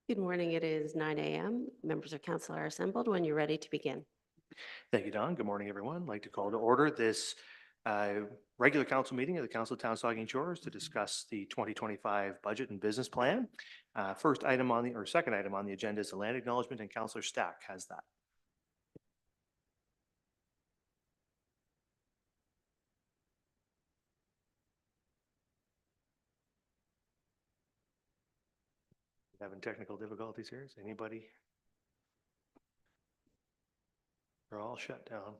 Good morning. It is 9 a.m. Members of council are assembled when you're ready to begin. Thank you, Don. Good morning, everyone. I'd like to call to order this regular council meeting of the Council of Town Saugeen Shores to discuss the 2025 budget and business plan. Second item on the agenda is the land acknowledgement, and Councillor Stack has that. Having technical difficulties here. Is anybody? They're all shut down.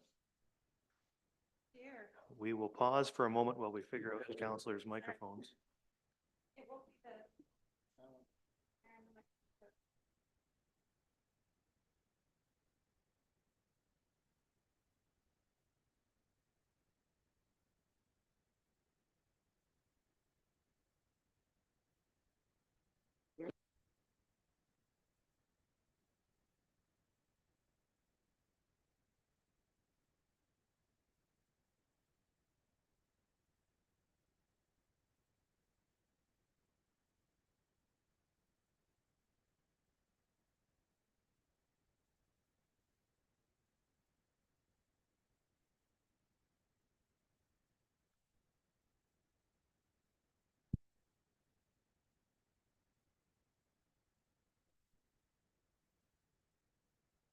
Here. We will pause for a moment while we figure out the councillors' microphones. It won't be the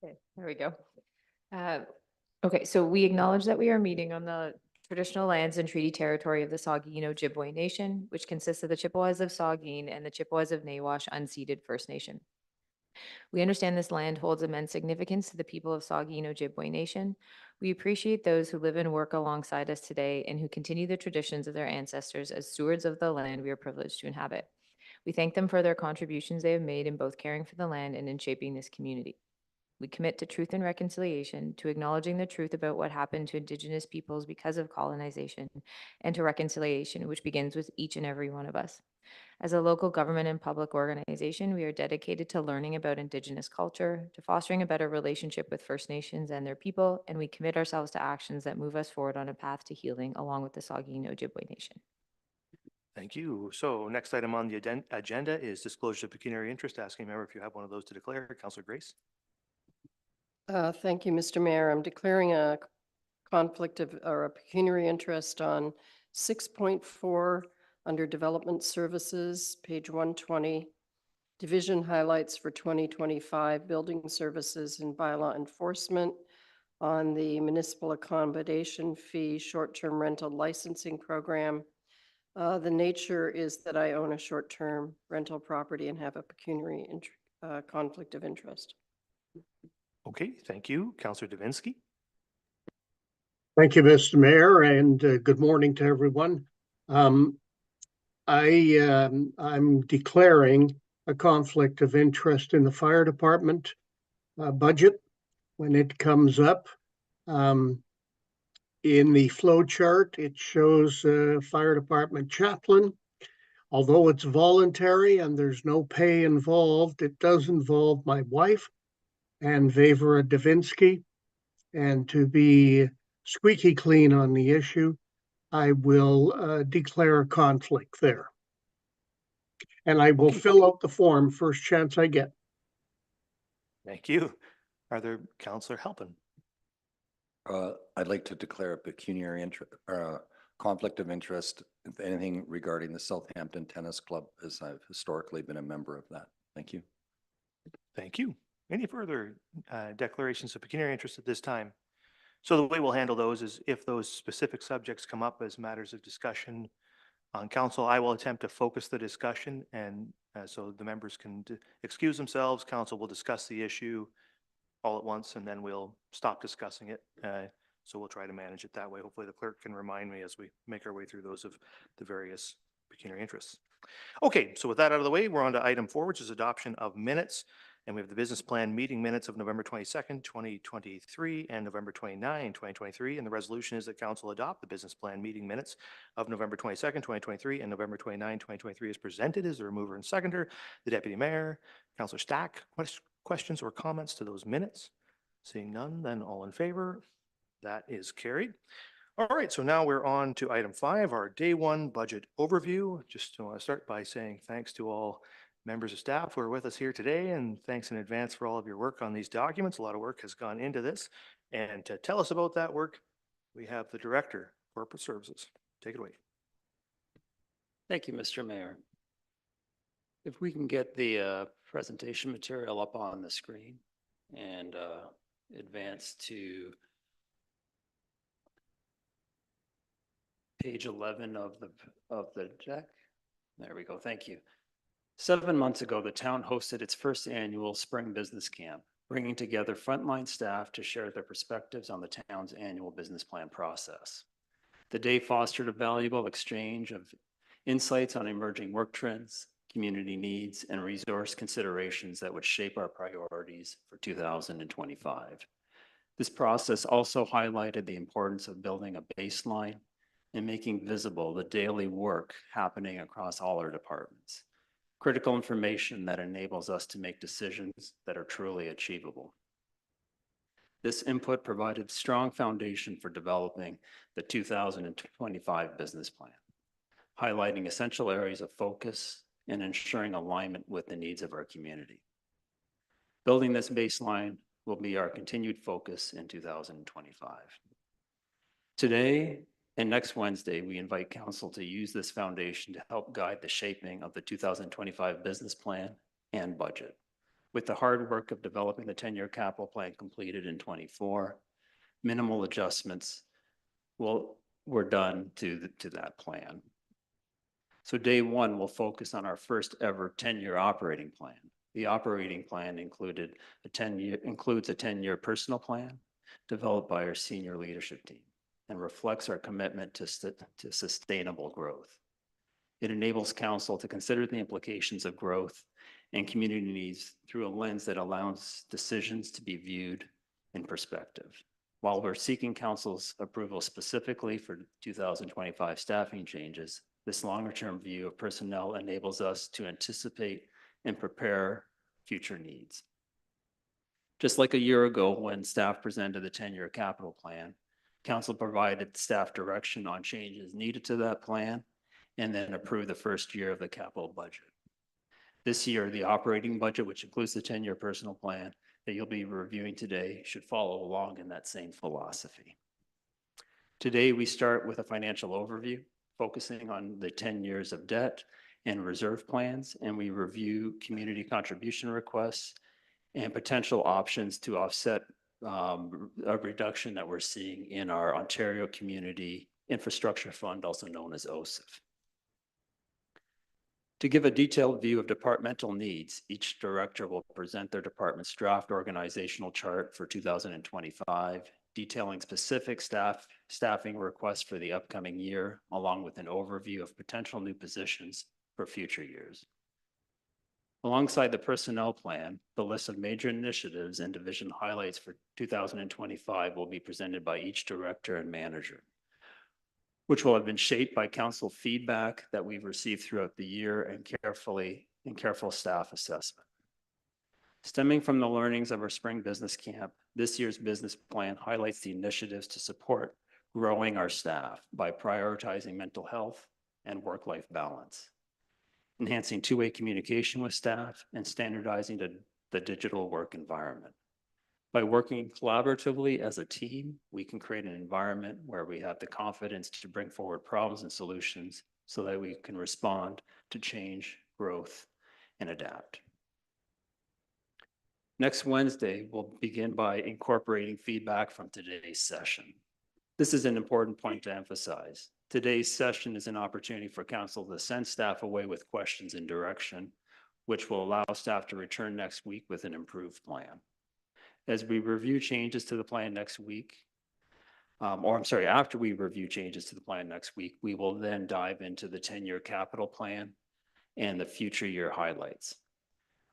Okay, there we go. Okay, so we acknowledge that we are meeting on the traditional lands and treaty territory of the Saugeen Ojibwe Nation, which consists of the Chippewas of Saugeen and the Chippewas of Nawash unceded First Nation. We understand this land holds immense significance to the people of Saugeen Ojibwe Nation. We appreciate those who live and work alongside us today and who continue the traditions of their ancestors as stewards of the land we are privileged to inhabit. We thank them for their contributions they have made in both caring for the land and in shaping this community. We commit to truth and reconciliation, to acknowledging the truth about what happened to Indigenous peoples because of colonization, and to reconciliation, which begins with each and every one of us. As a local government and public organization, we are dedicated to learning about Indigenous culture, to fostering a better relationship with First Nations and their people, and we commit ourselves to actions that move us forward on a path to healing along with the Saugeen Ojibwe Nation. Thank you. So next item on the agenda is disclosure of pecuniary interest. Asking member if you have one of those to declare. Councillor Grace. Thank you, Mr. Mayor. I'm declaring a conflict of or a pecuniary interest on 6.4 under Development Services, page 120. Division highlights for 2025 building services and bylaw enforcement on the municipal accommodation fee short-term rental licensing program. The nature is that I own a short-term rental property and have a pecuniary conflict of interest. Okay, thank you. Councillor Davinsky. Thank you, Mr. Mayor, and good morning to everyone. I'm declaring a conflict of interest in the fire department budget when it comes up. In the flow chart, it shows fire department chaplain. Although it's voluntary and there's no pay involved, it does involve my wife and Vavra Davinsky. And to be squeaky clean on the issue, I will declare a conflict there. And I will fill out the form first chance I get. Thank you. Are there Councillor Halpin? I'd like to declare a pecuniary conflict of interest, if anything, regarding the Southampton Tennis Club, as I've historically been a member of that. Thank you. Thank you. Any further declarations of pecuniary interest at this time? So the way we'll handle those is if those specific subjects come up as matters of discussion on council, I will attempt to focus the discussion, and so the members can excuse themselves. Council will discuss the issue all at once, and then we'll stop discussing it. So we'll try to manage it that way. Hopefully the clerk can remind me as we make our way through those of the various pecuniary interests. Okay, so with that out of the way, we're on to item 4, which is adoption of minutes. And we have the business plan meeting minutes of November 22nd, 2023 and November 29, 2023. And the resolution is that council adopt the business plan meeting minutes of November 22nd, 2023 and November 29, 2023 as presented. Is the remover and seconder, the deputy mayor, Councillor Stack. Questions or comments to those minutes? Seeing none, then all in favor. That is carried. All right, so now we're on to item 5, our day 1 budget overview. Just want to start by saying thanks to all members of staff who are with us here today, and thanks in advance for all of your work on these documents. A lot of work has gone into this. And to tell us about that work, we have the Director, Corporate Services. Take it away. Thank you, Mr. Mayor. If we can get the presentation material up on the screen and advance to page 11 of the deck. There we go. Thank you. 7 months ago, the town hosted its first annual spring business camp, bringing together frontline staff to share their perspectives on the town's annual business plan process. The day fostered a valuable exchange of insights on emerging work trends, community needs, and resource considerations that would shape our priorities for 2025. This process also highlighted the importance of building a baseline and making visible the daily work happening across all our departments. Critical information that enables us to make decisions that are truly achievable. This input provided strong foundation for developing the 2025 business plan, highlighting essential areas of focus and ensuring alignment with the needs of our community. Building this baseline will be our continued focus in 2025. Today and next Wednesday, we invite Council to use this foundation to help guide the shaping of the 2025 business plan and budget. With the hard work of developing the 10-year capital plan completed in 24, minimal adjustments were done to that plan. So day one will focus on our first ever 10-year operating plan. The operating plan includes a 10-year personal plan developed by our senior leadership team and reflects our commitment to sustainable growth. It enables council to consider the implications of growth and community needs through a lens that allows decisions to be viewed in perspective. While we're seeking council's approval specifically for 2025 staffing changes, this longer-term view of personnel enables us to anticipate and prepare future needs. Just like a year ago when staff presented the 10-year capital plan, council provided staff direction on changes needed to that plan and then approved the first year of the capital budget. This year, the operating budget, which includes the 10-year personal plan that you'll be reviewing today, should follow along in that same philosophy. Today, we start with a financial overview, focusing on the 10 years of debt and reserve plans, and we review community contribution requests and potential options to offset a reduction that we're seeing in our Ontario Community Infrastructure Fund, also known as OSIF. To give a detailed view of departmental needs, each director will present their department's draft organizational chart for 2025, detailing specific staffing requests for the upcoming year, along with an overview of potential new positions for future years. Alongside the personnel plan, the list of major initiatives and division highlights for 2025 will be presented by each director and manager, which will have been shaped by council feedback that we've received throughout the year and careful staff assessment. Stemming from the learnings of our spring business camp, this year's business plan highlights the initiatives to support growing our staff by prioritizing mental health and work-life balance, enhancing two-way communication with staff, and standardizing the digital work environment. By working collaboratively as a team, we can create an environment where we have the confidence to bring forward problems and solutions so that we can respond to change, growth, and adapt. Next Wednesday, we'll begin by incorporating feedback from today's session. This is an important point to emphasize. Today's session is an opportunity for council to send staff away with questions and direction, which will allow staff to return next week with an improved plan. As we review changes to the plan next week, after we review changes to the plan next week, we will then dive into the 10-year capital plan and the future year highlights.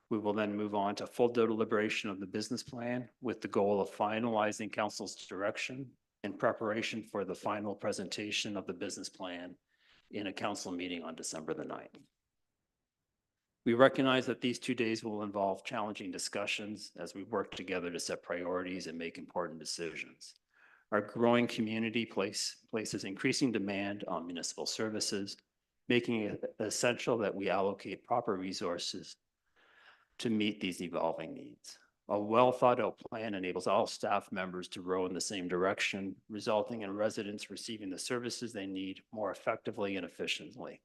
We will then move on to full deliberation of the business plan with the goal of finalizing council's direction in preparation for the final presentation of the business plan in a council meeting on December the 9th. We recognize that these 2 days will involve challenging discussions as we work together to set priorities and make important decisions. Our growing community places increasing demand on municipal services, making it essential that we allocate proper resources to meet these evolving needs. A well thought out plan enables all staff members to row in the same direction, resulting in residents receiving the services they need more effectively and efficiently.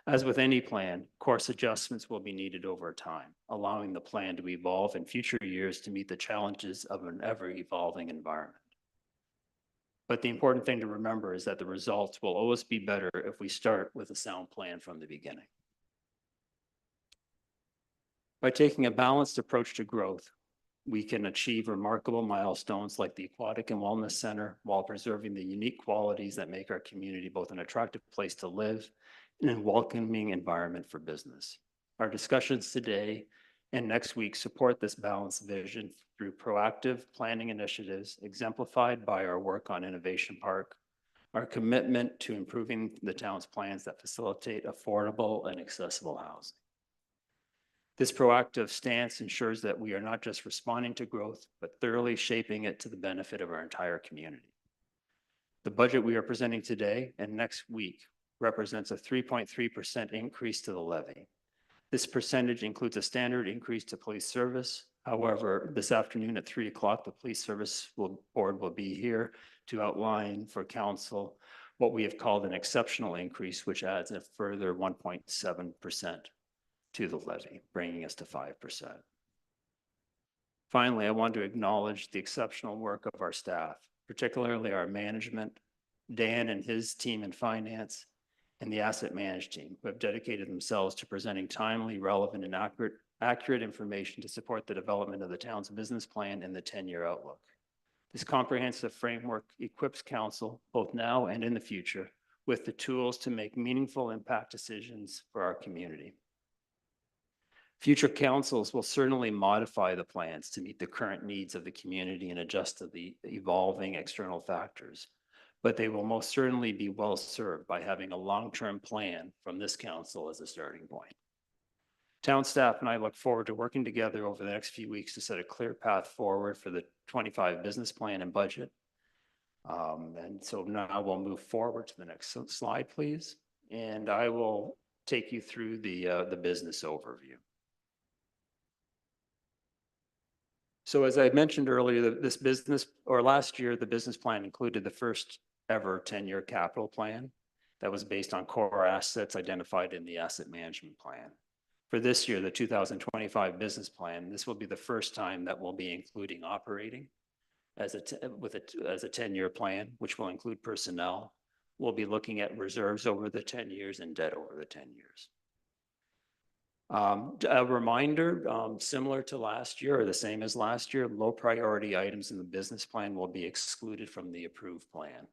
As with any plan, course adjustments will be needed over time, allowing the plan to evolve in future years to meet the challenges of an ever-evolving environment. But the important thing to remember is that the results will always be better if we start with a sound plan from the beginning. By taking a balanced approach to growth, we can achieve remarkable milestones like the Aquatic and Wellness Center while preserving the unique qualities that make our community both an attractive place to live and a welcoming environment for business. Our discussions today and next week support this balanced vision through proactive planning initiatives exemplified by our work on Innovation Park, our commitment to improving the town's plans that facilitate affordable and accessible housing. This proactive stance ensures that we are not just responding to growth, but thoroughly shaping it to the benefit of our entire community. The budget we are presenting today and next week represents a 3.3% increase to the levy. This percentage includes a standard increase to police service. However, this afternoon at 3 o'clock, the Police Service Board will be here to outline for council what we have called an exceptional increase, which adds a further 1.7% to the levy, bringing us to 5%. Finally, I want to acknowledge the exceptional work of our staff, particularly our management, Dan and his team in finance, and the asset management team, who have dedicated themselves to presenting timely, relevant, and accurate information to support the development of the town's business plan and the 10-year outlook. This comprehensive framework equips council, both now and in the future, with the tools to make meaningful impact decisions for our community. Future councils will certainly modify the plans to meet the current needs of the community and adjust to the evolving external factors, but they will most certainly be well served by having a long-term plan from this council as a starting point. Town staff and I look forward to working together over the next few weeks to set a clear path forward for the 25 business plan and budget. And so now we'll move forward to the next slide, please. And I will take you through the business overview. So as I mentioned earlier, last year, the business plan included the first ever 10-year capital plan that was based on core assets identified in the asset management plan. For this year, the 2025 business plan, this will be the first time that we'll be including operating as a 10-year plan, which will include personnel. We'll be looking at reserves over the 10 years and debt over the 10 years. A reminder, similar to last year or the same as last year, low priority items in the business plan will be excluded from the approved plan.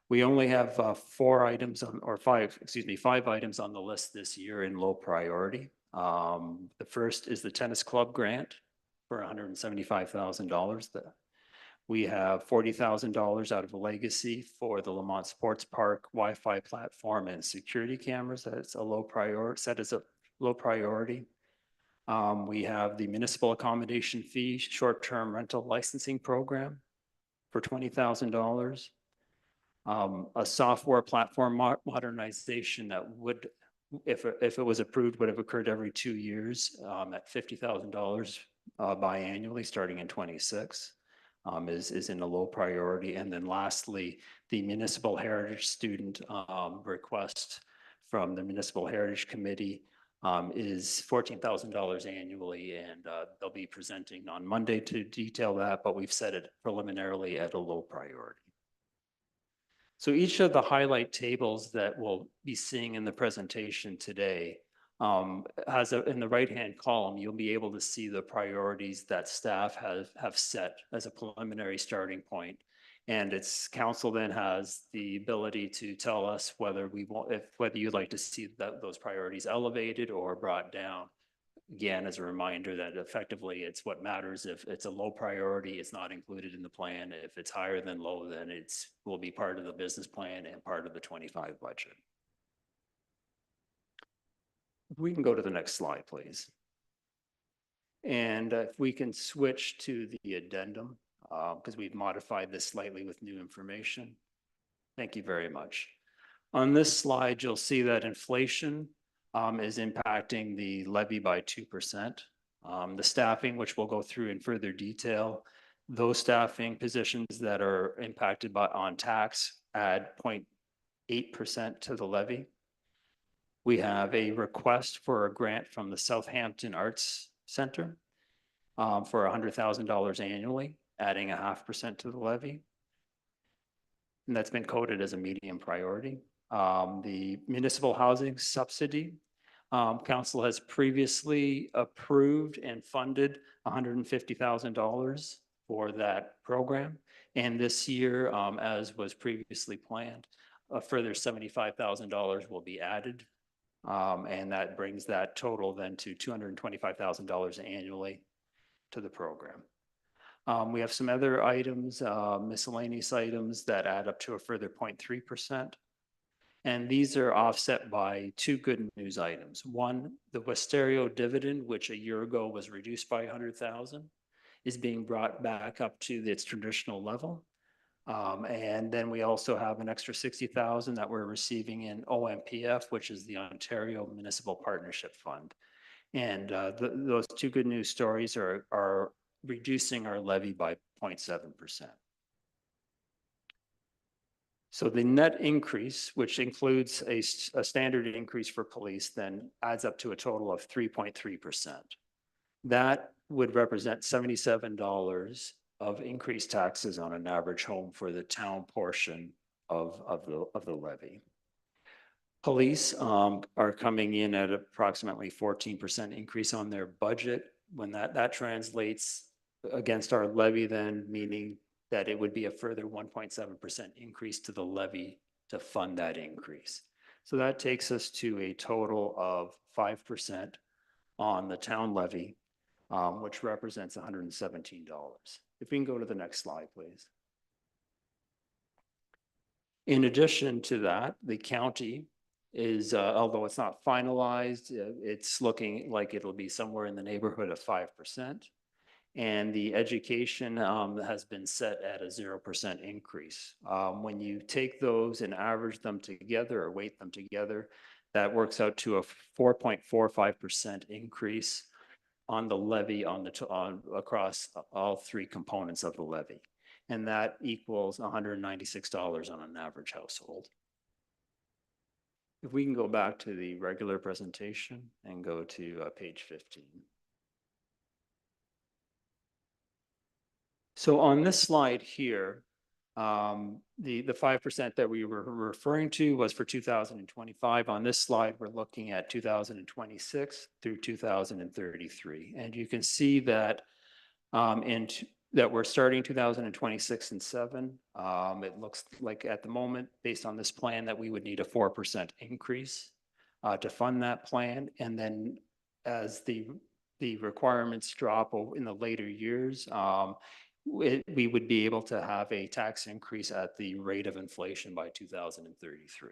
We only have 5 items on the list this year in low priority. The first is the tennis club grant for $175,000. We have $40,000 out of a legacy for the Lamont Sports Park Wi-Fi platform and security cameras. That's a low priority, set as a low priority. We have the municipal accommodation fee short-term rental licensing program for $20,000. A software platform modernization that would, if it was approved, would have occurred every 2 years at $50,000 biannually starting in 26 is in a low priority. And then lastly, the Municipal Heritage Student request from the Municipal Heritage Committee is $14,000 annually, and they'll be presenting on Monday to detail that, but we've set it preliminarily at a low priority. So each of the highlight tables that we'll be seeing in the presentation today has in the right-hand column, you'll be able to see the priorities that staff have set as a preliminary starting point. And its council then has the ability to tell us whether whether you'd like to see those priorities elevated or brought down. Again, as a reminder that effectively it's what matters. If it's a low priority, it's not included in the plan. If it's higher than low, then will be part of the business plan and part of the 25 budget. We can go to the next slide, please. And if we can switch to the addendum, because we've modified this slightly with new information. Thank you very much. On this slide, you'll see that inflation is impacting the levy by 2%. The staffing, which we'll go through in further detail, those staffing positions that are impacted by on tax add 0.8% to the levy. We have a request for a grant from the Southampton Arts Center for $100,000 annually, adding 0.5% to the levy. And that's been coded as a medium priority. The municipal housing subsidy, council has previously approved and funded $150,000 for that program. And this year, as was previously planned, a further $75,000 will be added. And that brings that total then to $225,000 annually to the program. We have some other items, miscellaneous items that add up to a further 0.3%. And these are offset by two good news items. One, the Wisterio dividend, which a year ago was reduced by 100,000, is being brought back up to its traditional level. And then we also have an extra 60,000 that we're receiving in OMPF, which is the Ontario Municipal Partnership Fund. And those two good news stories are reducing our levy by 0.7%. So the net increase, which includes a standard increase for police, then adds up to a total of 3.3%. That would represent $77 of increased taxes on an average home for the town portion of the levy. Police are coming in at approximately 14% increase on their budget. When that translates against our levy, then meaning that it would be a further 1.7% increase to the levy to fund that increase. So that takes us to a total of 5% on the town levy, which represents $117. If we can go to the next slide, please. In addition to that, the county is, although it's not finalized, it's looking like it'll be somewhere in the neighborhood of 5%. And the education has been set at a 0% increase. When you take those and average them together or weight them together, that works out to a 4.45% increase on the levy across all three components of the levy. And that equals $196 on an average household. If we can go back to the regular presentation and go to page 15. So on this slide here, the 5% that we were referring to was for 2025. On this slide, we're looking at 2026 through 2033. And you can see that that we're starting 2026 and 7. It looks like at the moment, based on this plan, that we would need a 4% increase to fund that plan. And then as the requirements drop in the later years, we would be able to have a tax increase at the rate of inflation by 2033.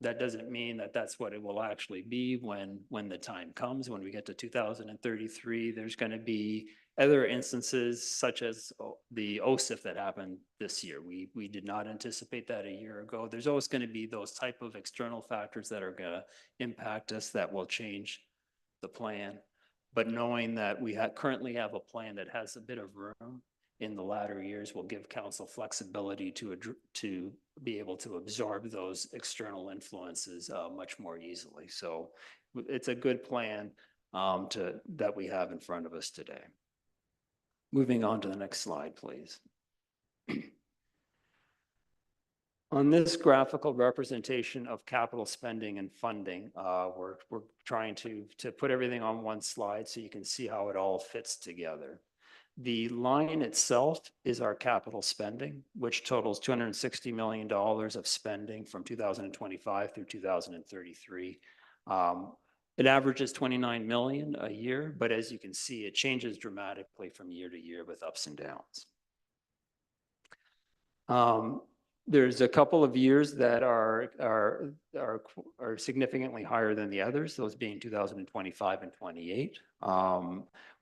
That doesn't mean that that's what it will actually be when the time comes. When we get to 2033, there's going to be other instances such as the OSIF that happened this year. We did not anticipate that a year ago. There's always going to be those type of external factors that are going to impact us that will change the plan. But knowing that we currently have a plan that has a bit of room in the latter years will give council flexibility to be able to absorb those external influences much more easily. So it's a good plan that we have in front of us today. Moving on to the next slide, please. On this graphical representation of capital spending and funding, we're trying to put everything on one slide so you can see how it all fits together. The line itself is our capital spending, which totals $260 million of spending from 2025 through 2033. It averages 29 million a year, but as you can see, it changes dramatically from year to year with ups and downs. There's a couple of years that are significantly higher than the others, those being 2025 and 28.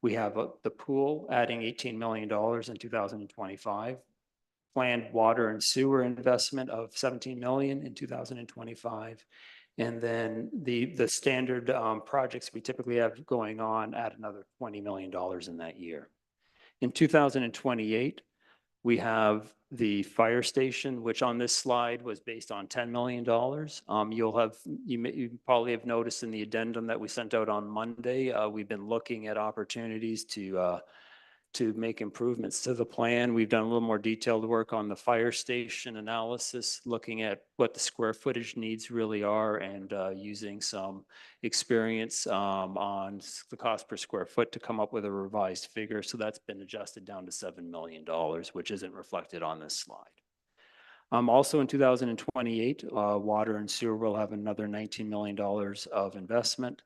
We have the pool adding $18 million in 2025 planned water and sewer investment of 17 million in 2025. And then the standard projects we typically have going on at another $20 million in that year. In 2028, we have the fire station, which on this slide was based on $10 million. You probably have noticed in the addendum that we sent out on Monday, we've been looking at opportunities to make improvements to the plan. We've done a little more detailed work on the fire station analysis, looking at what the square footage needs really are and using some experience on the cost per square foot to come up with a revised figure. So that's been adjusted down to $7 million, which isn't reflected on this slide. Also in 2028, water and sewer will have another $19 million of investment.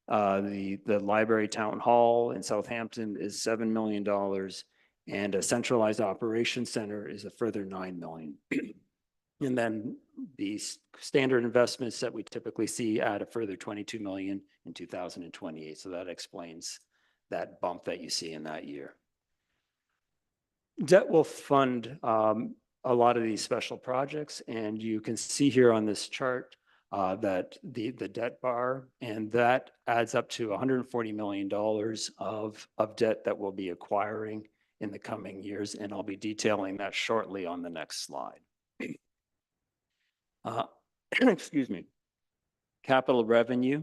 The library town hall in Southampton is $7 million, and a centralized operations center is a further $9 million. And then the standard investments that we typically see add a further $22 million in 2028. So that explains that bump that you see in that year. Debt will fund a lot of these special projects, and you can see here on this chart that the debt bar, and that adds up to $140 million of debt that we'll be acquiring in the coming years, and I'll be detailing that shortly on the next slide. Excuse me. Capital revenue,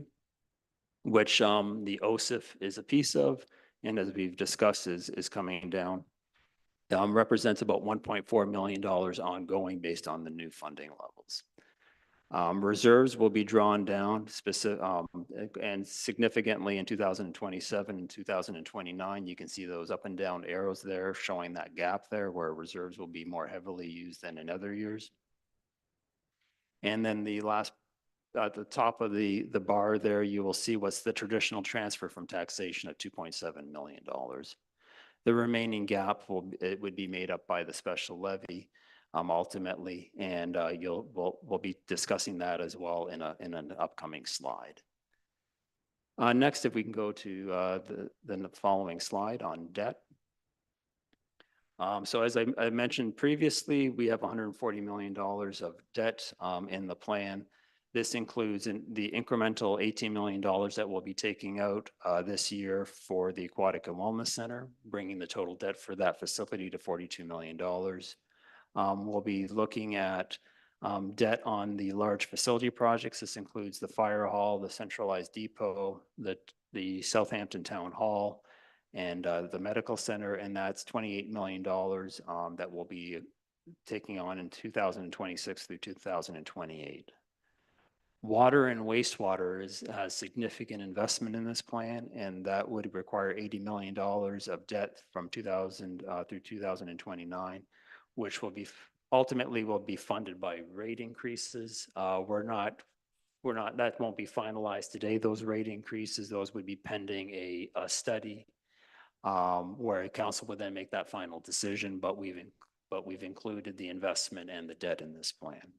which the OSIF is a piece of, and as we've discussed is coming down, represents about $1.4 million ongoing based on the new funding levels. Reserves will be drawn down and significantly in 2027 and 2029. You can see those up and down arrows there showing that gap there where reserves will be more heavily used than in other years. And then the last, at the top of the bar there, you will see what's the traditional transfer from taxation at $2.7 million. The remaining gap would be made up by the special levy. Ultimately, and we'll be discussing that as well in an upcoming slide. Next, if we can go to the following slide on debt. So as I mentioned previously, we have $140 million of debt in the plan. This includes the incremental $18 million that we'll be taking out this year for the Aquatic and Wellness Center, bringing the total debt for that facility to $42 million. We'll be looking at debt on the large facility projects. This includes the fire hall, the centralized depot, the Southampton Town Hall, and the medical center, and that's $28 million that we'll be taking on in 2026 through 2028. Water and wastewater has significant investment in this plan, and that would require $80 million of debt from 2000 through 2029. Which will be ultimately will be funded by rate increases. That won't be finalized today. Those rate increases, those would be pending a study where council would then make that final decision. But we've included the investment and the debt in this plan.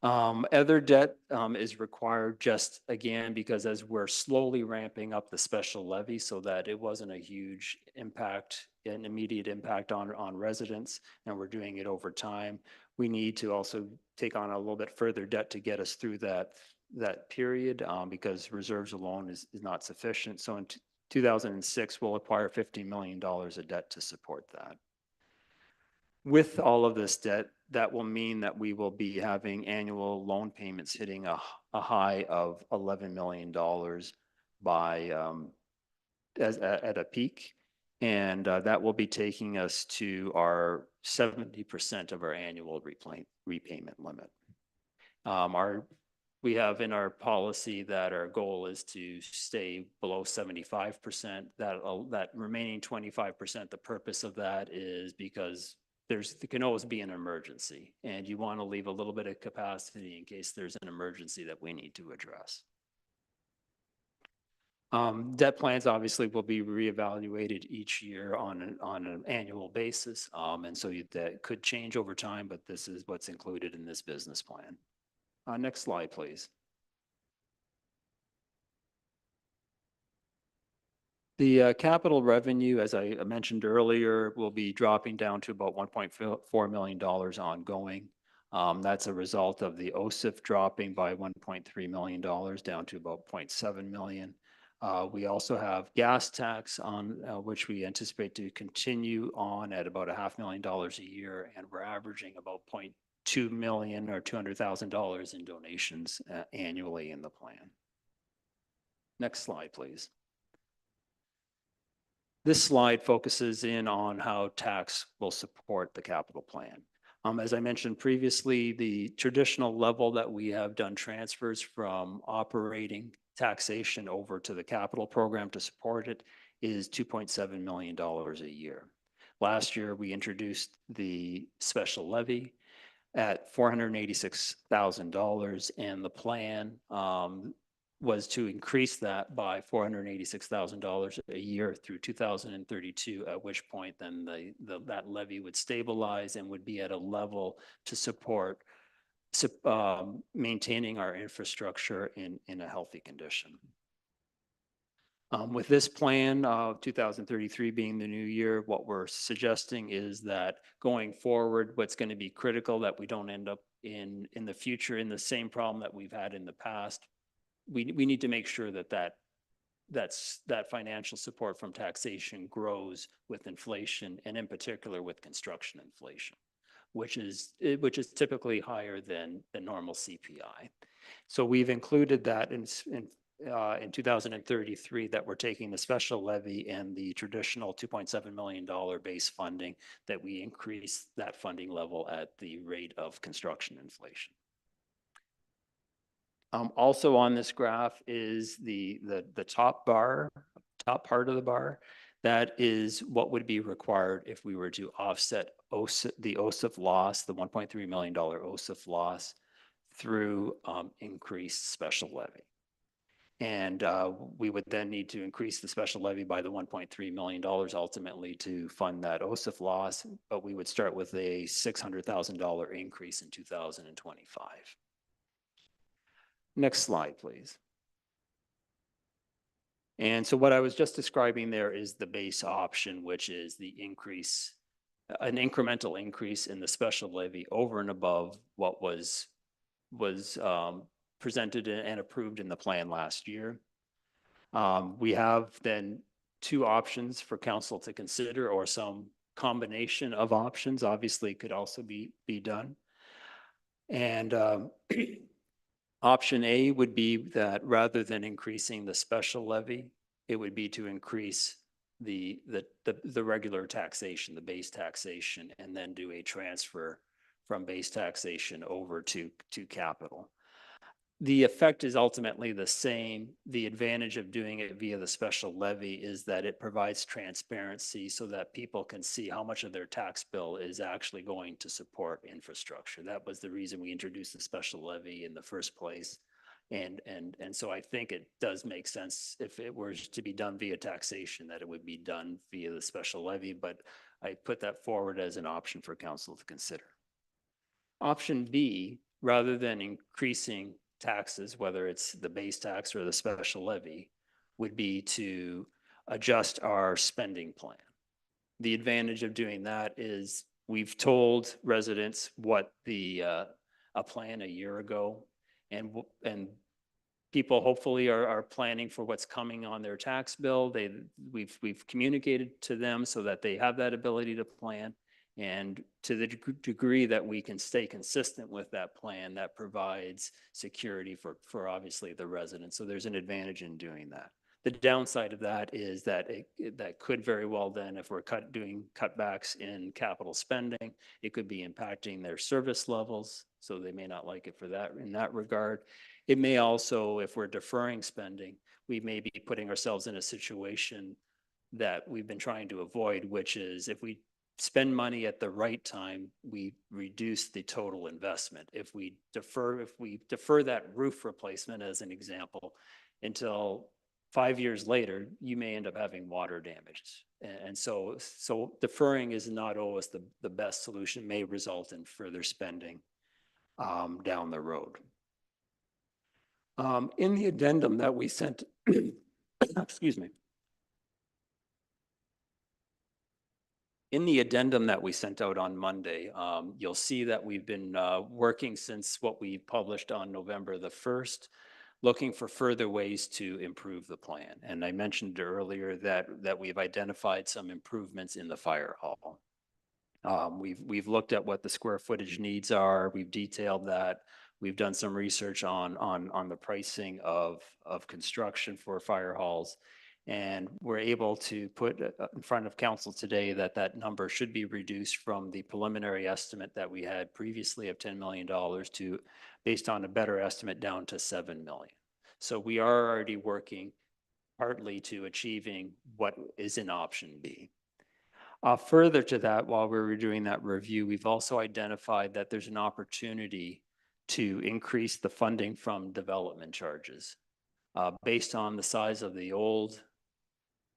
Other debt is required just again because as we're slowly ramping up the special levy so that it wasn't a huge impact, an immediate impact on residents, and we're doing it over time. We need to also take on a little bit further debt to get us through that period because reserves alone is not sufficient. So in 2006, we'll acquire $50 million of debt to support that. With all of this debt, that will mean that we will be having annual loan payments hitting a high of $11 million at a peak. And that will be taking us to our 70% of our annual repayment limit. We have in our policy that our goal is to stay below 75%. That remaining 25%, the purpose of that is because there can always be an emergency, and you want to leave a little bit of capacity in case there's an emergency that we need to address. Debt plans obviously will be reevaluated each year on an annual basis, and so that could change over time, but this is what's included in this business plan. Next slide, please. The capital revenue, as I mentioned earlier, will be dropping down to about $1.4 million ongoing. That's a result of the OSIF dropping by $1.3 million down to about $0.7 million. We also have gas tax on which we anticipate to continue on at about $500,000 a year, and we're averaging about $0.2 million or $200,000 in donations annually in the plan. Next slide, please. This slide focuses in on how tax will support the capital plan. As I mentioned previously, the traditional level that we have done transfers from operating taxation over to the capital program to support it is $2.7 million a year. Last year, we introduced the special levy at $486,000, and the plan was to increase that by $486,000 a year through 2032, at which point then that levy would stabilize and would be at a level to support maintaining our infrastructure in a healthy condition. With this plan of 2033 being the new year, what we're suggesting is that going forward, what's going to be critical that we don't end up in the future in the same problem that we've had in the past. We need to make sure that financial support from taxation grows with inflation, and in particular with construction inflation, which is typically higher than the normal CPI. So we've included that in 2033, that we're taking the special levy and the traditional $2.7 million base funding, that we increase that funding level at the rate of construction inflation. Also on this graph is the top part of the bar. That is what would be required if we were to offset the OSIF loss, the $1.3 million OSIF loss, through increased special levy. And we would then need to increase the special levy by the $1.3 million ultimately to fund that OSIF loss, but we would start with a $600,000 increase in 2025. Next slide, please. And so what I was just describing there is the base option, which is the increase, an incremental increase in the special levy over and above what was presented and approved in the plan last year. We have then two options for council to consider, or some combination of options obviously could also be done. And option A would be that rather than increasing the special levy, it would be to increase the regular taxation, the base taxation, and then do a transfer from base taxation over to capital. The effect is ultimately the same. The advantage of doing it via the special levy is that it provides transparency so that people can see how much of their tax bill is actually going to support infrastructure. That was the reason we introduced the special levy in the first place. And so I think it does make sense, if it were to be done via taxation, that it would be done via the special levy, but I put that forward as an option for council to consider. Option B, rather than increasing taxes, whether it's the base tax or the special levy, would be to adjust our spending plan. The advantage of doing that is we've told residents what a plan a year ago, and people hopefully are planning for what's coming on their tax bill. We've communicated to them so that they have that ability to plan. And to the degree that we can stay consistent with that plan, that provides security for obviously the residents. So there's an advantage in doing that. The downside of that is that that could very well then, if we're doing cutbacks in capital spending, it could be impacting their service levels. So they may not like it for that in that regard. It may also, if we're deferring spending, we may be putting ourselves in a situation that we've been trying to avoid, which is if we spend money at the right time, we reduce the total investment. If we defer that roof replacement, as an example, until 5 years later, you may end up having water damage. And so deferring is not always the best solution, may result in further spending down the road. In the addendum that we sent, excuse me, In the addendum that we sent out on Monday, you'll see that we've been working since what we published on November the 1st, looking for further ways to improve the plan. And I mentioned earlier that we've identified some improvements in the fire hall. We've looked at what the square footage needs are. We've detailed that. We've done some research on the pricing of construction for fire halls. And we're able to put in front of council today that that number should be reduced from the preliminary estimate that we had previously of $10 million to, based on a better estimate, down to 7 million. So we are already working partly to achieving what is in option B. Further to that, while we were doing that review, we've also identified that there's an opportunity to increase the funding from development charges based on the size of the old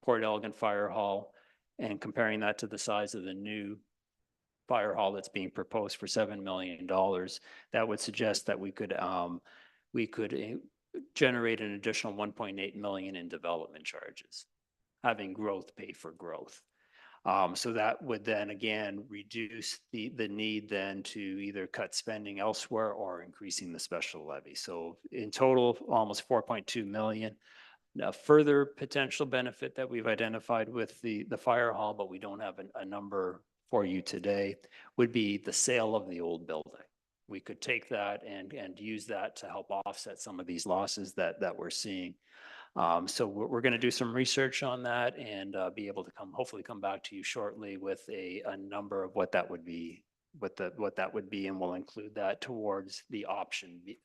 Port Elgin Fire Hall and comparing that to the size of the new fire hall that's being proposed for $7 million. That would suggest that we could generate an additional 1.8 million in development charges, having growth pay for growth. So that would then again reduce the need then to either cut spending elsewhere or increasing the special levy. So in total, almost 4.2 million. A further potential benefit that we've identified with the fire hall, but we don't have a number for you today, would be the sale of the old building. We could take that and use that to help offset some of these losses that we're seeing. So we're going to do some research on that and be able to hopefully come back to you shortly with a number of what that would be, what that would be, and we'll include that towards the option B.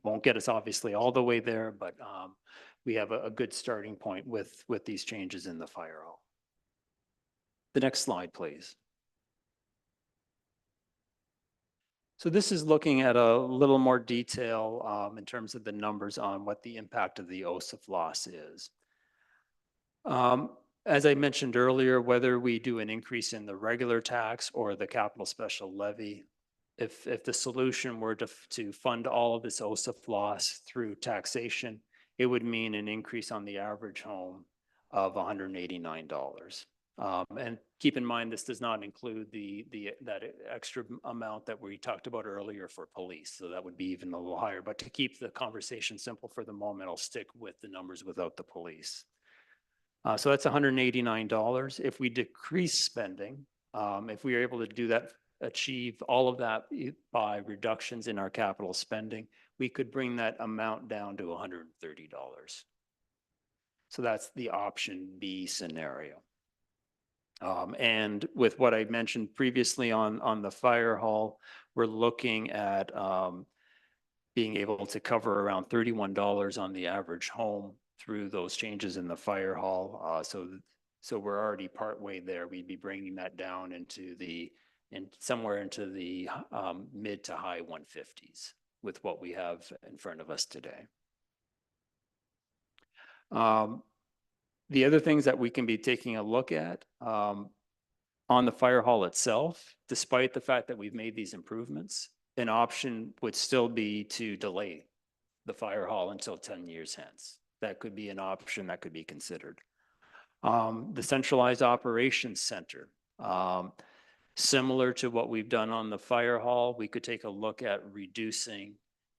Won't get us obviously all the way there, but we have a good starting point with these changes in the fire hall. The next slide, please. So this is looking at a little more detail in terms of the numbers on what the impact of the OSIF loss is. As I mentioned earlier, whether we do an increase in the regular tax or the capital special levy, if the solution were to fund all of this OSIF loss through taxation, it would mean an increase on the average home of $189. And keep in mind, this does not include that extra amount that we talked about earlier for police. So that would be even a little higher. But to keep the conversation simple for the moment, I'll stick with the numbers without the police. So that's $189. If we decrease spending, if we are able to do that, achieve all of that by reductions in our capital spending, we could bring that amount down to $130. So that's the option B scenario. And with what I mentioned previously on the fire hall, we're looking at being able to cover around $31 on the average home through those changes in the fire hall. So we're already partway there. We'd be bringing that down somewhere into the mid to high 150s with what we have in front of us today. The other things that we can be taking a look at on the fire hall itself, despite the fact that we've made these improvements, an option would still be to delay the fire hall until 10 years hence. That could be an option that could be considered. The centralized operations center, similar to what we've done on the fire hall, we could take a look at reducing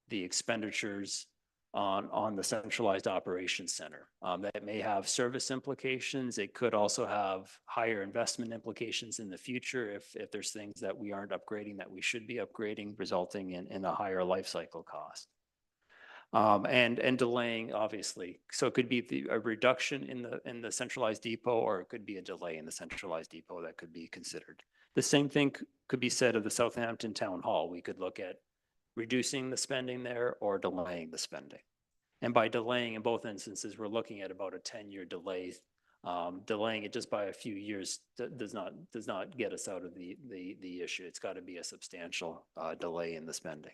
the expenditures on the centralized operations center. That may have service implications. It could also have higher investment implications in the future if there's things that we aren't upgrading that we should be upgrading, resulting in a higher life cycle cost. And delaying, obviously. So it could be a reduction in the centralized depot, or it could be a delay in the centralized depot that could be considered. The same thing could be said of the Southampton Town Hall. We could look at reducing the spending there or delaying the spending. And by delaying in both instances, we're looking at about a 10-year delay. Delaying it just by a few years does not get us out of the issue. It's got to be a substantial delay in the spending.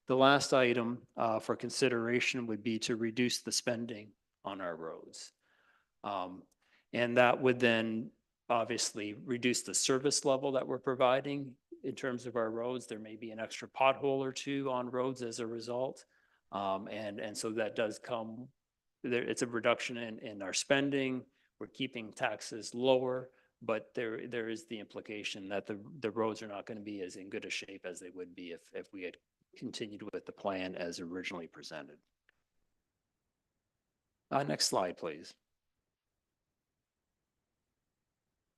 The last item for consideration would be to reduce the spending on our roads. And that would then obviously reduce the service level that we're providing in terms of our roads. There may be an extra pothole or two on roads as a result. And so that does come there. It's a reduction in our spending. We're keeping taxes lower, but there is the implication that the roads are not going to be as in good a shape as they would be if we had continued with the plan as originally presented. Next slide, please.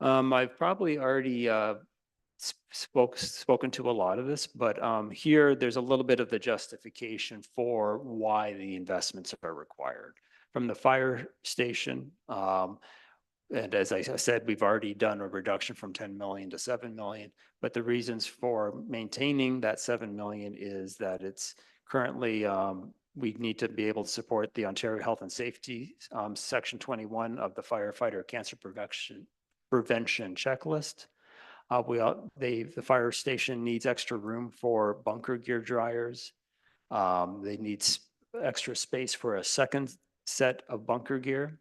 I've probably already spoken to a lot of this, but here there's a little bit of the justification for why the investments are required. From the fire station, and as I said, we've already done a reduction from 10 million to 7 million, but the reasons for maintaining that 7 million is that it's currently, we need to be able to support the Ontario Health and Safety, Section 21 of the Firefighter Cancer Prevention Checklist. The fire station needs extra room for bunker gear dryers. They need extra space for a second set of bunker gear.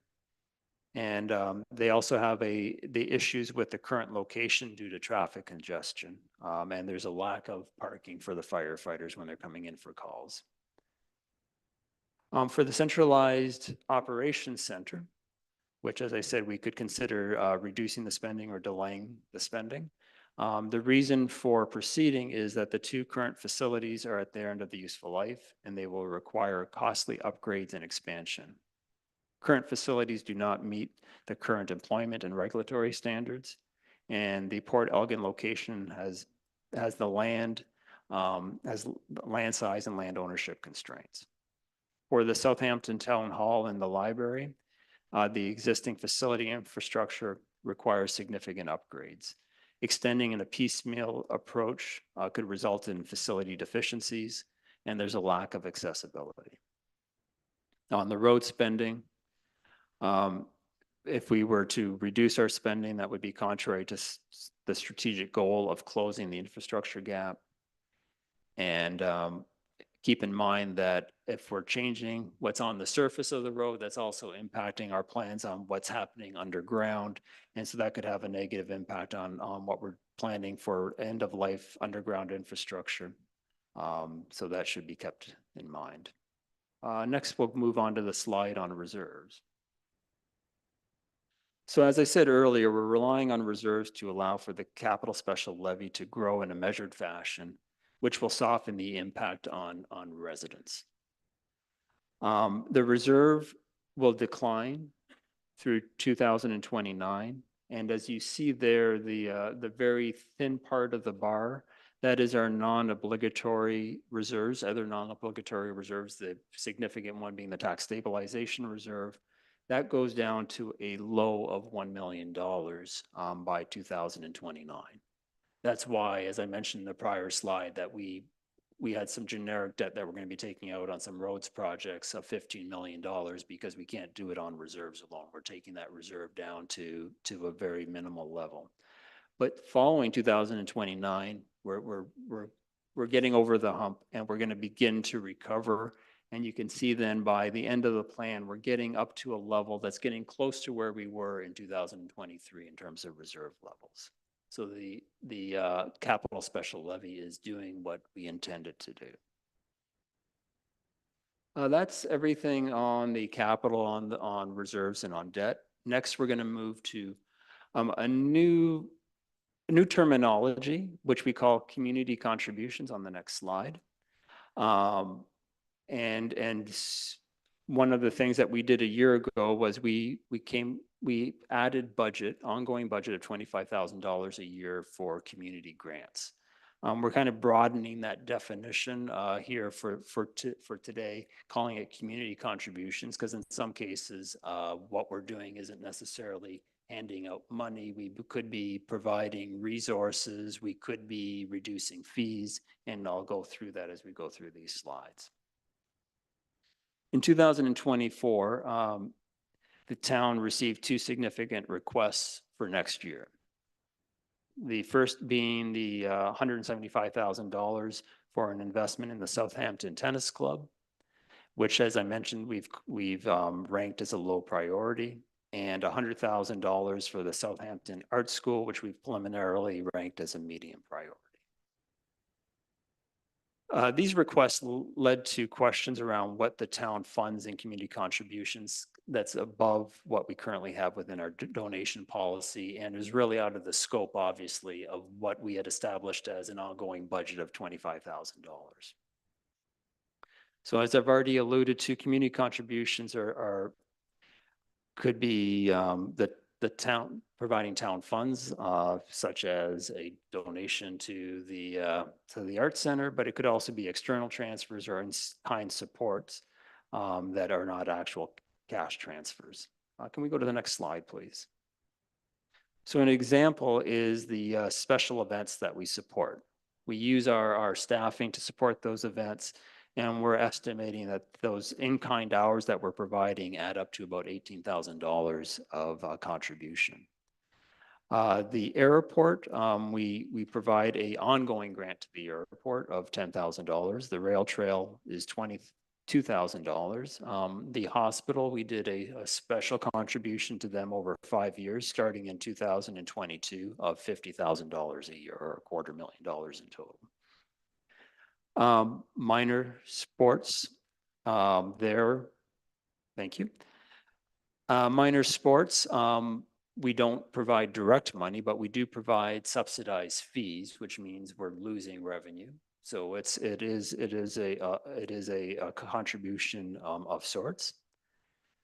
And they also have the issues with the current location due to traffic congestion. And there's a lack of parking for the firefighters when they're coming in for calls. For the centralized operations center, which, as I said, we could consider reducing the spending or delaying the spending. The reason for proceeding is that the two current facilities are at their end of the useful life, and they will require costly upgrades and expansion. Current facilities do not meet the current employment and regulatory standards, and the Port Elgin location has the land size and land ownership constraints. For the Southampton Town Hall and the library, the existing facility infrastructure requires significant upgrades. Extending in a piecemeal approach could result in facility deficiencies, and there's a lack of accessibility. On the road spending, if we were to reduce our spending, that would be contrary to the strategic goal of closing the infrastructure gap. And keep in mind that if we're changing what's on the surface of the road, that's also impacting our plans on what's happening underground. And so that could have a negative impact on what we're planning for end of life underground infrastructure. So that should be kept in mind. Next, we'll move on to the slide on reserves. So as I said earlier, we're relying on reserves to allow for the capital special levy to grow in a measured fashion, which will soften the impact on residents. The reserve will decline through 2029. And as you see there, the very thin part of the bar, that is our non-obligatory reserves, other non-obligatory reserves, the significant one being the tax stabilization reserve. That goes down to a low of $1 million by 2029. That's why, as I mentioned in the prior slide, that we had some generic debt that we're going to be taking out on some roads projects of $15 million because we can't do it on reserves alone. We're taking that reserve down to a very minimal level. But following 2029, we're getting over the hump and we're going to begin to recover. And you can see then by the end of the plan, we're getting up to a level that's getting close to where we were in 2023 in terms of reserve levels. So the capital special levy is doing what we intended to do. That's everything on the capital, on reserves and on debt. Next, we're going to move to a new terminology, which we call community contributions on the next slide. And one of the things that we did a year ago was we added ongoing budget of $25,000 a year for community grants. We're kind of broadening that definition here for today, calling it community contributions, because in some cases, what we're doing isn't necessarily handing out money. We could be providing resources, we could be reducing fees, and I'll go through that as we go through these slides. In 2024, the town received two significant requests for next year. The first being the $175,000 for an investment in the Southampton Tennis Club, which, as I mentioned, we've ranked as a low priority, and $100,000 for the Southampton Art School, which we've preliminarily ranked as a medium priority. These requests led to questions around what the town funds and community contributions that's above what we currently have within our donation policy and is really out of the scope, obviously, of what we had established as an ongoing budget of $25,000. So as I've already alluded to, community contributions could be the town, providing town funds, such as a donation to the Arts Center, but it could also be external transfers or in-kind supports that are not actual cash transfers. Can we go to the next slide, please? So an example is the special events that we support. We use our staffing to support those events, and we're estimating that those in-kind hours that we're providing add up to about $18,000 of contribution. The airport, we provide a ongoing grant to the airport of $10,000. The rail trail is $22,000. The hospital, we did a special contribution to them over 5 years, starting in 2022 of $50,000 a year, or $250,000 in total. Minor sports, thank you. Minor sports, we don't provide direct money, but we do provide subsidized fees, which means we're losing revenue. So it is a contribution of sorts.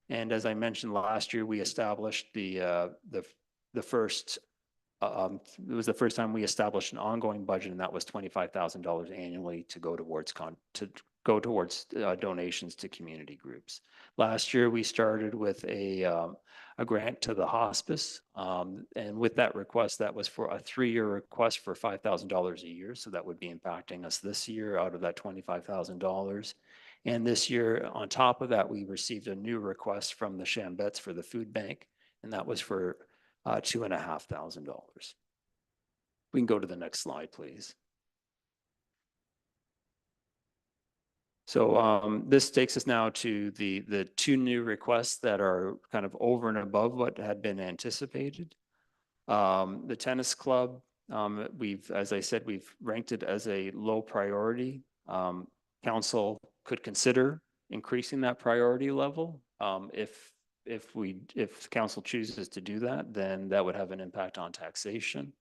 And as I mentioned last year, we established the first. It was the first time we established an ongoing budget, and that was $25,000 annually to go towards donations to community groups. Last year, we started with a grant to the hospice, and with that request, that was for a 3-year request for $5,000 a year. So that would be impacting us this year out of that $25,000. And this year, on top of that, we received a new request from the Chambettes for the food bank, and that was for $2,500. We can go to the next slide, please. So this takes us now to the 2 new requests that are kind of over and above what had been anticipated. The tennis club, as I said, we've ranked it as a low priority. Council could consider increasing that priority level. If council chooses to do that, then that would have an impact on taxation.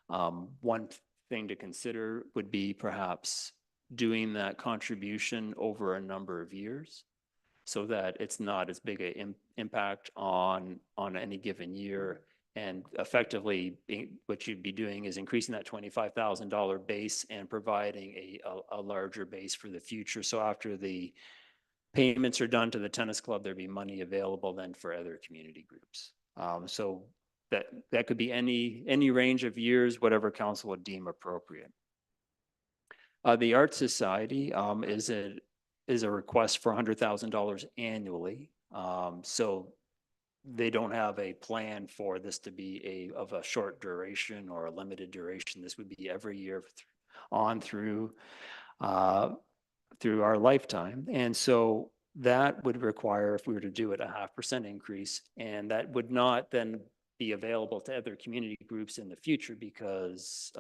One thing to consider would be perhaps doing that contribution over a number of years so that it's not as big an impact on any given year. And effectively, what you'd be doing is increasing that $25,000 base and providing a larger base for the future. So after the payments are done to the tennis club, there'd be money available then for other community groups. So that could be any range of years, whatever council would deem appropriate. The Art Society is a request for $100,000 annually. So they don't have a plan for this to be of a short duration or a limited duration. This would be every year on through our lifetime. And so that would require, if we were to do it, a 0.5% increase, and that would not then be available to other community groups in the future because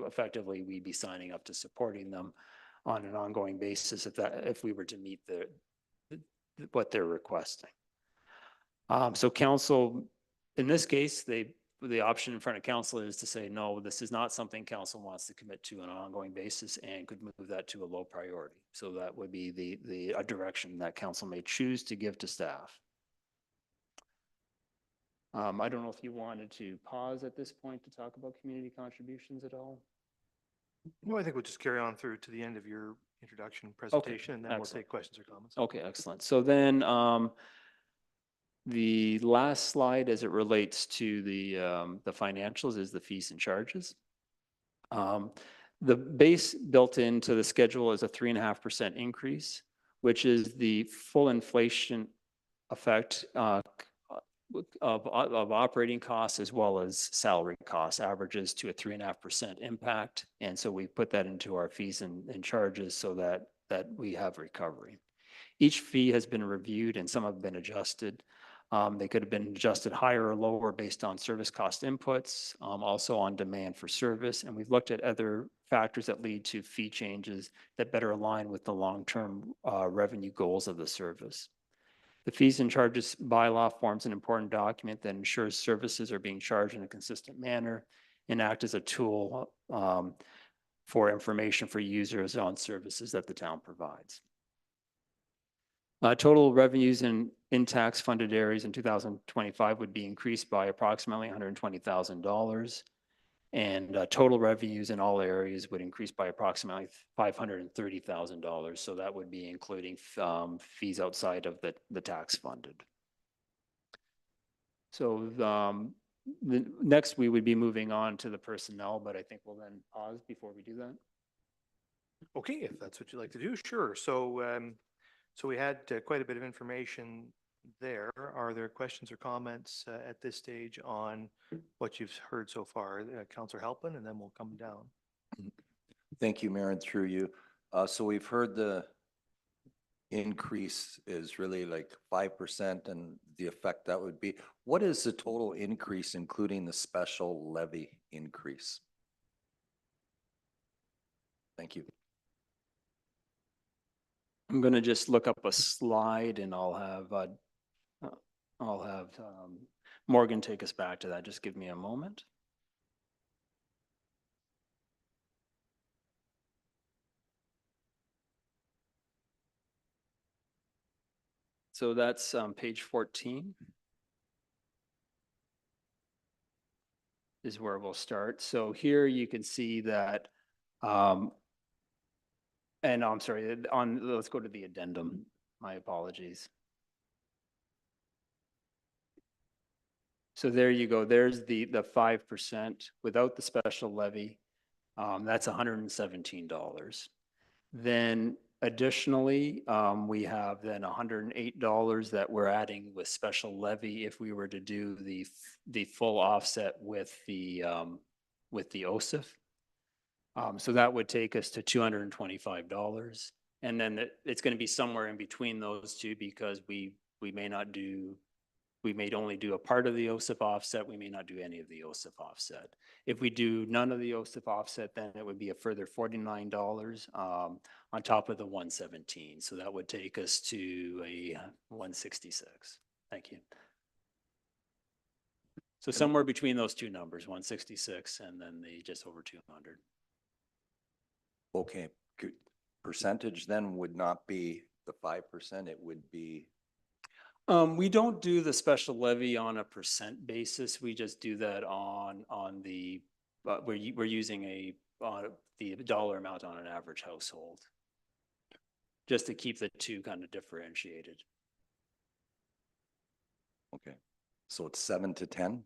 effectively we'd be signing up to supporting them on an ongoing basis if we were to meet what they're requesting. So council, in this case, the option in front of council is to say, no, this is not something council wants to commit to on an ongoing basis, and could move that to a low priority. So that would be a direction that council may choose to give to staff. I don't know if you wanted to pause at this point to talk about community contributions at all. No, I think we'll just carry on through to the end of your introduction presentation, and then we'll excellent. take questions or comments. Okay, excellent. So then the last slide as it relates to the financials is the fees and charges. The base built into the schedule is a 3.5% increase, which is the full inflation effect of operating costs as well as salary costs, averages to a 3.5% impact. And so we put that into our fees and charges so that we have recovery. Each fee has been reviewed and some have been adjusted. They could have been adjusted higher or lower based on service cost inputs, also on demand for service. And we've looked at other factors that lead to fee changes that better align with the long-term revenue goals of the service. The fees and charges bylaw forms an important document that ensures services are being charged in a consistent manner and act as a tool for information for users on services that the town provides. Total revenues in tax funded areas in 2025 would be increased by approximately $120,000. And total revenues in all areas would increase by approximately $530,000. So that would be including fees outside of the tax funded. So next we would be moving on to the personnel, but I think we'll then pause before we do that. Okay, if that's what you'd like to do, sure. So, so we had quite a bit of information there. Are there questions or comments at this stage on what you've heard so far? Councillor Halpin, and then we'll come down. Thank you, Mayor, and through you. So we've heard the increase is really like 5% and the effect that would be. What is the total increase, including the special levy increase? Thank you. I'm going to just look up a slide and I'll have Morgan take us back to that. Just give me a moment. So that's page 14 is where we'll start. So here you can see that, and I'm sorry, let's go to the addendum. My apologies. So there you go. There's the 5% without the special levy. That's $117. Then additionally, we have then $108 that we're adding with special levy if we were to do the full offset with the OSIF. So that would take us to $225. And then it's going to be somewhere in between those two because we may only do a part of the OSIF offset. We may not do any of the OSIF offset. If we do none of the OSIF offset, then it would be a further $49 on top of the 117. So that would take us to a 166. Thank you. So somewhere between those two numbers, 166 and then the just over 200. Okay, good. Percentage then would not be the 5%, it would be. We don't do the special levy on a percent basis. We just do that on the, we're using the dollar amount on an average household. Just to keep the two kind of differentiated. Okay, so it's 7 to 10?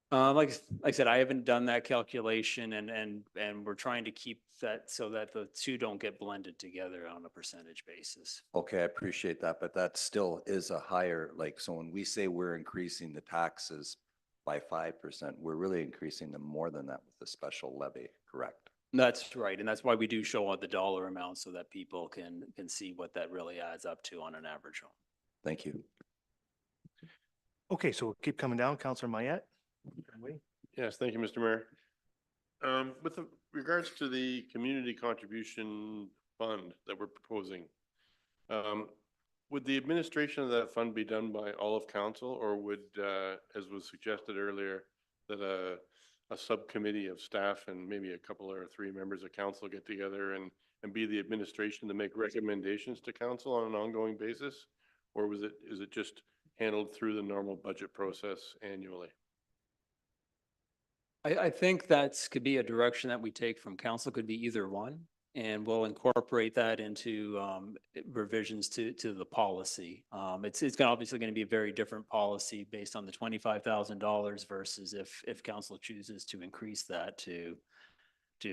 Like I said, I haven't done that calculation and we're trying to keep that so that the two don't get blended together on a percentage basis. Okay, I appreciate that, but that still is a higher, like, so when we say we're increasing the taxes by 5%, we're really increasing them more than that with the special levy, correct? That's right. And that's why we do show out the dollar amount so that people can see what that really adds up to on an average home. Thank you. Okay, so we'll keep coming down. Councillor Mayette. Yes, thank you, Mr. Mayor. With regards to the community contribution fund that we're proposing, would the administration of that fund be done by all of council, or would, as was suggested earlier, that a subcommittee of staff and maybe a couple or 3 members of council get together and be the administration to make recommendations to council on an ongoing basis? Or is it just handled through the normal budget process annually? I think that could be a direction that we take from council, could be either one. And we'll incorporate that into revisions to the policy. It's obviously going to be a very different policy based on the $25,000 versus if council chooses to increase that to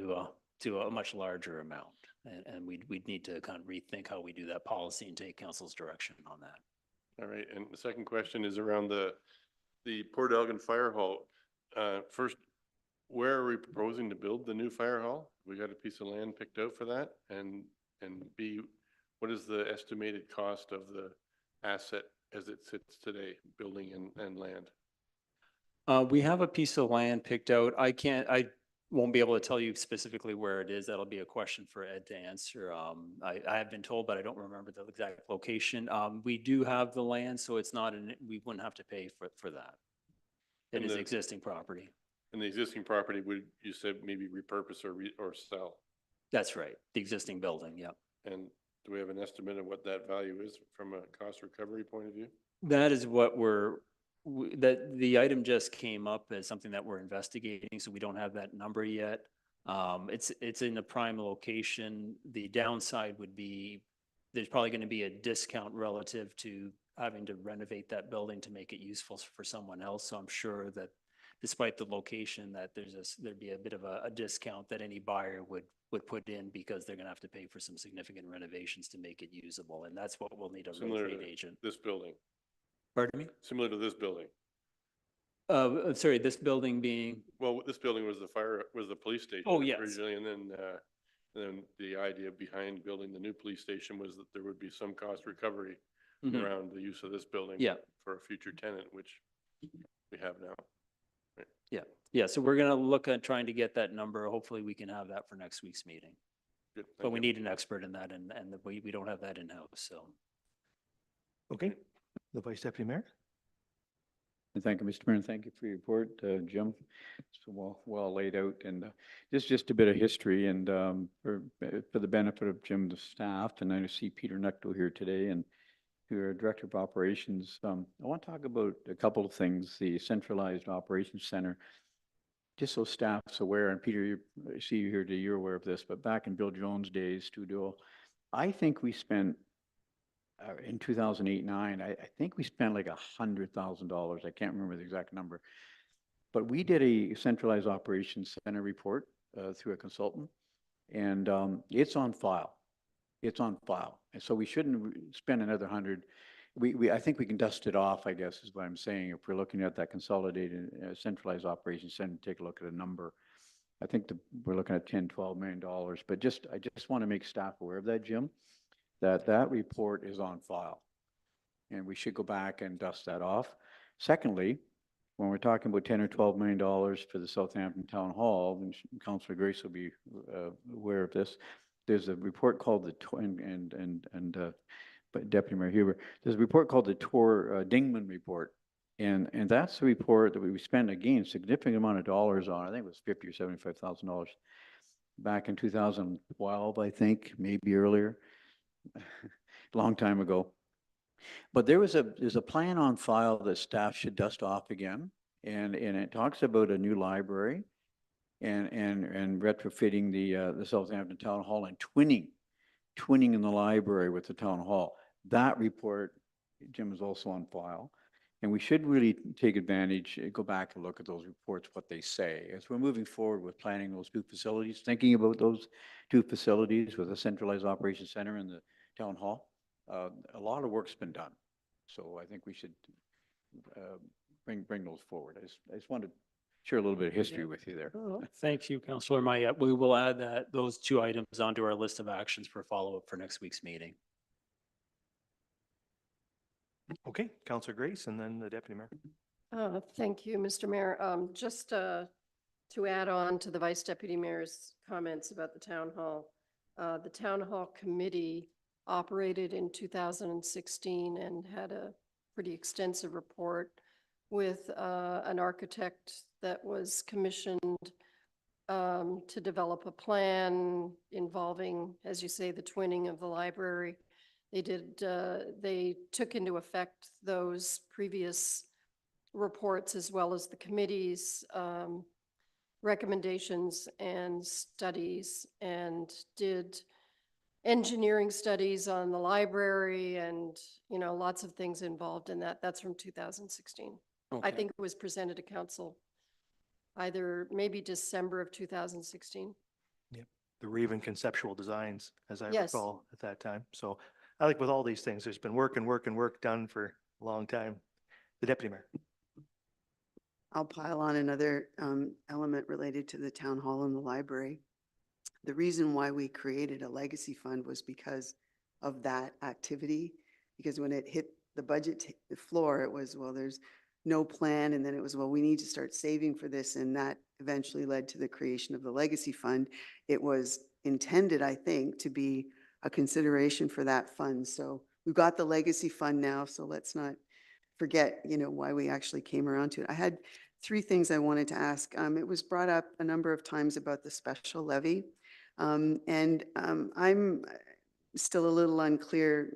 a much larger amount. And we'd need to kind of rethink how we do that policy and take council's direction on that. All right, and the second question is around the Port Elgin Fire Hall. First, where are we proposing to build the new fire hall? We got a piece of land picked out for that, and B, what is the estimated cost of the asset as it sits today, building and land? We have a piece of land picked out. won't be able to tell you specifically where it is. That'll be a question for Ed to answer. I have been told, but I don't remember the exact location. We do have the land, so it's not, we wouldn't have to pay for that. It And is the- existing property. And the existing property would, you said maybe repurpose or sell? That's right. The existing building, yeah. And do we have an estimate of what that value is from a cost recovery point of view? That is what that the item just came up as something that we're investigating, so we don't have that number yet. It's in a prime location. The downside would be, there's probably going to be a discount relative to having to renovate that building to make it useful for someone else. So I'm sure that despite the location, that there'd be a bit of a discount that any buyer would put in, because they're going to have to pay for some significant renovations to make it usable. And that's what we'll need a real Similar estate to agent. this building, Pardon me? similar to this building. Sorry, this building being, Well, this building was the police station. Oh, yes. Originally, and then the idea behind building the new police station was that there would be some cost recovery Mhm. around the use of this building. Yeah. For a future tenant, which we have now. yeah, so we're gonna look at trying to get that number. Hopefully we can have that for next week's meeting. Good. But we need an expert in that, and we don't have that in-house, so. Okay, the Vice Deputy Mayor? And thank you, Mr. Mayor, and thank you for your report, Jim. So well laid out, and just a bit of history, and for the benefit of Jim's staff, and I see Peter Necto here today, and your Director of Operations. I want to talk about a couple of things, the Centralized Operations Center, just so staff's aware, and Peter, I see you here today, you're aware of this, but back in Bill Jones' days, studio, I think we spent in 2008-9, I think we spent like $100,000. I can't remember the exact number. But we did a Centralized Operations Center report through a consultant, and it's on file. It's on file. And so we shouldn't spend another 100. I think we can dust it off, I guess, is what I'm saying. If we're looking at that consolidated Centralized Operations Center, take a look at a number. I think we're looking at $10-12 million. But I just want to make staff aware of that, Jim, that report is on file, and we should go back and dust that off. Secondly, when we're talking about $10 or $12 million for the Southampton Town Hall, and Councillor Grace will be aware of this, there's a report called but Deputy Mayor Huber, there's a report called the Dingman Report, and that's the report that we spent, again, a significant amount of dollars on. I think it was $50,000 or $75,000 back in 2012, I think, maybe earlier. Long time ago. But there's a plan on file that staff should dust off again, and it talks about a new library and retrofitting the Southampton Town Hall and twinning in the library with the town hall. That report, Jim, is also on file, and we should really take advantage, go back and look at those reports, what they say, as we're moving forward with planning those two facilities, thinking about those two facilities with a Centralized Operations Center and the town hall. A lot of work's been done, so I think we should bring those forward. I just wanted to share a little bit of history with you there. Thank you, Councillor Mayette. We will add those two items onto our list of actions for follow-up for next week's meeting. Okay, Councillor Grace, and then the Deputy Mayor. Thank you, Mr. Mayor. Just to add on to the Vice Deputy Mayor's comments about the Town Hall Committee operated in 2016 and had a pretty extensive report with an architect that was commissioned to develop a plan involving, as you say, the twinning of the library. They took into effect those previous reports as well as the committee's recommendations and studies, and did engineering studies on the library and, lots of things involved in that. That's from 2016. I Okay. think it was presented to council either maybe December of 2016. There were even conceptual designs, as I Yes. recall, at that time. So I think with all these things, there's been work done for a long time. The Deputy Mayor. I'll pile on another element related to the town hall and the library. The reason why we created a legacy fund was because of that activity. Because when it hit the floor, it was, well, there's no plan. And then it was, well, we need to start saving for this. And that eventually led to the creation of the legacy fund. It was intended, I think, to be a consideration for that fund. So we've got the legacy fund now, so let's not forget, why we actually came around to it. I had three things I wanted to ask. It was brought up a number of times about the special levy. I'm still a little unclear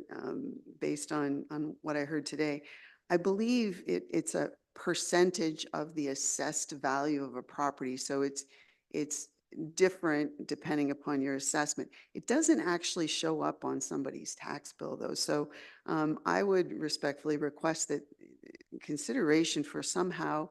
based on what I heard today. I believe it's a percentage of the assessed value of a property. So it's different depending upon your assessment. It doesn't actually show up on somebody's tax bill though. So I would respectfully request that consideration for somehow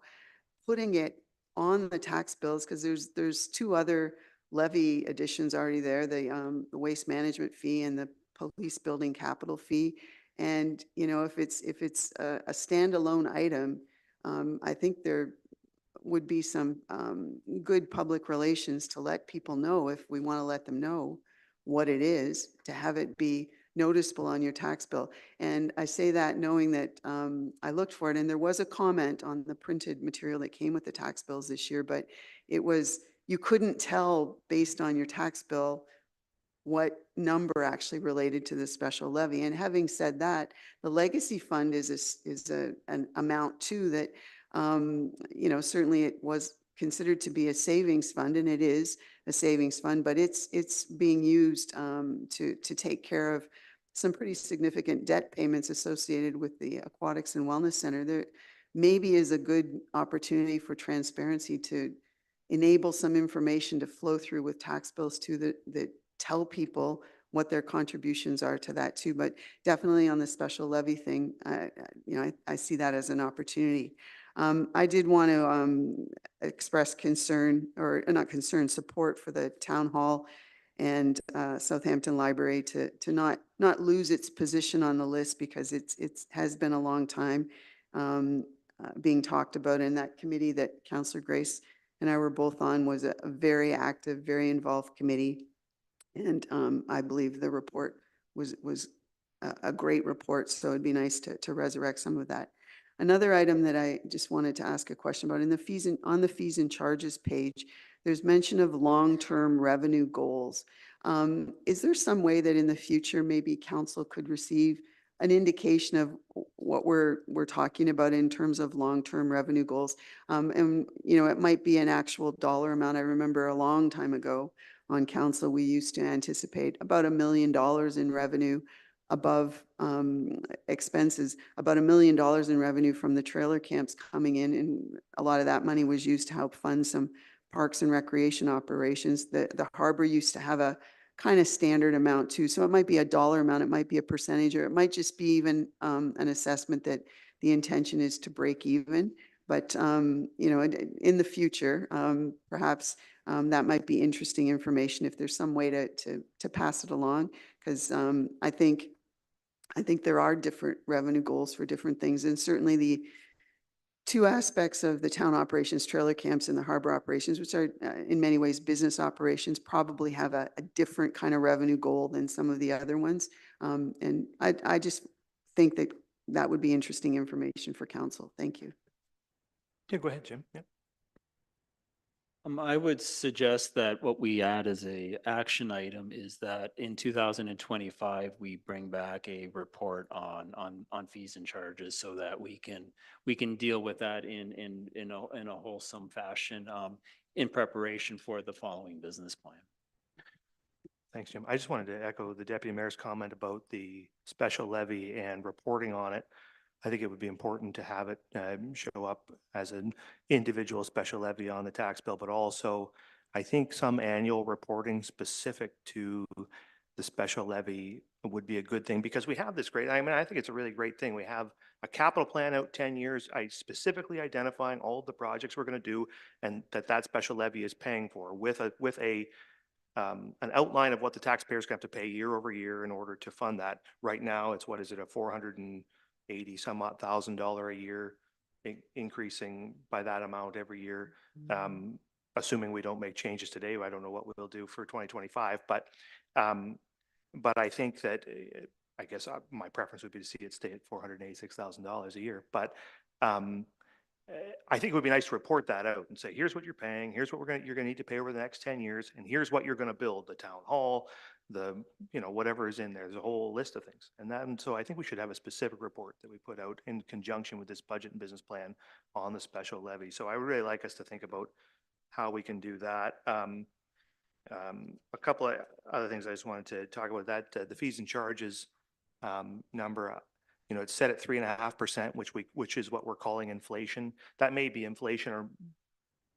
putting it on the tax bills, because there's two other levy additions already there, the waste management fee and the police building capital fee. And, if it's a standalone item, I think there would be some good public relations to let people know, if we want to let them know what it is, to have it be noticeable on your tax bill. And I say that knowing that I looked for it, and there was a comment on the printed material that came with the tax bills this year, but it was, you couldn't tell based on your tax bill what number actually related to the special levy. And having said that, the legacy fund is an amount too that, certainly it was considered to be a savings fund, and it is a savings fund, but it's being used to take care of some pretty significant debt payments associated with the Aquatics and Wellness Center. There maybe is a good opportunity for transparency to enable some information to flow through with tax bills too, that tell people what their contributions are to that too. But definitely on the special levy thing, I see that as an opportunity. I did want to express concern, or not concern, support for the town hall and Southampton Library to not lose its position on the list, because it has been a long time being talked about. And that committee that Councillor Grace and I were both on was a very active, very involved committee. And I believe the report was a great report. So it'd be nice to resurrect some of that. Another item that I just wanted to ask a question about, in the fees and on the fees and charges page, there's mention of long-term revenue goals. Is there some way that in the future maybe council could receive an indication of what we're talking about in terms of long-term revenue goals? And it might be an actual dollar amount. I remember a long time ago on council, we used to anticipate about $1 million in revenue above expenses, about $1 million in revenue from the trailer camps coming in. And a lot of that money was used to help fund some parks and recreation operations. The harbor used to have a kind of standard amount too. So it might be a dollar amount, it might be a percentage, or it might just be even an assessment that the intention is to break even. But, in the future, perhaps that might be interesting information if there's some way to pass it along. Because I think there are different revenue goals for different things. And certainly the two aspects of the town operations, trailer camps and the harbor operations, which are in many ways business operations, probably have a different kind of revenue goal than some of the other ones. And I just think that would be interesting information for council. Thank you. Yeah, go ahead, Jim. Yeah. I would suggest that what we add as a action item is that in 2025, we bring back a report on fees and charges, so that we can deal with that in a wholesome fashion in preparation for the following business plan. Thanks, Jim. I just wanted to echo the deputy mayor's comment about the special levy and reporting on it. I think it would be important to have it show up as an individual special levy on the tax bill, but also I think some annual reporting specific to the special levy would be a good thing, because we have this great, I think it's a really great thing. We have a capital plan out 10 years, specifically identifying all of the projects we're going to do and that special levy is paying for with an outline of what the taxpayers have to pay year over year in order to fund that. Right now, it's what is it, a $480 some odd thousand a year, increasing by that amount every year. Assuming we don't make changes today, I don't know what we'll do for 2025, but I think that I guess my preference would be to see it stay at $486,000 a year. But I think it would be nice to report that out and say, here's what you're paying, here's what you're gonna need to pay over the next 10 years, and here's what you're gonna build, the town hall, whatever is in there. There's a whole list of things. And so I think we should have a specific report that we put out in conjunction with this budget and business plan on the special levy. So I would really like us to think about how we can do that. A couple of other things I just wanted to talk about that, the fees and charges number, it's set at 3.5%, which is what we're calling inflation. That may be inflation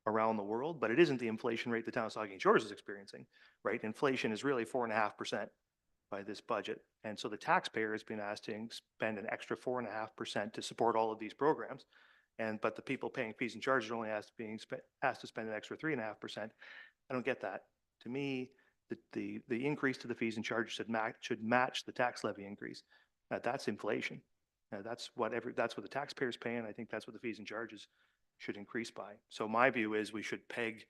around the world, but it isn't the inflation rate the town of Saugeen Shores is experiencing, right? Inflation is really 4.5% by this budget. And so the taxpayer has been asked to spend an extra 4.5% to support all of these programs. But the people paying fees and charges are only asked to spend an extra 3.5%. I don't get that. To me, the increase to the fees and charges should match the tax levy increase. That's inflation. That's what the taxpayer's paying. I think that's what the fees and charges should increase by. So my view is we should peg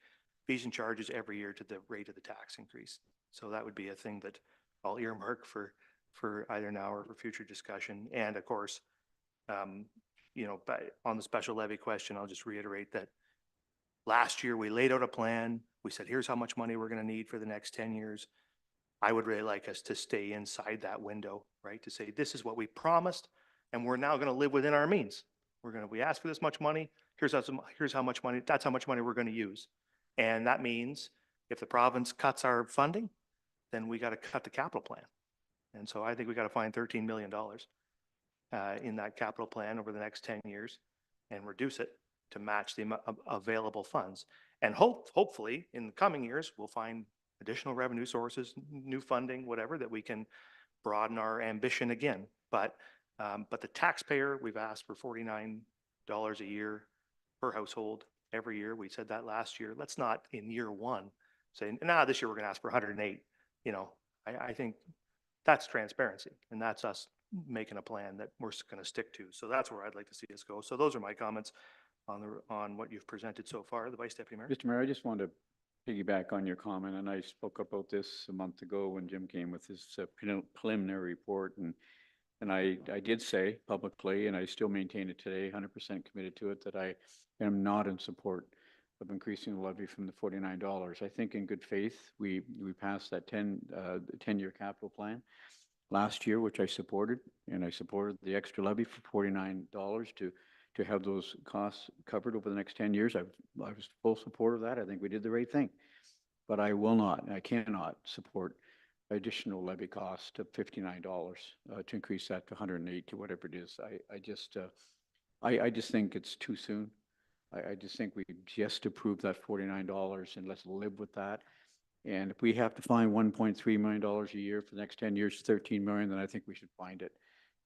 fees and charges every year to the rate of the tax increase. So that would be a thing that I'll earmark for either now or for future discussion. And of course, on the special levy question, I'll just reiterate that last year we laid out a plan. We said, here's how much money we're going to need for the next 10 years. I would really like us to stay inside that window, right? To say, this is what we promised, and we're now going to live within our means. We asked for this much money. Here's how much money, that's how much money we're going to use. And that means if the province cuts our funding, then we got to cut the capital plan. And so I think we got to find $13 million in that capital plan over the next 10 years and reduce it to match the available funds. And hopefully in the coming years, we'll find additional revenue sources, new funding, whatever, that we can broaden our ambition again. But the taxpayer, we've asked for $49 a year per household every year. We said that last year. Let's not in year one say, this year we're going to ask for 108. I think that's transparency, and that's us making a plan that we're going to stick to. So that's where I'd like to see us go. So those are my comments on what you've presented so far, the Vice Deputy Mayor. Mr. Mayor, I just want to piggyback on your comment, and I spoke about this a month ago when Jim came with his preliminary report, and I did say publicly, and I still maintain it today, 100% committed to it, that I am not in support of increasing the levy from the $49. I think in good faith, we passed that 10-year capital plan last year, which I supported, and I supported the extra levy for $49 to have those costs covered over the next 10 years. I was full support of that. I think we did the right thing. But I will not, and I cannot support additional levy cost of $59 to increase that to 108 to whatever it is. I just think it's too soon. I just think we just approved that $49 and let's live with that. And if we have to find $1.3 million a year for the next 10 years, 13 million, then I think we should find it.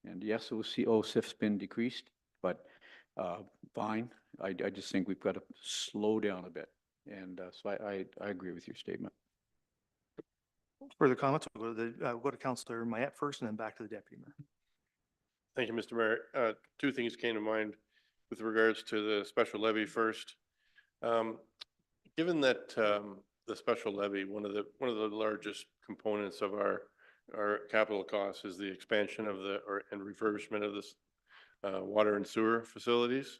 And yes, OSIF's been decreased, but fine. I just think we've got to slow down a bit. And so I agree with your statement. Further comments? We'll go to Councillor Mayette first and then back to the Deputy Mayor. Thank you, Mr. Mayor. Two things came to mind with regards to the special levy first. Given that the special levy, one of the largest components of our capital costs is the expansion of and refurbishment of this water and sewer facilities.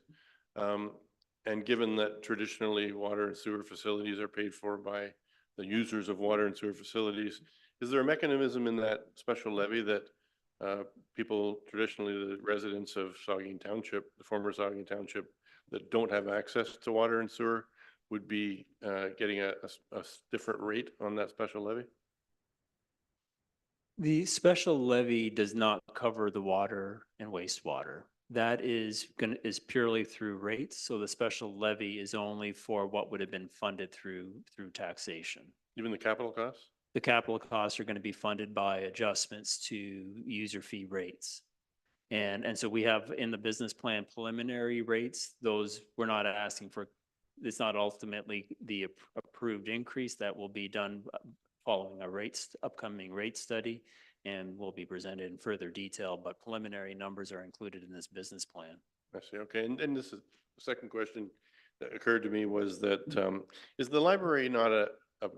And given that traditionally water and sewer facilities are paid for by the users of water and sewer facilities, is there a mechanism in that special levy that people, traditionally the residents of Saugeen Township, the former Saugeen Township, that don't have access to water and sewer would be getting a different rate on that special levy? The special levy does not cover the water and wastewater. That is purely through rates. So the special levy is only for what would have been funded through taxation. Even the capital costs? The capital costs are going to be funded by adjustments to user fee rates. And so we have in the business plan preliminary rates, those we're not asking for. It's not ultimately the approved increase that will be done following a upcoming rate study and will be presented in further detail, but preliminary numbers are included in this business plan. I see. Okay. And this is the second question that occurred to me was that, is the library not a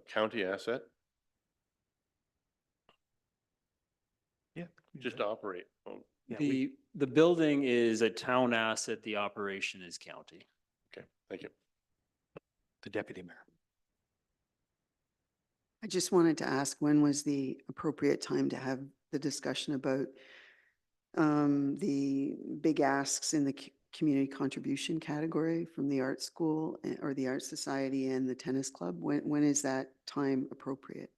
county asset? Yeah. Just to operate. Well, Yeah, we- The building is a town asset, the operation is county. Okay, thank you. The deputy mayor. I just wanted to ask, when was the appropriate time to have the discussion about the big asks in the community contribution category from the art school or the art society and the tennis club? When is that time appropriate?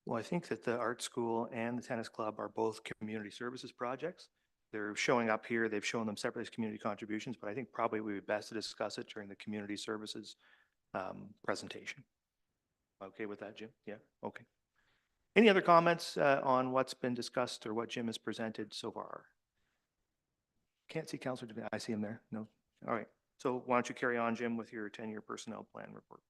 Well, I think that the art school and the tennis club are both community services projects. They're showing up here. They've shown them separately as community contributions, but I think probably we would best to discuss it during the community services presentation. Okay with that, Jim? Yeah, okay. Any other comments on what's been discussed or what Jim has presented so far? Can't see Councilor DeVine. I see him there. No. All right. So why don't you carry on, Jim, with your 10-year personnel plan report?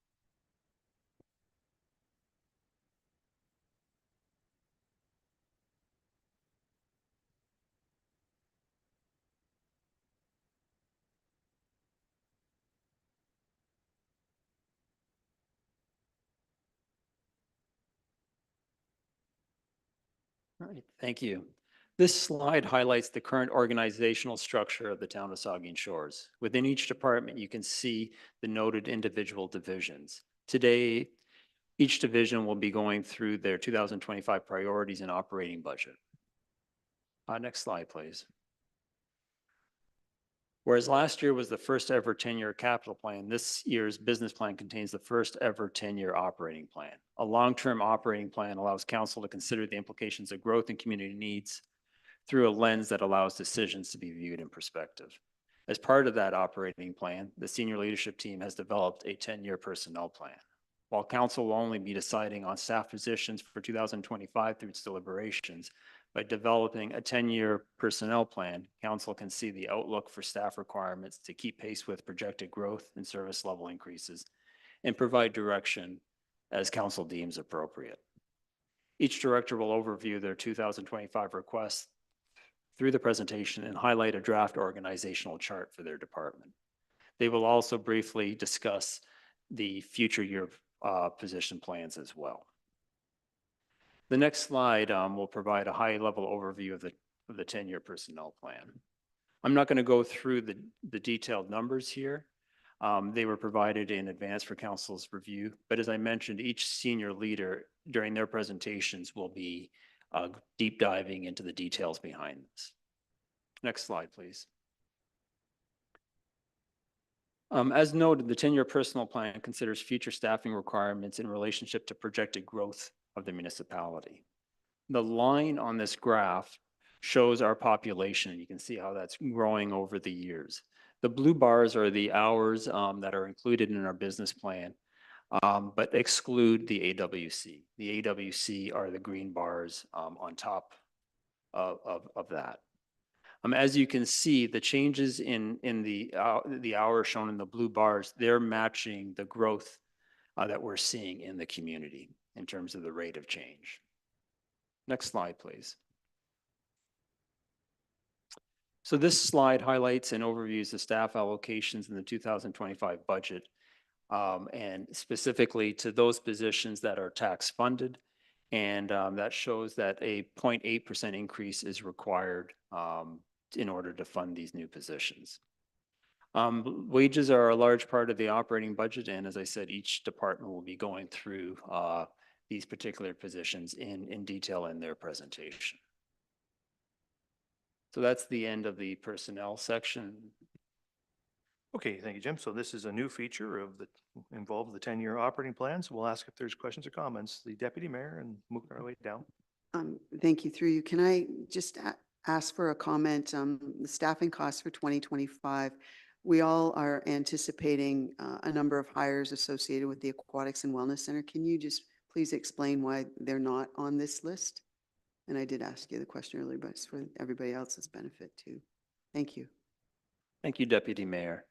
All right, thank you. This slide highlights the current organizational structure of the town of Saugeen Shores. Within each department, you can see the noted individual divisions. Today, each division will be going through their 2025 priorities and operating budget. Next slide, please. Whereas last year was the first ever 10-year capital plan, this year's business plan contains the first ever 10-year operating plan. A long-term operating plan allows council to consider the implications of growth and community needs through a lens that allows decisions to be viewed in perspective. As part of that operating plan, the senior leadership team has developed a 10-year personnel plan. While council will only be deciding on staff positions for 2025 through its deliberations, by developing a 10-year personnel plan, council can see the outlook for staff requirements to keep pace with projected growth and service level increases and provide direction as council deems appropriate. Each director will overview their 2025 requests through the presentation and highlight a draft organizational chart for their department. They will also briefly discuss the future year position plans as well. The next slide will provide a high-level overview of the 10-year personnel plan. I'm not going to go through the detailed numbers here. They were provided in advance for council's review, but as I mentioned, each senior leader during their presentations will be deep diving into the details behind this. Next slide, please. As noted, the 10-year personnel plan considers future staffing requirements in relationship to projected growth of the municipality. The line on this graph shows our population. You can see how that's growing over the years. The blue bars are the hours that are included in our business plan, but exclude the AWC. The AWC are the green bars on top of that. As you can see, the changes in the hours shown in the blue bars, they're matching the growth that we're seeing in the community in terms of the rate of change. Next slide, please. So this slide highlights and overviews the staff allocations in the 2025 budget, and specifically to those positions that are tax funded. And that shows that a 0.8% increase is required in order to fund these new positions. Wages are a large part of the operating budget, and as I said, each department will be going through these particular positions in detail in their presentation. So that's the end of the personnel section. Okay, thank you, Jim. So this is a new feature of the involved the 10-year operating plan. So we'll ask if there's questions or comments. The deputy mayor, and moving our way down. Thank you. Through you, can I just ask for a comment? The staffing costs for 2025, we all are anticipating a number of hires associated with the Aquatics and Wellness Center. Can you just please explain why they're not on this list? And I did ask you the question earlier, but it's for everybody else's benefit too. Thank you. Thank you, Deputy Mayor.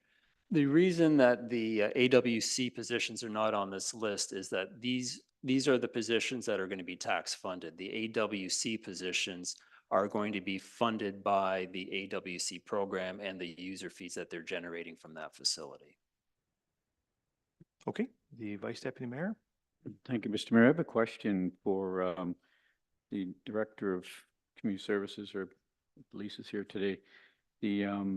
The reason that the AWC positions are not on this list is that these are the positions that are going to be tax funded. The AWC positions are going to be funded by the AWC program and the user fees that they're generating from that facility. Okay, the vice deputy mayor. Thank you, Mr. Mayor. I have a question for the Director of Community Services or Lisa's here today. The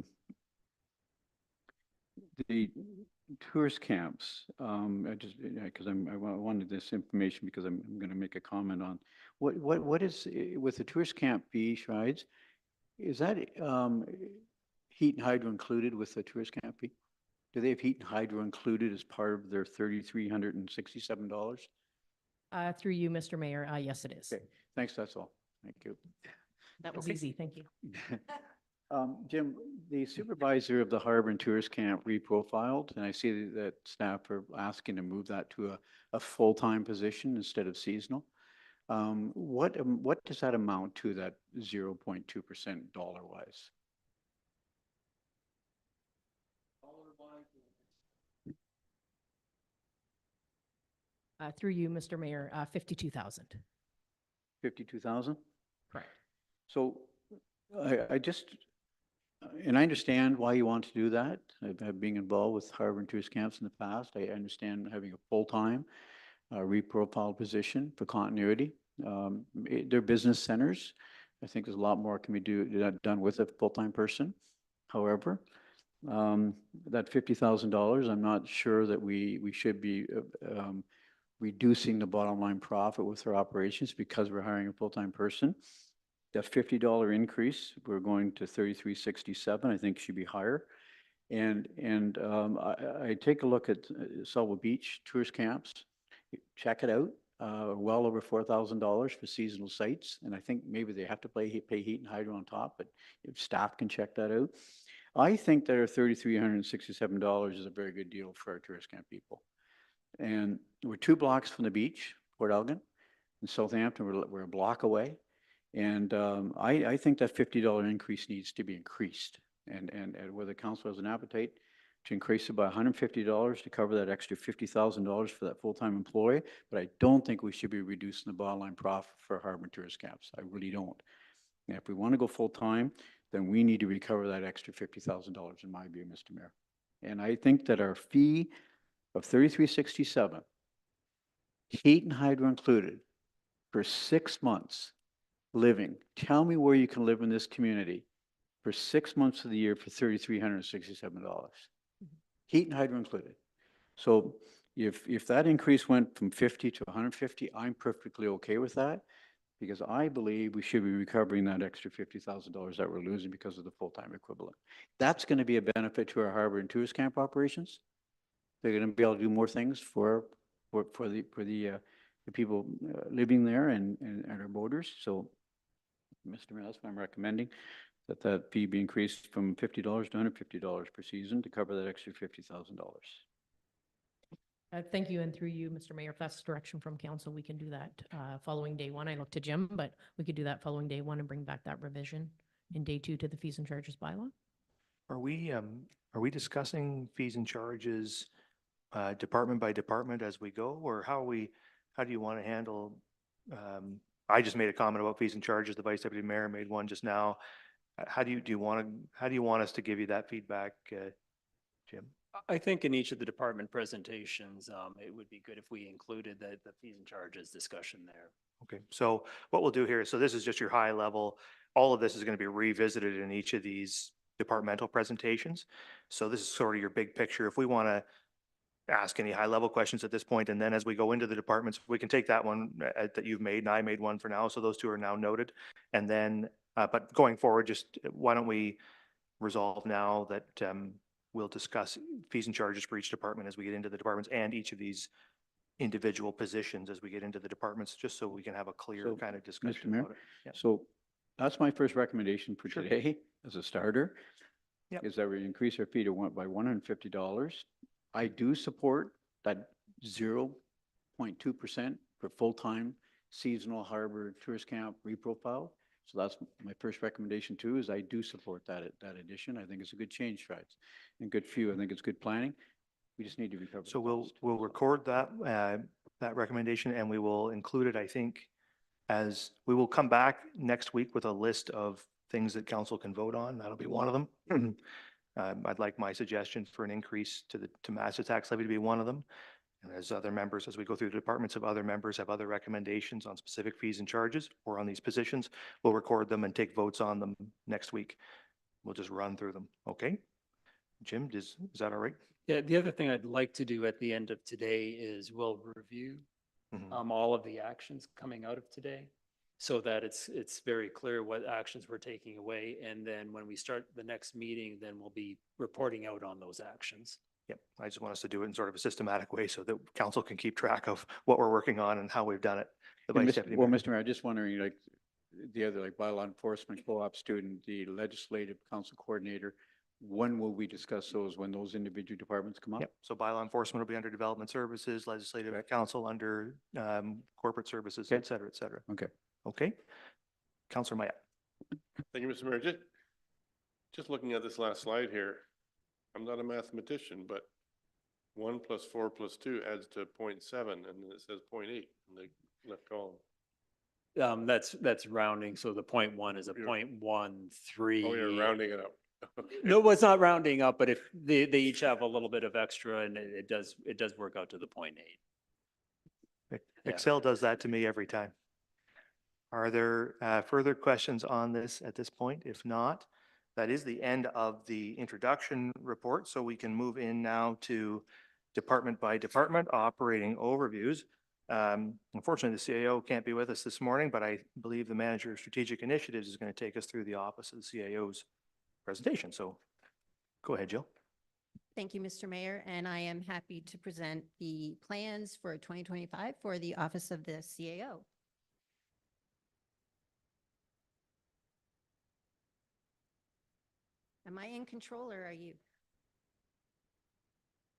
tourist camps, I just, because I wanted this information because I'm going to make a comment on what is, with the tourist camp fee, rides, is that heat and hydro included with the tourist camp fee? Do they have heat and hydro included as part of their $3,367? Through you, Mr. Mayor, yes, it is. Okay, thanks, that's all. Thank you. That was Okay. easy, thank you. Jim, the supervisor of the Harbor and Tourist Camp reprofiled, and I see that staff are asking to move that to a full-time position instead of seasonal. What does that amount to, that 0.2% dollar-wise? Through you, Mr. Mayor, 52,000. 52,000? Correct. So I just, and I understand why you want to do that. I've been involved with Harbor and Tourist Camps in the past. I understand having a full-time reprofiled position for continuity. They're business centers. I think there's a lot more can be done with a full-time person. However, that $50,000, I'm not sure that we should be reducing the bottom line profit with our operations because we're hiring a full-time person. The $50 increase, we're going to 3367, I think should be higher. And I take a look at Selva Beach tourist camps, check it out, well over $4,000 for seasonal sites. And I think maybe they have to pay heat and hydro on top, but if staff can check that out. I think that our $3,367 is a very good deal for our tourist camp people. And we're 2 blocks from the beach, Port Elgin. In Southampton, we're a block away. And I think that $50 increase needs to be increased. And whether council has an appetite to increase it by $150 to cover that extra $50,000 for that full-time employee, but I don't think we should be reducing the bottom line profit for Harbor tourist camps. I really don't. And if we want to go full-time, then we need to recover that extra $50,000 in my view, Mr. Mayor. And I think that our fee of $33.67, heat and hydro included, for 6 months living. Tell me where you can live in this community for 6 months of the year for $3,367. Heat and hydro included. So if that increase went from 50 to 150, I'm perfectly okay with that because I believe we should be recovering that extra $50,000 that we're losing because of the full-time equivalent. That's going to be a benefit to our harbor and tourist camp operations. They're going to be able to do more things for the people living there and our boaters. So, Mr. Mayor, that's why I'm recommending that fee be increased from $50 to $150 per season to cover that extra $50,000. Thank you, and through you, Mr. Mayor, if that's direction from council, we can do that following day one. I look to Jim, but we could do that following day one and bring back that revision in day two to the fees and charges bylaw. Are we discussing fees and charges department by department as we go, or how do you want to handle? I just made a comment about fees and charges. The Vice Deputy Mayor made one just now. How do you want us to give you that feedback, Jim? I think in each of the department presentations, it would be good if we included the fees and charges discussion there. Okay, so what we'll do here, so this is just your high level. All of this is going to be revisited in each of these departmental presentations. So this is sort of your big picture. If we want to ask any high level questions at this point, and then as we go into the departments, we can take that one that you've made, and I made one for now. So those two are now noted. And then, but going forward, just why don't we resolve now that we'll discuss fees and charges for each department as we get into the departments and each of these individual positions as we get into the departments, just so we can have a clear So, kind of discussion Mr. Mayor, about it. Yeah. so that's my first recommendation for Sure. today as a starter. Yep. Is that we increase our fee to by $150. I do support that 0.2% for full-time seasonal harbor tourist camp reprofile. So that's my first recommendation too, is I do support that addition. I think it's a good change, strides and good few. I think it's good planning. We just need to recover. So the cost. we'll record that, that recommendation, and we will include it, I think, as we will come back next week with a list of things that council can vote on. That'll be one of them. I'd like my suggestion for an increase to master tax levy to be one of them. And as other members, as we go through the departments, if other members have other recommendations on specific fees and charges or on these positions, we'll record them and take votes on them next week. We'll just run through them. Okay? Jim, is that all right? Yeah, the other thing I'd like to do at the end of today is we'll review Mhm. all of the actions coming out of today so that it's very clear what actions we're taking away. And then when we start the next meeting, then we'll be reporting out on those actions. Yep. I just want us to do it in sort of a systematic way so that council can keep track of what we're working on and how we've done it. The And Vice Mr. Deputy Well, Mayor. Mr. Mayor, I'm just wondering, like, the other, like, bylaw enforcement, co-op student, the legislative council coordinator, when will we discuss those, when those individual departments come up? Yep. So bylaw enforcement will be under development services, legislative council under corporate services, Okay. et cetera, et cetera. Okay. Okay. Councillor Maya. Thank you, Mr. Mayor. Just looking at this last slide here, I'm not a mathematician, but 1 + 4 + 2 adds to 0.7, and then it says 0.8 in the left column. That's rounding. So the 0.1 is a You're- 0.13. Oh, you're rounding it up. Okay. No, well, it's not rounding up, but if they each have a little bit of extra and it does work out to the 0.8. Yeah. Excel does that to me every time. Are there further questions on this at this point? If not, that is the end of the introduction report, so we can move in now to department by department operating overviews. Unfortunately, the CAO can't be with us this morning, but I believe the manager of strategic initiatives is going to take us through the office of the CAO's presentation. So go ahead, Jill. Thank you, Mr. Mayor, and I am happy to present the plans for 2025 for the Office of the CAO. Am I in control or are you?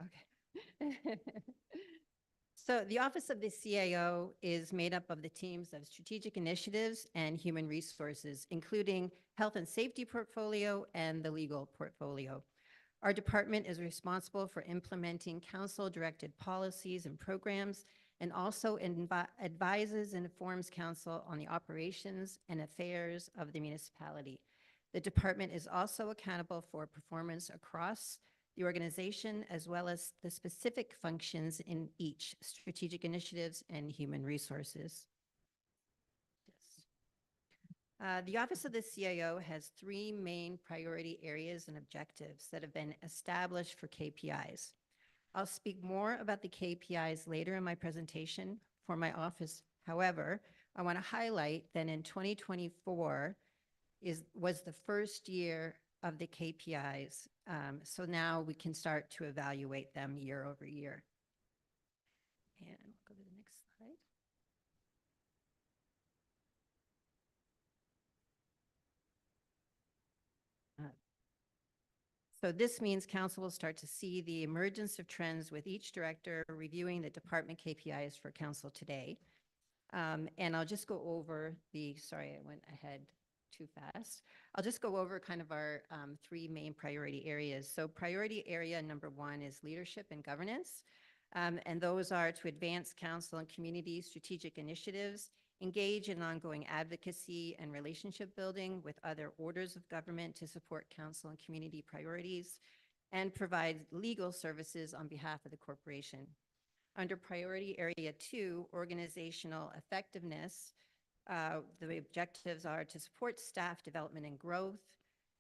Okay. So the Office of the CAO is made up of the teams of strategic initiatives and human resources, including health and safety portfolio and the legal portfolio. Our department is responsible for implementing council-directed policies and programs and also advises and informs council on the operations and affairs of the municipality. The department is also accountable for performance across the organization as well as the specific functions in each strategic initiatives and human resources. The Office of the CAO has 3 main priority areas and objectives that have been established for KPIs. I'll speak more about the KPIs later in my presentation for my office. However, I want to highlight that in 2024 was the first year of the KPIs. So now we can start to evaluate them year over year. And we'll go to the next slide. So this means council will start to see the emergence of trends with each director reviewing the department KPIs for council today. And I'll just go over sorry, I went ahead too fast. I'll just go over kind of our 3 main priority areas. So priority area number 1 is leadership and governance. And those are to advance council and community strategic initiatives, engage in ongoing advocacy and relationship building with other orders of government to support council and community priorities, and provide legal services on behalf of the corporation. Under priority area 2, organizational effectiveness, the objectives are to support staff development and growth,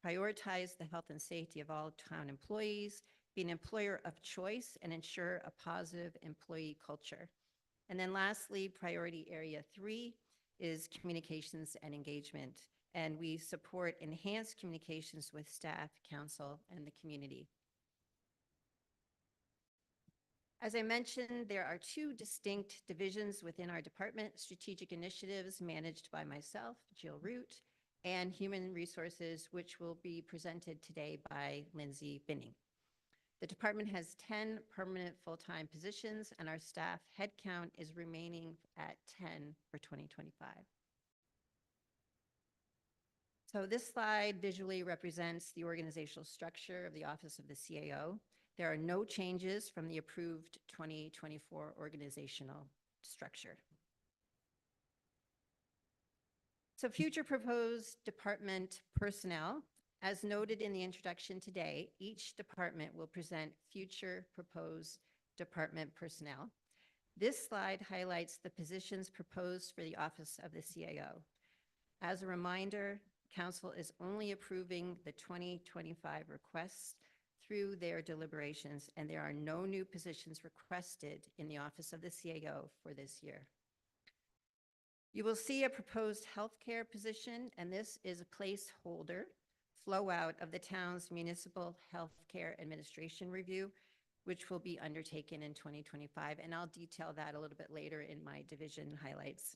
prioritize the health and safety of all town employees, be an employer of choice, and ensure a positive employee culture. And then lastly, priority area 3 is communications and engagement. And we support enhanced communications with staff, council, and the community. As I mentioned, there are 2 distinct divisions within our department: strategic initiatives managed by myself, Jill Root, and human resources, which will be presented today by Lindsay Binning. The department has 10 permanent full-time positions, and our staff headcount is remaining at 10 for 2025. So this slide visually represents the organizational structure of the Office of the CAO. There are no changes from the approved 2024 organizational structure. So future proposed department personnel. As noted in the introduction today, each department will present future proposed department personnel. This slide highlights the positions proposed for the office of the CAO. As a reminder, council is only approving the 2025 requests through their deliberations, and there are no new positions requested in the office of the CAO for this year. You will see a proposed healthcare position, and this is a placeholder flow out of the town's municipal healthcare administration review, which will be undertaken in 2025. And I'll detail that a little bit later in my division highlights.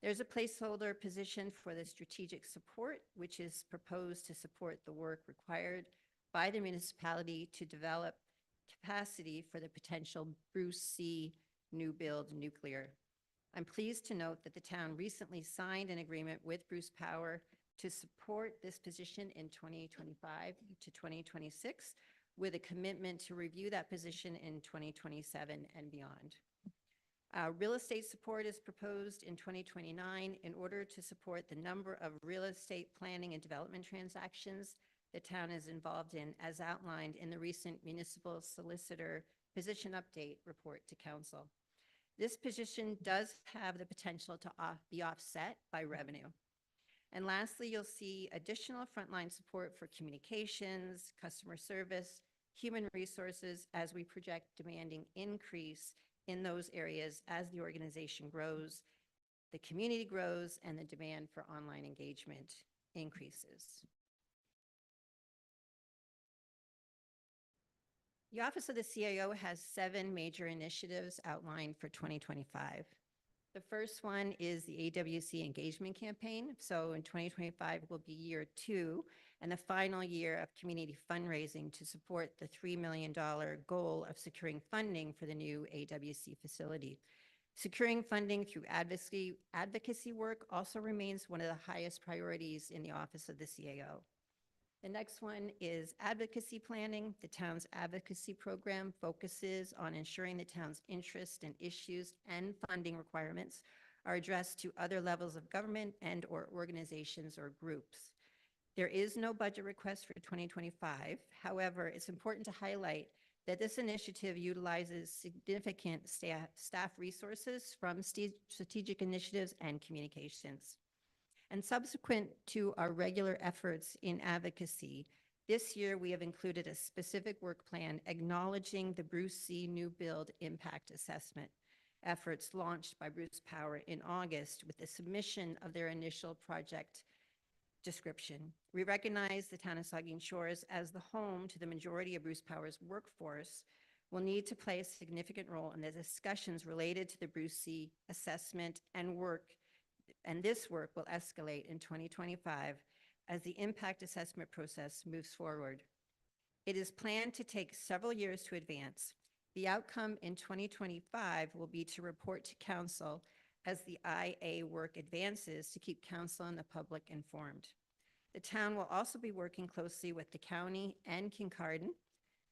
There's a placeholder position for the strategic support, which is proposed to support the work required by the municipality to develop capacity for the potential Bruce C. new build nuclear. I'm pleased to note that the town recently signed an agreement with Bruce Power to support this position in 2025 to 2026, with a commitment to review that position in 2027 and beyond. Real estate support is proposed in 2029 in order to support the number of real estate planning and development transactions the town is involved in, as outlined in the recent municipal solicitor position update report to council. This position does have the potential to be offset by revenue. And lastly, you'll see additional frontline support for communications, customer service, human resources, as we project demanding increase in those areas as the organization grows, the community grows, and the demand for online engagement increases. The Office of the CAO has 7 major initiatives outlined for 2025. The first one is the AWC engagement campaign. So in 2025 will be year 2 and the final year of community fundraising to support the $3 million goal of securing funding for the new AWC facility. Securing funding through advocacy work also remains one of the highest priorities in the Office of the CAO. The next one is advocacy planning. The town's advocacy program focuses on ensuring the town's interest in issues and funding requirements are addressed to other levels of government and/or organizations or groups. There is no budget request for 2025. However, it's important to highlight that this initiative utilizes significant staff resources from strategic initiatives and communications. And subsequent to our regular efforts in advocacy, this year we have included a specific work plan acknowledging the Bruce C. new build impact assessment efforts launched by Bruce Power in August with the submission of their initial project description. We recognize the town of Saugeen Shores as the home to the majority of Bruce Power's workforce will need to play a significant role in the discussions related to the Bruce C. assessment and work. And this work will escalate in 2025 as the impact assessment process moves forward. It is planned to take several years to advance. The outcome in 2025 will be to report to council as the IA work advances to keep council and the public informed. The town will also be working closely with the county and Kincardine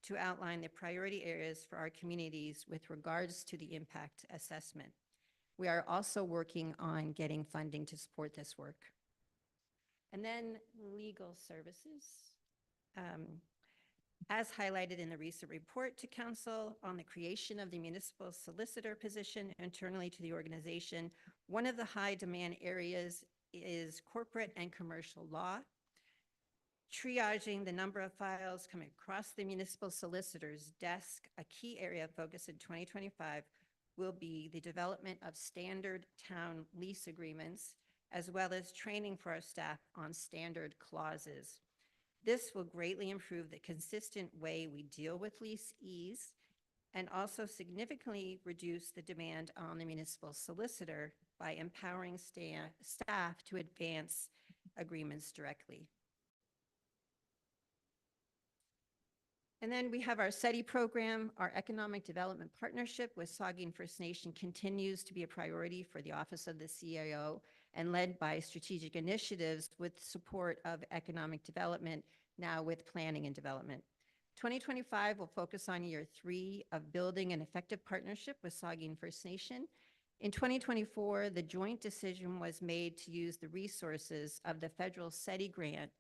to outline the priority areas for our communities with regards to the impact assessment. We are also working on getting funding to support this work. And then legal services. As highlighted in the recent report to council on the creation of the municipal solicitor position internally to the organization, one of the high demand areas is corporate and commercial law. Triaging the number of files coming across the municipal solicitor's desk, a key area of focus in 2025 will be the development of standard town lease agreements, as well as training for our staff on standard clauses. This will greatly improve the consistent way we deal with leasees and also significantly reduce the demand on the municipal solicitor by empowering staff to advance agreements directly. And then we have our SETI program. Our economic development partnership with Saugeen First Nation continues to be a priority for the Office of the CAO and led by strategic initiatives with support of economic development, now with planning and development. 2025 will focus on year 3 of building an effective partnership with Saugeen First Nation. In 2024, the joint decision was made to use the resources of the federal SETI grant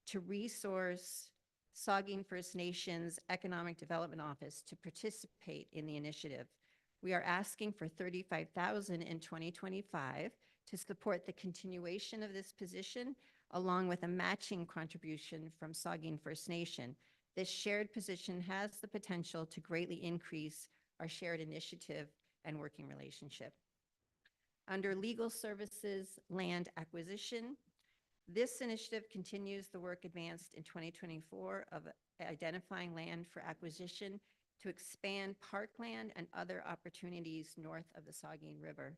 to resource Saugeen First Nations Economic Development Office to participate in the initiative. We are asking for $35,000 in 2025 to support the continuation of this position, along with a matching contribution from Saugeen First Nation. This shared position has the potential to greatly increase our shared initiative and working relationship. Under legal services, land acquisition, this initiative continues the work advanced in 2024 of identifying land for acquisition to expand parkland and other opportunities north of the Saugeen River.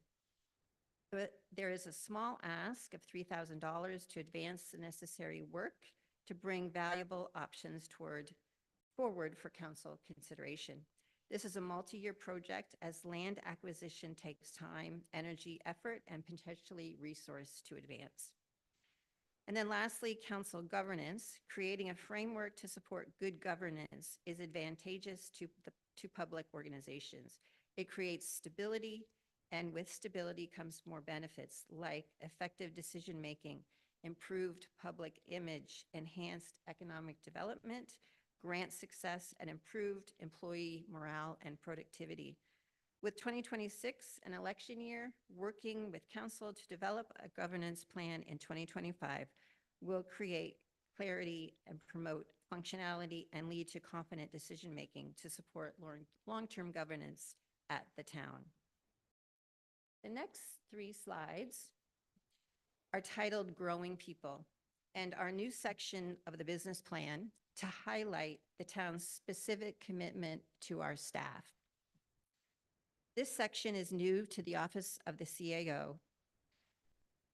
But there is a small ask of $3,000 to advance the necessary work to bring valuable options forward for council consideration. This is a multi-year project as land acquisition takes time, energy, effort, and potentially resource to advance. And then lastly, council governance. Creating a framework to support good governance is advantageous to public organizations. It creates stability, and with stability comes more benefits like effective decision-making, improved public image, enhanced economic development, grant success, and improved employee morale and productivity. With 2026, an election year, working with council to develop a governance plan in 2025 will create clarity and promote functionality and lead to confident decision-making to support long-term governance at the town. The next 3 slides are titled Growing People, and our new section of the business plan to highlight the town's specific commitment to our staff. This section is new to the Office of the CAO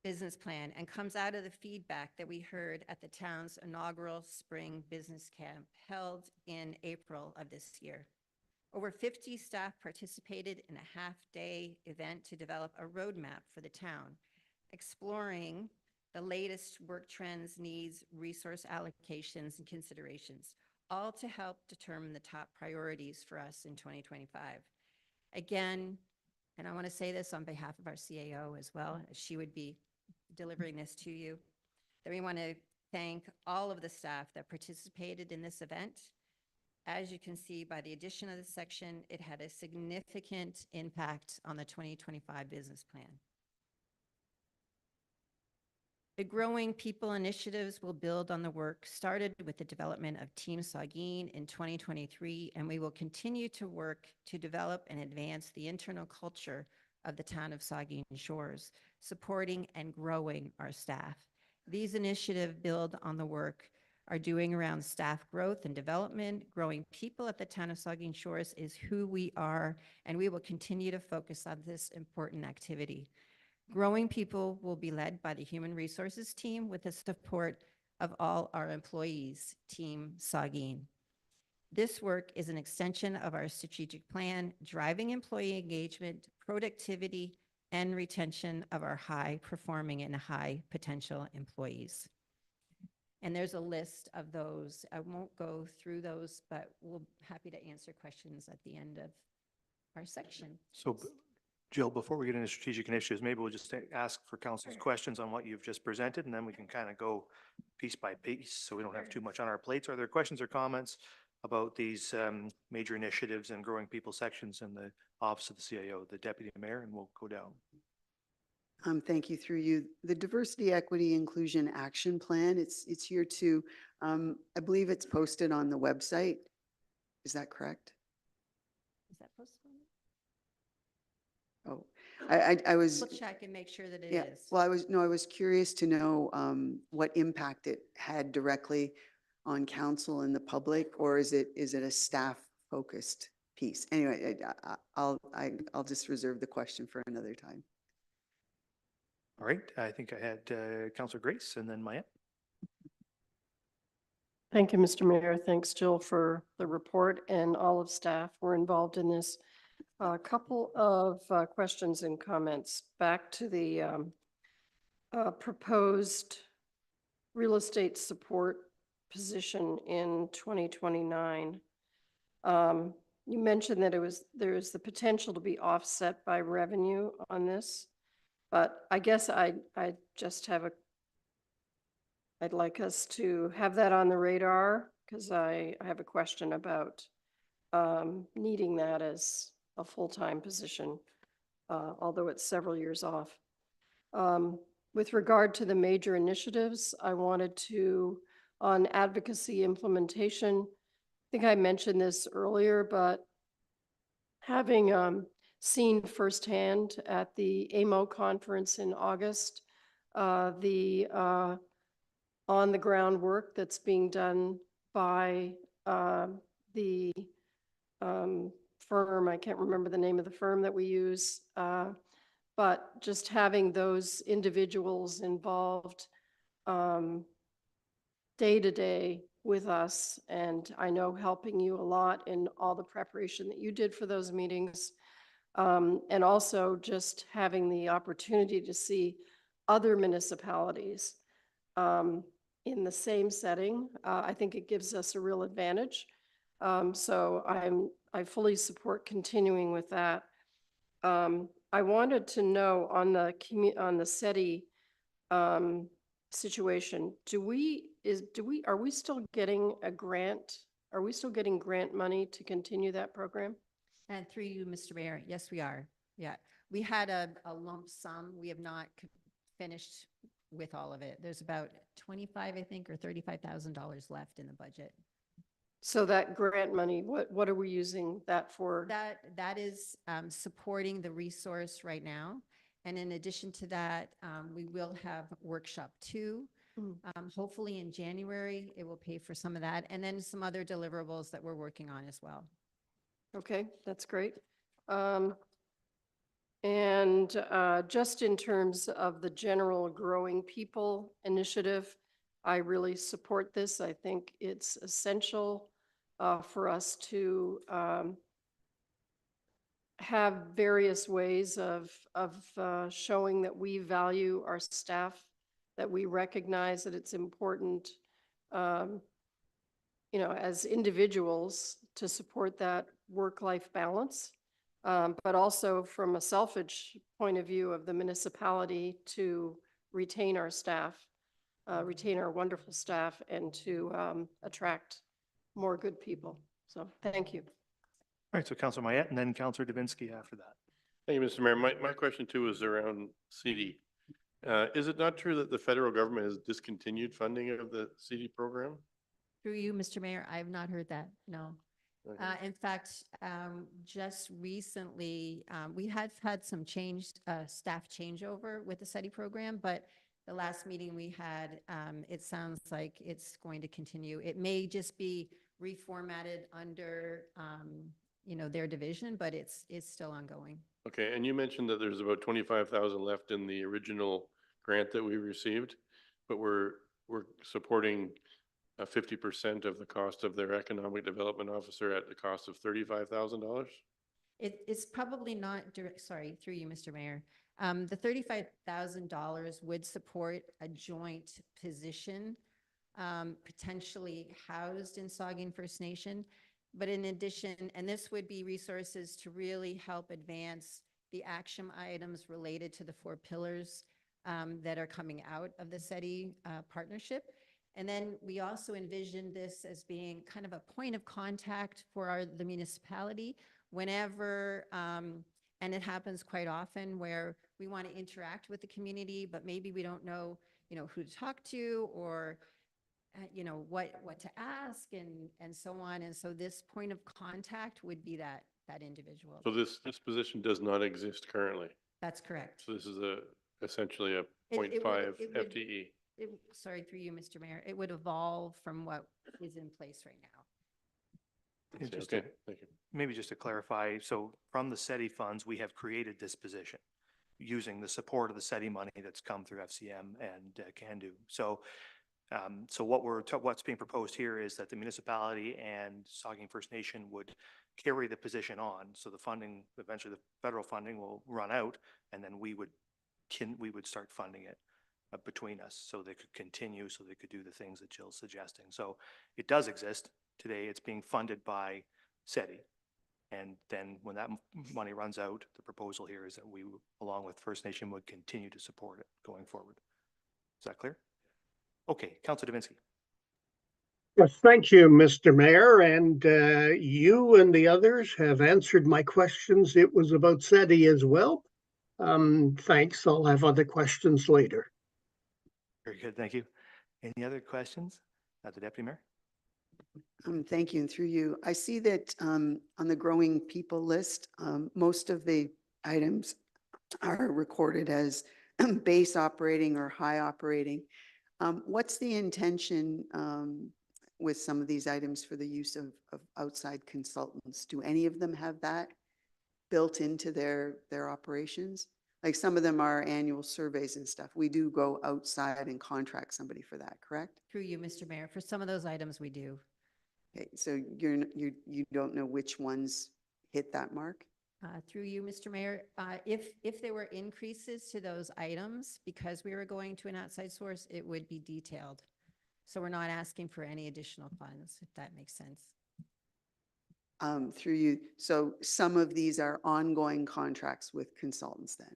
business plan and comes out of the feedback that we heard at the town's inaugural spring business camp held in April of this year. Over 50 staff participated in a half-day event to develop a roadmap for the town, exploring the latest work trends, needs, resource allocations, and considerations, all to help determine the top priorities for us in 2025. Again, and I want to say this on behalf of our CAO as well, as she would be delivering this to you, that we want to thank all of the staff that participated in this event. As you can see by the addition of this section, it had a significant impact on the 2025 business plan. The Growing People initiatives will build on the work started with the development of Team Saugeen in 2023, and we will continue to work to develop and advance the internal culture of the town of Saugeen Shores, supporting and growing our staff. These initiatives build on the work are doing around staff growth and development. Growing people at the town of Saugeen Shores is who we are, and we will continue to focus on this important activity. Growing People will be led by the Human Resources team with the support of all our employees, Team Saugeen. This work is an extension of our strategic plan, driving employee engagement, productivity, and retention of our high-performing and high-potential employees. And there's a list of those. I won't go through those, but we'll be happy to answer questions at the end of our section. So Jill, before we get into strategic initiatives, maybe we'll just ask for council's questions on what you've just presented, and then we can kind of go piece by piece so we don't have too much on our plates. Are there questions or comments about these major initiatives and growing people sections in the Office of the CAO, the Deputy Mayor, and we'll go down. Thank you. Through you, the Diversity, Equity, Inclusion Action Plan, it's here too. I believe it's posted on the website. Is that correct? Is that posted? Oh, I was. We'll check and make sure that it Yeah, is. well, I was curious to know what impact it had directly on council and the public, or is it a staff focused piece? Anyway, I'll just reserve the question for another time. All right, I think I had Councillor Grace and then Maya. Thank you, Mr. Mayor. Thanks, Jill, for the report, and all of staff were involved in this. A couple of questions and comments. Back to the proposed real estate support position in 2029. You mentioned that there is the potential to be offset by revenue on this, but I guess I just have I'd like us to have that on the radar because I have a question about needing that as a full-time position, although it's several years off. With regard to the major initiatives, I wanted to, on advocacy implementation, I think I mentioned this earlier, but having seen firsthand at the AMO conference in August, the on-the-ground work that's being done by the firm, I can't remember the name of the firm that we use, but just having those individuals involved day to day with us, and I know helping you a lot in all the preparation that you did for those meetings, and also just having the opportunity to see other municipalities in the same setting. I think it gives us a real advantage. So I fully support continuing with that. I wanted to know on the SETI situation, are we still getting a grant? Are we still getting grant money to continue that program? And through you, Mr. Mayor, yes, we are. Yeah, we had a lump sum. We have not finished with all of it. There's about 25, I think, or $35,000 left in the budget. So that grant money, what are we using that for? That is supporting the resource right now. And in addition to that, we will have workshop 2. Hopefully in January, it will pay for some of that. And then some other deliverables that we're working on as well. Okay, that's great. Just in terms of the general Growing People initiative, I really support this. I think it's essential for us to have various ways of showing that we value our staff, that we recognize that it's important, as individuals to support that work-life balance, but also from a selfish point of view of the municipality to retain our staff, retain our wonderful staff, and to attract more good people. So thank you. All right, so Councilor Mayette and then Councilor Dubinsky after that. Thank you, Mr. Mayor. My question too is around CD. Is it not true that the federal government has discontinued funding of the CD program? Through you, Mr. Mayor, I have not heard that, no. Okay. In fact, just recently, we had some staff changeover with the SETI program, but the last meeting we had, it sounds like it's going to continue. It may just be reformatted under, their division, but it's still ongoing. Okay, and you mentioned that there's about 25,000 left in the original grant that we received, but we're supporting 50% of the cost of their economic development officer at the cost of $35,000? It's probably not sorry, through you, Mr. Mayor. The $35,000 would support a joint position, potentially housed in Saugeen First Nation. But in addition, and this would be resources to really help advance the action items related to the 4 pillars that are coming out of the SETI partnership. And then we also envision this as being kind of a point of contact for the municipality whenever, and it happens quite often where we want to interact with the community, but maybe we don't know, who to talk to or, what to ask and so on. And so this point of contact would be that individual. So this position does not exist currently. That's correct. So this is essentially a It would- 0.5 it would- FTE. Sorry, through you, Mr. Mayor, it would evolve from what is in place right now. And just Okay, to- thank you. Maybe just to clarify, so from the SETI funds, we have created this position using the support of the SETI money that's come through FCM and CANDO. So what's being proposed here is that the municipality and Saugeen First Nation would carry the position on. So the funding, eventually the federal funding will run out, and then we would start funding it between us, so they could continue, so they could do the things that Jill's suggesting. So it does exist today. It's being funded by SETI. And then when that money runs out, the proposal here is that we, along with First Nation, would continue to support it going forward. Is that clear? Okay, Councilor Dubinsky. Yes, thank you, Mr. Mayor, and you and the others have answered my questions. It was about SETI as well. Thanks. I'll have other questions later. Very good, thank you. Any other questions? The Deputy Mayor? Thank you. And through you, I see that on the growing people list, most of the items are recorded as base operating or high operating. What's the intention with some of these items for the use of outside consultants? Do any of them have that built into their operations? Like some of them are annual surveys and stuff. We do go outside and contract somebody for that, correct? Through you, Mr. Mayor, for some of those items we do. Okay, so you don't know which ones hit that mark? Through you, Mr. Mayor, if there were increases to those items, because we were going to an outside source, it would be detailed. So we're not asking for any additional funds, if that makes sense. Through you, so some of these are ongoing contracts with consultants then?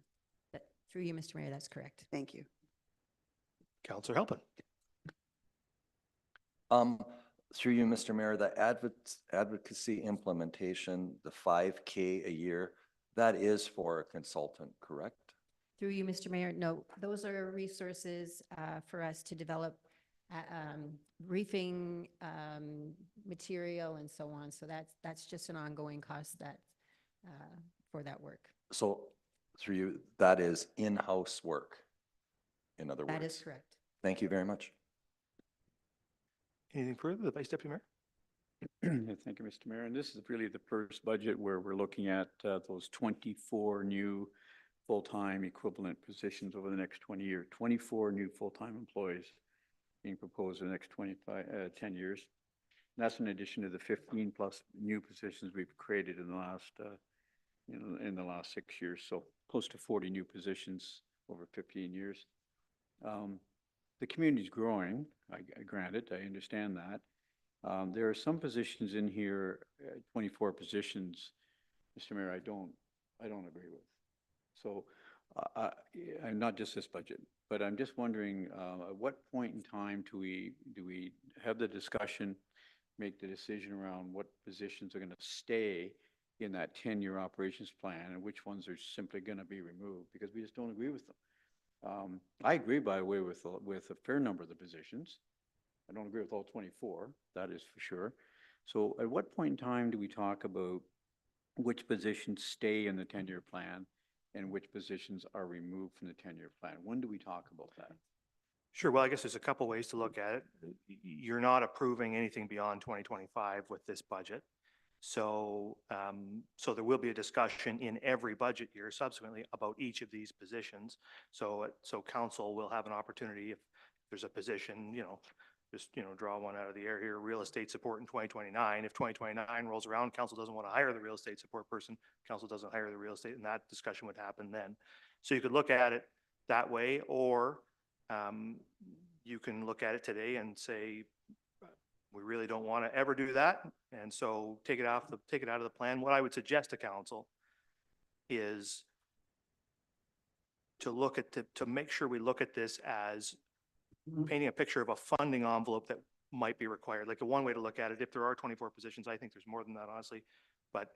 Through you, Mr. Mayor, that's correct. Thank you. Counselor Halpin? Through you, Mr. Mayor, the advocacy implementation, the 5K a year, that is for a consultant, correct? Through you, Mr. Mayor, no, those are resources for us to develop briefing material and so on. So that's just an ongoing cost that for that work. So through you, that is in-house work, in other words? That is correct. Thank you very much. Anything further, the Vice Deputy Mayor? Yeah, thank you, Mr. Mayor. And this is really the first budget where we're looking at those 24 new full-time equivalent positions over the next 20 years, 24 new full-time employees being proposed in the next 10 years. And that's in addition to the 15 plus new positions we've created in the last, in the last 6 years. So close to 40 new positions over 15 years. The community's growing, granted, I understand that. There are some positions in here, 24 positions, Mr. Mayor, I don't agree with. So I'm not just this budget, but I'm just wondering, at what point in time do we have the discussion, make the decision around what positions are going to stay in that 10-year operations plan and which ones are simply going to be removed, because we just don't agree with them. I agree, by the way, with a fair number of the positions. I don't agree with all 24, that is for sure. So at what point in time do we talk about which positions stay in the 10-year plan and which positions are removed from the 10-year plan? When do we talk about that? Sure. Well, I guess there's a couple ways to look at it. You're not approving anything beyond 2025 with this budget. So, so there will be a discussion in every budget year subsequently about each of these positions. So council will have an opportunity, if there's a position, just, draw one out of the air here, real estate support in 2029. If 2029 rolls around, council doesn't want to hire the real estate support person, council doesn't hire the real estate, and that discussion would happen then. So you could look at it that way, or you can look at it today and say, we really don't want to ever do that, and so take it out of the plan. What I would suggest to council is to look at to make sure we look at this as painting a picture of a funding envelope that might be required. Like, one way to look at it, if there are 24 positions, I think there's more than that, honestly, but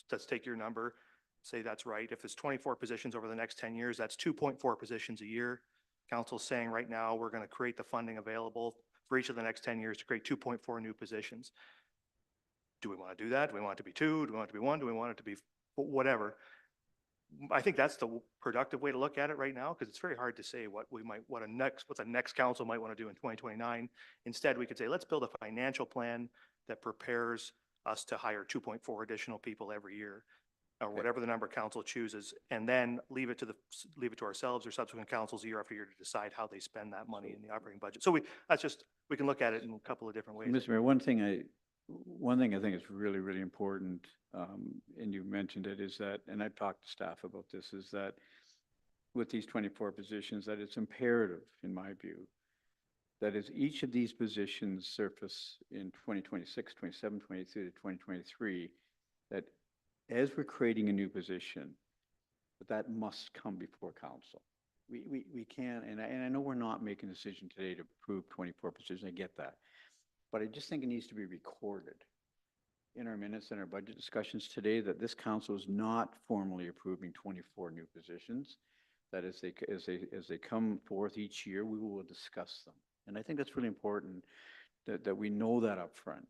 let's take your number, say that's right. If there's 24 positions over the next 10 years, that's 2.4 positions a year. Council's saying right now we're going to create the funding available for each of the next 10 years to create 2.4 new positions. Do we want to do that? Do we want it to be 2? Do we want it to be 1? Do we want it to be whatever? I think that's the productive way to look at it right now, because it's very hard to say what the next council might want to do in 2029. Instead, we could say, let's build a financial plan that prepares us to hire 2.4 additional people every year, or whatever the number council chooses, and then leave it to ourselves or subsequent councils year after year to decide how they spend that money in the operating budget. So we can look at it in a couple of different ways. Mr. Mayor, one thing I think is really, really important, and you mentioned it, is that, and I've talked to staff about this, is that with these 24 positions, that it's imperative, in my view, that as each of these positions surface in 2026, 27, 22 to 2023, that as we're creating a new position, that must come before council. We can't, and I know we're not making a decision today to approve 24 positions, I get that. but I just think it needs to be recorded in our minutes and our budget discussions today that this council is not formally approving 24 new positions. That as they come forth each year, we will discuss them. And I think that's really important that we know that up front,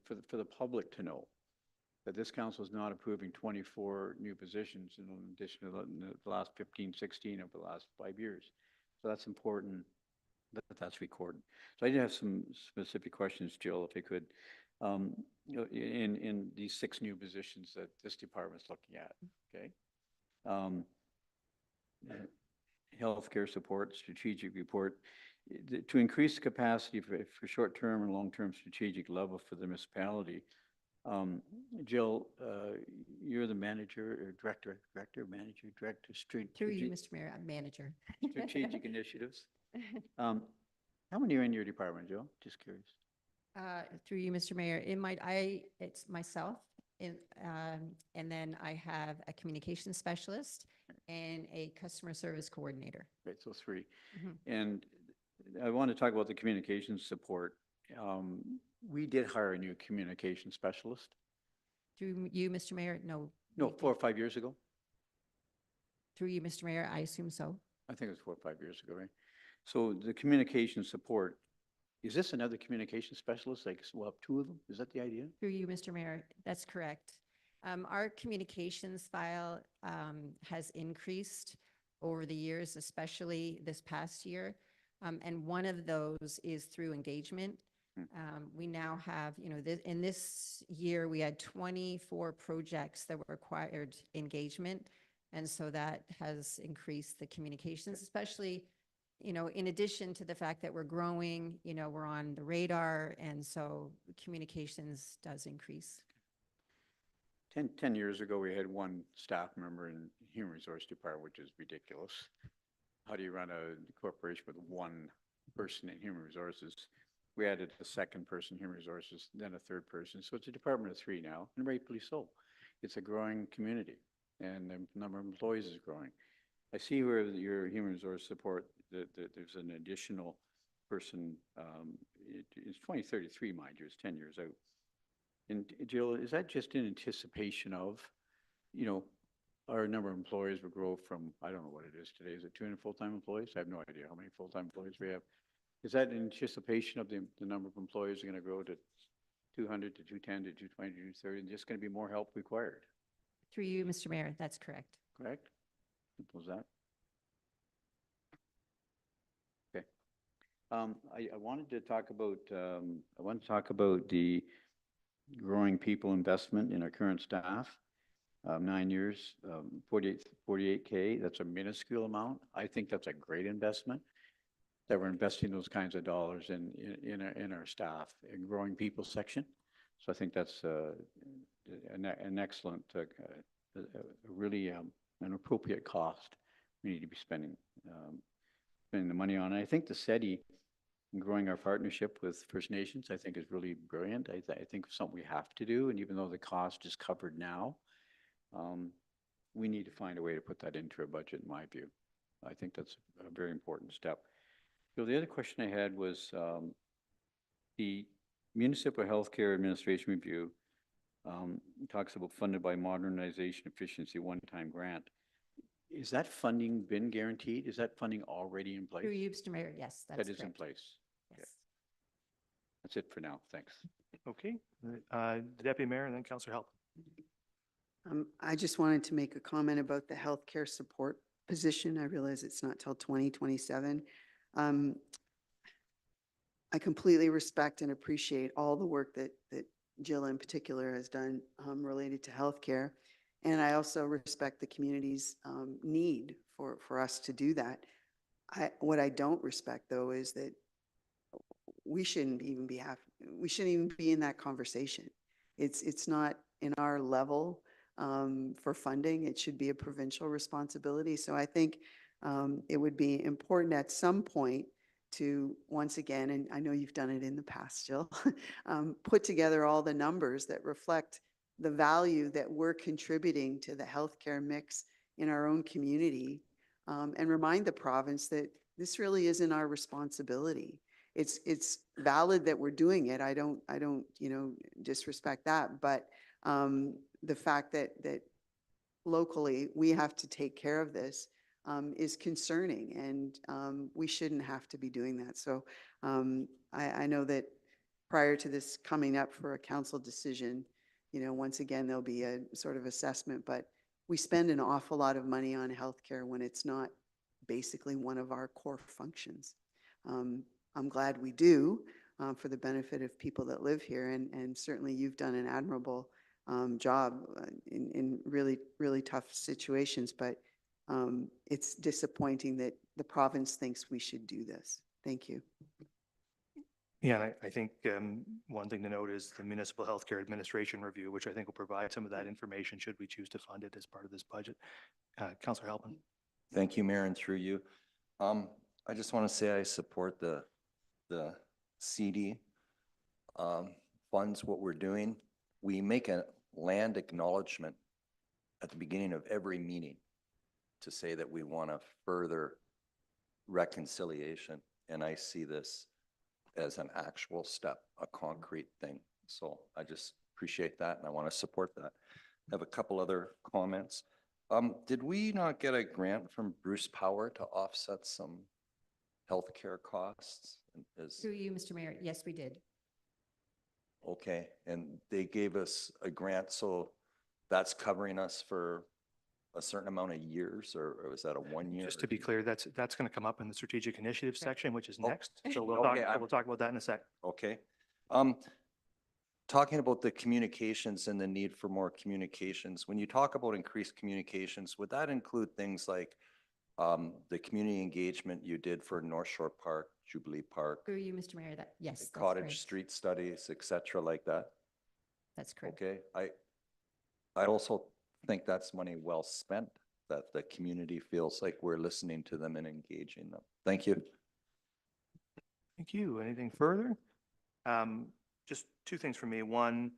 for the public to know that this council is not approving 24 new positions in addition to the last 15, 16 over the last 5 years. So that's important that that's recorded. So I did have some specific questions, Jill, if I could. In these 6 new positions that this department's looking at, okay? Healthcare support, strategic report, to increase the capacity for short-term and long-term strategic level for the municipality. Jill, you're the manager or director, Through you, Mr. Mayor, I'm manager. strategic initiatives. How many are in your department, Jill? Just curious. Through you, Mr. Mayor, it's myself, and then I have a communication specialist and a customer service coordinator. Right, so 3. Mhm. And I want to talk about the communications support. We did hire a new communication specialist. Through you, Mr. Mayor, no. No, we did- 4 or 5 years ago. Through you, Mr. Mayor, I assume so. I think it was 4 or 5 years ago, right? So the communication support, is this another communication specialist? Like, we'll have 2 of them? Is that the idea? Through you, Mr. Mayor, that's correct. Our communications file has increased over the years, especially this past year. And one of those is through engagement. We now have, in this year, we had 24 projects that required engagement. And so that has increased the communications, especially, in addition to the fact that we're growing, we're on the radar. And so communications does increase. 10 years ago, we had 1 staff member in Human Resource Department, which is ridiculous. How do you run a corporation with 1 person in Human Resources? We added a 2nd person in Human Resources, then a 3rd person. So it's a department of 3 now, and rightfully so. It's a growing community, and the number of employees is growing. I see where your Human Resource support, that there's an additional person. It's 2033, mind you, it's 10 years out. And Jill, is that just in anticipation of, our number of employees will grow from, I don't know what it is today, is it 200 full-time employees? I have no idea how many full-time employees we have. Is that in anticipation of the number of employees are going to grow to 200 to 210 to 220 to 230, and just going to be more help required? Through you, Mr. Mayor, that's correct. Correct? Simple as that. Okay. I wanted to talk about the growing people investment in our current staff. 9 years, 48K, that's a minuscule amount. I think that's a great investment, that we're investing those kinds of dollars in our staff and growing people section. So I think that's an excellent, really an appropriate cost we need to be spending the money on. And I think the SETI and growing our partnership with First Nations, I think is really brilliant. I think it's something we have to do. And even though the cost is covered now, we need to find a way to put that into our budget, in my view. I think that's a very important step. So the other question I had was the Municipal Healthcare Administration Review talks about funded by modernization efficiency one-time grant. Is that funding been guaranteed? Is that funding already in place? Through you, Mr. Mayor, yes, that's That is in correct. place. Okay. Yes. That's it for now. Thanks. Okay, the Deputy Mayor and then Councillor Help. I just wanted to make a comment about the healthcare support position. I realize it's not till 2027. I completely respect and appreciate all the work that Jill in particular has done related to healthcare. And I also respect the community's need for us to do that. What I don't respect, though, is that we shouldn't even be in that conversation. It's not in our level for funding. It should be a provincial responsibility. So I think it would be important at some point to, once again, and I know you've done it in the past, Jill, put together all the numbers that reflect the value that we're contributing to the healthcare mix in our own community, and remind the province that this really isn't our responsibility. it's valid that we're doing it. I don't, disrespect that. But the fact that locally, we have to take care of this is concerning, and we shouldn't have to be doing that. So I know that prior to this coming up for a council decision, once again, there'll be a sort of assessment, but we spend an awful lot of money on healthcare when it's not basically one of our core functions. I'm glad we do for the benefit of people that live here, and certainly you've done an admirable job in really, really tough situations, but it's disappointing that the province thinks we should do this. Thank you. Yeah, and I think one thing to note is the Municipal Healthcare Administration Review, which I think will provide some of that information should we choose to fund it as part of this budget. Councillor Halpin. Thank you, Mayor, and through you. I just want to say I support the CD funds, what we're doing. We make a land acknowledgement at the beginning of every meeting to say that we want to further reconciliation, and I see this as an actual step, a concrete thing. So I just appreciate that, and I want to support that. I have a couple other comments. Did we not get a grant from Bruce Power to offset some healthcare costs? Through you, Mr. Mayor. Yes, we did. Okay, and they gave us a grant, so that's covering us for a certain amount of years, or was that a 1 year? Just to be clear, that's going to come up in the strategic initiative section, which is Oh, next. So we'll okay, talk about that in a sec. Okay. Talking about the communications and the need for more communications, when you talk about increased communications, would that include things like the community engagement you did for North Shore Park, Jubilee Park, Through you, Mr. Mayor. Yes, that's cottage correct. street studies, et cetera, like that? That's correct. Okay, I also think that's money well spent, that the community feels like we're listening to them and engaging them. Thank you. Thank you. Anything further? Just two things for me. One,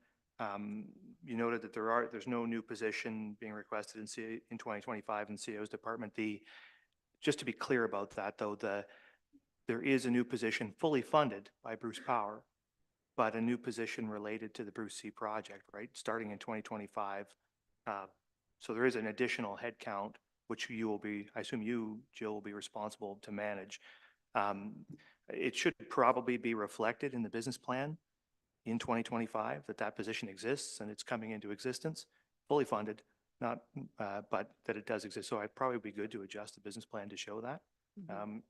you noted that there's no new position being requested in 2025 in CAO's department. Just to be clear about that, though, there is a new position fully funded by Bruce Power, but a new position related to the Bruce C project, right, starting in 2025. So there is an additional headcount, which you will be, I assume you, Jill, will be responsible to manage. It should probably be reflected in the business plan in 2025 that position exists and it's coming into existence, fully funded, not, but that it does exist. So I'd probably be good to adjust the business plan to show that.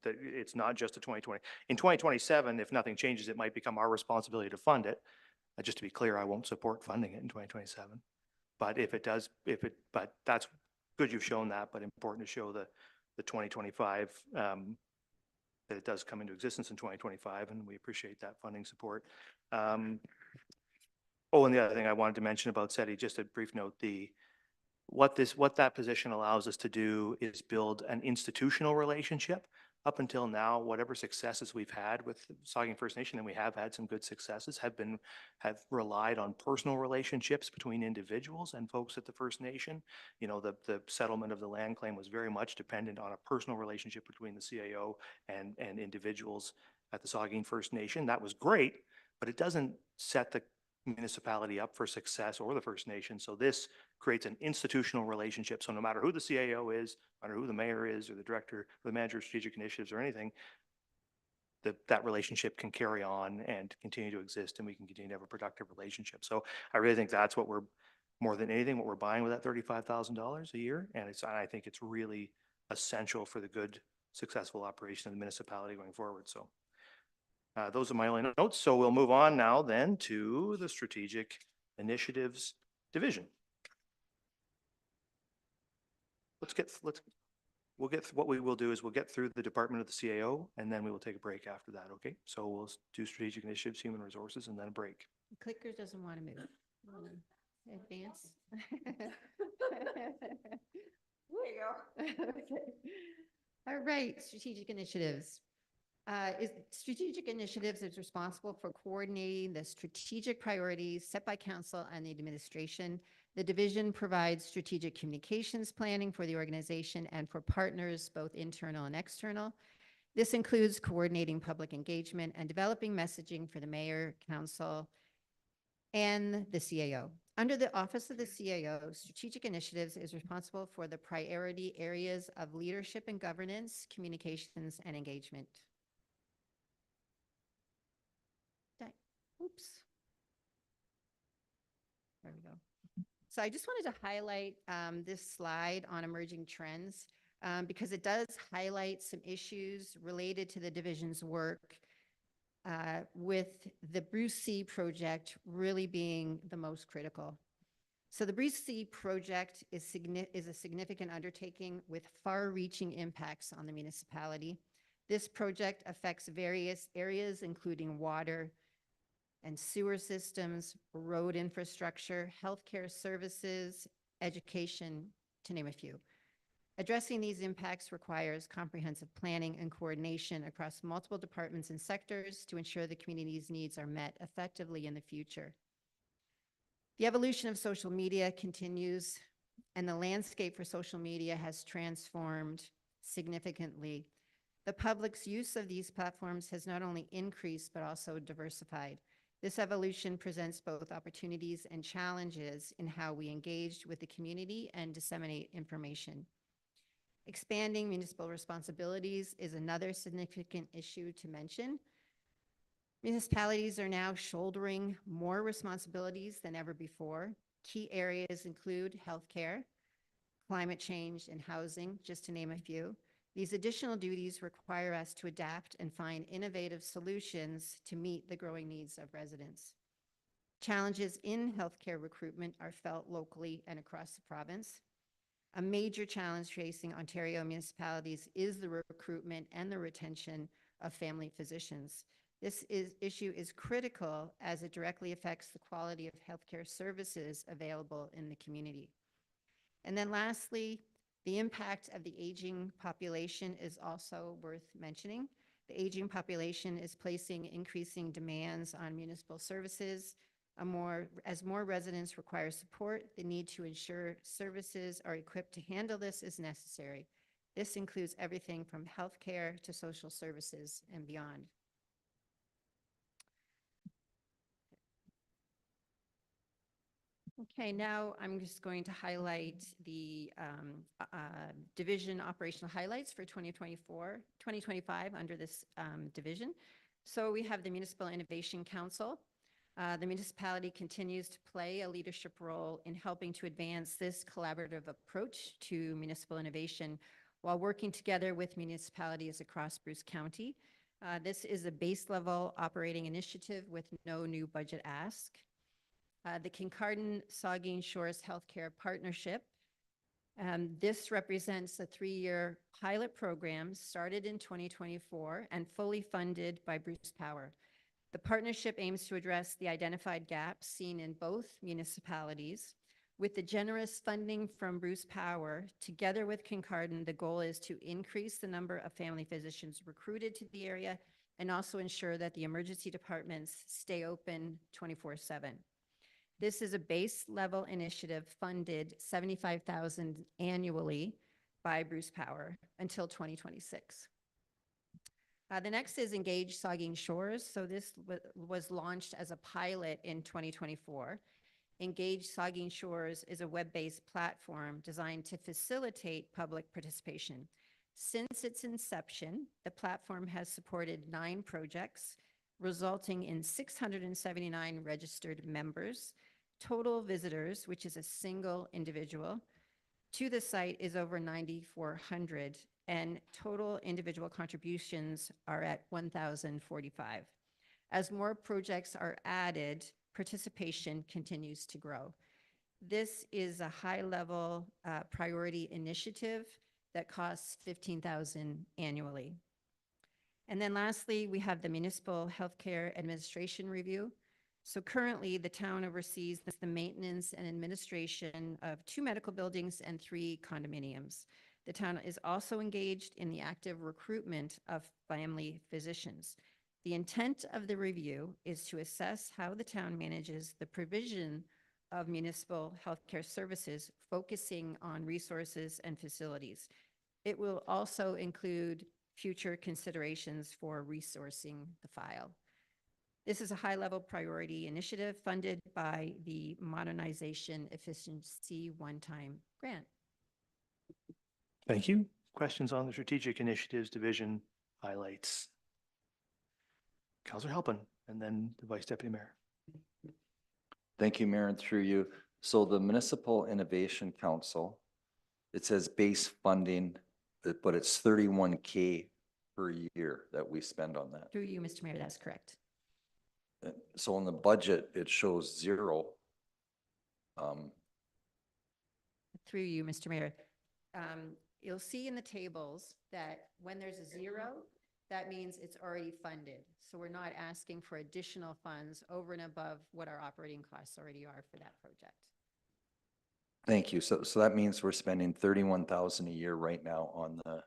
That it's not just a 2020. In 2027, if nothing changes, it might become our responsibility to fund it. Just to be clear, I won't support funding it in 2027. But if it does, but that's good you've shown that, but important to show the 2025, that it does come into existence in 2025, and we appreciate that funding support. And the other thing I wanted to mention about SETI, just a brief note, what that position allows us to do is build an institutional relationship. Up until now, whatever successes we've had with Saugeen First Nation, and we have had some good successes, have relied on personal relationships between individuals and folks at the First Nation. The settlement of the land claim was very much dependent on a personal relationship between the CAO and individuals at the Saugeen First Nation. That was great, but it doesn't set the municipality up for success or the First Nation. So this creates an institutional relationship. So no matter who the CAO is, no matter who the mayor is or the director or the manager of strategic initiatives or anything, that relationship can carry on and continue to exist, and we can continue to have a productive relationship. So I really think that's what we're, more than anything, what we're buying with that $35,000 a year. And I think it's really essential for the good, successful operation of the municipality going forward. So those are my only notes. So we'll move on now then to the Strategic Initiatives Division. What we will do is we'll get through the Department of the CAO, and then we will take a break after that, okay? So we'll do Strategic Initiatives, Human Resources, and then a break. Clicker doesn't want to move. Advance. There you go. Okay. All right, strategic initiatives. Strategic initiatives is responsible for coordinating the strategic priorities set by council and the administration. The division provides strategic communications planning for the organization and for partners, both internal and external. This includes coordinating public engagement and developing messaging for the mayor, council, and the CAO. Under the Office of the CAO, Strategic Initiatives is responsible for the priority areas of leadership and governance, communications, and engagement. Oops. There we go. So I just wanted to highlight this slide on emerging trends because it does highlight some issues related to the division's work with the Bruce C project really being the most critical. So the Bruce C project is a significant undertaking with far-reaching impacts on the municipality. This project affects various areas, including water and sewer systems, road infrastructure, healthcare services, education, to name a few. Addressing these impacts requires comprehensive planning and coordination across multiple departments and sectors to ensure the community's needs are met effectively in the future. The evolution of social media continues, and the landscape for social media has transformed significantly. The public's use of these platforms has not only increased, but also diversified. This evolution presents both opportunities and challenges in how we engage with the community and disseminate information. Expanding municipal responsibilities is another significant issue to mention. Municipalities are now shouldering more responsibilities than ever before. Key areas include healthcare, climate change, and housing, just to name a few. These additional duties require us to adapt and find innovative solutions to meet the growing needs of residents. Challenges in healthcare recruitment are felt locally and across the province. A major challenge facing Ontario municipalities is the recruitment and the retention of family physicians. This issue is critical as it directly affects the quality of healthcare services available in the community. And then lastly, the impact of the aging population is also worth mentioning. The aging population is placing increasing demands on municipal services. As more residents require support, the need to ensure services are equipped to handle this is necessary. This includes everything from healthcare to social services and beyond. Okay, now I'm just going to highlight the division operational highlights for 2025 under this division. So we have the Municipal Innovation Council. The municipality continues to play a leadership role in helping to advance this collaborative approach to municipal innovation while working together with municipalities across Bruce County. This is a base level operating initiative with no new budget ask. The Kincardine Saugeen Shores Healthcare Partnership. This represents a 3-year pilot program started in 2024 and fully funded by Bruce Power. The partnership aims to address the identified gaps seen in both municipalities. With the generous funding from Bruce Power, together with Kincardine, the goal is to increase the number of family physicians recruited to the area and also ensure that the emergency departments stay open 24/7. This is a base level initiative funded $75,000 annually by Bruce Power until 2026. The next is Engage Saugeen Shores. So this was launched as a pilot in 2024. Engage Saugeen Shores is a web-based platform designed to facilitate public participation. Since its inception, the platform has supported 9 projects, resulting in 679 registered members. Total visitors, which is a single individual, to the site is over 9,400, and total individual contributions are at 1,045. As more projects are added, participation continues to grow. This is a high-level priority initiative that costs $15,000 annually. And then lastly, we have the Municipal Healthcare Administration Review. So currently, the town oversees the maintenance and administration of 2 medical buildings and 3 condominiums. The town is also engaged in the active recruitment of family physicians. The intent of the review is to assess how the town manages the provision of municipal healthcare services, focusing on resources and facilities. It will also include future considerations for resourcing the file. This is a high-level priority initiative funded by the Modernization Efficiency One-Time Grant. Thank you. Questions on the strategic initiatives division highlights? Counselor Halpin, and then the Vice Deputy Mayor. Thank you, Mayor, and through you. So the Municipal Innovation Council, it says base funding, but it's 31K per year that we spend on that. Through you, Mr. Mayor, that's correct. So in the budget, it shows 0. Through you, Mr. Mayor. You'll see in the tables that when there's a 0, that means it's already funded. So we're not asking for additional funds over and above what our operating costs already are for that project. Thank you. So that means we're spending 31,000 a year right now on the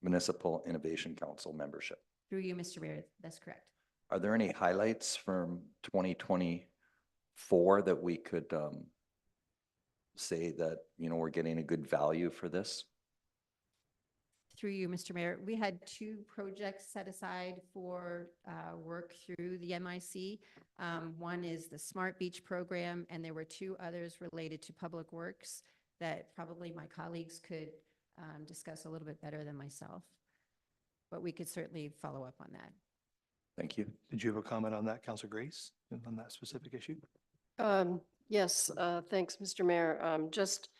Municipal Innovation Council membership. Through you, Mr. Mayor, that's correct. Are there any highlights from 2024 that we could say that, we're getting a good value for this? Through you, Mr. Mayor, we had 2 projects set aside for work through the MIC. One is the Smart Beach program, and there were 2 others related to public works that probably my colleagues could discuss a little bit better than myself. But we could certainly follow up on that. Thank you. Did you have a comment on that, Counselor Grace, on that specific issue? Yes, thanks, Mr. Mayor. Just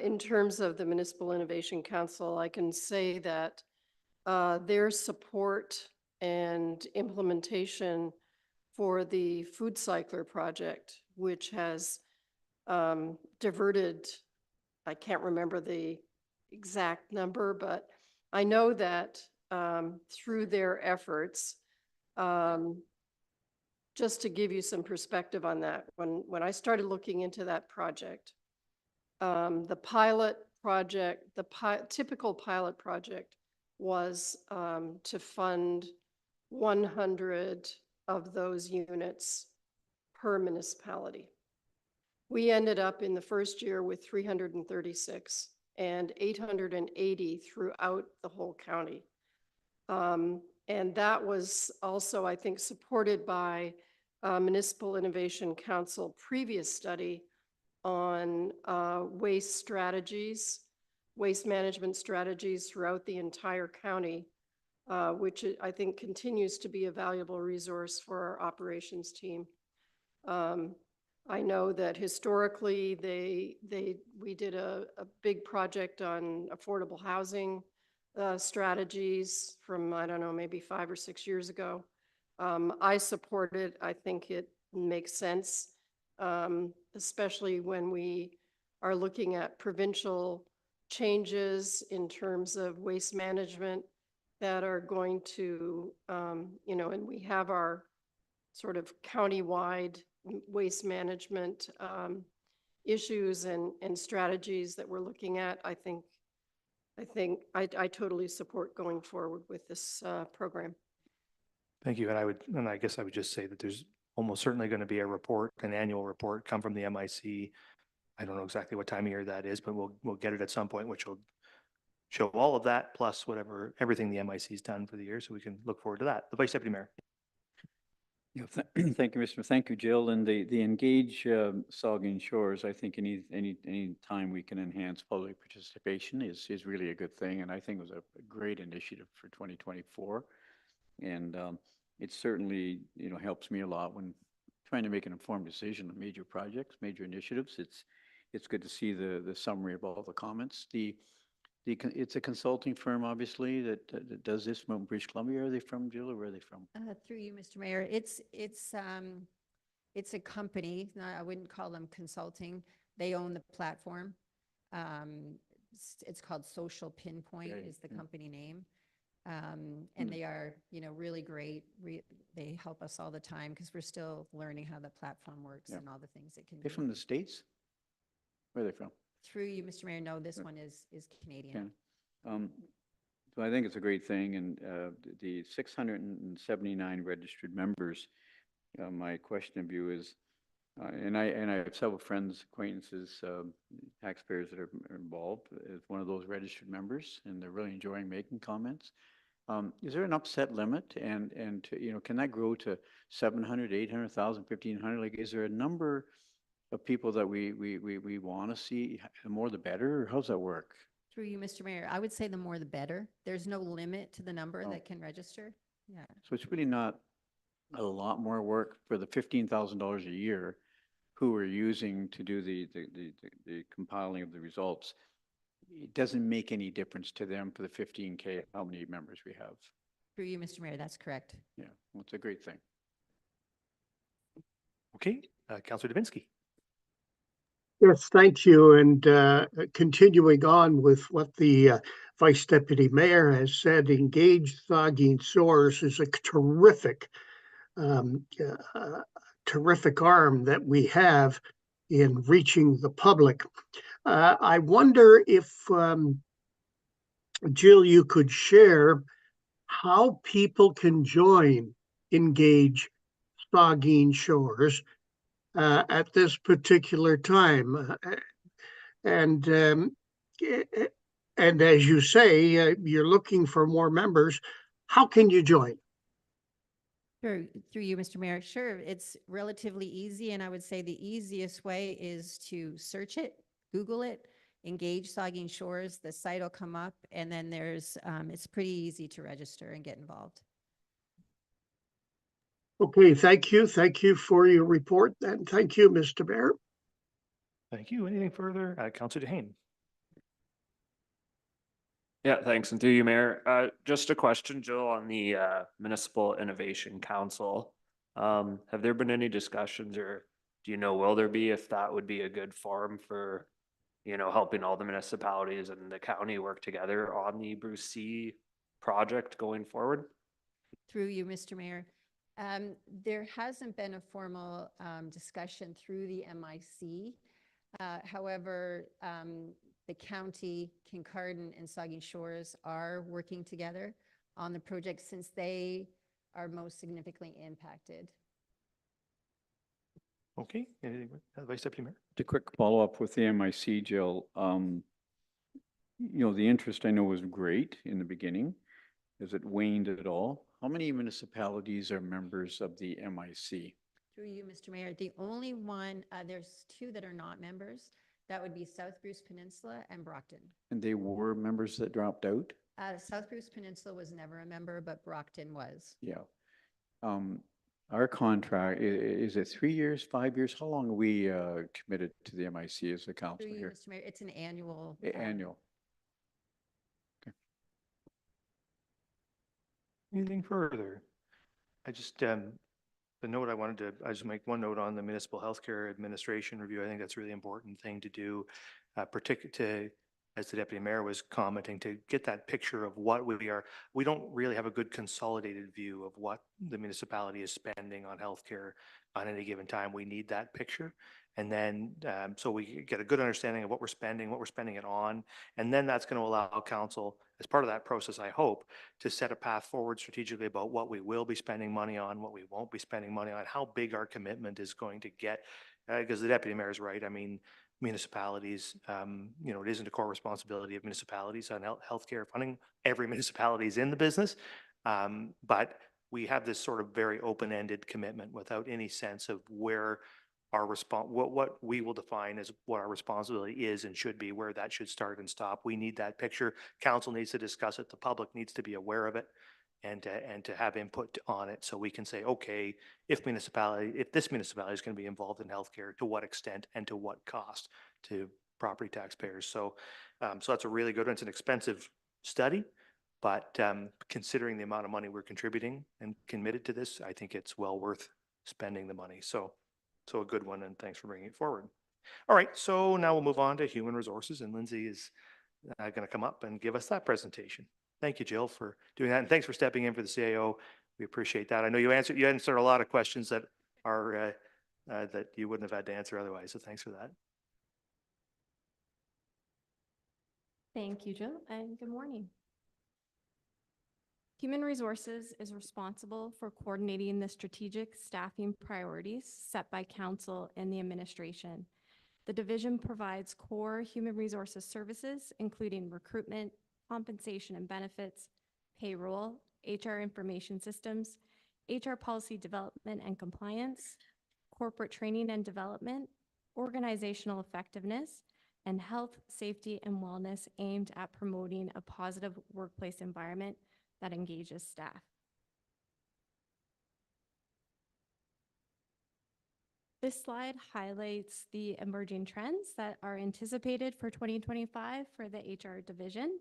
in terms of the Municipal Innovation Council, I can say that their support and implementation for the food cycler project, which has diverted, I can't remember the exact number, but I know that through their efforts, just to give you some perspective on that, when I started looking into that project, the pilot project, typical pilot project was to fund 100 of those units per municipality. We ended up in the first year with 336 and 880 throughout the whole county. And that was also, I think, supported by Municipal Innovation Council previous study on waste strategies, waste management strategies throughout the entire county, which I think continues to be a valuable resource for our operations team. I know that historically we did a big project on affordable housing strategies from, I don't know, maybe 5 or 6 years ago. I support it. I think it makes sense, especially when we are looking at provincial changes in terms of waste management that are going to, and we have our sort of countywide waste management issues and strategies that we're looking at. I totally support going forward with this program. Thank you. And I guess I would just say that there's almost certainly going to be a report, an annual report come from the MIC. I don't know exactly what time of year that is, but we'll get it at some point, which will show all of that plus everything the MIC's done for the year. So we can look forward to that. The Vice Deputy Mayor. Yeah, thank you, Mr. Thank you, Jill. And the Engage Saugeen Shores, I think any time we can enhance public participation is really a good thing. And I think it was a great initiative for 2024. And it certainly, helps me a lot when trying to make an informed decision on major projects, major initiatives. It's good to see the summary of all the comments. It's a consulting firm, obviously, that does this from British Columbia. Are they from, Jill, or where are they from? Through you, Mr. Mayor, it's a company. I wouldn't call them consulting. They own the platform. It's called Social Pinpoint is the company name. And they are, really great. They help us all the time because we're still learning how the platform works and all the things it can do. They're from the States? Where are they from? Through you, Mr. Mayor, no, this one is Canadian. So I think it's a great thing, and the 679 registered members, my question of you is, And I have several friends, acquaintances, taxpayers that are involved as one of those registered members, and they're really enjoying making comments. Is there an upset limit and can that grow to 700, 800,000, 1,500? Like, is there a number of people that we want to see? The more the better, or how's that work? Through you, Mr. Mayor, I would say the more the better. There's no limit to the number Oh. that can register. Yeah. So it's really not a lot more work for the $15,000 a year who we're using to do the compiling of the results. It doesn't make any difference to them for the 15K, how many members we have. Through you, Mr. Mayor, that's correct. Yeah, well, it's a great thing. Okay, Councillor Davinsky. Yes, thank you. And continuing on with what the Vice Deputy Mayor has said, Engage Saugeen Source is a um, terrific arm that we have in reaching the public. I wonder if, Jill, you could share how people can join Engage Saugeen Shores at this particular time. And and as you say, you're looking for more members. How can you join? Through you, Mr. Mayor. Sure, it's relatively easy, and I would say the easiest way is to search it, Google it, Engage Saugeen Shores. The site will come up, and then it's pretty easy to register and get involved. Okay, thank you. Thank you for your report, and thank you, Mr. Mayor. Thank you. Anything further? Councillor Dehane. Yeah, thanks. And through you, Mayor, just a question, Jill, on the Municipal Innovation Council. Have there been any discussions, or do you know, will there be, if that would be a good forum for, helping all the municipalities and the county work together on the Bruce C project going forward? Through you, Mr. Mayor. There hasn't been a formal discussion through the MIC. However, the county, Kincardine and Saugeen Shores are working together on the project since they are most significantly impacted. Okay, anything, Vice Deputy Mayor? Just a quick follow-up with the MIC, Jill. The interest I know was great in the beginning. Has it waned at all? How many municipalities are members of the MIC? Through you, Mr. Mayor, the only one, there's two that are not members. That would be South Bruce Peninsula and Brockton. And they were members that dropped out? South Bruce Peninsula was never a member, but Brockton was. Yeah. Our contract, is it 3 years, 5 years? How long are we committed to the MIC as a council Through you, here? Mr. Mayor, it's an annual. Annual. Anything further? I just, I just make one note on the Municipal Healthcare Administration review. I think that's a really important thing to do, particularly as the Deputy Mayor was commenting, to get that picture of what we don't really have a good consolidated view of what the municipality is spending on healthcare on any given time. We need that picture. And then, so we get a good understanding of what we're spending it on. And then that's going to allow council, as part of that process, I hope, to set a path forward strategically about what we will be spending money on, what we won't be spending money on, how big our commitment is going to get. Because the Deputy Mayor is right. I mean, municipalities, it isn't a core responsibility of municipalities on healthcare funding. Every municipality is in the business. But we have this sort of very open-ended commitment without any sense of where our what we will define as what our responsibility is and should be, where that should start and stop. We need that picture. Council needs to discuss it. The public needs to be aware of it and to have input on it, so we can say, okay, if this municipality is going to be involved in healthcare, to what extent and to what cost to property taxpayers. So that's a really good one. It's an expensive study, but considering the amount of money we're contributing and committed to this, I think it's well worth spending the money. So a good one, and thanks for bringing it forward. All right, so now we'll move on to human resources, and Lindsay is going to come up and give us that presentation. Thank you, Jill, for doing that, and thanks for stepping in for the CAO. We appreciate that. I know you answered a lot of questions that are that you wouldn't have had to answer otherwise, so thanks for that. Thank you, Jill, and good morning. Human Resources is responsible for coordinating the strategic staffing priorities set by council and the administration. The division provides core human resources services, including recruitment, compensation and benefits, payroll, HR information systems, HR policy development and compliance, corporate training and development, organizational effectiveness, and health, safety, and wellness aimed at promoting a positive workplace environment that engages staff. This slide highlights the emerging trends that are anticipated for 2025 for the HR division.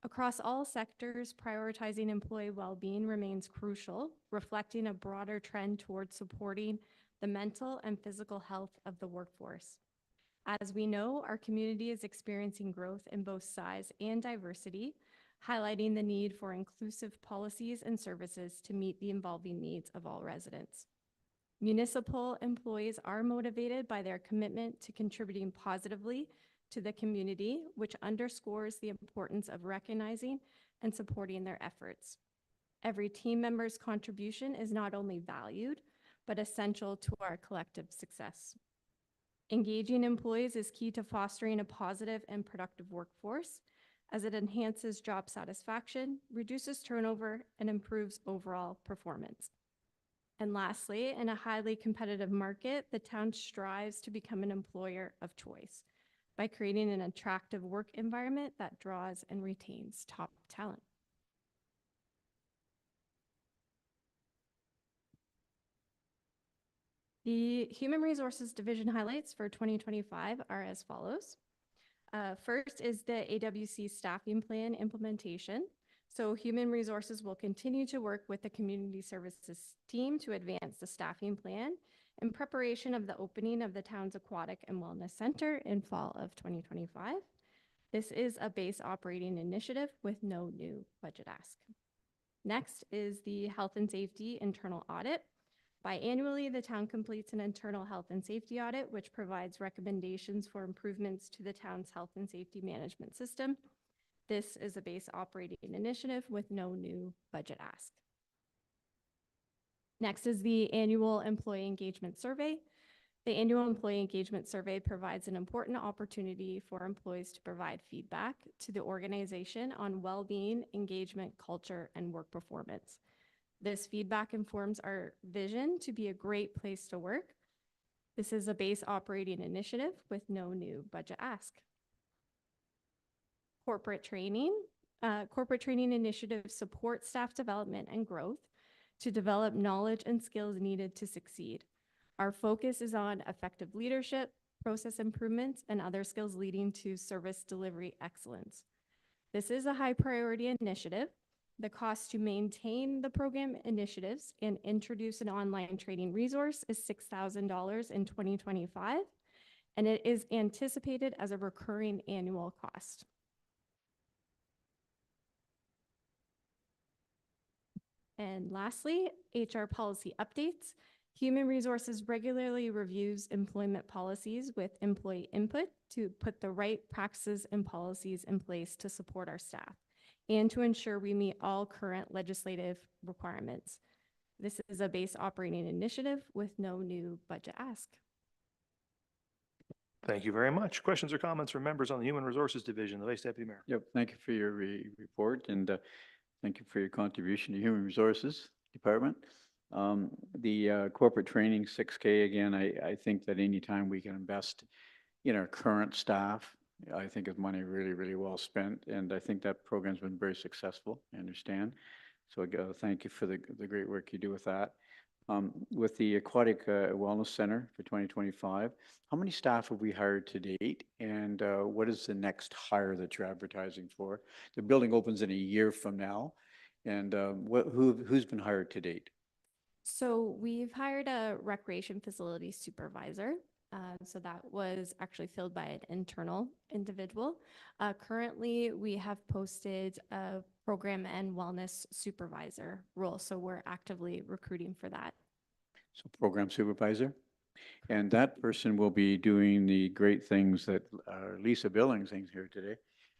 Across all sectors, prioritizing employee well-being remains crucial, reflecting a broader trend towards supporting the mental and physical health of the workforce. As we know, our community is experiencing growth in both size and diversity, highlighting the need for inclusive policies and services to meet the evolving needs of all residents. Municipal employees are motivated by their commitment to contributing positively to the community, which underscores the importance of recognizing and supporting their efforts. Every team member's contribution is not only valued, but essential to our collective success. Engaging employees is key to fostering a positive and productive workforce, as it enhances job satisfaction, reduces turnover, and improves overall performance. And lastly, in a highly competitive market, the town strives to become an employer of choice by creating an attractive work environment that draws and retains top talent. The Human Resources Division highlights for 2025 are as follows. First is the AWC staffing plan implementation. So Human Resources will continue to work with the Community Services team to advance the staffing plan in preparation of the opening of the town's Aquatic and Wellness Center in fall of 2025. This is a base operating initiative with no new budget ask. Next is the Health and Safety internal audit. Biannually, the town completes an internal health and safety audit, which provides recommendations for improvements to the town's health and safety management system. This is a base operating initiative with no new budget ask. Next is the annual employee engagement survey. The annual employee engagement survey provides an important opportunity for employees to provide feedback to the organization on well-being, engagement, culture, and work performance. This feedback informs our vision to be a great place to work. This is a base operating initiative with no new budget ask. Corporate training. Corporate training initiatives support staff development and growth to develop knowledge and skills needed to succeed. Our focus is on effective leadership, process improvements, and other skills leading to service delivery excellence. This is a high priority initiative. The cost to maintain the program initiatives and introduce an online training resource is $6,000 in 2025, and it is anticipated as a recurring annual cost. And lastly, HR policy updates. Human Resources regularly reviews employment policies with employee input to put the right practices and policies in place to support our staff and to ensure we meet all current legislative requirements. This is a base operating initiative with no new budget ask. Thank you very much. Questions or comments from members on the Human Resources Division, the Vice Deputy Mayor? Yep, thank you for your report, and thank you for your contribution to Human Resources Department. The corporate training 6K, again, I think that anytime we can invest in our current staff, I think is money really, really well spent. And I think that program's been very successful, I understand. So thank you for the great work you do with that. With the Aquatic Wellness Center for 2025, how many staff have we hired to date? And what is the next hire that you're advertising for? The building opens in a year from now. And who's been hired to date? So we've hired a recreation facility supervisor. So that was actually filled by an internal individual. Currently, we have posted a program and wellness supervisor role. So we're actively recruiting for that. So program supervisor. And that person will be doing the great things that Lisa Billings is here today.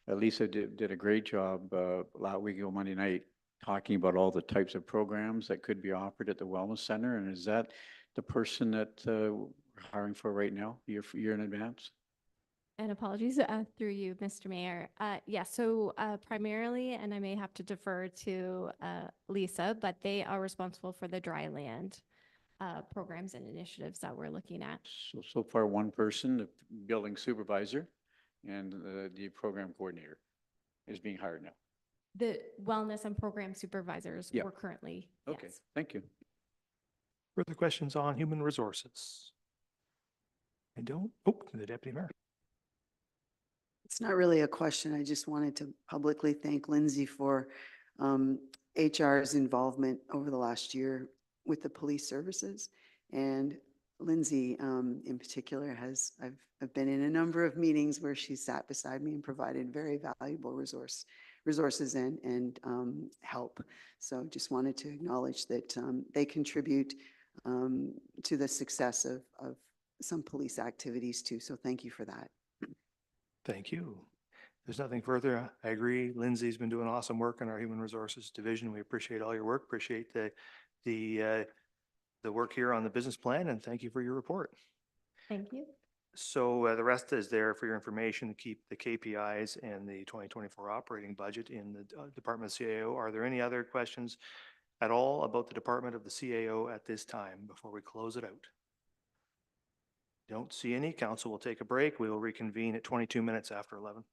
Lisa did a great job last week on Monday night talking about all the types of programs that could be offered at the Wellness Center. And is that the person that we're hiring for right now, year in advance? And apologies through you, Mr. Mayor. Yeah, so primarily, and I may have to defer to Lisa, but they are responsible for the dry land programs and initiatives that we're looking at. So far, one person, the building supervisor, and the program coordinator is being hired now. The wellness and program supervisors Yeah. were currently, Okay, yes. thank you. Further questions on human resources? I don't, the deputy mayor. It's not really a question. I just wanted to publicly thank Lindsay for HR's involvement over the last year with the police services. And Lindsay, in particular, I've been in a number of meetings where she sat beside me and provided very valuable resources and help. So just wanted to acknowledge that they contribute to the success of some police activities too. So thank you for that. Thank you. There's nothing further. I agree. Lindsay's been doing awesome work in our Human Resources Division. We appreciate all your work, appreciate the work here on the business plan, and thank you for your report. Thank you. So the rest is there for your information to keep the KPIs and the 2024 operating budget in the Department of CAO. Are there any other questions at all about the Department of the CAO at this time before we close it out? Don't see any. Council will take a break. We will reconvene at 22 minutes after 11.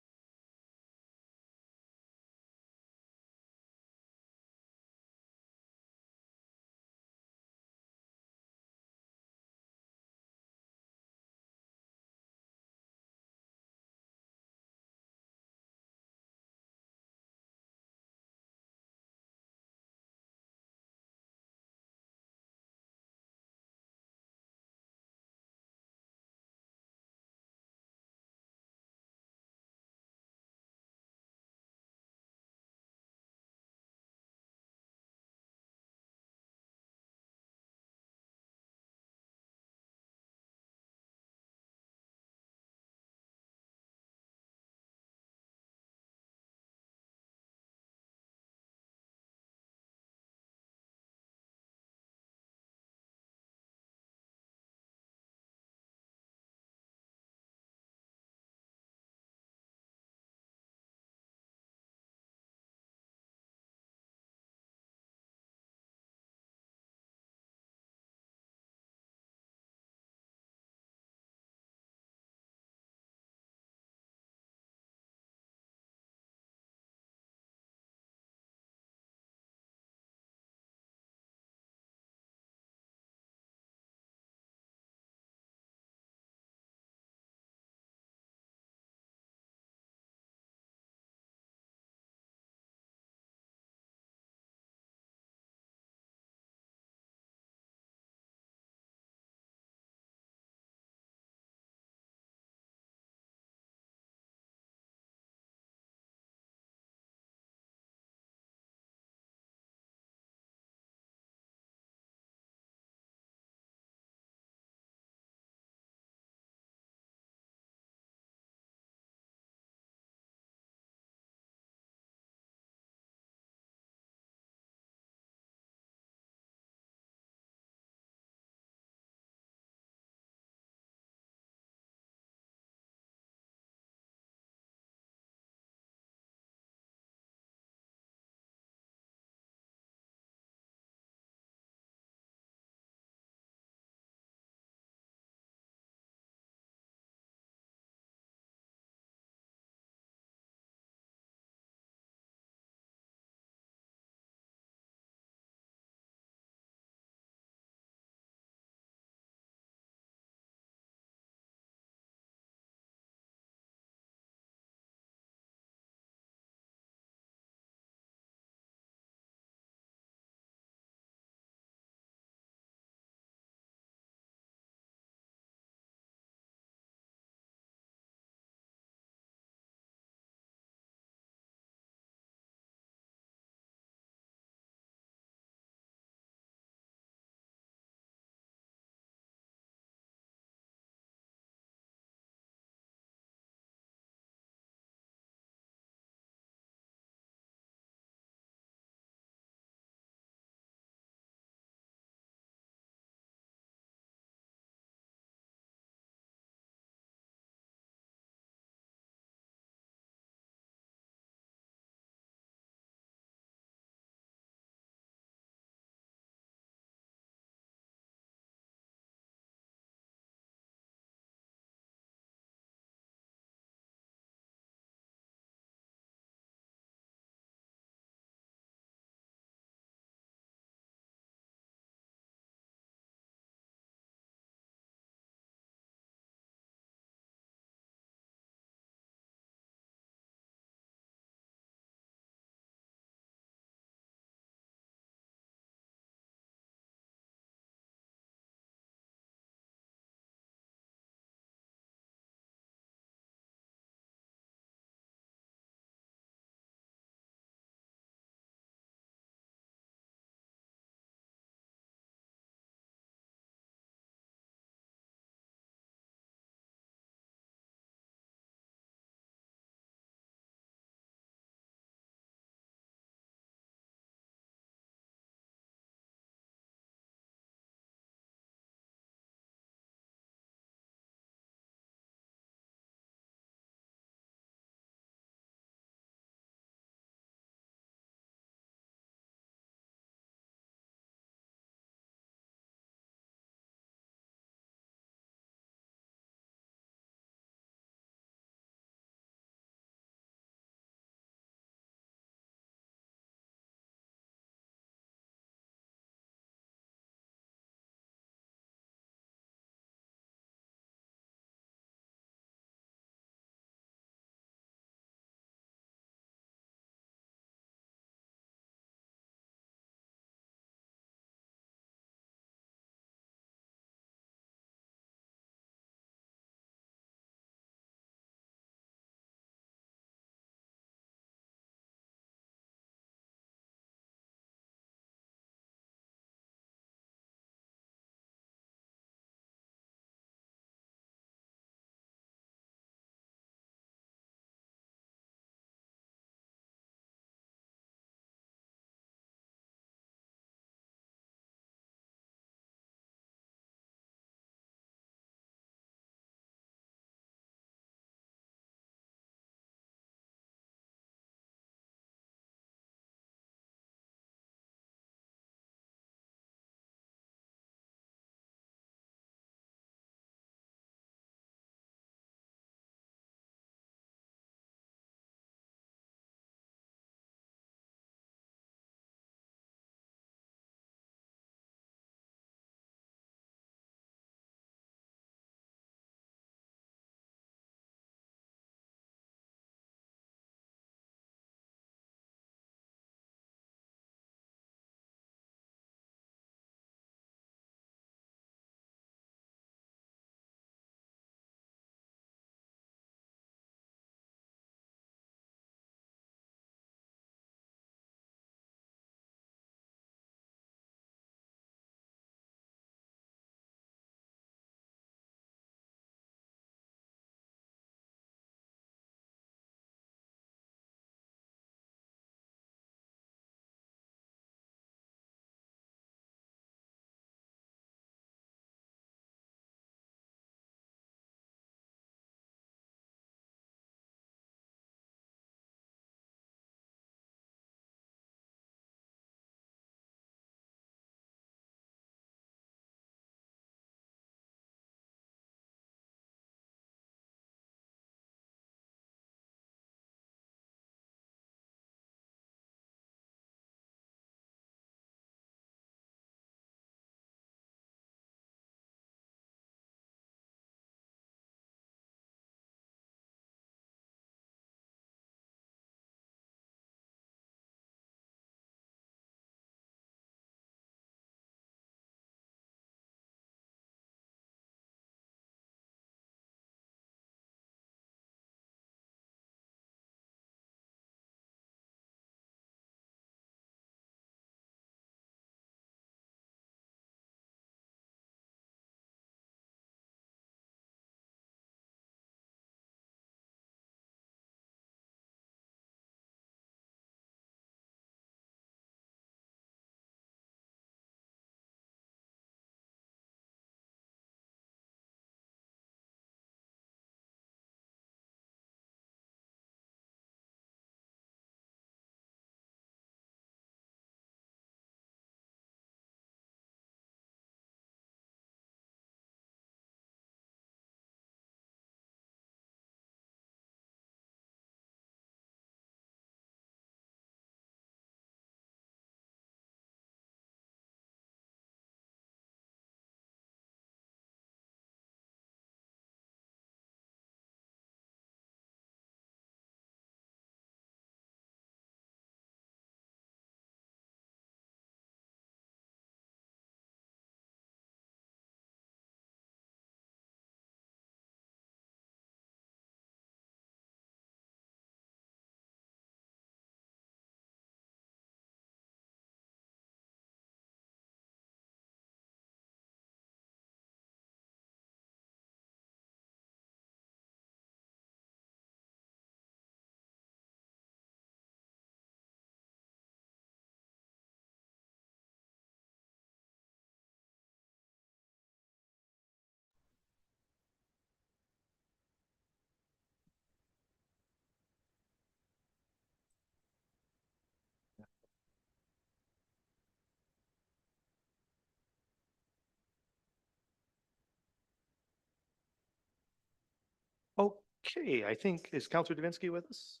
Okay, I think, is Counselor Davinsky with us?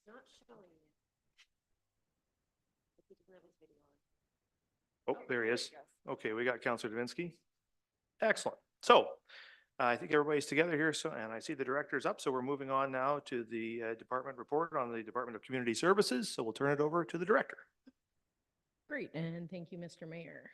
Not showing it. He doesn't have his video on. Oh, there he is. Okay, we got Counselor Davinsky. Excellent. So I think everybody's together here, so, and I see the director's up, so we're moving on now to the department report on the Department of Community Services. So we'll turn it over to the director. Great, and thank you, Mr. Mayor.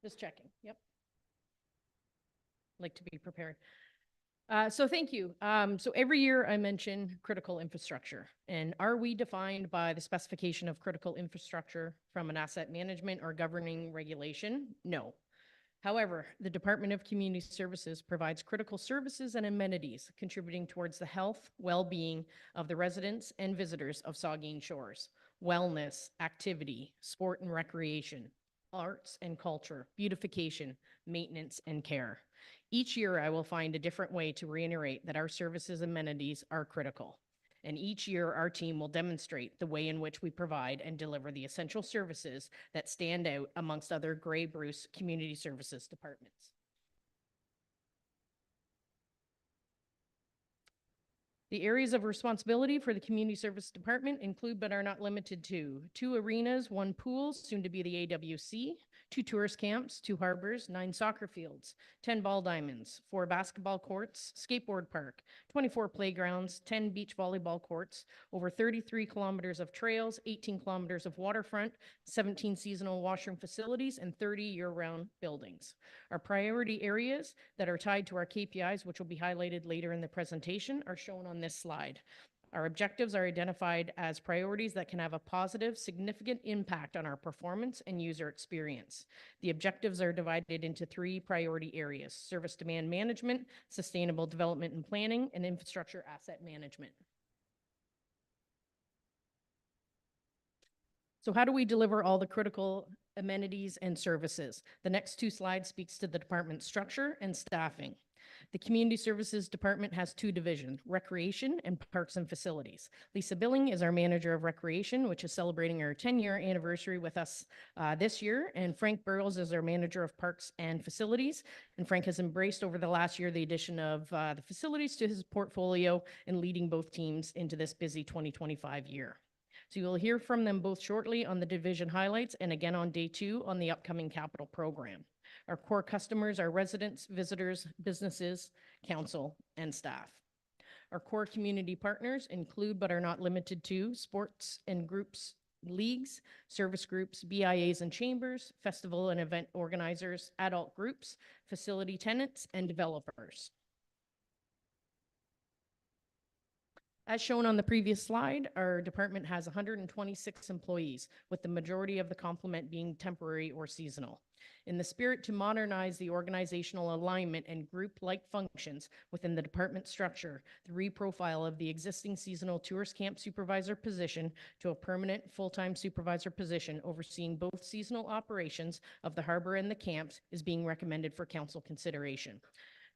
Just checking, yep. Like to be prepared. So thank you. So every year I mention critical infrastructure. And are we defined by the specification of critical infrastructure from an asset management or governing regulation? No. However, the Department of Community Services provides critical services and amenities contributing towards the health, well-being of the residents and visitors of Saugeen Shores, wellness, activity, sport and recreation, arts and culture, beautification, maintenance, and care. Each year, I will find a different way to reiterate that our services and amenities are critical. And each year, our team will demonstrate the way in which we provide and deliver the essential services that stand out amongst other Grey Bruce Community Services departments. The areas of responsibility for the Community Service Department include but are not limited to 2 arenas, 1 pool, soon to be the AWC, 2 tourist camps, 2 harbors, 9 soccer fields, 10 ball diamonds, 4 basketball courts, skateboard park, 24 playgrounds, 10 beach volleyball courts, over 33 kilometers of trails, 18 kilometers of waterfront, 17 seasonal washroom facilities, and 30 year-round buildings. Our priority areas that are tied to our KPIs, which will be highlighted later in the presentation, are shown on this slide. Our objectives are identified as priorities that can have a positive, significant impact on our performance and user experience. The objectives are divided into 3 priority areas: service demand management, sustainable development and planning, and infrastructure asset management. So how do we deliver all the critical amenities and services? The next 2 slides speaks to the department structure and staffing. The Community Services Department has 2 divisions, Recreation and Parks and Facilities. Lisa Billing is our Manager of Recreation, which is celebrating our 10-year anniversary with us this year. And Frank Burrows is our Manager of Parks and Facilities. And Frank has embraced over the last year the addition of the facilities to his portfolio and leading both teams into this busy 2025 year. So you will hear from them both shortly on the division highlights and again on day 2 on the upcoming capital program. Our core customers are residents, visitors, businesses, council, and staff. Our core community partners include but are not limited to sports and groups, leagues, service groups, BIAs and chambers, festival and event organizers, adult groups, facility tenants, and developers. As shown on the previous slide, our department has 126 employees, with the majority of the complement being temporary or seasonal. In the spirit to modernize the organizational alignment and group-like functions within the department structure, the reprofile of the existing seasonal tourist camp supervisor position to a permanent full-time supervisor position overseeing both seasonal operations of the harbor and the camps is being recommended for council consideration.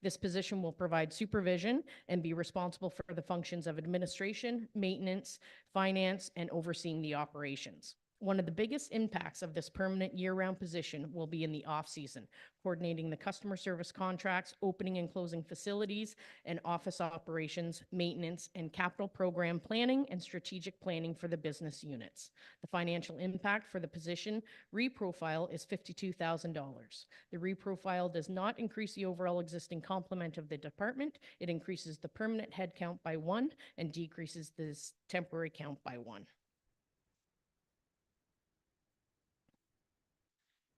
This position will provide supervision and be responsible for the functions of administration, maintenance, finance, and overseeing the operations. One of the biggest impacts of this permanent year-round position will be in the off-season, coordinating the customer service contracts, opening and closing facilities, and office operations, maintenance, and capital program planning and strategic planning for the business units. The financial impact for the position reprofile is $52,000. The reprofile does not increase the overall existing complement of the department. It increases the permanent head count by 1 and decreases this temporary count by 1.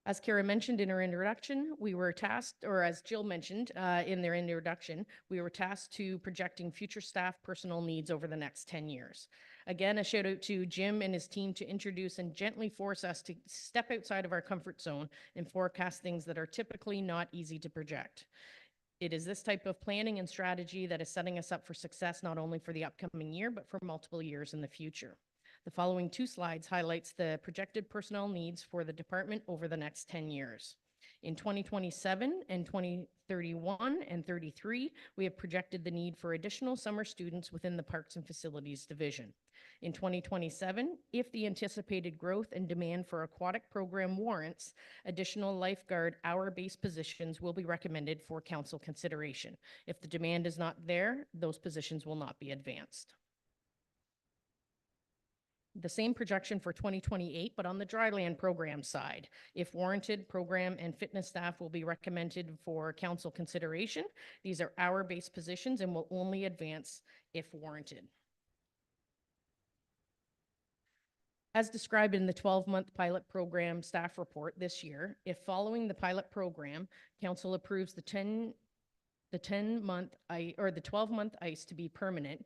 As Kara mentioned in her introduction, we were tasked, or as Jill mentioned in their introduction, we were tasked to projecting future staff personnel needs over the next 10 years. Again, a shout out to Jim and his team to introduce and gently force us to step outside of our comfort zone and forecast things that are typically not easy to project. It is this type of planning and strategy that is setting us up for success not only for the upcoming year, but for multiple years in the future. The following 2 slides highlights the projected personnel needs for the department over the next 10 years. In 2027 and 2031 and 33, we have projected the need for additional summer students within the Parks and Facilities Division. In 2027, if the anticipated growth and demand for aquatic program warrants, additional lifeguard hour-based positions will be recommended for council consideration. If the demand is not there, those positions will not be advanced. The same projection for 2028, but on the dryland program side. If warranted, program and fitness staff will be recommended for council consideration. These are hour-based positions and will only advance if warranted. As described in the 12-month pilot program staff report this year, if following the pilot program, council approves the 12-month ICE to be permanent,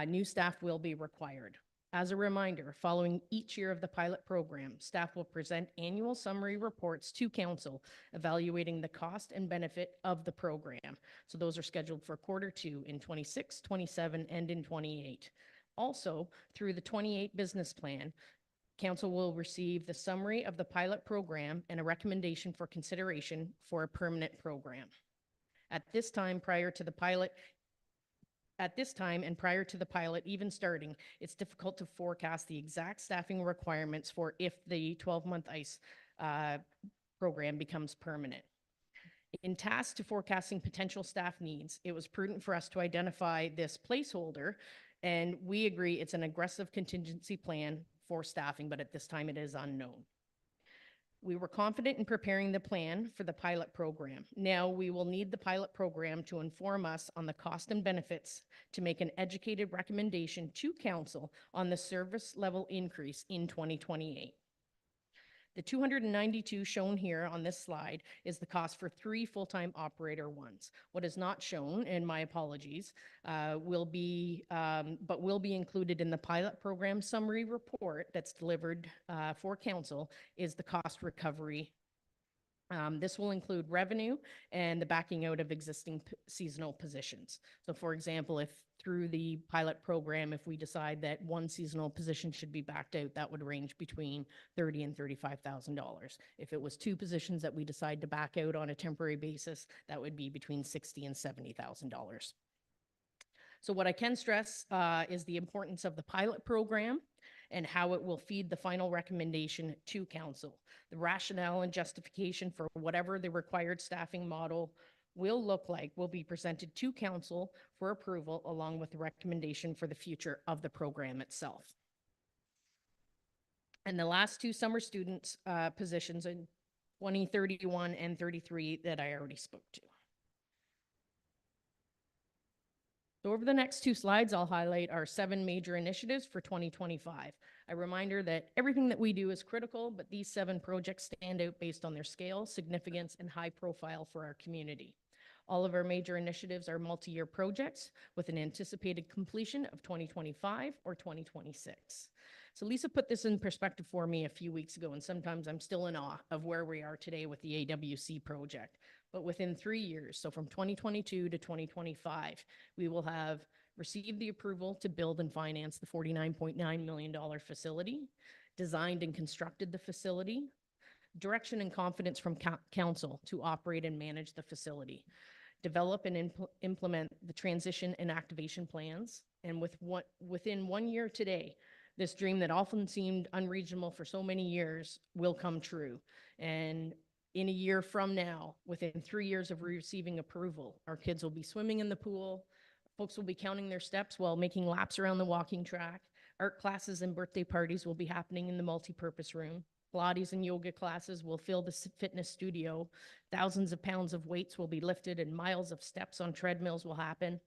new staff will be required. As a reminder, following each year of the pilot program, staff will present annual summary reports to council evaluating the cost and benefit of the program. So those are scheduled for Q2 in 26, 27, and in 28. Also, through the 28 business plan, council will receive the summary of the pilot program and a recommendation for consideration for a permanent program. At this time and prior to the pilot even starting, it's difficult to forecast the exact staffing requirements for if the 12-month ICE program becomes permanent. In task to forecasting potential staff needs, it was prudent for us to identify this placeholder, and we agree it's an aggressive contingency plan for staffing, but at this time it is unknown. We were confident in preparing the plan for the pilot program. Now we will need the pilot program to inform us on the cost and benefits to make an educated recommendation to council on the service level increase in 2028. The 292 shown here on this slide is the cost for 3 full-time operator ones. What is not shown, and my apologies, will be included in the pilot program summary report that's delivered for council is the cost recovery. This will include revenue and the backing out of existing seasonal positions. So for example, if through the pilot program, if we decide that one seasonal position should be backed out, that would range between $30,000 and $35,000. If it was 2 positions that we decide to back out on a temporary basis, that would be between $60,000 and $70,000. So what I can stress is the importance of the pilot program and how it will feed the final recommendation to council. The rationale and justification for whatever the required staffing model will look like will be presented to council for approval along with the recommendation for the future of the program itself. And the last 2 summer students positions in 2031 and 33 that I already spoke to. So over the next 2 slides, I'll highlight our 7 major initiatives for 2025. A reminder that everything that we do is critical, but these 7 projects stand out based on their scale, significance, and high profile for our community. All of our major initiatives are multi-year projects with an anticipated completion of 2025 or 2026. So Lisa put this in perspective for me a few weeks ago, and sometimes I'm still in awe of where we are today with the AWC project. But within 3 years, so from 2022 to 2025, we will have received the approval to build and finance the $49.9 million facility, designed and constructed the facility, direction and confidence from council to operate and manage the facility, develop and implement the transition and activation plans, and within 1 year today, this dream that often seemed unreasonable for so many years will come true. And in a year from now, within 3 years of receiving approval, our kids will be swimming in the pool, folks will be counting their steps while making laps around the walking track, art classes and birthday parties will be happening in the multipurpose room, Pilates and yoga classes will fill the fitness studio, thousands of pounds of weights will be lifted and miles of steps on treadmills will happen.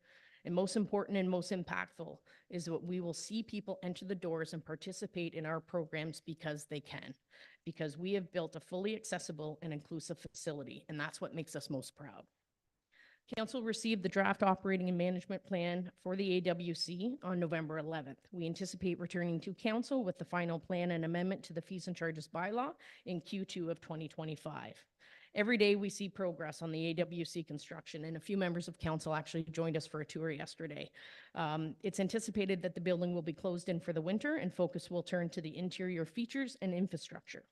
And most important and most impactful is that we will see people enter the doors and participate in our programs because they can, because we have built a fully accessible and inclusive facility, and that's what makes us most proud. Council received the draft operating and management plan for the AWC on November 11th. We anticipate returning to council with the final plan and amendment to the fees and charges bylaw in Q2 of 2025. Every day we see progress on the AWC construction, and a few members of council actually joined us for a tour yesterday. It's anticipated that the building will be closed in for the winter and focus will turn to the interior features and infrastructure.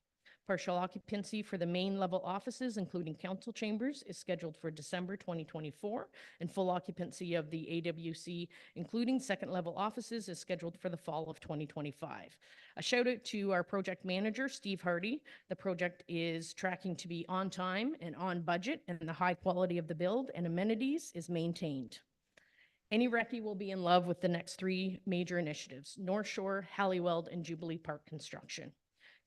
Partial occupancy for the main level offices, including council chambers, is scheduled for December 2024, and full occupancy of the AWC, including second level offices, is scheduled for the fall of 2025. A shout out to our project manager, Steve Hardy. The project is tracking to be on time and on budget, and the high quality of the build and amenities is maintained. Any recce will be in love with the next three major initiatives: North Shore, Halliwell, and Jubilee Park construction.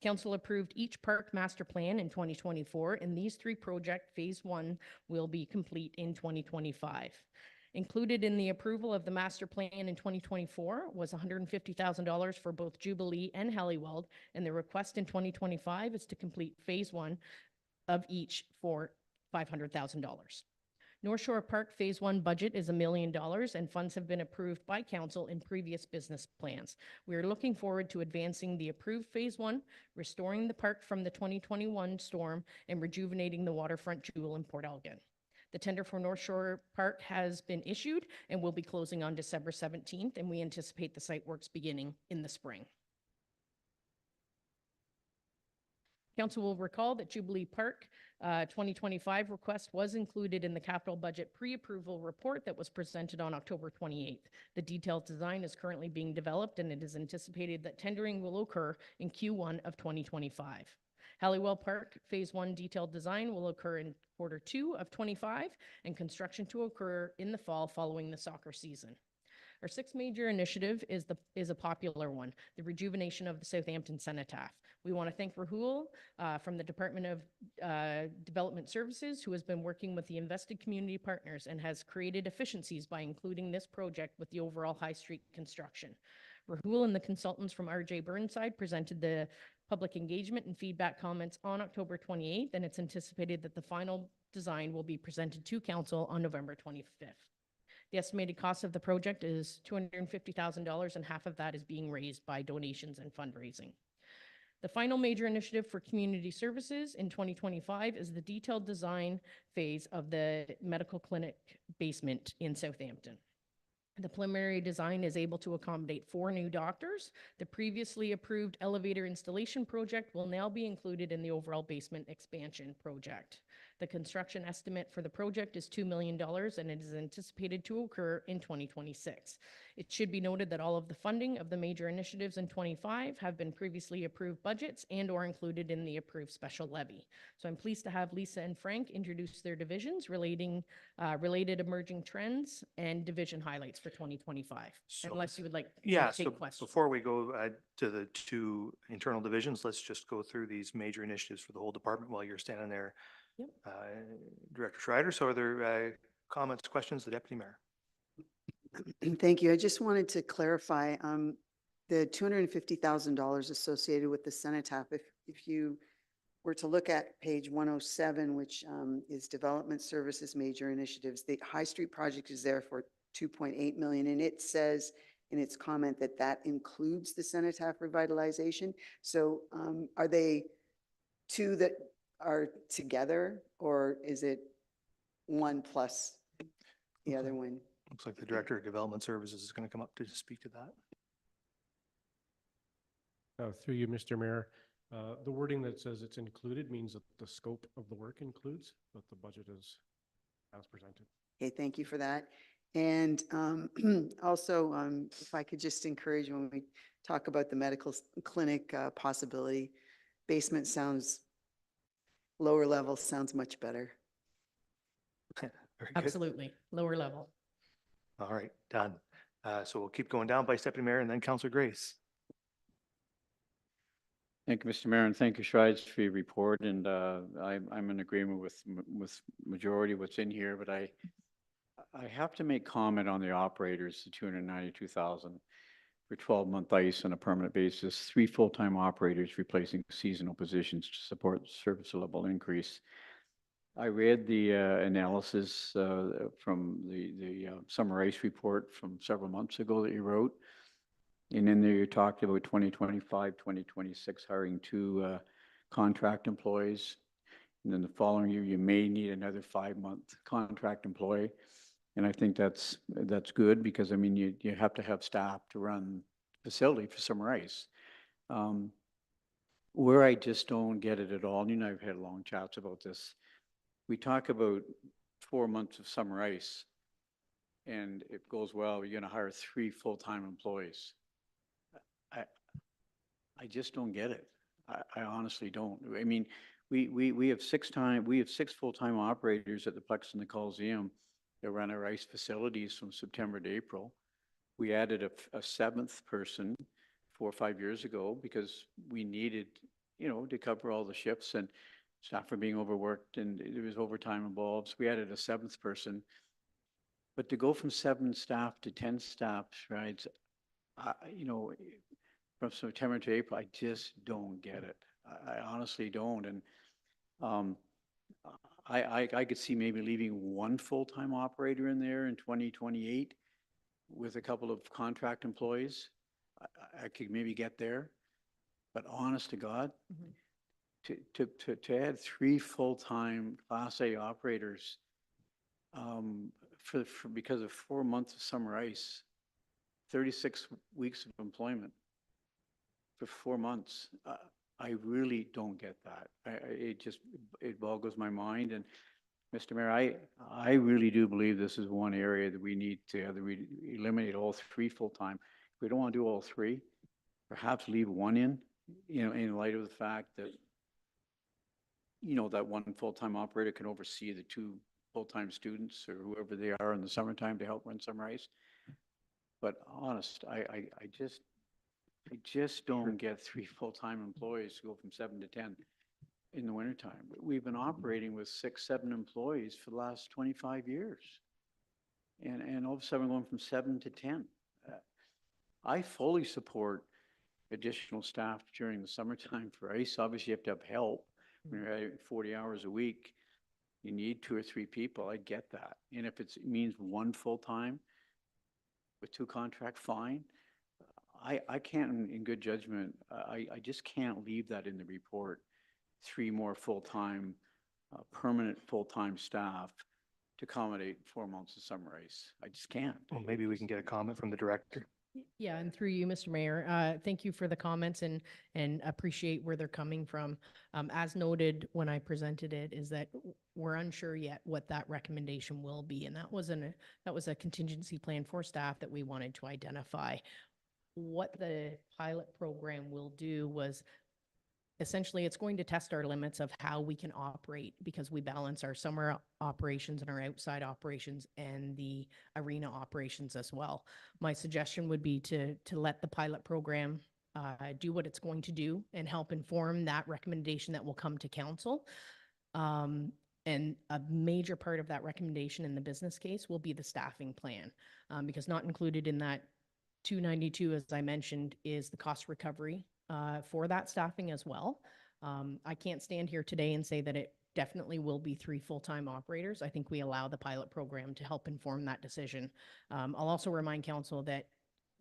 Council approved each park master plan in 2024, and these three project phase 1 will be complete in 2025. Included in the approval of the master plan in 2024 was $150,000 for both Jubilee and Halliwell, and the request in 2025 is to complete phase 1 of each for $500,000. North Shore Park Phase 1 budget is $1 million, and funds have been approved by council in previous business plans. We are looking forward to advancing the approved Phase 1, restoring the park from the 2021 storm, and rejuvenating the waterfront jewel in Port Elgin. The tender for North Shore Park has been issued and will be closing on December 17th, and we anticipate the site works beginning in the spring. Council will recall that Jubilee Park 2025 request was included in the capital budget pre-approval report that was presented on October 28th. The detailed design is currently being developed, and it is anticipated that tendering will occur in Q1 of 2025. Halliwell Park Phase 1 detailed design will occur in Q2 of 25, and construction to occur in the fall following the soccer season. Our sixth major initiative is a popular one, the rejuvenation of the Southampton Cenotaph. We want to thank Rahul from the Department of Development Services, who has been working with the invested community partners and has created efficiencies by including this project with the overall High Street construction. Rahul and the consultants from RJ Burnside presented the public engagement and feedback comments on October 28th, and it's anticipated that the final design will be presented to council on November 25th. The estimated cost of the project is $250,000, and half of that is being raised by donations and fundraising. The final major initiative for community services in 2025 is the detailed design phase of the medical clinic basement in Southampton. The preliminary design is able to accommodate 4 new doctors. The previously approved elevator installation project will now be included in the overall basement expansion project. The construction estimate for the project is $2 million, and it is anticipated to occur in 2026. It should be noted that all of the funding of the major initiatives in 25 have been previously approved budgets and or included in the approved special levy. So I'm pleased to have Lisa and Frank introduce their divisions related emerging trends and division highlights for 2025, So- unless you would like Yeah, to so take questions. before we go to the 2 internal divisions, let's just go through these major initiatives for the whole department while you're standing there. Yep. Director Schreider, so are there comments, questions, the Deputy Mayor? Thank you. I just wanted to clarify the $250,000 associated with the cenotaph. If you were to look at page 107, which is Development Services Major Initiatives, the High Street project is there for $2.8 million, and it says in its comment that that includes the cenotaph revitalization. So are they 2 that are together, or is it 1 plus the other one? Looks like the Director of Development Services is going to come up to speak to that. Through you, Mr. Mayor, the wording that says it's included means that the scope of the work includes, but the budget is as presented. Okay, thank you for that. And also, if I could just encourage, when we talk about the medical clinic possibility, basement sounds, lower level sounds much better. Very good. Absolutely, lower level. All right, done. So we'll keep going down, Vice Deputy Mayor and then Councillor Grace. Thank you, Mr. Mayor, and thank you, Strides, for your report. And I'm in agreement with majority of what's in here, but I have to make comment on the operators, the 292,000 for 12-month ICE on a permanent basis, 3 full-time operators replacing seasonal positions to support service level increase. I read the analysis from the summer ICE report from several months ago that you wrote. And in there you talked about 2025, 2026 hiring 2 contract employees. And then the following year, you may need another 5-month contract employee. And I think that's good, because I mean, you have to have staff to run facility for summer ICE. where I just don't get it at all, and you and I have had long chats about this. We talk about 4 months of summer ice, and it goes well, you're gonna hire 3 full-time employees. I, I just don't get it. I honestly don't. I mean, we have 6 full-time operators at the Plex and the Coliseum that run our ice facilities from September to April. We added a 7th person 4 or 5 years ago because we needed, to cover all the shifts, and staff were being overworked and there was overtime involved. So we added a 7th person. But to go from 7 staff to 10 staff, right? From September to April, I just don't get it. I honestly don't. And I could see maybe leaving 1 full-time operator in there in 2028 with a couple of contract employees. I could maybe get there. But honest to God, to add 3 full-time Class A operators because of 4 months of summer ice, 36 weeks of employment for 4 months, I really don't get that. It boggles my mind. And Mr. Mayor, I really do believe this is one area that we need to either eliminate all 3 full-time. If we don't want to do all 3, perhaps leave 1 in light of the fact that, that 1 full-time operator can oversee the 2 full-time students or whoever they are in the summertime to help run summer ice. But honest, I just don't get 3 full-time employees to go from 7 to 10 in the wintertime. We've been operating with 6, 7 employees for the last 25 years. And all of a sudden, we're going from 7 to 10. I fully support additional staff during the summertime for ice. Obviously, you have to have help. When you're at 40 hours a week, you need 2 or 3 people. I get that. And if it means 1 full-time with 2 contract, fine. I can't, in good judgment, I just can't leave that in the report. 3 more full-time, permanent full-time staff to accommodate 4 months of summer ice. I just can't. Well, maybe we can get a comment from the director. Yeah, and through you, Mr. Mayor, thank you for the comments and appreciate where they're coming from. As noted when I presented it, is that we're unsure yet what that recommendation will be, and that was a contingency plan for staff that we wanted to identify. What the pilot program will do was essentially it's going to test our limits of how we can operate because we balance our summer operations and our outside operations and the arena operations as well. My suggestion would be to let the pilot program do what it's going to do and help inform that recommendation that will come to council. And a major part of that recommendation in the business case will be the staffing plan because not included in that 292, as I mentioned, is the cost recovery for that staffing as well. I can't stand here today and say that it definitely will be 3 full-time operators. I think we allow the pilot program to help inform that decision. I'll also remind council that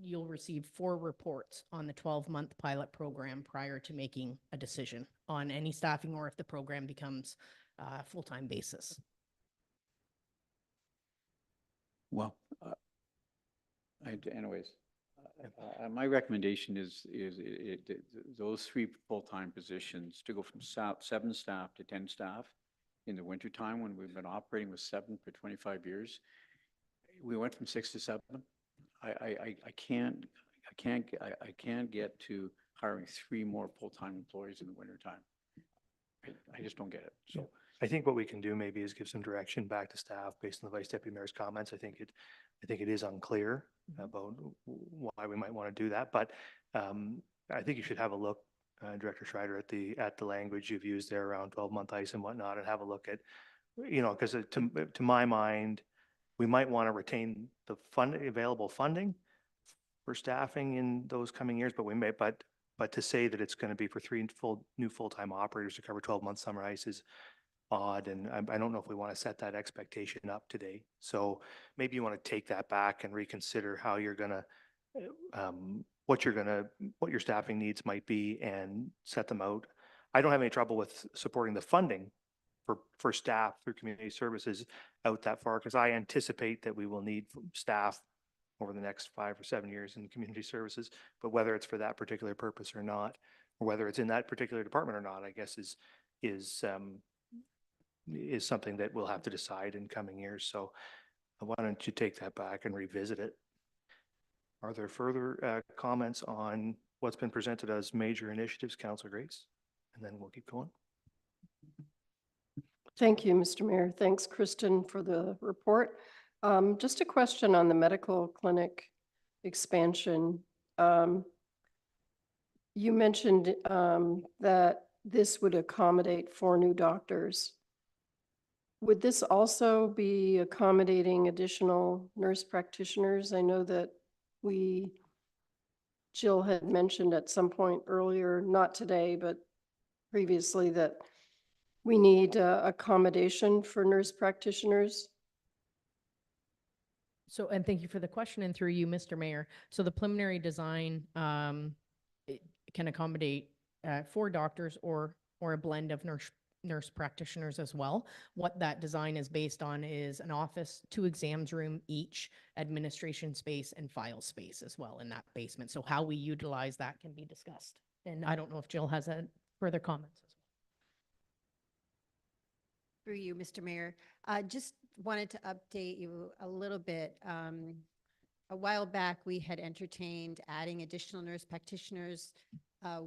you'll receive 4 reports on the 12-month pilot program prior to making a decision on any staffing or if the program becomes a full-time basis. Well, anyways. My recommendation is those 3 full-time positions to go from 7 staff to 10 staff in the wintertime when we've been operating with 7 for 25 years. We went from 6 to 7. I can't get to hiring 3 more full-time employees in the wintertime. I just don't get it. So I think what we can do maybe is give some direction back to staff based on the Vice Deputy Mayor's comments. I think it is unclear about why we might want to do that, but I think you should have a look, Director Schreider, at the language you've used there around 12-month ice and whatnot, and have a look at, because to my mind, we might want to retain the available funding for staffing in those coming years, but to say that it's going to be for 3 new full-time operators to cover 12-month summer ice is odd, and I don't know if we want to set that expectation up today. So maybe you want to take that back and reconsider how you're going to, what your staffing needs might be and set them out. I don't have any trouble with supporting the funding for staff through community services out that far, because I anticipate that we will need staff over the next 5 or 7 years in community services, but whether it's for that particular purpose or not, whether it's in that particular department or not, I guess is something that we'll have to decide in coming years. So why don't you take that back and revisit it? Are there further comments on what's been presented as major initiatives, Councillor Grace? And then we'll keep going. Thank you, Mr. Mayor. Thanks, Kristen, for the report. Just a question on the medical clinic expansion. You mentioned that this would accommodate 4 new doctors. Would this also be accommodating additional nurse practitioners? I know that Jill had mentioned at some point earlier, not today, but previously, that we need accommodation for nurse practitioners. So, and thank you for the question, and through you, Mr. Mayor. So the preliminary design it can accommodate 4 doctors or a blend of nurse practitioners as well. What that design is based on is an office, 2 exams room each, administration space and file space as well in that basement. So how we utilize that can be discussed. And I don't know if Jill has further comments as well. Through you, Mr. Mayor. Just wanted to update you a little bit. A while back, we had entertained adding additional nurse practitioners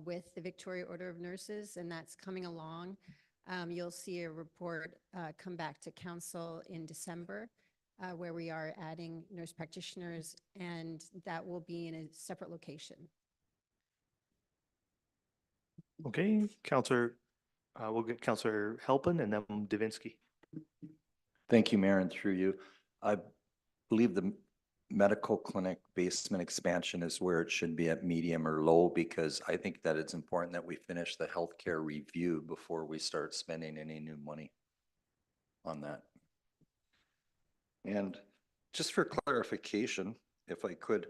with the Victoria Order of Nurses, and that's coming along. You'll see a report come back to council in December where we are adding nurse practitioners, and that will be in a separate location. Okay, Councillor, we'll get Councillor Halpin and then Davinsky. Thank you, Mayor, and through you. I believe the medical clinic basement expansion is where it should be at medium or low, because I think that it's important that we finish the healthcare review before we start spending any new money on that. And just for clarification, if I could,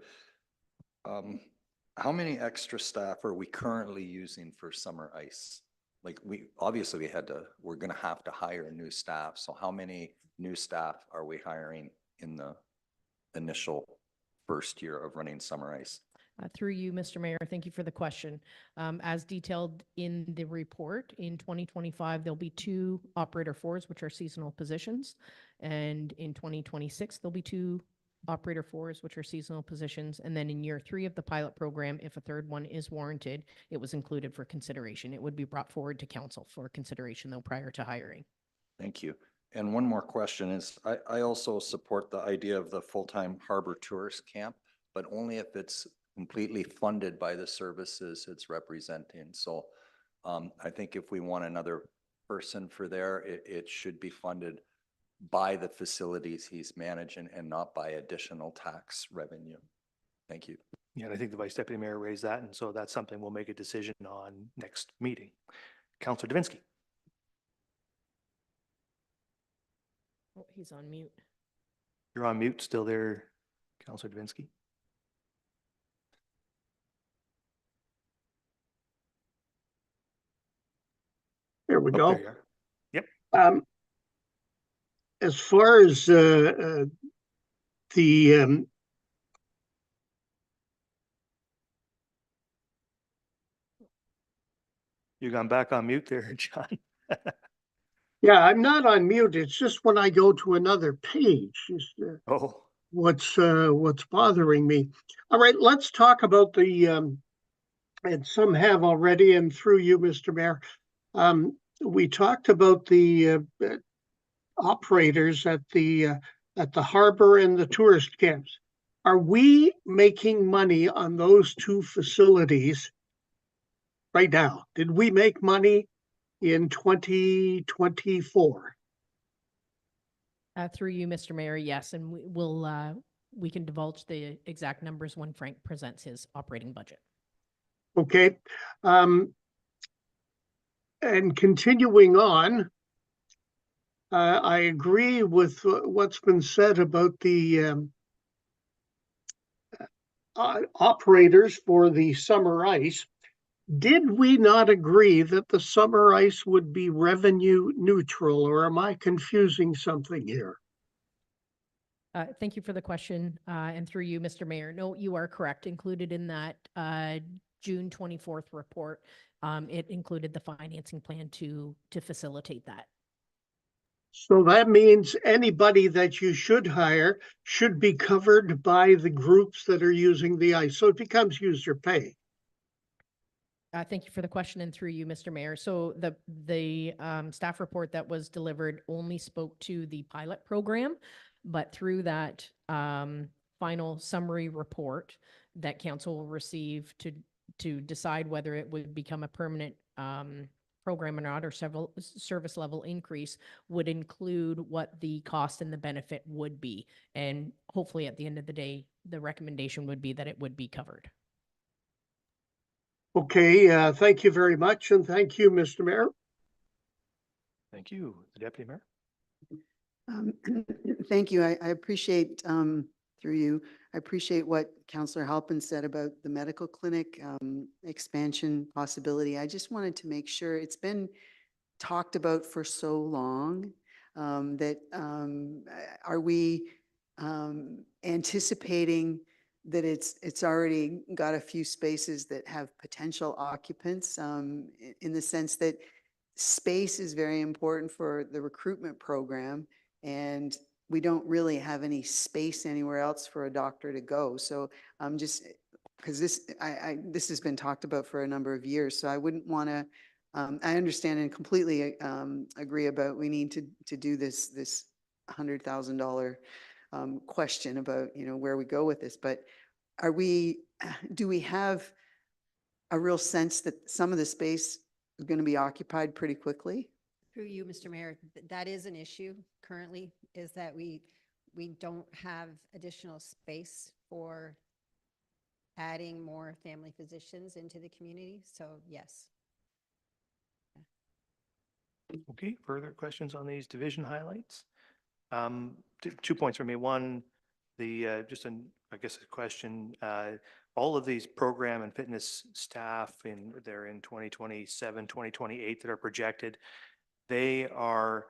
how many extra staff are we currently using for summer ice? Like we're going to have to hire new staff. So how many new staff are we hiring in the initial first year of running summer ice? Through you, Mr. Mayor, thank you for the question. As detailed in the report, in 2025, there'll be 2 operator 4s, which are seasonal positions. And in 2026, there'll be 2 operator 4s, which are seasonal positions. And then in year 3 of the pilot program, if a 3rd one is warranted, it was included for consideration. It would be brought forward to council for consideration, though, prior to hiring. Thank you. And one more question is, I also support the idea of the full-time harbor tourist camp, but only if it's completely funded by the services it's representing. So I think if we want another person for there, it should be funded by the facilities he's managing and not by additional tax revenue. Thank you. Yeah, and I think the Vice Deputy Mayor raised that, and so that's something we'll make a decision on next meeting. Councillor Davinsky. Oh, he's on mute. You're on mute still there, Councillor Davinsky. There we Oh, go. there you are. Yep. As far as the You gone back on mute there, John. yeah, I'm not on mute. It's just when I go to another page, is Oh, what's bothering me. All right, let's talk about the and some have already, and through you, Mr. Mayor. We talked about the operators at the harbor and the tourist camps. Are we making money on those 2 facilities right now? Did we make money in 2024? Through you, Mr. Mayor, yes, and we can divulge the exact numbers when Frank presents his operating budget. Okay. And continuing on, I agree with what's been said about the operators for the summer ice. Did we not agree that the summer ice would be revenue neutral, or am I confusing something here? Thank you for the question, and through you, Mr. Mayor. No, you are correct. Included in that June 24th report it included the financing plan to facilitate that. So that means anybody that you should hire should be covered by the groups that are using the ice. So it becomes user pay. Thank you for the question, and through you, Mr. Mayor. So the staff report that was delivered only spoke to the pilot program, but through that final summary report that council will receive to decide whether it would become a permanent program or not, or several service level increase, would include what the cost and the benefit would be. And hopefully at the end of the day, the recommendation would be that it would be covered. Okay, thank you very much. And thank you, Mr. Mayor. Thank you. The Deputy Mayor? Thank you. I appreciate, through you, I appreciate what Councillor Halpin said about the medical clinic expansion possibility. I just wanted to make sure, it's been talked about for so long, that are we anticipating that it's already got a few spaces that have potential occupants, in the sense that space is very important for the recruitment program, and we don't really have any space anywhere else for a doctor to go. So I'm just, because this has been talked about for a number of years, so I wouldn't want to, I understand and completely agree about we need to do this $100,000 question about, where we go with this, but do we have a real sense that some of the space is going to be occupied pretty quickly? Through you, Mr. Mayor, that is an issue currently, is that we don't have additional space for adding more family physicians into the community. So yes. Okay, further questions on these division highlights? 2 points for me. One, just I guess a question, all of these program and fitness staff they're in 2027, 2028 that are projected, they are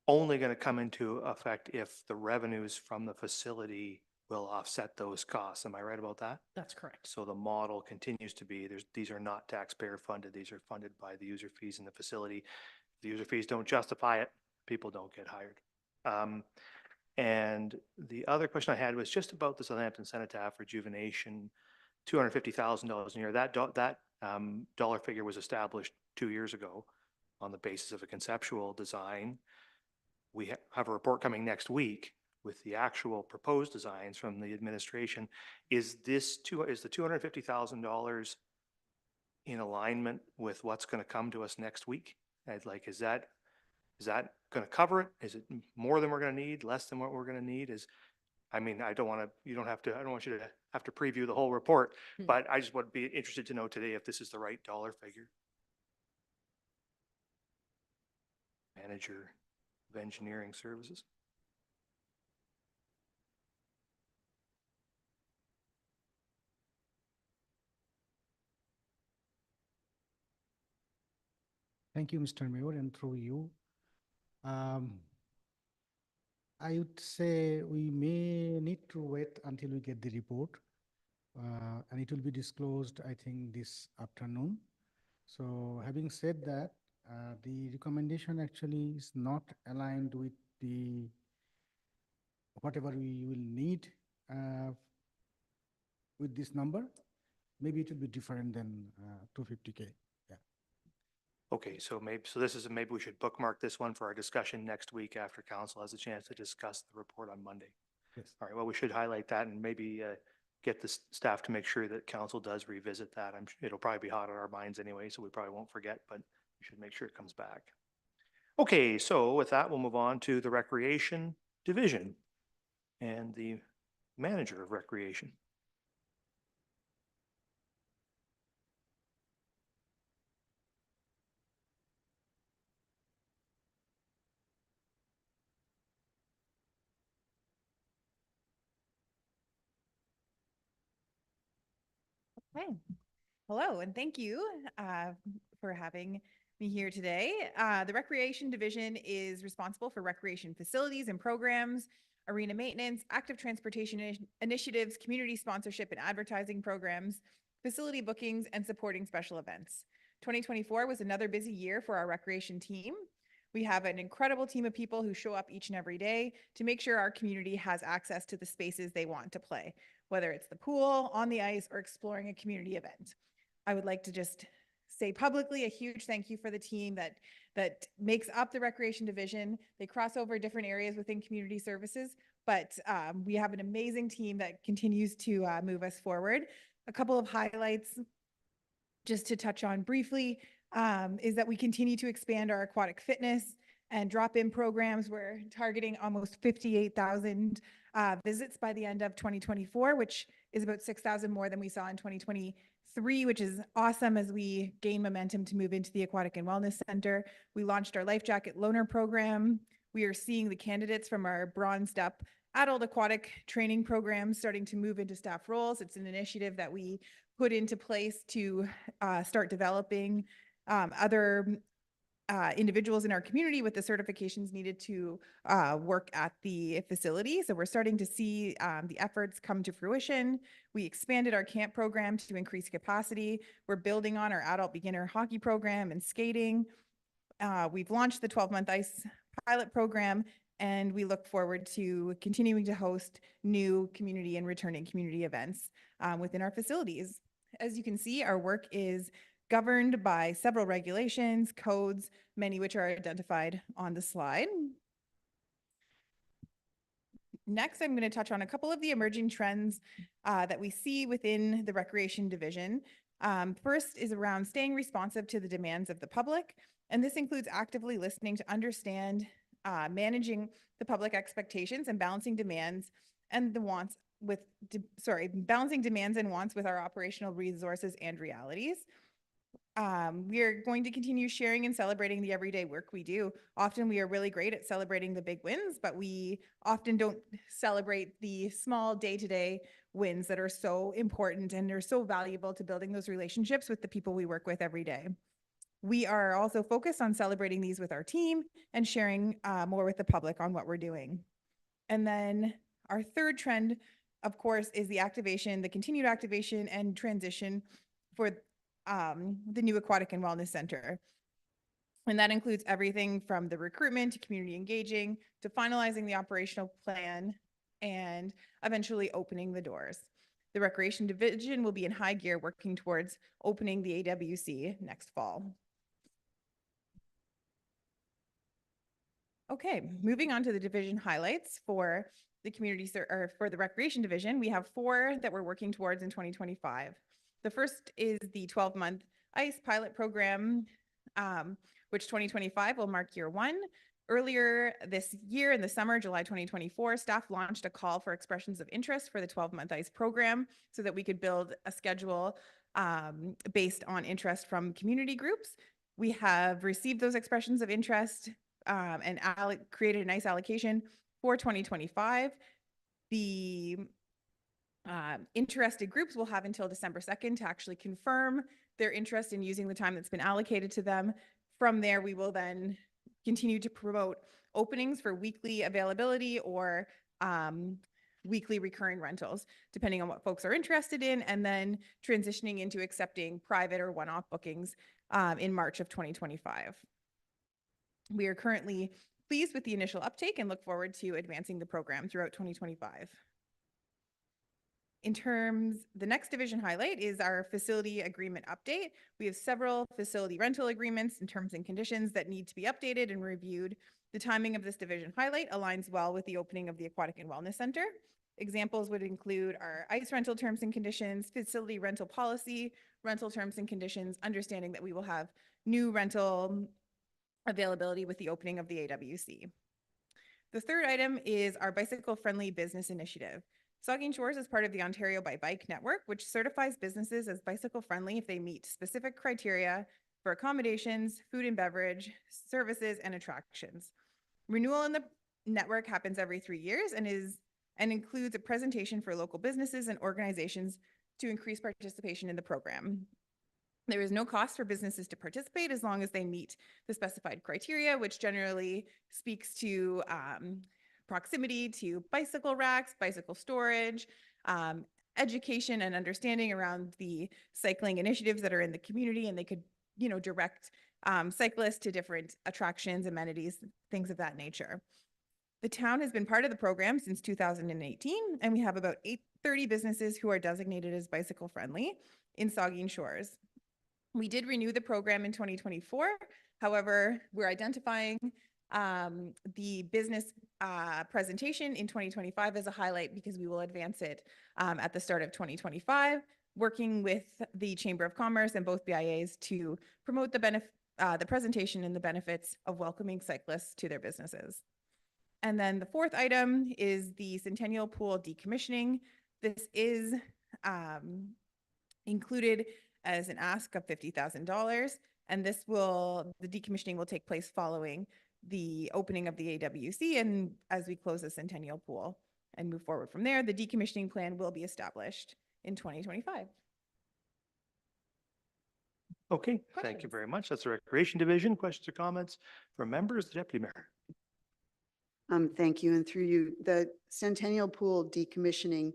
only going to come into effect if the revenues from the facility will offset those costs. Am I right about that? That's correct. So the model continues to be, these are not taxpayer funded. These are funded by the user fees in the facility. If the user fees don't justify it, people don't get hired. And the other question I had was just about the Southampton Cenotaph rejuvenation, $250,000 a year. That dollar figure was established 2 years ago on the basis of a conceptual design. We have a report coming next week with the actual proposed designs from the administration. Is the $250,000 in alignment with what's going to come to us next week? Is that going to cover it? Is it more than we're going to need, less than what we're going to need? I don't want you to have to preview the whole report, but I just would be interested to know today if this is the right dollar figure. Manager of Engineering Services. Thank you, Mr. Mayor, and through you. I would say we may need to wait until we get the report, and it will be disclosed, I think, this afternoon. So having said that, the recommendation actually is not aligned with whatever we will need with this number. Maybe it will be different than 250K. Okay, so maybe we should bookmark this one for our discussion next week after council has a chance to discuss the report on Monday. Yes. All right, well, we should highlight that and maybe get the staff to make sure that council does revisit that. It'll probably be hot on our minds anyway, so we probably won't forget, but we should make sure it comes back. Okay, so with that, we'll move on to the Recreation Division and the Manager of Recreation. Okay. Hello, and thank you for having me here today. The Recreation Division is responsible for recreation facilities and programs, arena maintenance, active transportation initiatives, community sponsorship and advertising programs, facility bookings, and supporting special events. 2024 was another busy year for our recreation team. We have an incredible team of people who show up each and every day to make sure our community has access to the spaces they want to play, whether it's the pool, on the ice, or exploring a community event. I would like to just say publicly a huge thank you for the team that makes up the recreation division. They cross over different areas within community services, but we have an amazing team that continues to move us forward. A couple of highlights just to touch on briefly is that we continue to expand our aquatic fitness and drop-in programs. We're targeting almost 58,000 visits by the end of 2024, which is about 6,000 more than we saw in 2023, which is awesome as we gain momentum to move into the Aquatic and Wellness Center. We launched our Life Jacket Loaner program. We are seeing the candidates from our bronzed up adult aquatic training program starting to move into staff roles. It's an initiative that we put into place to start developing other individuals in our community with the certifications needed to work at the facility. So we're starting to see the efforts come to fruition. We expanded our camp program to increase capacity. We're building on our adult beginner hockey program and skating. We've launched the 12-month ice pilot program, and we look forward to continuing to host new community and returning community events within our facilities. As you can see, our work is governed by several regulations, codes, many which are identified on the slide. Next, I'm going to touch on a couple of the emerging trends that we see within the recreation division. First is around staying responsive to the demands of the public, and this includes actively listening to understand, managing the public expectations and balancing demands and the wants with, balancing demands and wants with our operational resources and realities. We are going to continue sharing and celebrating the everyday work we do. Often we are really great at celebrating the big wins, but we often don't celebrate the small day-to-day wins that are so important and are so valuable to building those relationships with the people we work with every day. We are also focused on celebrating these with our team and sharing more with the public on what we're doing. And then our third trend, of course, is the activation, the continued activation and transition for the new Aquatic and Wellness Center. And that includes everything from the recruitment to community engaging to finalizing the operational plan and eventually opening the doors. The Recreation Division will be in high gear working towards opening the AWC next fall. Okay, moving on to the division highlights for the for the Recreation Division. We have 4 that we're working towards in 2025. The first is the 12-month ICE pilot program, which 2025 will mark year 1. Earlier this year in the summer, July 2024, staff launched a call for expressions of interest for the 12-month ICE program so that we could build a schedule based on interest from community groups. We have received those expressions of interest and created a nice allocation for 2025. The interested groups will have until December 2nd to actually confirm their interest in using the time that's been allocated to them. From there, we will then continue to promote openings for weekly availability or weekly recurring rentals, depending on what folks are interested in, and then transitioning into accepting private or one-off bookings in March of 2025. We are currently pleased with the initial uptake and look forward to advancing the program throughout 2025. The next division highlight is our facility agreement update. We have several facility rental agreements and terms and conditions that need to be updated and reviewed. The timing of this division highlight aligns well with the opening of the Aquatic and Wellness Center. Examples would include our ICE rental terms and conditions, facility rental policy, rental terms and conditions, understanding that we will have new rental availability with the opening of the AWC. The third item is our bicycle-friendly business initiative. Saugeen Shores is part of the Ontario by Bike Network, which certifies businesses as bicycle-friendly if they meet specific criteria for accommodations, food and beverage, services, and attractions. Renewal in the network happens every 3 years and includes a presentation for local businesses and organizations to increase participation in the program. There is no cost for businesses to participate as long as they meet the specified criteria, which generally speaks to proximity to bicycle racks, bicycle storage, education and understanding around the cycling initiatives that are in the community, and they could direct cyclists to different attractions, amenities, things of that nature. The town has been part of the program since 2018, and we have about 30 businesses who are designated as bicycle friendly in Saugeen Shores. We did renew the program in 2024. However, we're identifying the business presentation in 2025 as a highlight because we will advance it at the start of 2025, working with the Chamber of Commerce and both BIAs to promote the presentation and the benefits of welcoming cyclists to their businesses. And then the fourth item is the Centennial Pool decommissioning. This is included as an ask of $50,000, and the decommissioning will take place following the opening of the AWC and as we close the Centennial Pool and move forward from there. The decommissioning plan will be established in 2025. Okay, thank you very much. That's the Recreation Division. Questions or comments from members? The Deputy Mayor. Thank you. And through you, the Centennial Pool decommissioning,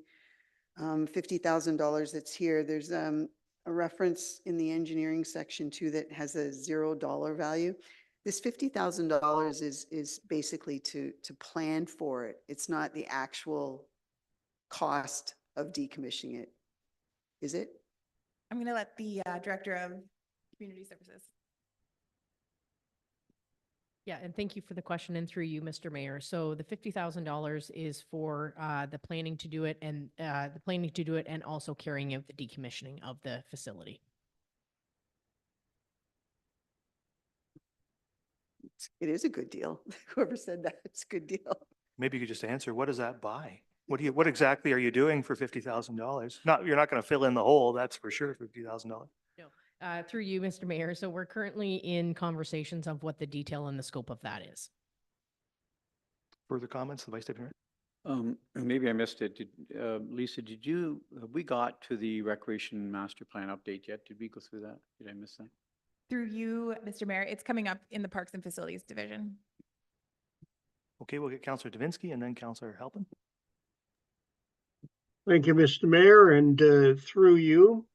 $50,000 that's here. There's a reference in the engineering section too that has a $0 value. This $50,000 is basically to plan for it. It's not the actual cost of decommissioning it, is it? I'm going to let the Director of Community Services. Yeah, and thank you for the question and through you, Mr. Mayor. So the $50,000 is for the planning to do it and also carrying out the decommissioning of the facility. It is a good deal. Whoever said that, it's a good deal. Maybe you could just answer, what does that buy? What exactly are you doing for $50,000? You're not going to fill in the hole, that's for sure, $50,000. No, through you, Mr. Mayor. So we're currently in conversations of what the detail and the scope of that is. Further comments, the Vice Deputy Mayor? Maybe I missed it. Lisa, have we got to the Recreation Master Plan update yet? Did we go through that? Did I miss that? Through you, Mr. Mayor, it's coming up in the Parks and Facilities Division. Okay, we'll get Councillor Davinsky and then Councillor Halpin. Thank you, Mr. Mayor, and through you,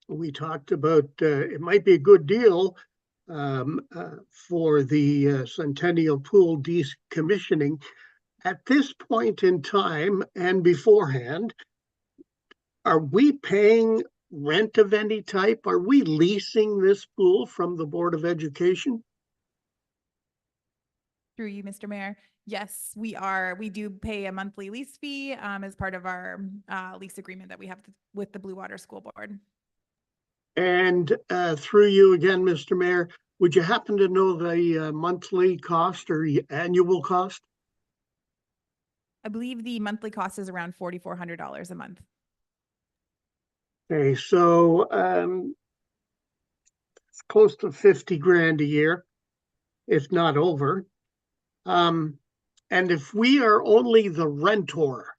we talked about it might be a good deal for the Centennial Pool decommissioning. At this point in time and beforehand, are we paying rent of any type? Are we leasing this pool from the Board of Education? Through you, Mr. Mayor. Yes, we are. We do pay a monthly lease fee as part of our lease agreement that we have with the Blue Water School Board. And through you again, Mr. Mayor, would you happen to know the monthly cost or annual cost? I believe the monthly cost is around $4,400 a month. Okay, so it's close to 50 grand a year, if not over. And if we are only the rentor,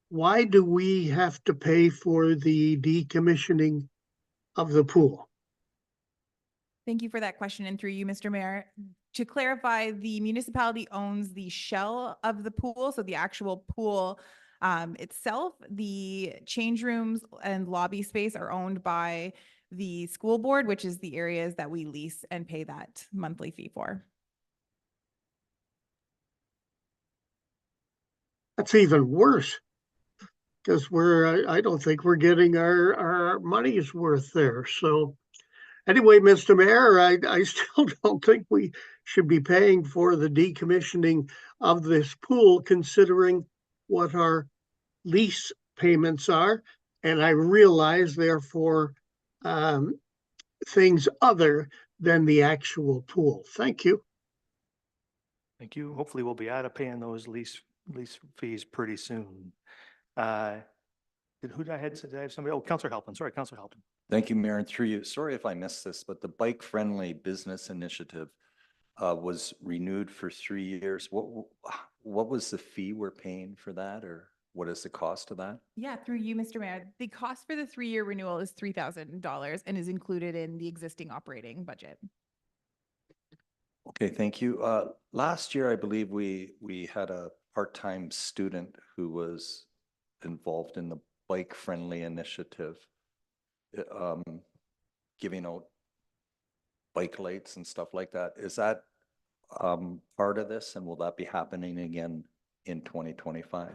why do we have to pay for the decommissioning of the pool? Thank you for that question. And through you, Mr. Mayor, to clarify, the municipality owns the shell of the pool. So the actual pool itself, the change rooms and lobby space are owned by the school board, which is the areas that we lease and pay that monthly fee for. That's even worse, because I don't think we're getting our money's worth there. So anyway, Mr. Mayor, I still don't think we should be paying for the decommissioning of this pool, considering what our lease payments are. And I realize, therefore, things other than the actual pool. Thank you. Thank you. Hopefully we'll be out of paying those lease fees pretty soon. Who did I have? Did I have somebody? Oh, Councillor Halpin. Sorry, Councillor Halpin. Thank you, Mayor, and through you. Sorry if I missed this, but the bike-friendly business initiative was renewed for 3 years. What was the fee we're paying for that, or what is the cost of that? Yeah, through you, Mr. Mayor. The cost for the 3-year renewal is $3,000 and is included in the existing operating budget. Okay, thank you. Last year, I believe we had a part-time student who was involved in the bike-friendly initiative, giving out bike lights and stuff like that. Is that part of this, and will that be happening again in 2025?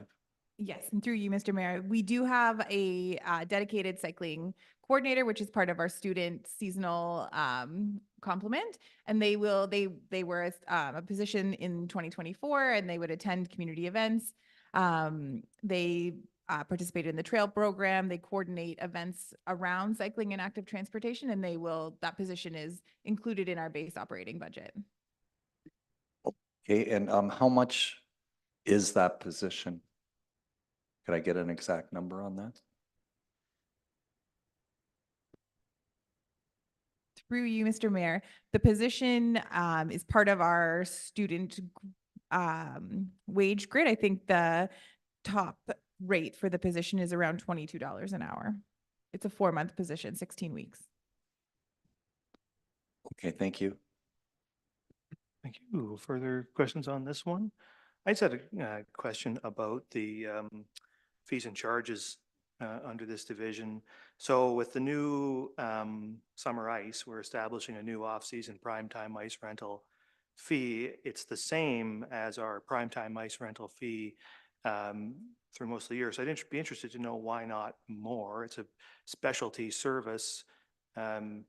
Yes, and through you, Mr. Mayor, we do have a dedicated cycling coordinator, which is part of our student seasonal complement. And they were a position in 2024, and they would attend community events. They participate in the trail program. They coordinate events around cycling and active transportation, and that position is included in our base operating budget. Okay, and how much is that position? Could I get an exact number on that? Through you, Mr. Mayor, the position is part of our student wage grid. I think the top rate for the position is around $22 an hour. It's a 4-month position, 16 weeks. Okay, thank you. Thank you. Further questions on this one? I just had a question about the fees and charges under this division. So with the new summer ice, we're establishing a new off-season primetime ice rental fee. It's the same as our primetime ice rental fee through most of the year. So I'd be interested to know why not more. It's a specialty service. In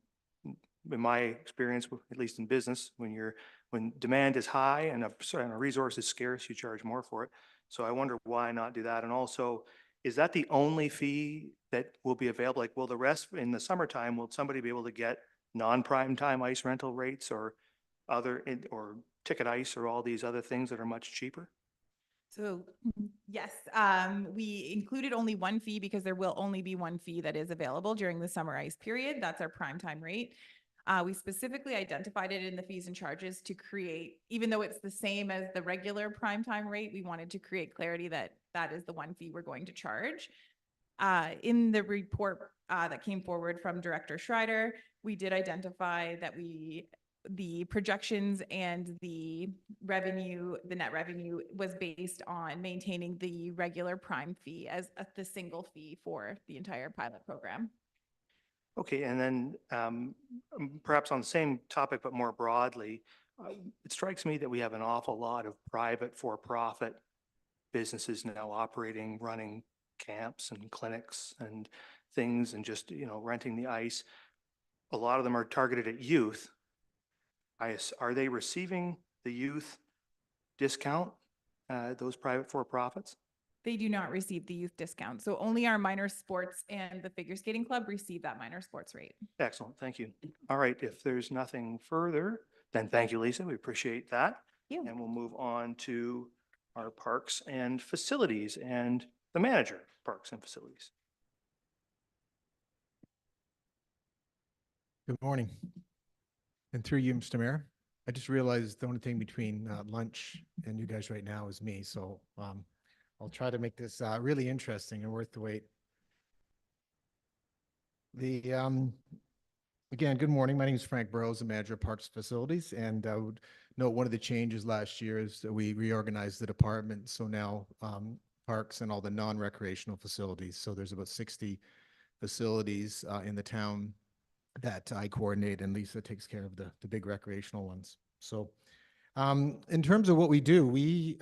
my experience, at least in business, when demand is high and a resource is scarce, you charge more for it. So I wonder why not do that. And also, is that the only fee that will be available? Like, will the rest in the summertime, will somebody be able to get non-prime time ice rental rates or or ticket ice or all these other things that are much cheaper? So yes, we included only one fee because there will only be one fee that is available during the summer ice period. That's our prime time rate. We specifically identified it in the fees and charges to create, even though it's the same as the regular prime time rate, we wanted to create clarity that that is the one fee we're going to charge. In the report that came forward from Director Schreider, we did identify that the projections and the revenue, the net revenue was based on maintaining the regular prime fee as the single fee for the entire pilot program. Okay, and then perhaps on the same topic, but more broadly, it strikes me that we have an awful lot of private for-profit businesses now operating, running camps and clinics and things and just, renting the ice. A lot of them are targeted at youth. Are they receiving the youth discount, those private for-profits? They do not receive the youth discount. So only our minor sports and the figure skating club receive that minor sports rate. Excellent, thank you. All right, if there's nothing further, then thank you, Lisa. We appreciate that. Thank you. And we'll move on to our parks and facilities and the manager of parks and facilities. Good morning. And through you, Mr. Mayor, I just realized the only thing between lunch and you guys right now is me. So I'll try to make this really interesting and worth the wait. Again, good morning. My name is Frank Burrows, the manager of Parks Facilities. And I would note one of the changes last year is that we reorganized the department. So now parks and all the non-recreational facilities. So there's about 60 facilities in the town that I coordinate, and Lisa takes care of the big recreational ones. So in terms of what we do, we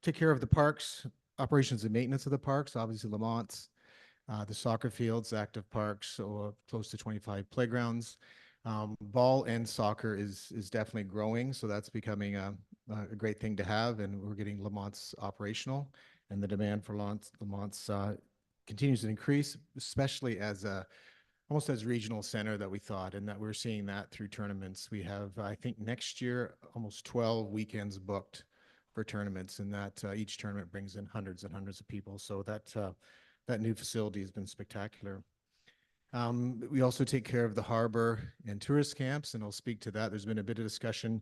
take care of the parks, operations and maintenance of the parks, obviously Lamont's, the soccer fields, active parks, so close to 25 playgrounds. Ball and soccer is definitely growing, so that's becoming a great thing to have, and we're getting Lamont's operational, and the demand for Lamont's continues to increase, especially as almost as regional center that we thought, and that we're seeing that through tournaments. We have, I think next year, almost 12 weekends booked for tournaments, and that each tournament brings in hundreds and hundreds of people. So that new facility has been spectacular. We also take care of the harbor and tourist camps, and I'll speak to that. There's been a bit of discussion.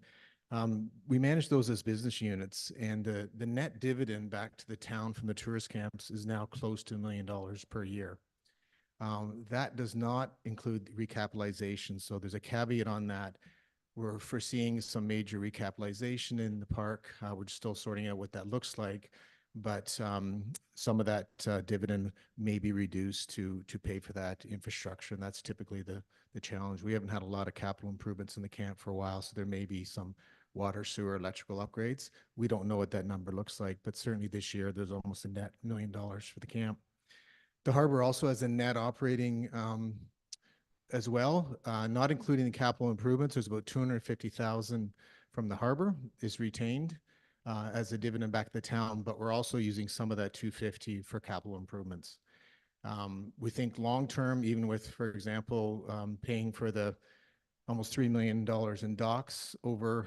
We manage those as business units, and the net dividend back to the town from the tourist camps is now close to $1 million per year. That does not include recapitalization, so there's a caveat on that. We're foreseeing some major recapitalization in the park. We're still sorting out what that looks like, but some of that dividend may be reduced to pay for that infrastructure, and that's typically the challenge. We haven't had a lot of capital improvements in the camp for a while, so there may be some water, sewer, electrical upgrades. We don't know what that number looks like, but certainly this year there's almost a net $1 million for the camp. The harbor also has a net operating as well, not including the capital improvements. There's about 250,000 from the harbor is retained as a dividend back to the town, but we're also using some of that 250 for capital improvements. We think long-term, even with, for example, paying for the almost $3 million in docks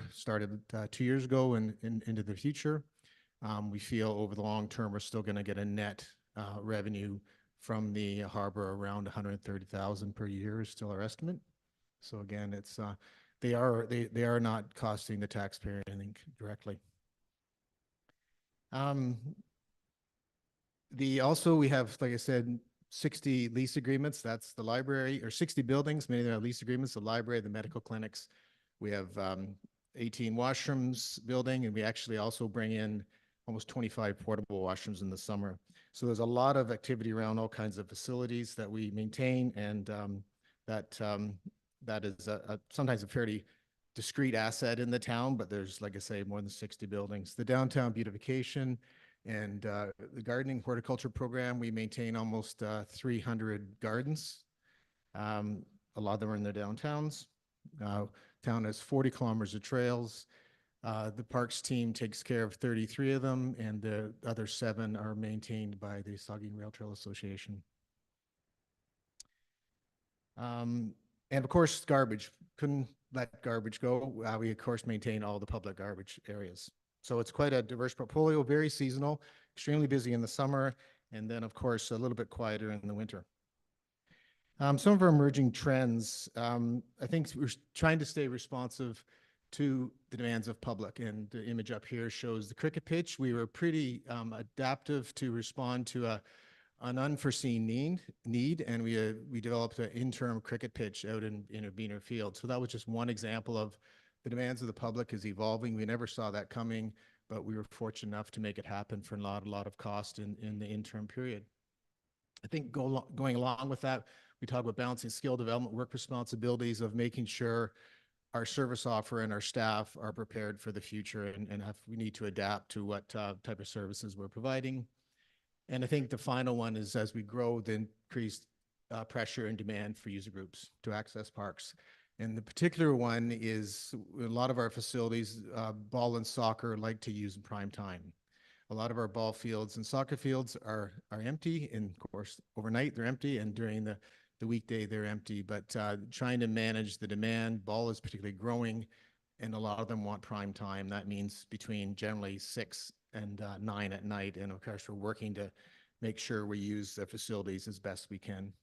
started 2 years ago and into the future, we feel over the long term, we're still going to get a net revenue from the harbor around 130,000 per year is still our estimate. So again, it's they are not costing the taxpayer anything directly. We have, like I said, 60 lease agreements. That's the library, or 60 buildings. Many of them are lease agreements. The library, the medical clinics. We have 18 washrooms building, and we actually also bring in almost 25 portable washrooms in the summer. So there's a lot of activity around all kinds of facilities that we maintain, and that is sometimes a fairly discrete asset in the town, but there's, like I say, more than 60 buildings. The downtown beautification and the gardening horticulture program, we maintain almost 300 gardens. A lot of them are in the downtowns. Town has 40 kilometers of trails. The parks team takes care of 33 of them, and the other 7 are maintained by the Saugeen Rail Trail Association. And of course, garbage. Couldn't let garbage go. We, of course, maintain all the public garbage areas. So it's quite a diverse portfolio, very seasonal, extremely busy in the summer, and then, of course, a little bit quieter in the winter. Some of our emerging trends, I think we're trying to stay responsive to the demands of public, and the image up here shows the cricket pitch. We were pretty adaptive to respond to an unforeseen need, and we developed an interim cricket pitch out in a Beaner Field. So that was just one example of the demands of the public is evolving. We never saw that coming, but we were fortunate enough to make it happen for not a lot of cost in the interim period. I think going along with that, we talk about balancing skill development, work responsibilities of making sure our service offer and our staff are prepared for the future, and we need to adapt to what type of services we're providing. And I think the final one is, as we grow, the increased pressure and demand for user groups to access parks. And the particular one is a lot of our facilities, ball and soccer, like to use in prime time. A lot of our ball fields and soccer fields are empty, and of course, overnight they're empty, and during the weekday they're empty. But trying to manage the demand, ball is particularly growing, and a lot of them want prime time. That means between generally 6 and 9 at night. And of course, we're working to make sure we use the facilities as best we can.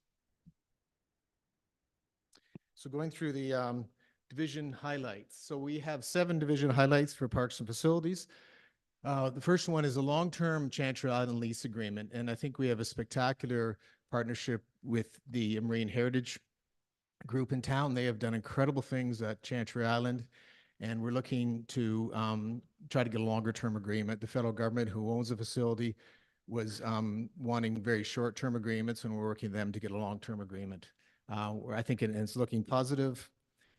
So going through the division highlights. So we have 7 division highlights for parks and facilities. The first one is a long-term Chantry Island lease agreement, and I think we have a spectacular partnership with the Marine Heritage Group in town. They have done incredible things at Chantry Island, and we're looking to try to get a longer-term agreement. The federal government, who owns the facility, was wanting very short-term agreements, and we're working with them to get a long-term agreement. I think it's looking positive,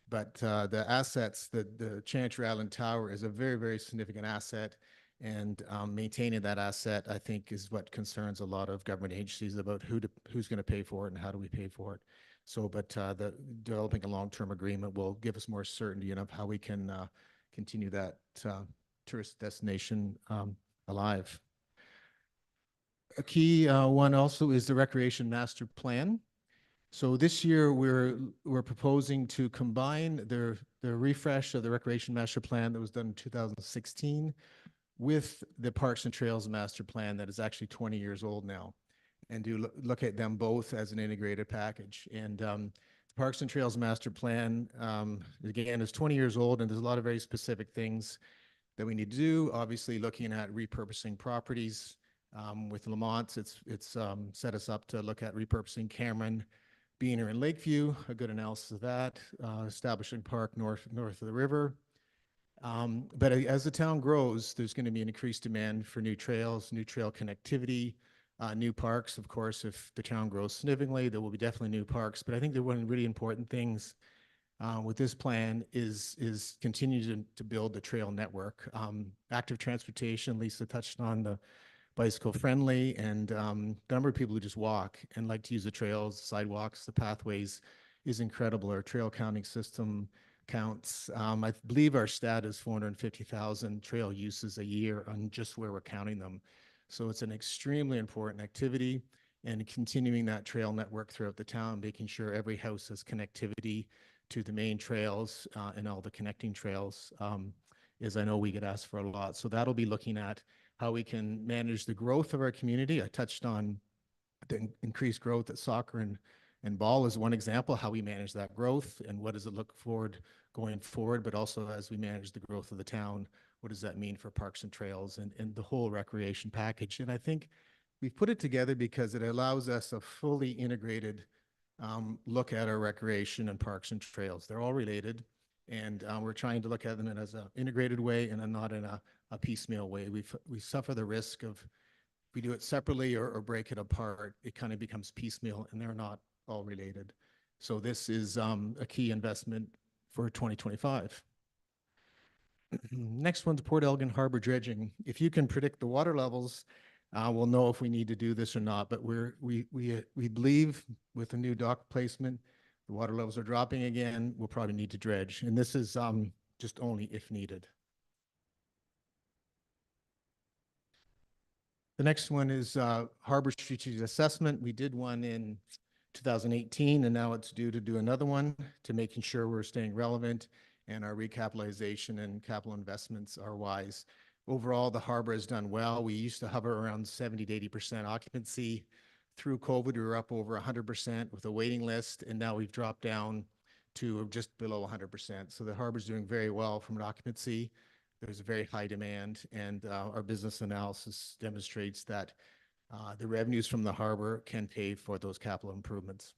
but the assets, the Chantry Island Tower is a very, very significant asset, and maintaining that asset, I think, is what concerns a lot of government agencies about who's going to pay for it and how do we pay for it. So, but the developing a long-term agreement will give us more certainty of how we can continue that tourist destination alive. A key one also is the Recreation Master Plan. So this year we're proposing to combine the refresh of the Recreation Master Plan that was done in 2016 with the Parks and Trails Master Plan that is actually 20 years old now, and do look at them both as an integrated package. And the Parks and Trails Master Plan, again, is 20 years old, and there's a lot of very specific things that we need to do. Obviously, looking at repurposing properties. With Lamont, it's set us up to look at repurposing Cameron, Beaner, and Lakeview, a good analysis of that, establishing park north of the river. But as the town grows, there's going to be an increased demand for new trails, new trail connectivity, new parks. Of course, if the town grows significantly, there will be definitely new parks. But I think that one of the really important things with this plan is continue to build the trail network. Active transportation, Lisa touched on the bicycle friendly, and the number of people who just walk and like to use the trails, sidewalks, the pathways is incredible. Our trail counting system counts. I believe our stat is 450,000 trail uses a year on just where we're counting them. So it's an extremely important activity, and continuing that trail network throughout the town, making sure every house has connectivity to the main trails and all the connecting trails is, I know we get asked for a lot. So that'll be looking at how we can manage the growth of our community. I touched on the increased growth at soccer and ball is one example, how we manage that growth and what does it look forward going forward, but also as we manage the growth of the town, what does that mean for parks and trails and the whole recreation package? And I think we've put it together because it allows us a fully integrated look at our recreation and parks and trails. They're all related, and we're trying to look at them as an integrated way and not in a piecemeal way. We suffer the risk of, if we do it separately or break it apart, it kind of becomes piecemeal and they're not all related. So this is a key investment for 2025. Next one's Port Elgin Harbor dredging. If you can predict the water levels, we'll know if we need to do this or not. But we believe with the new dock placement, the water levels are dropping again. We'll probably need to dredge, and this is just only if needed. The next one is Harbor Strategic Assessment. We did one in 2018, and now it's due to do another one to making sure we're staying relevant and our recapitalization and capital investments are wise. Overall, the harbor has done well. We used to hover around 70 to 80% occupancy. Through COVID, we were up over 100% with a waiting list, and now we've dropped down to just below 100%. So the harbor's doing very well from an occupancy. There's a very high demand, and our business analysis demonstrates that the revenues from the harbor can pay for those capital improvements.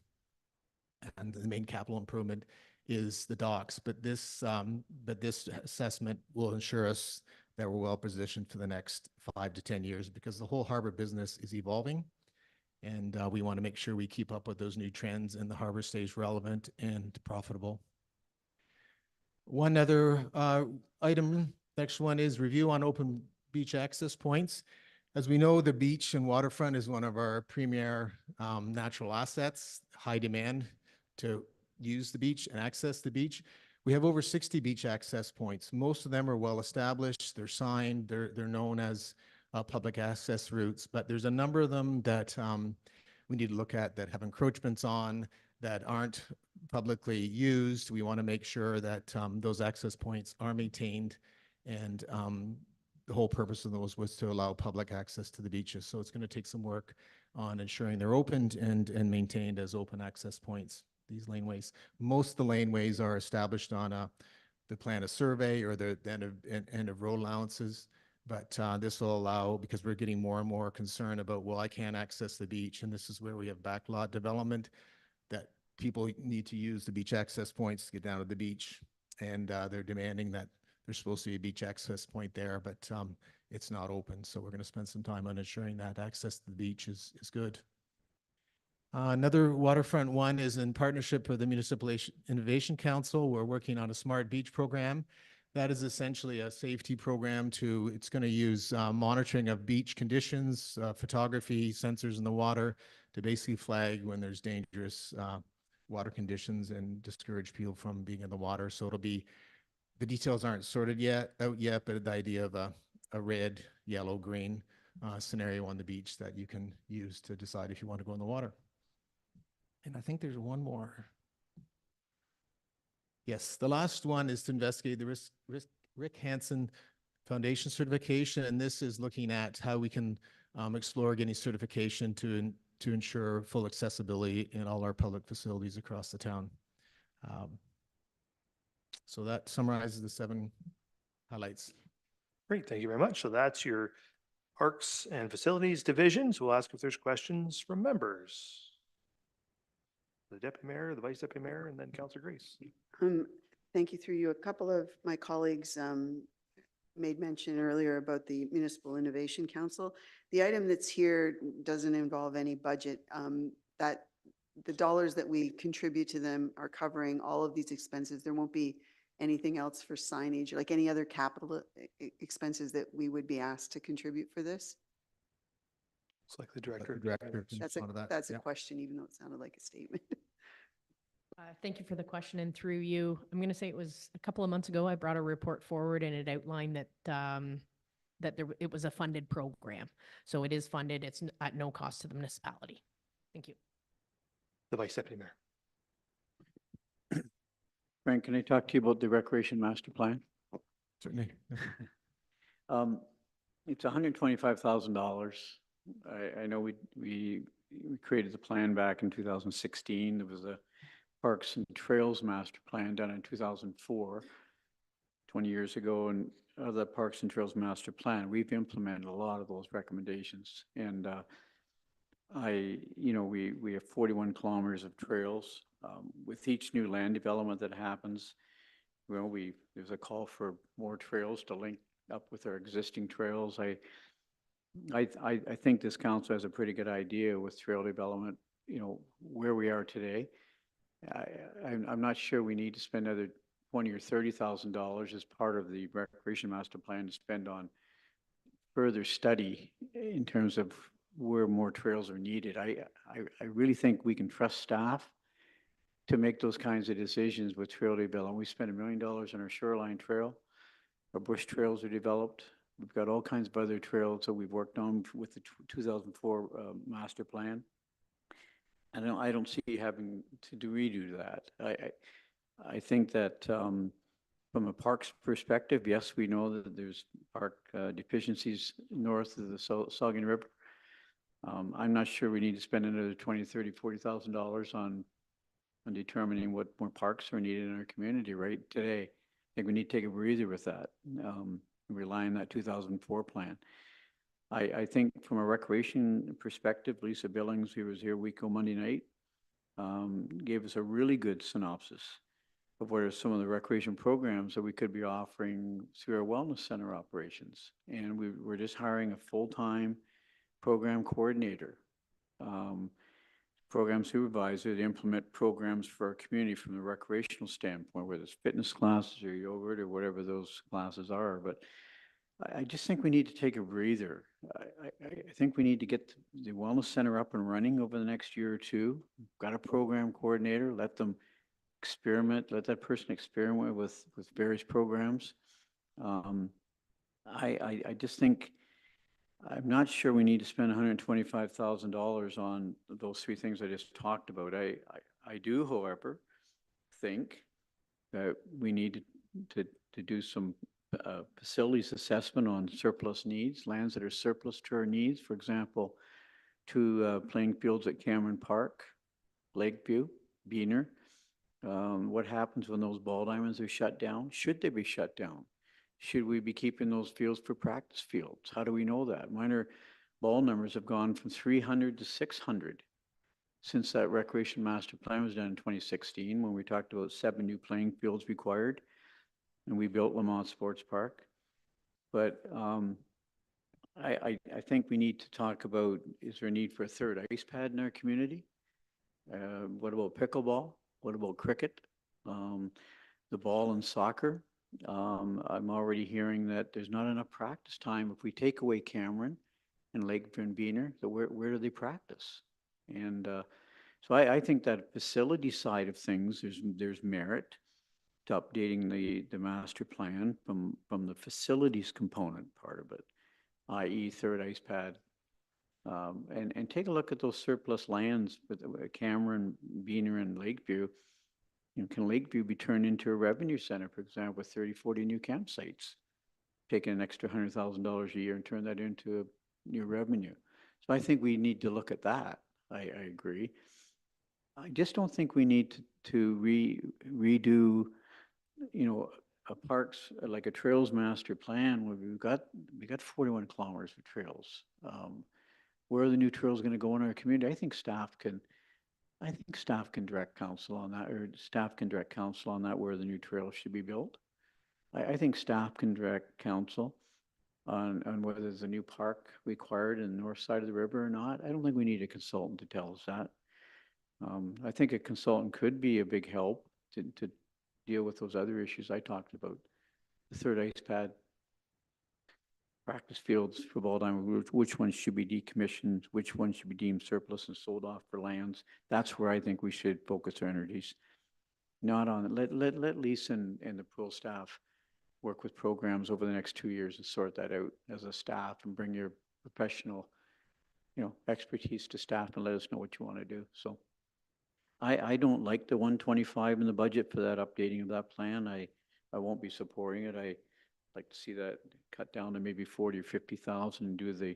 And the main capital improvement is the docks, but this assessment will ensure us that we're well positioned for the next 5 to 10 years because the whole harbor business is evolving, and we want to make sure we keep up with those new trends and the harbor stays relevant and profitable. One other item, next one is review on open beach access points. As we know, the beach and waterfront is one of our premier natural assets, high demand to use the beach and access the beach. We have over 60 beach access points. Most of them are well established. They're signed. They're known as public access routes, but there's a number of them that we need to look at that have encroachments on, that aren't publicly used. We want to make sure that those access points are maintained, and the whole purpose of those was to allow public access to the beaches. So it's going to take some work on ensuring they're opened and maintained as open access points, these laneways. Most of the laneways are established on the plan of survey or the end of road allowances, but this will allow, because we're getting more and more concerned about, well, I can't access the beach, and this is where we have backlot development, that people need to use the beach access points to get down to the beach, and they're demanding that there's supposed to be a beach access point there, but it's not open. So we're going to spend some time on ensuring that access to the beach is good. Another waterfront one is in partnership with the Municipal Innovation Council. We're working on a smart beach program. That is essentially a safety program it's going to use monitoring of beach conditions, photography, sensors in the water to basically flag when there's dangerous water conditions and discourage people from being in the water. So it'll be, the details aren't sorted out yet, but the idea of a red, yellow, green scenario on the beach that you can use to decide if you want to go in the water. And I think there's one more. Yes, the last one is to investigate the Rick Hansen Foundation certification, and this is looking at how we can explore getting certification to ensure full accessibility in all our public facilities across the town. So that summarizes the 7 highlights. Great, thank you very much. So that's your Parks and Facilities Division. So we'll ask if there's questions from members. The Deputy Mayor, the Vice Deputy Mayor, and then Councillor Grace. Thank you. Through you, a couple of my colleagues made mention earlier about the Municipal Innovation Council. The item that's here doesn't involve any budget. That the dollars that we contribute to them are covering all of these expenses. There won't be anything else for signage, like any other capital expenses that we would be asked to contribute for this. It's like the director. Director can That's respond to that. that's a Yeah. question, even though it sounded like a statement. Thank you for the question, and through you, I'm going to say it was a couple of months ago, I brought a report forward and it outlined that, it was a funded program. So it is funded. It's at no cost to the municipality. Thank you. The Vice Deputy Mayor. Frank, can I talk to you about the Recreation Master Plan? Certainly. It's $125,000. I know we created the plan back in 2016. There was a Parks and Trails Master Plan done in 2004, 20 years ago, and of the Parks and Trails Master Plan, we've implemented a lot of those recommendations. And we have 41 kilometers of trails. With each new land development that happens, there's a call for more trails to link up with our existing trails. I think this council has a pretty good idea with trail development, where we are today. I'm not sure we need to spend another $20,000 or $30,000 as part of the Recreation Master Plan to spend on further study in terms of where more trails are needed. I really think we can trust staff to make those kinds of decisions with trail development. We spent $1 million on our shoreline trail. Our bush trails are developed. We've got all kinds of other trails that we've worked on with the 2004 master plan. And I don't see having to redo that. I think that from a parks perspective, yes, we know that there's park deficiencies north of the Saugeen River. I'm not sure we need to spend another $20,000, $30,000, $40,000 on determining what more parks are needed in our community right today. I think we need to take a breather with that, rely on that 2004 plan. I think from a recreation perspective, Lisa Billings, who was here a week ago Monday night, gave us a really good synopsis of what are some of the recreation programs that we could be offering through our wellness center operations. And we're just hiring a full-time program coordinator, program supervisor to implement programs for our community from the recreational standpoint, whether it's fitness classes or yoga or whatever those classes are. But I just think we need to take a breather. I think we need to get the wellness center up and running over the next year or two. Got a program coordinator, let them experiment, let that person experiment with various programs. I just think, I'm not sure we need to spend $125,000 on those three things I just talked about. I do, however, think that we need to do some facilities assessment on surplus needs, lands that are surplus to our needs. For example, two playing fields at Cameron Park, Lakeview, Beaner. What happens when those ball diamonds are shut down? Should they be shut down? Should we be keeping those fields for practice fields? How do we know that? Minor ball numbers have gone from 300 to 600 since that Recreation Master Plan was done in 2016, when we talked about 7 new playing fields required, and we built Lamont Sports Park. But I think we need to talk about, is there a need for a third ice pad in our community? What about pickleball? What about cricket? The ball and soccer? I'm already hearing that there's not enough practice time. If we take away Cameron and Lakeview and Beaner, where do they practice? And so I think that facility side of things, there's merit to updating the master plan from the facilities component part of it, i.e. third ice pad. And take a look at those surplus lands with Cameron, Beaner, and Lakeview. Can Lakeview be turned into a revenue center, for example, with 30, 40 new campsites? Taking an extra $100,000 a year and turn that into a new revenue. So I think we need to look at that. I agree. I just don't think we need to redo, a parks, like a trails master plan where we got 41 kilometers of trails. Where are the new trails going to go in our community? I think staff can I think staff can direct council on that, or staff can direct council on that, where the new trail should be built. I think staff can direct council on whether there's a new park required in the north side of the river or not. I don't think we need a consultant to tell us that. I think a consultant could be a big help to deal with those other issues I talked about. The third ice pad, practice fields for ball diamond, which ones should be decommissioned, which ones should be deemed surplus and sold off for lands. That's where I think we should focus our energies. Not on, let Lisa and the pool staff work with programs over the next 2 years and sort that out as a staff, and bring your professional, expertise to staff and let us know what you want to do. So I don't like the 125 in the budget for that updating of that plan. I won't be supporting it. I like to see that cut down to maybe 40 or 50,000 and do the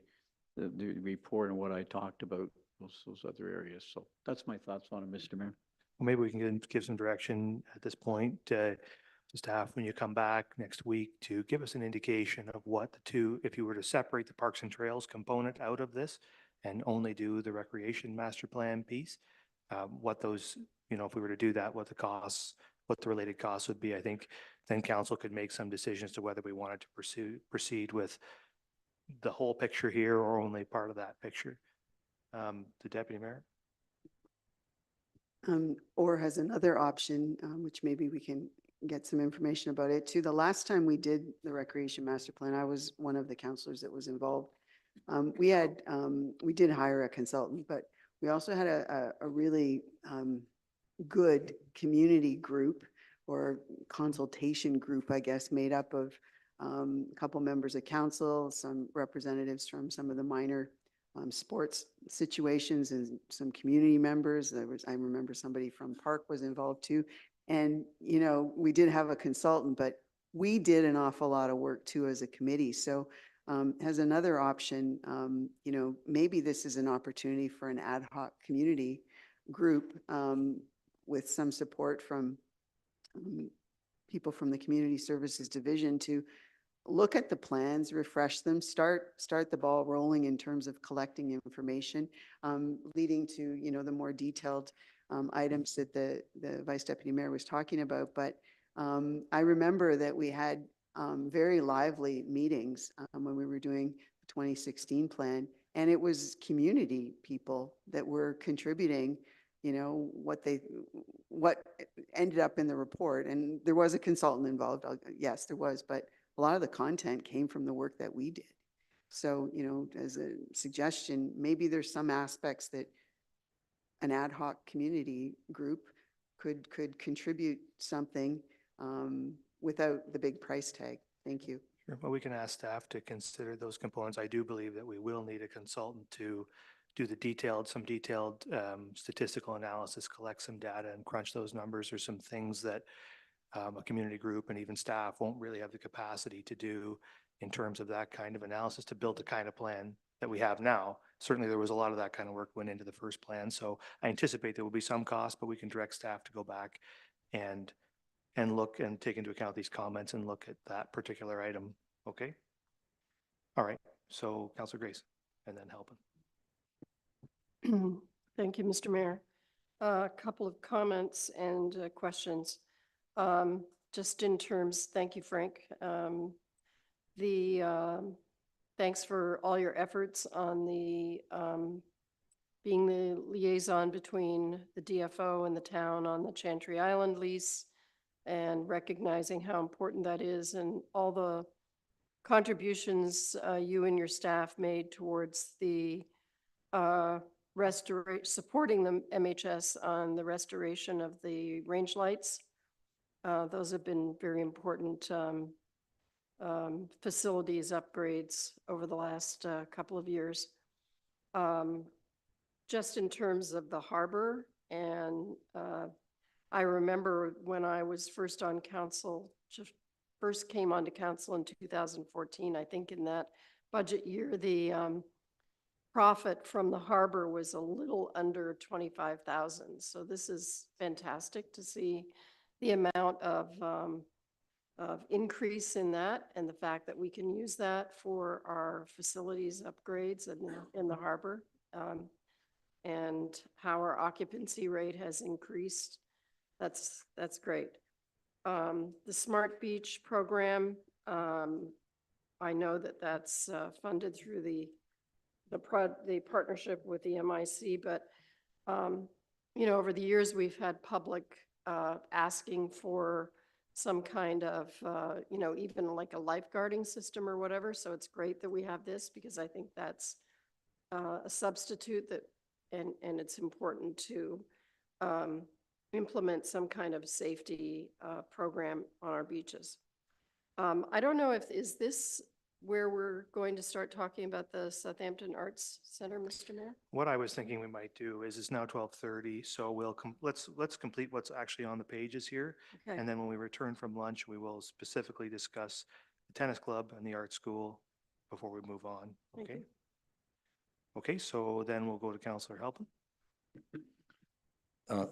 report on what I talked about, those other areas. So that's my thoughts on it, Mr. Mayor. Well, maybe we can give some direction at this point to staff when you come back next week to give us an indication of what the two, if you were to separate the Parks and Trails component out of this and only do the recreation master plan piece, what those, if we were to do that, what the costs, what the related costs would be. I think then council could make some decisions to whether we wanted to proceed with the whole picture here or only part of that picture. The Deputy Mayor? Or has another option, which maybe we can get some information about it too. The last time we did the recreation master plan, I was one of the counselors that was involved. We did hire a consultant, but we also had a really good community group or consultation group, I guess, made up of a couple members of council, some representatives from some of the minor sports situations, and some community members. I remember somebody from Park was involved too. And, we did have a consultant, but we did an awful lot of work too as a committee. So as another option, maybe this is an opportunity for an ad hoc community group with some support from people from the Community Services Division to look at the plans, refresh them, start the ball rolling in terms of collecting information, leading to, the more detailed items that the Vice Deputy Mayor was talking about. But I remember that we had very lively meetings when we were doing the 2016 plan, and it was community people that were contributing, what ended up in the report. And there was a consultant involved. Yes, there was, but a lot of the content came from the work that we did. So, as a suggestion, maybe there's some aspects that an ad hoc community group could contribute something without the big price tag. Thank you. Sure. Well, we can ask staff to consider those components. I do believe that we will need a consultant to do some detailed statistical analysis, collect some data and crunch those numbers. There's some things that a community group and even staff won't really have the capacity to do in terms of that kind of analysis to build the kind of plan that we have now. Certainly there was a lot of that kind of work went into the first plan. So I anticipate there will be some cost, but we can direct staff to go back and look and take into account these comments and look at that particular item. Okay. All right. So Councilor Grace, and then Halpin. Thank you, Mr. Mayor. A couple of comments and questions. Just in terms, thank you, Frank. Thanks for all your efforts on the being the liaison between the DFO and the town on the Chantry Island lease, and recognizing how important that is, and all the contributions you and your staff made towards the supporting the MHS on the restoration of the range lights. Those have been very important facilities upgrades over the last couple of years. Just in terms of the harbor, and I remember when I was first on council, first came onto council in 2014, I think in that budget year, the profit from the harbor was a little under 25,000. So this is fantastic to see the amount of increase in that, and the fact that we can use that for our facilities upgrades in the harbor. and how our occupancy rate has increased. That's great. The Smart Beach program, I know that that's funded through the partnership with the MIC, but you know, over the years, we've had public asking for some kind of, you know, even like a lifeguarding system or whatever. So it's great that we have this because I think that's a substitute that, and it's important to implement some kind of safety program on our beaches. I don't know if, is this where we're going to start talking about the Southampton Arts Center, Mr. Mayor? What I was thinking we might do is it's now 12:30, so let's complete what's actually on the pages here. Okay. And then when we return from lunch, we will specifically discuss the tennis club and the art school before we move on. Thank Okay? you. Okay, so then we'll go to Councillor Halpin.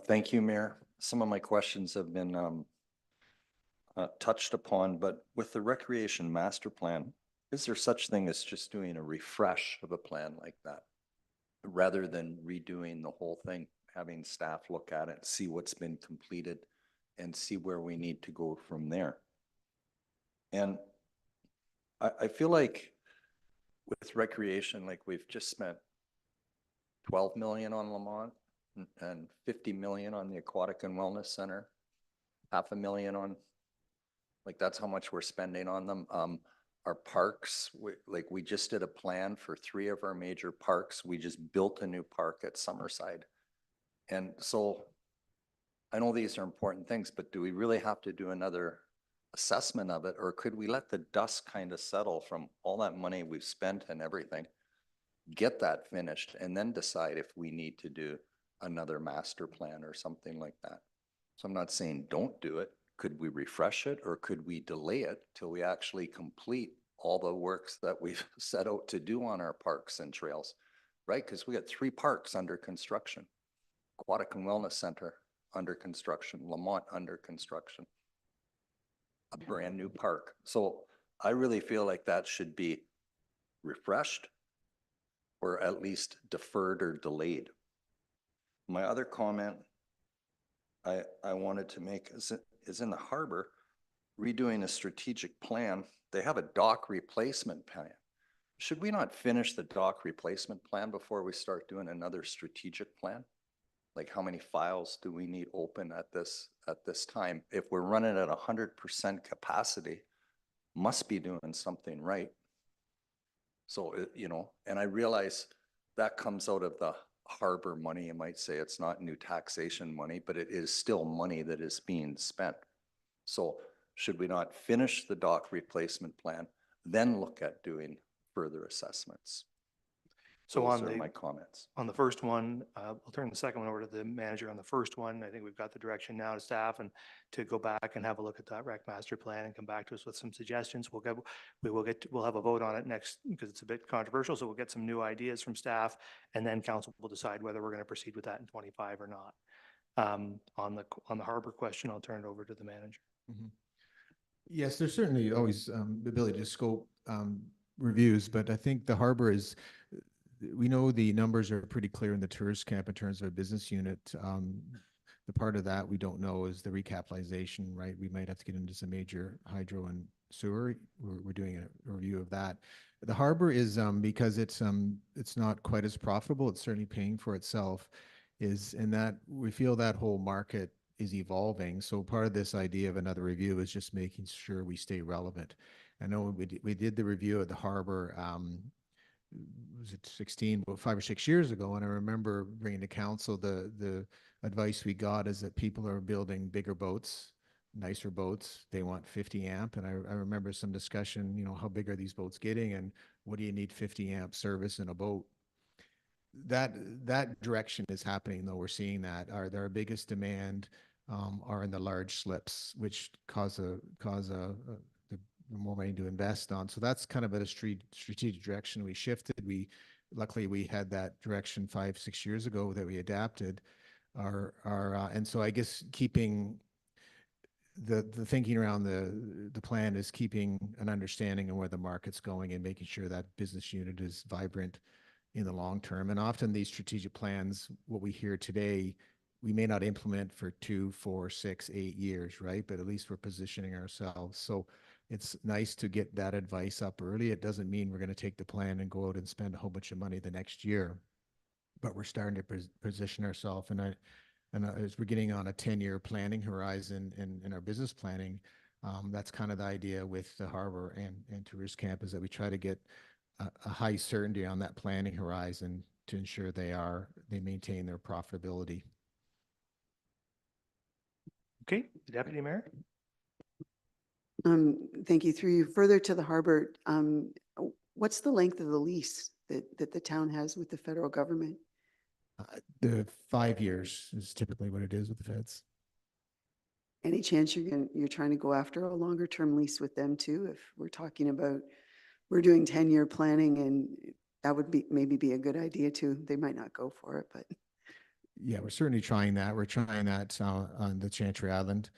Thank you, Mayor. Some of my questions have been touched upon, but with the recreation master plan, is there such thing as just doing a refresh of a plan like that? Rather than redoing the whole thing, having staff look at it, see what's been completed and see where we need to go from there. And I feel like with recreation, like we've just spent 12 million on Lamont and 50 million on the Aquatic and Wellness Center, 500,000 on, like that's how much we're spending on them. Our parks, we just did a plan for 3 of our major parks. We just built a new park at Summerside. And so I know these are important things, but do we really have to do another assessment of it? Or could we let the dust kind of settle from all that money we've spent and everything, get that finished, and then decide if we need to do another master plan or something like that? So I'm not saying don't do it. Could we refresh it, or could we delay it till we actually complete all the works that we've set out to do on our parks and trails, right? Because we got 3 parks under construction. Aquatic and Wellness Center under construction, Lamont under construction, a brand new park. So I really feel like that should be refreshed or at least deferred or delayed. My other comment I wanted to make is in the harbor, redoing a strategic plan. They have a dock replacement plan. Should we not finish the dock replacement plan before we start doing another strategic plan? Like how many files do we need open at this time? If we're running at 100% capacity, must be doing something right. So, you know, and I realize that comes out of the harbor money. You might say it's not new taxation money, but it is still money that is being spent. So should we not finish the dock replacement plan, then look at doing further assessments? So Those on are the, my comments. on the first one, we'll turn the second one over to the manager. On the first one, I think we've got the direction now to staff and to go back and have a look at that rec master plan and come back to us with some suggestions. We'll have a vote on it next because it's a bit controversial. So we'll get some new ideas from staff, and then council will decide whether we're going to proceed with that in 25 or not. On the harbor question, I'll turn it over to the manager. Mhm. Yes, there's certainly always the ability to scope reviews, but I think the harbor is, we know the numbers are pretty clear in the tourist camp in terms of a business unit. The part of that we don't know is the recapitalization, right? We might have to get into some major hydro and sewer. We're doing a review of that. The harbor is because it's not quite as profitable. It's certainly paying for itself. Is in that we feel that whole market is evolving. So part of this idea of another review is just making sure we stay relevant. I know we did the review of the harbor. Was it 16, well, 5 or 6 years ago, and I remember bringing to council the advice we got is that people are building bigger boats, nicer boats. They want 50 amp, and I remember some discussion, you know, how big are these boats getting, and what do you need 50 amp service in a boat? That direction is happening, though. We're seeing that our biggest demand are in the large slips, which cause the more money to invest on. So that's kind of a strategic direction we shifted. Luckily we had that direction 5, 6 years ago that we adapted. And so I guess keeping the thinking around the plan is keeping an understanding of where the market's going and making sure that business unit is vibrant in the long term. And often these strategic plans, what we hear today, we may not implement for 2, 4, 6, 8 years, right? But at least we're positioning ourselves. So it's nice to get that advice up early. It doesn't mean we're going to take the plan and go out and spend a whole bunch of money the next year, but we're starting to position ourselves. And as we're getting on a 10-year planning horizon in our business planning, that's kind of the idea with the harbor and tourist camp, is that we try to get a high certainty on that planning horizon to ensure they maintain their profitability. Okay, Deputy Mayor? Thank you. Through you, further to the harbor, what's the length of the lease that the town has with the federal government? The 5 years is typically what it is with the feds. Any chance you're trying to go after a longer term lease with them too? If we're talking about, we're doing 10-year planning, and that would maybe be a good idea too. They might not go for it, but. Yeah, we're certainly trying that. We're trying that on the Chantry Island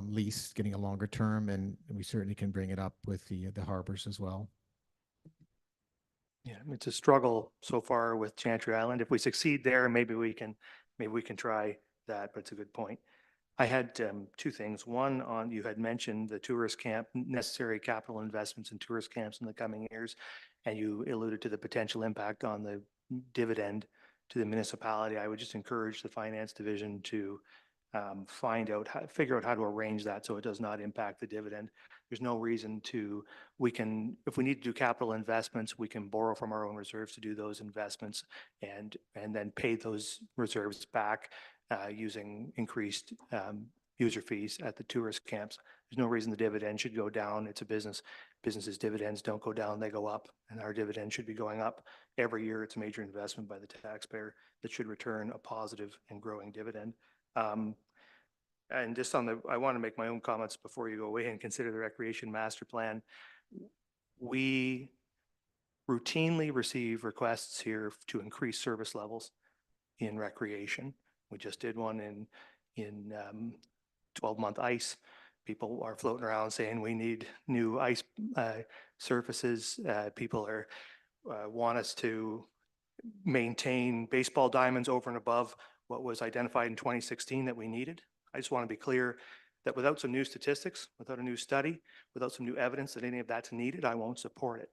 lease, getting a longer term, and we certainly can bring it up with the harbors as well. Yeah, it's a struggle so far with Chantry Island. If we succeed there, maybe we can try that, but it's a good point. I had two things. One, on you had mentioned the tourist camp, necessary capital investments in tourist camps in the coming years, and you alluded to the potential impact on the dividend to the municipality. I would just encourage the finance division to figure out how to arrange that so it does not impact the dividend. There's no reason to, if we need to do capital investments, we can borrow from our own reserves to do those investments and then pay those reserves back using increased user fees at the tourist camps. There's no reason the dividend should go down. It's a business. Businesses' dividends don't go down, they go up, and our dividend should be going up every year. It's a major investment by the taxpayer that should return a positive and growing dividend. And just I want to make my own comments before you go away and consider the recreation master plan. We routinely receive requests here to increase service levels in recreation. We just did one in 12-month ice. People are floating around saying we need new ice surfaces. People want us to maintain baseball diamonds over and above what was identified in 2016 that we needed. I just want to be clear that without some new statistics, without a new study, without some new evidence that any of that's needed, I won't support it.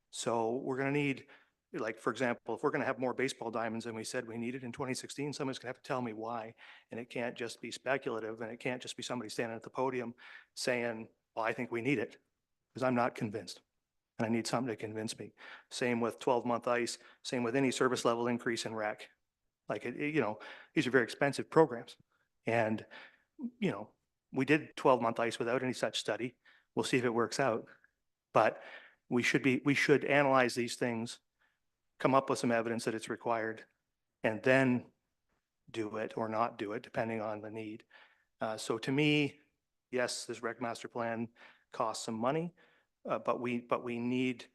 So we're going to need, like, for example, if we're going to have more baseball diamonds than we said we needed in 2016, someone's going to have to tell me why. And it can't just be speculative, and it can't just be somebody standing at the podium saying, well, I think we need it, because I'm not convinced. And I need something to convince me. Same with 12-month ice, same with any service level increase in rec. Like, these are very expensive programs. And, we did 12-month ice without any such study. We'll see if it works out. But we should analyze these things, come up with some evidence that it's required, and then do it or not do it, depending on the need. So to me, yes, this rec master plan costs some money, but we need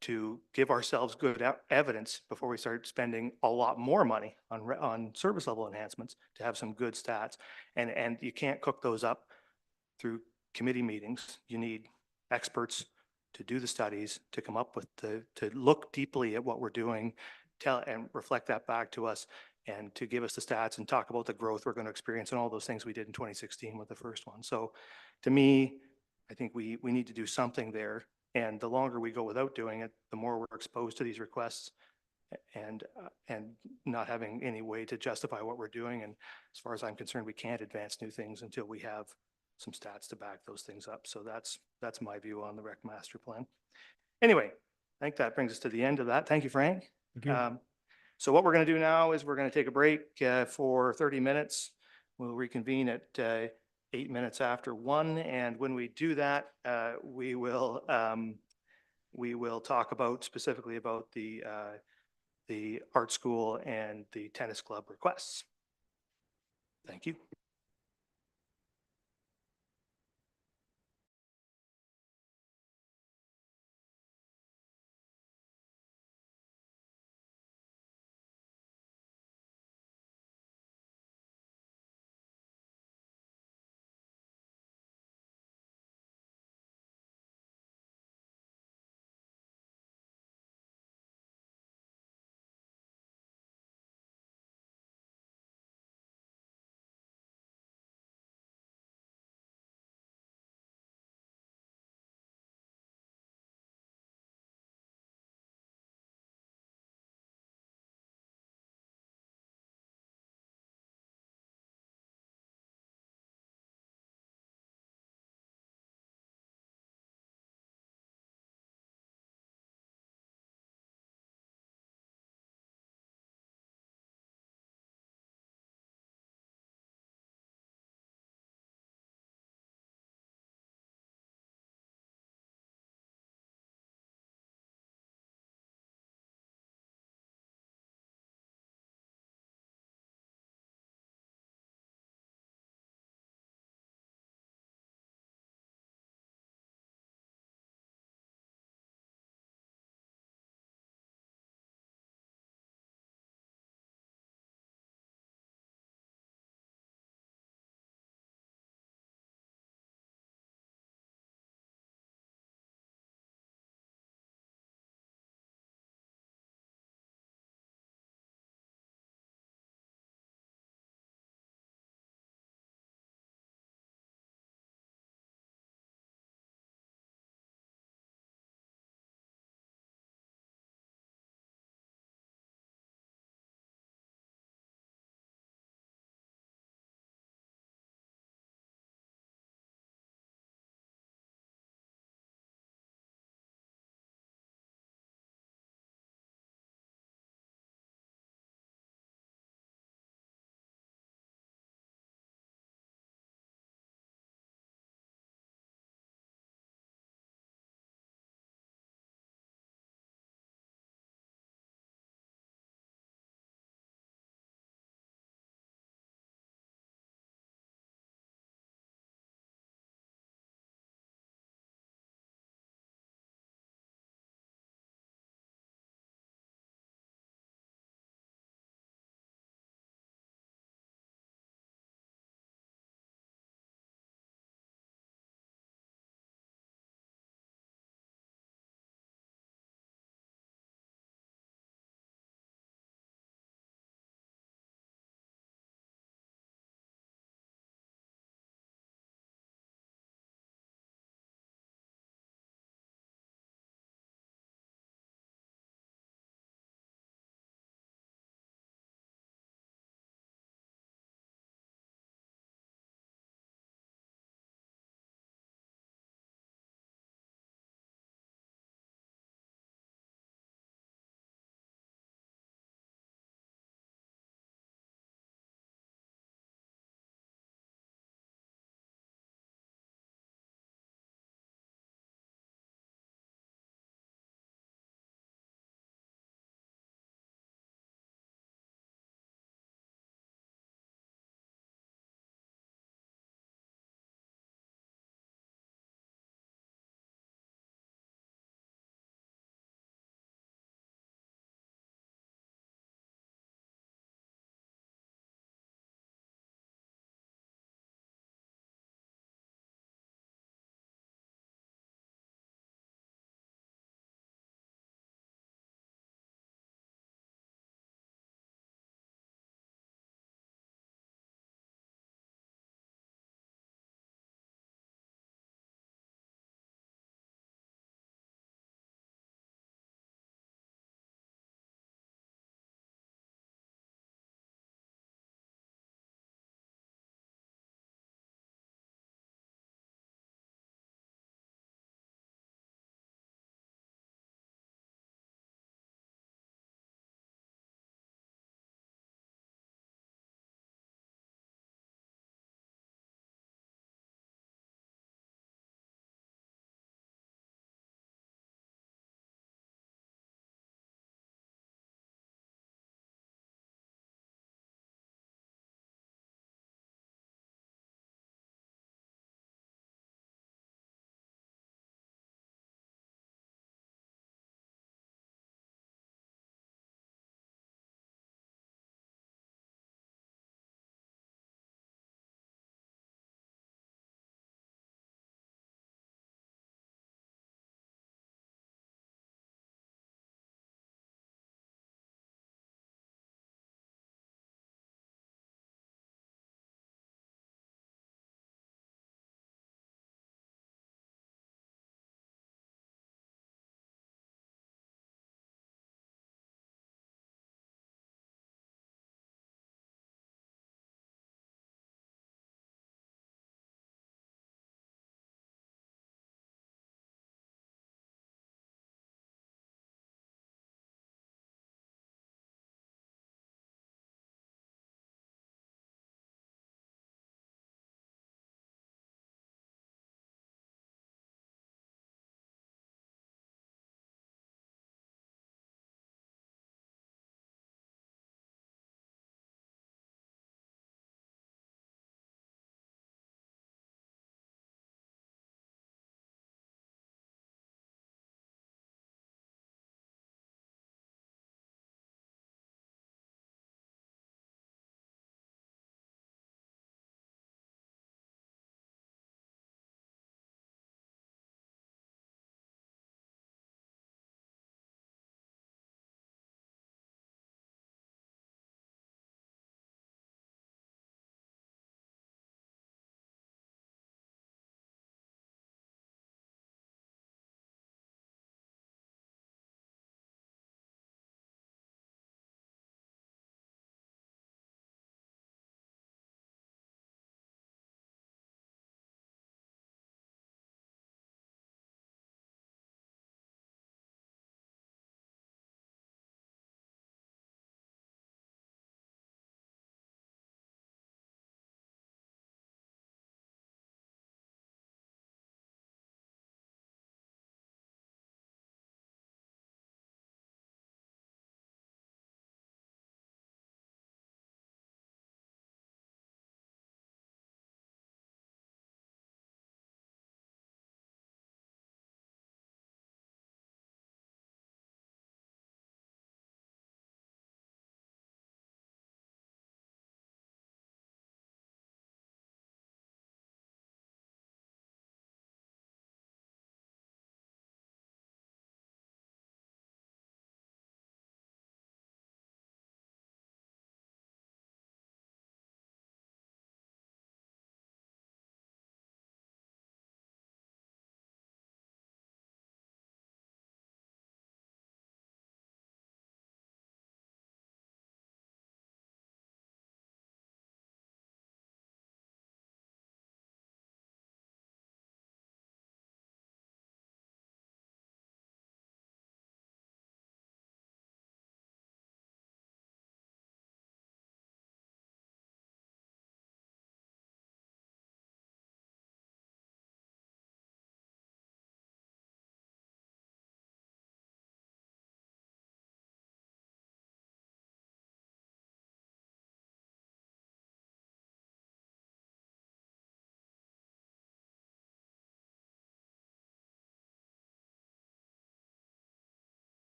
to give ourselves good evidence before we start spending a lot more money on service level enhancements to have some good stats. And you can't cook those up through committee meetings. You need experts to do the studies, to come up with to look deeply at what we're doing, tell and reflect that back to us, and to give us the stats and talk about the growth we're going to experience and all those things we did in 2016 with the first one. So to me, I think we need to do something there. And the longer we go without doing it, the more we're exposed to these requests and not having any way to justify what we're doing. And as far as I'm concerned, we can't advance new things until we have some stats to back those things up. So that's my view on the rec master plan. Anyway, I think that brings us to the end of that. Thank you, Frank. Thank you. So what we're going to do now is we're going to take a break for 30 minutes. We'll reconvene at 8 minutes after 1. And when we do that, we will talk specifically about the art school and the tennis club requests. Thank you.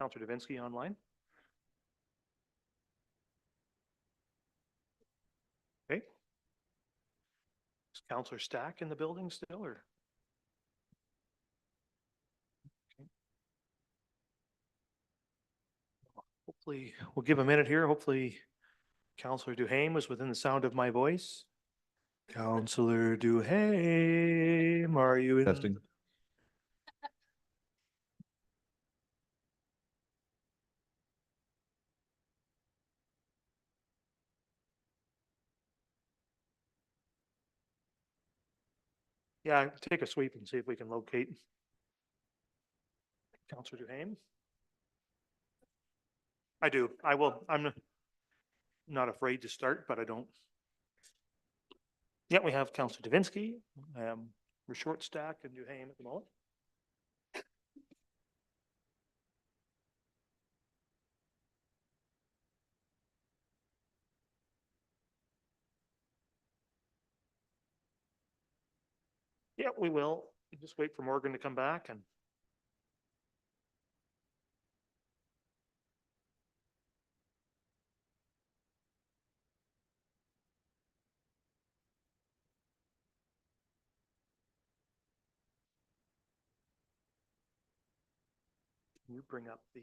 Counselor Davinsky online. Okay. Is Counselor Stack in the building still, or? Okay. Hopefully, we'll give a minute here. Hopefully, Counselor Duhame was within the sound of my voice. Counselor Duhame, are you in? Testing. Yeah, take a sweep and see if we can locate Counselor Duhame. I do. I will. I'm not afraid to start, but I don't. Yeah, we have Counselor Davinsky. We're short stack and Duhame at the moment. Yeah, we will. Just wait for Morgan to come back and. Can you bring up the,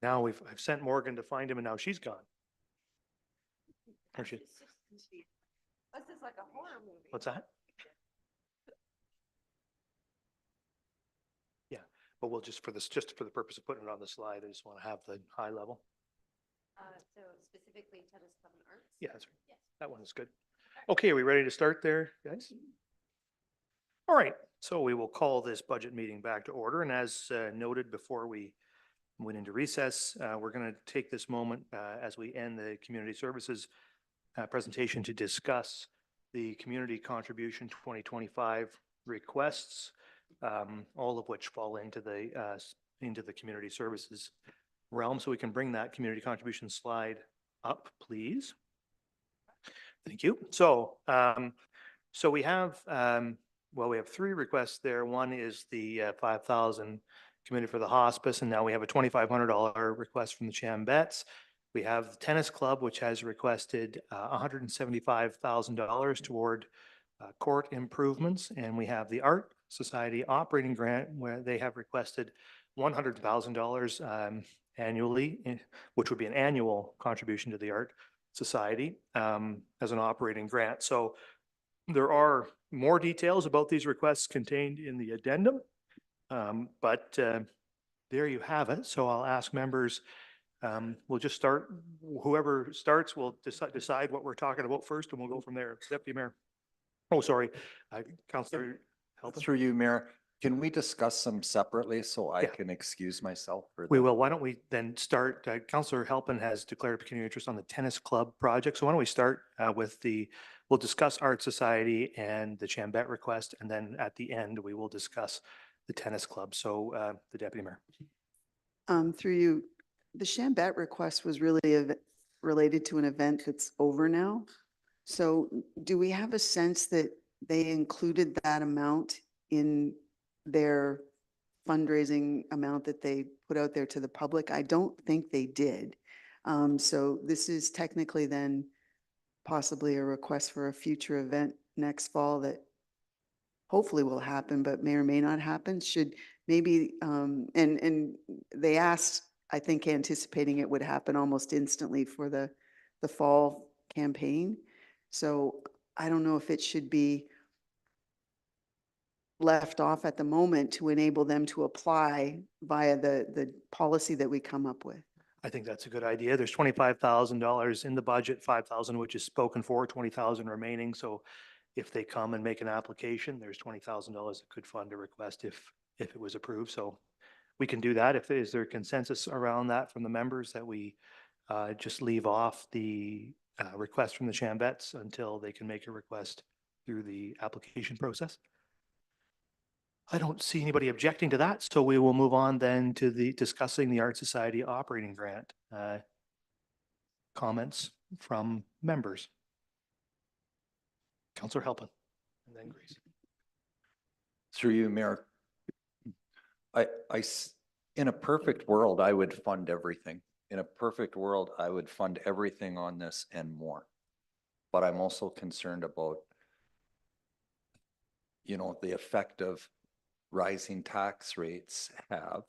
now I've sent Morgan to find him and now she's gone. Or she- This is like a horror movie. What's that? Yeah, but we'll just for this, just for the purpose of putting it on the slide, I just want to have the high level. So specifically tennis club and arts? Yeah, that's right. That one is good. Okay, are we ready to start there, guys? All right, so we will call this budget meeting back to order. And as noted before we went into recess, we're going to take this moment as we end the community services presentation to discuss the community contribution 2025 requests, all of which fall into the community services realm. So we can bring that community contribution slide up, please. Thank you. So, so we have, well, we have three requests there. One is the 5,000 committed for the hospice, and now we have a $2,500 request from the Chambets. We have the tennis club, which has requested $175,000 toward court improvements, and we have the Art Society operating grant where they have requested $100,000 annually, which would be an annual contribution to the Art Society as an operating grant. So there are more details about these requests contained in the addendum, but there you have it. So I'll ask members, we'll just start, whoever starts will decide what we're talking about first, and we'll go from there. Deputy Mayor. Oh, sorry, Councillor Halpin. Through you, Mayor, can we discuss them separately so I Yeah. can excuse myself for We that? will. Why don't we then start? Councillor Halpin has declared pecuniary interest on the tennis club project. So why don't we start with we'll discuss Art Society and the Chambet request, and then at the end, we will discuss the tennis club. So the Deputy Mayor. Through you, the Chambet request was really related to an event that's over now. So do we have a sense that they included that amount in their fundraising amount that they put out there to the public? I don't think they did. So this is technically then possibly a request for a future event next fall that hopefully will happen, but may or may not happen. Should maybe, and they asked, I think anticipating it would happen almost instantly for the fall campaign. So I don't know if it should be left off at the moment to enable them to apply via the policy that we come up with. I think that's a good idea. There's $25,000 in the budget, 5,000 which is spoken for, 20,000 remaining. So if they come and make an application, there's $20,000 that could fund a request if it was approved. So we can do that. Is there consensus around that from the members that we just leave off the request from the Chambettes until they can make a request through the application process? I don't see anybody objecting to that, so we will move on then to the discussing the Art Society operating grant. Comments from members. Councillor Halpin, and then Grace. Through you, Mayor. In a perfect world, I would fund everything. In a perfect world, I would fund everything on this and more. But I'm also concerned about, the effect of rising tax rates have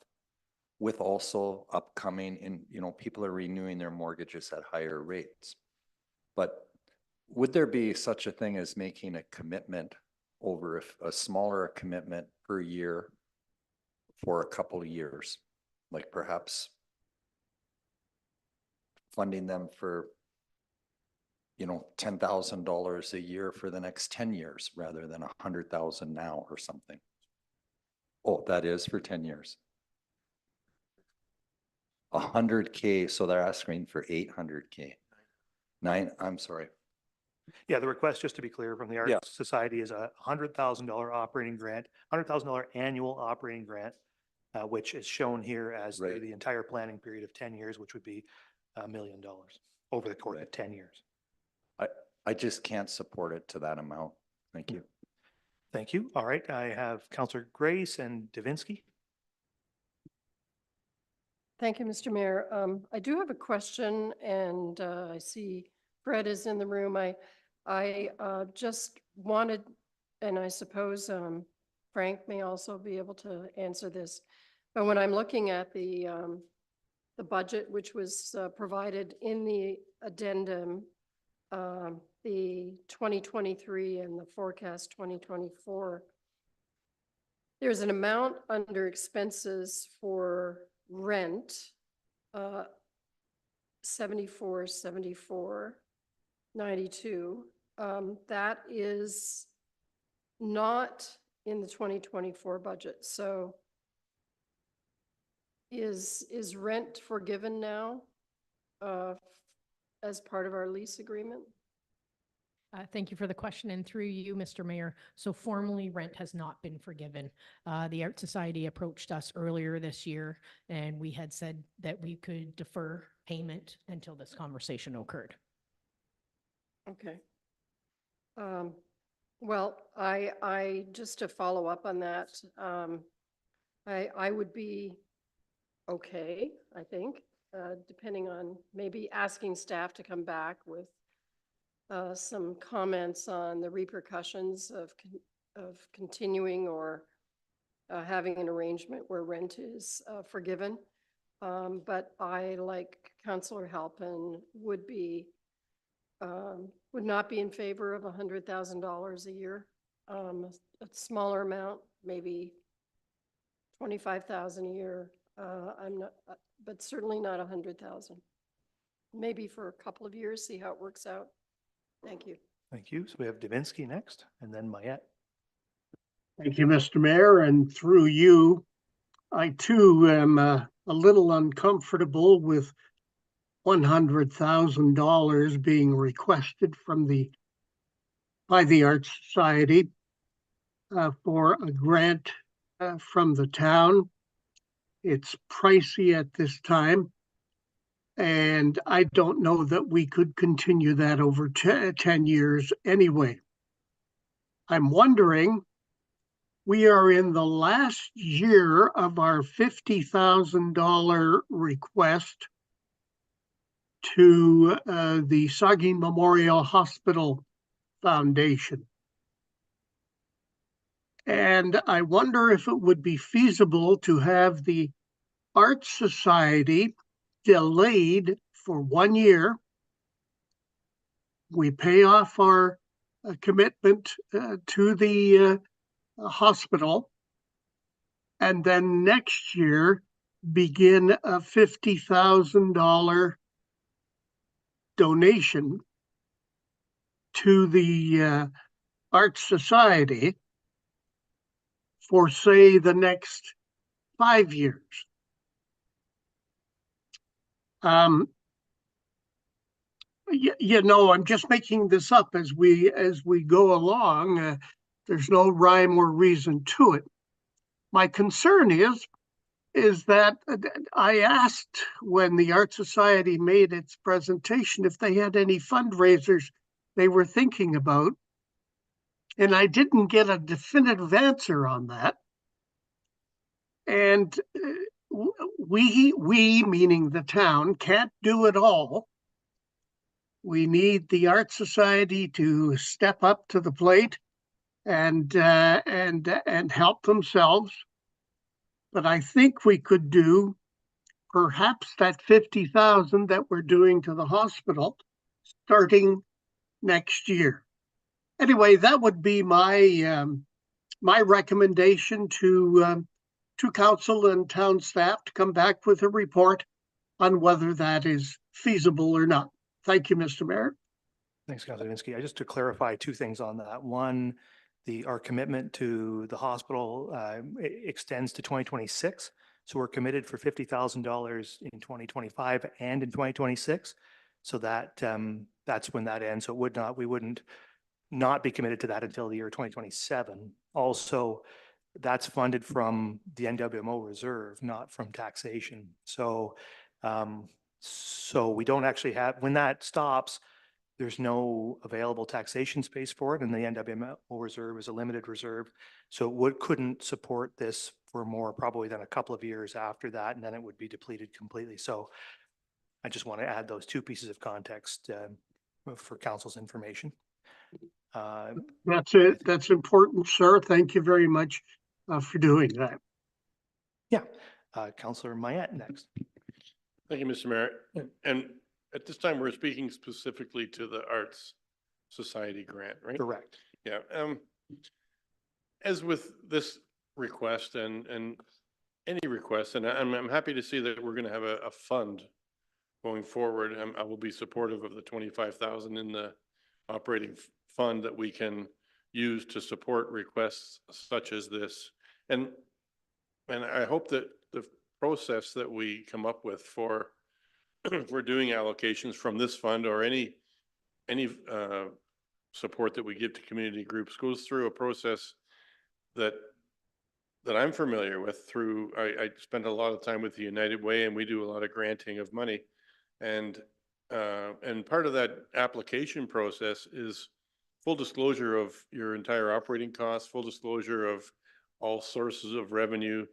with also upcoming people are renewing their mortgages at higher rates. But would there be such a thing as making a commitment over a smaller commitment per year for a couple of years, like perhaps funding them for, $10,000 a year for the next 10 years rather than 100,000 now or something? Oh, that is for 10 years. 100K, so they're asking for 800K. I'm sorry. Yeah, the request, just to be clear, from the Art Yeah. Society is a $100,000 operating grant, $100,000 annual operating grant, which is shown here as through Right. the entire planning period of 10 years, which would be $1 million over the course of 10 years. I just can't support it to that amount. Thank you. Thank you. All right, I have Councillor Grace and Davinsky. Thank you, Mr. Mayor. I do have a question, and I see Fred is in the room. I just wanted, and I suppose Frank may also be able to answer this. But when I'm looking at the budget, which was provided in the addendum, the 2023 and the forecast 2024, there's an amount under expenses for rent, 74,74,92. That is not in the 2024 budget. So is rent forgiven now as part of our lease agreement? Thank you for the question, and through you, Mr. Mayor. So formally, rent has not been forgiven. The Art Society approached us earlier this year, and we had said that we could defer payment until this conversation occurred. Okay. Well, I just to follow up on that, I would be okay, I think, depending on maybe asking staff to come back with some comments on the repercussions of continuing or having an arrangement where rent is forgiven. But I, like Councillor Halpin, would not be in favor of $100,000 a year. A smaller amount, maybe 25,000 a year. I'm not, but certainly not 100,000. Maybe for a couple of years, see how it works out. Thank you. Thank you. So we have Davinsky next, and then Mayette. Thank you, Mr. Mayor, and through you, I too am a little uncomfortable with $100,000 being requested by the Art Society for a grant from the town. It's pricey at this time, and I don't know that we could continue that over 10 years anyway. I'm wondering, we are in the last year of our $50,000 request to the Saugeen Memorial Hospital Foundation. And I wonder if it would be feasible to have the Art Society delayed for 1 year. We pay off our commitment to the hospital, and then next year begin a $50,000 donation to the Arts Society for, say, the next 5 years. I'm just making this up as we go along. There's no rhyme or reason to it. My concern is that I asked when the Art Society made its presentation if they had any fundraisers they were thinking about, and I didn't get a definitive answer on that. And we, meaning the town, can't do it all. We need the Art Society to step up to the plate and help themselves. But I think we could do perhaps that 50,000 that we're doing to the hospital starting next year. Anyway, that would be my my recommendation to council and town staff to come back with a report on whether that is feasible or not. Thank you, Mr. Mayor. Thanks, Councilor Vinsky. Just to clarify two things on that. One, our commitment to the hospital extends to 2026. So we're committed for $50,000 in 2025 and in 2026. So that that's when that ends. So we wouldn't not be committed to that until the year 2027. Also, that's funded from the NWMO reserve, not from taxation. So so we don't actually have, when that stops, there's no available taxation space for it, and the NWMO reserve is a limited reserve. So it couldn't support this for more probably than a couple of years after that, and then it would be depleted completely. So I just want to add those two pieces of context for council's information. That's it. That's important, sir. Thank you very much for doing that. Yeah. Councilor Mayette next. Thank you, Mr. Mayor. And at this time, we're speaking specifically to the Arts Society grant, right? Correct. Yeah. As with this request and any request, and I'm happy to see that we're going to have a fund going forward. I will be supportive of the 25,000 in the operating fund that we can use to support requests such as this. And I hope that the process that we come up with for we're doing allocations from this fund or any support that we give to community groups goes through a process that I'm familiar with through, I spent a lot of time with the United Way, and we do a lot of granting of money. And part of that application process is full disclosure of your entire operating costs, full disclosure of all sources of revenue,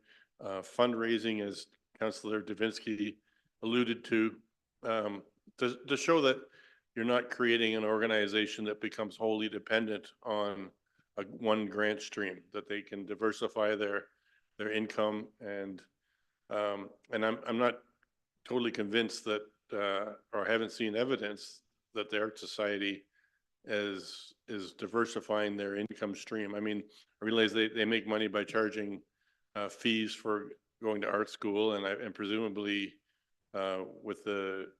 fundraising, as Councillor Davinsky alluded to show that you're not creating an organization that becomes wholly dependent on one grant stream, that they can diversify their income. And I'm not totally convinced that or haven't seen evidence that the Art Society is diversifying their income stream. I mean, I realize they make money by charging fees for going to art school, and presumably with the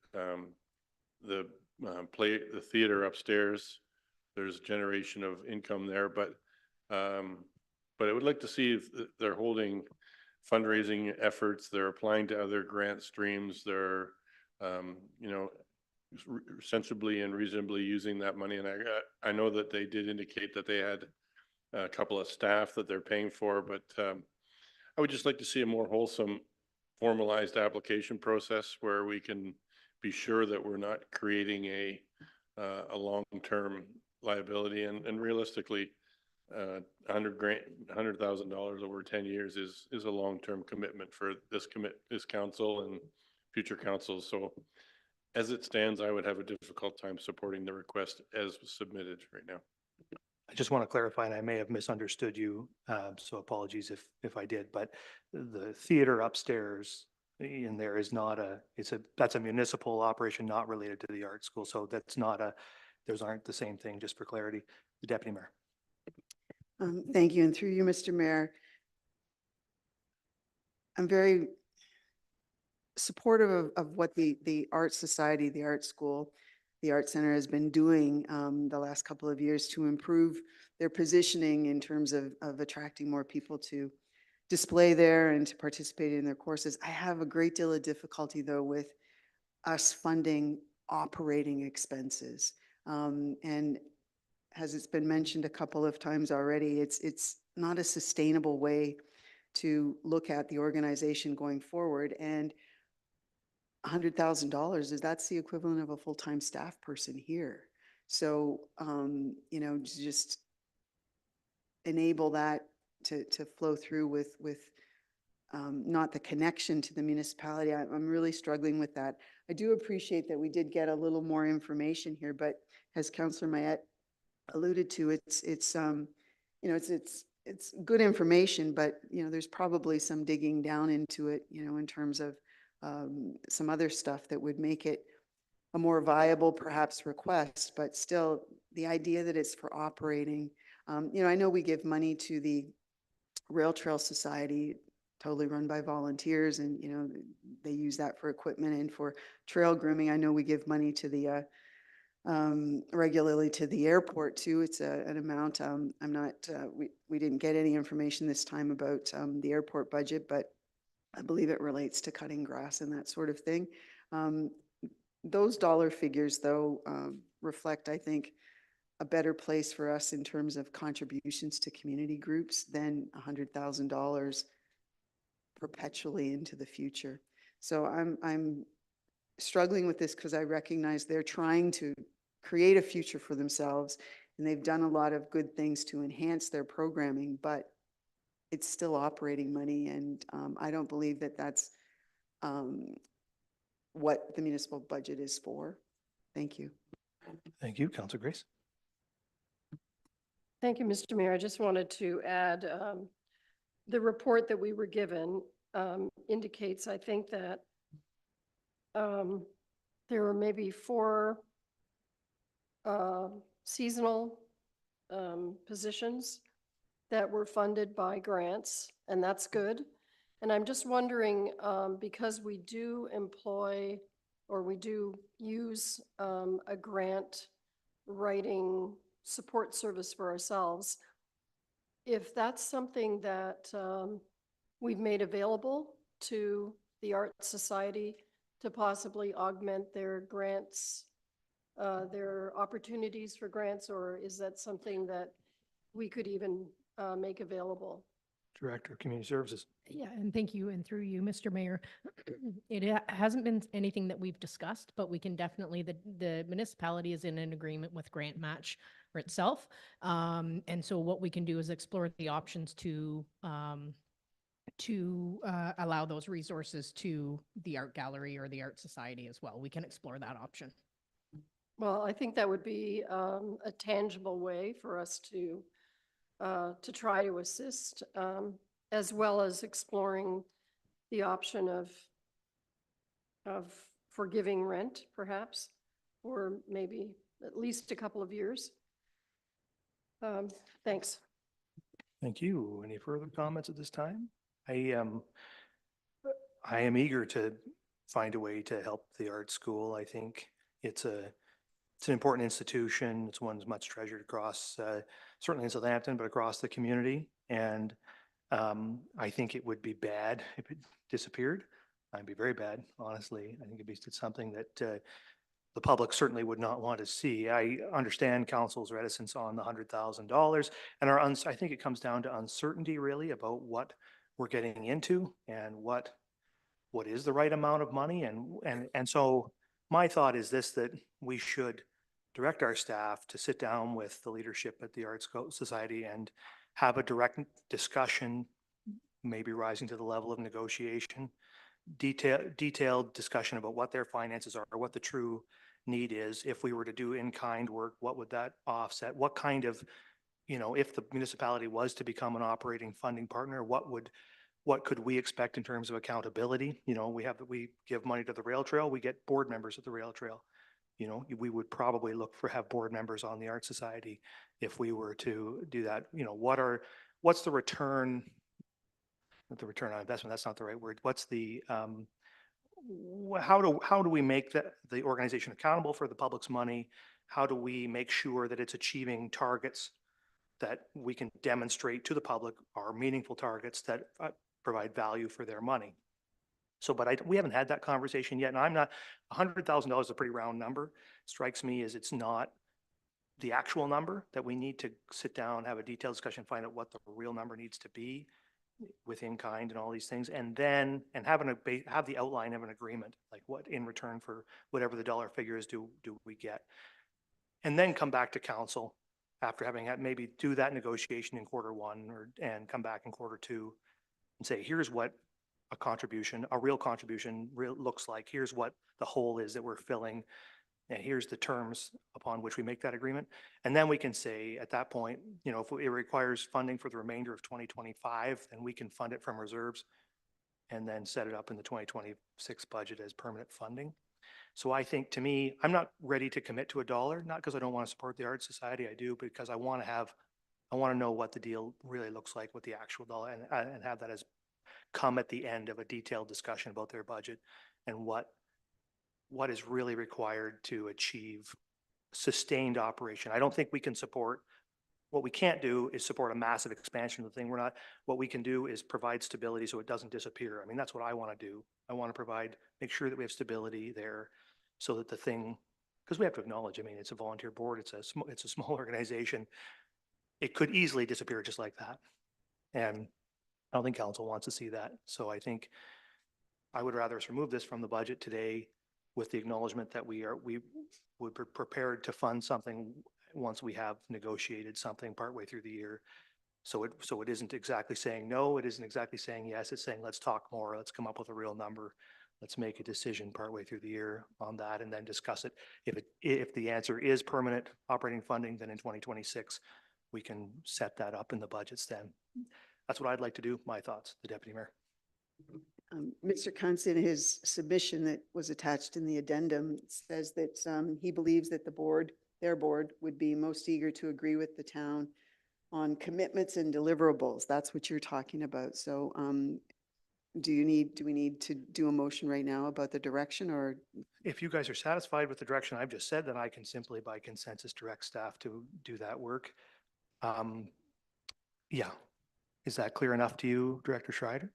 theater upstairs, there's generation of income there. But I would like to see if they're holding fundraising efforts, they're applying to other grant streams, they're sensibly and reasonably using that money. And I know that they did indicate that they had a couple of staff that they're paying for, but I would just like to see a more wholesome, formalized application process where we can be sure that we're not creating a long-term liability. And realistically, $100,000 over 10 years is a long-term commitment for this council and future councils. So as it stands, I would have a difficult time supporting the request as submitted right now. I just want to clarify, and I may have misunderstood you, so apologies if I did, but the theater upstairs in there is not that's a municipal operation not related to the art school. So that's not those aren't the same thing, just for clarity. The Deputy Mayor. Thank you. And through you, Mr. Mayor, I'm very supportive of what the Art Society, the art school the Art Center has been doing the last couple of years to improve their positioning in terms of attracting more people to display there and to participate in their courses. I have a great deal of difficulty, though, with us funding operating expenses. And as it's been mentioned a couple of times already, it's not a sustainable way to look at the organization going forward. And $100,000 that's the equivalent of a full-time staff person here. So, you know, just enable that to flow through with not the connection to the municipality. I'm really struggling with that. I do appreciate that we did get a little more information here, but as Councillor Mayette alluded to, it's you know, it's good information, but you know, there's probably some digging down into it, you know, in terms of some other stuff that would make it a more viable, perhaps, request. But still, the idea that it's for operating, you know, I know we give money to the Rail Trail Society, totally run by volunteers, and you know, they use that for equipment and for trail grooming. I know we give money to the regularly to the airport too. It's an amount. I'm not. We didn't get any information this time about the airport budget, but I believe it relates to cutting grass and that sort of thing. Those dollar figures, though, reflect, I think, a better place for us in terms of contributions to community groups than $100,000 perpetually into the future. So I'm struggling with this because I recognize they're trying to create a future for themselves, and they've done a lot of good things to enhance their programming, but it's still operating money, and I don't believe that that's what the municipal budget is for. Thank you. Thank you, Councillor Grace. Thank you, Mr. Mayor. I just wanted to add, the report that we were given indicates, I think, that there were maybe 4 seasonal positions that were funded by grants, and that's good. And I'm just wondering, because we do employ, or we do use a grant writing support service for ourselves, if that's something that we've made available to the Art Society to possibly augment their grants, their opportunities for grants, or is that something that we could even make available? Director of Community Services. Yeah, and thank you, and through you, Mr. Mayor. It hasn't been anything that we've discussed, but we can definitely, the municipality is in an agreement with Grant Match for itself. And so what we can do is explore the options to allow those resources to the art gallery or the art society as well. We can explore that option. Well, I think that would be a tangible way for us to try to assist, as well as exploring the option of forgiving rent, perhaps, or maybe at least a couple of years. Thanks. Thank you. Any further comments at this time? I am eager to find a way to help the art school. I think it's an important institution. It's one that's much treasured across, certainly in Southampton, but across the community. And I think it would be bad if it disappeared. It'd be very bad, honestly. I think it'd be something that the public certainly would not want to see. I understand council's reticence on the $100,000, and I think it comes down to uncertainty really about what we're getting into and what is the right amount of money. And so my thought is this, that we should direct our staff to sit down with the leadership at the Arts Society and have a direct discussion, maybe rising to the level of negotiation, detailed discussion about what their finances are, or what the true need is. If we were to do in-kind work, what would that offset? What kind of, you know, if the municipality was to become an operating funding partner, what could we expect in terms of accountability? You know, we give money to the rail trail, we get board members at the rail trail. You know, we would probably look for have board members on the Art Society if we were to do that. You know, what's the return? Not the return on investment, that's not the right word. What's the how do we make the organization accountable for the public's money? How do we make sure that it's achieving targets that we can demonstrate to the public are meaningful targets that provide value for their money? So, but we haven't had that conversation yet, and I'm not, $100,000 is a pretty round number. Strikes me as it's not the actual number, that we need to sit down, have a detailed discussion, find out what the real number needs to be with in kind and all these things, and then, and have the outline of an agreement, like what in return for whatever the dollar figure is do we get? And then come back to council after having had, maybe do that negotiation in Q1 and come back in Q2 and say, here's what a contribution, a real contribution looks like. Here's what the hole is that we're filling. And here's the terms upon which we make that agreement. And then we can say at that point, you know, if it requires funding for the remainder of 2025, then we can fund it from reserves and then set it up in the 2026 budget as permanent funding. So I think, to me, I'm not ready to commit to $1, not because I don't want to support the Art Society, I do, because I want to know what the deal really looks like with the actual dollar, and have that as come at the end of a detailed discussion about their budget and what is really required to achieve sustained operation. I don't think we can support, what we can't do is support a massive expansion of the thing. What we can do is provide stability so it doesn't disappear. I mean, that's what I want to do. I want to make sure that we have stability there so that the thing, because we have to acknowledge, I mean, it's a volunteer board, it's a small organization. It could easily disappear just like that. And I don't think council wants to see that. So I think I would rather us remove this from the budget today with the acknowledgement that we would be prepared to fund something once we have negotiated something partway through the year. So it isn't exactly saying no, it isn't exactly saying yes, it's saying let's talk more, let's come up with a real number. Let's make a decision partway through the year on that and then discuss it. If the answer is permanent operating funding, then in 2026, we can set that up in the budgets then. That's what I'd like to do. My thoughts, the Deputy Mayor. Mr. Kuntz, in his submission that was attached in the addendum, says that he believes that their board would be most eager to agree with the town on commitments and deliverables. That's what you're talking about. So do we need to do a motion right now about the direction, or? If you guys are satisfied with the direction I've just said, then I can simply by consensus direct staff to do that work. Yeah. Is that clear enough to you, Director Schreider?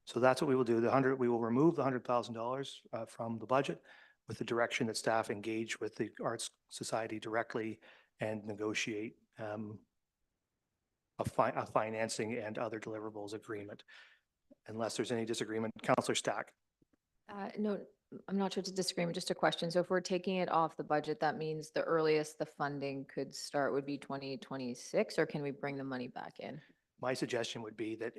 So that's what we will do. We will remove the $100,000 from the budget with the direction that staff engage with the Arts Society directly and negotiate a financing and other deliverables agreement. Unless there's any disagreement, Councillor Stack. No, I'm not sure it's a disagreement, just a question. So if we're taking it off the budget, that means the earliest the funding could start would be 2026, or can we bring the money back in? My suggestion would be that,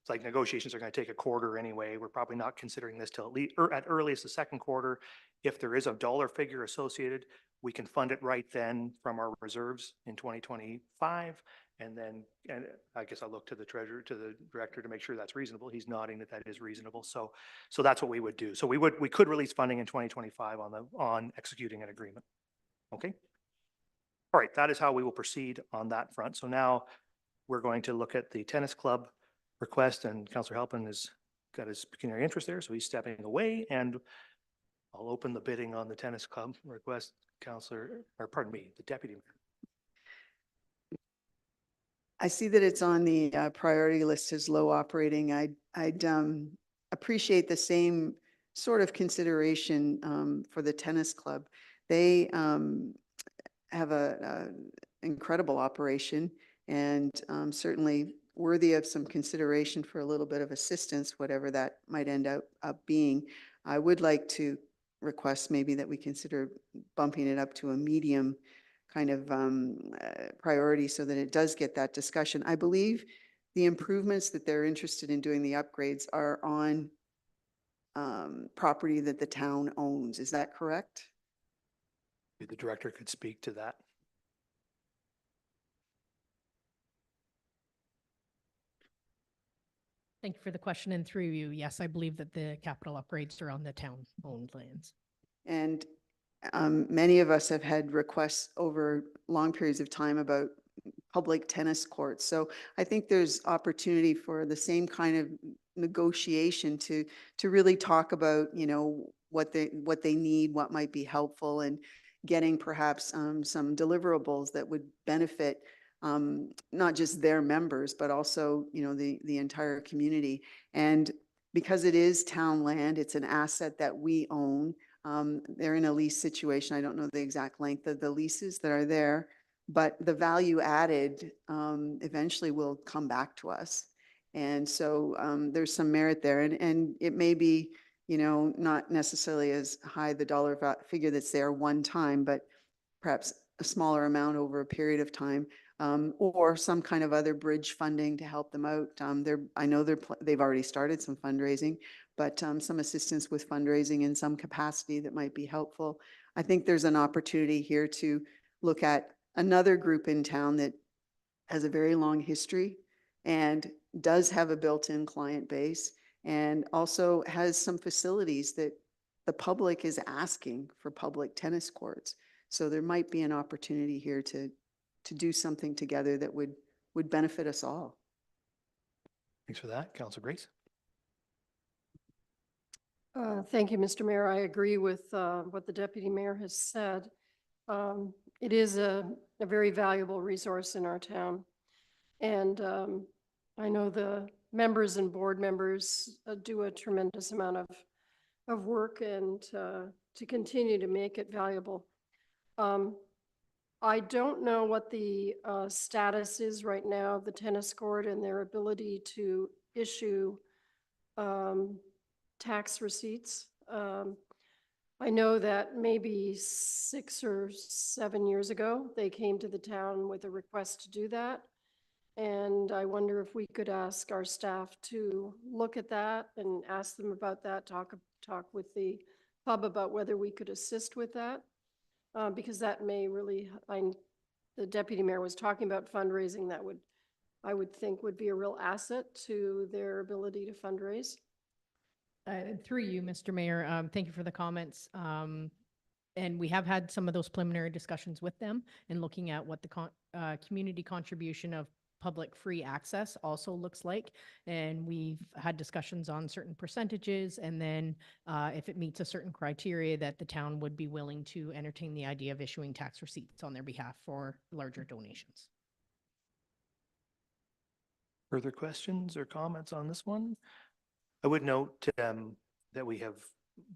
like, negotiations are going to take a quarter anyway. We're probably not considering this till at earliest the second quarter. If there is a dollar figure associated, we can fund it right then from our reserves in 2025. And I guess I'll look to the treasurer, to the director, to make sure that's reasonable. He's nodding that is reasonable. So that's what we would do. So we could release funding in 2025 on executing an agreement. Okay. All right. That is how we will proceed on that front. So now we're going to look at the tennis club request, and Councillor Halpin has got his pecuniary interest there, so he's stepping away, and I'll open the bidding on the tennis club request. The Deputy Mayor. I see that it's on the priority list as low operating. I'd appreciate the same sort of consideration for the tennis club. They have an incredible operation, and certainly worthy of some consideration for a little bit of assistance, whatever that might end up being. I would like to request maybe that we consider bumping it up to a medium kind of priority so that it does get that discussion. I believe the improvements that they're interested in doing, the upgrades, are on property that the town owns. Is that correct? The director could speak to that. Thank you for the question, and through you, yes, I believe that the capital upgrades are on the town-owned lands. And many of us have had requests over long periods of time about public tennis courts. So I think there's opportunity for the same kind of negotiation to really talk about, what they need, what might be helpful, and getting perhaps some deliverables that would benefit not just their members, but also, the entire community. And because it is town land, it's an asset that we own. They're in a lease situation. I don't know the exact length of the leases that are there, but the value added eventually will come back to us. And so there's some merit there, and it may be, not necessarily as high the dollar figure that's there one time, but perhaps a smaller amount over a period of time, or some kind of other bridge funding to help them out. I know they've already started some fundraising, but some assistance with fundraising in some capacity that might be helpful. I think there's an opportunity here to look at another group in town that has a very long history and does have a built-in client base, and also has some facilities that the public is asking for, public tennis courts. So there might be an opportunity here to do something together that would benefit us all. Thanks for that. Councilor Grace. Thank you, Mr. Mayor. I agree with what the deputy mayor has said. It is a very valuable resource in our town. And I know the members and board members do a tremendous amount of work and to continue to make it valuable. I don't know what the status is right now of the tennis court and their ability to issue tax receipts. I know that maybe 6 or 7 years ago, they came to the town with a request to do that. And I wonder if we could ask our staff to look at that and ask them about that, talk with the pub about whether we could assist with that. Because that may really, the deputy mayor was talking about fundraising that I would think would be a real asset to their ability to fundraise. Through you, Mr. Mayor, thank you for the comments. And we have had some of those preliminary discussions with them and looking at what the community contribution of public free access also looks like. And we've had discussions on certain percentages, and then if it meets a certain criteria, that the town would be willing to entertain the idea of issuing tax receipts on their behalf for larger donations. Further questions or comments on this one? I would note that we have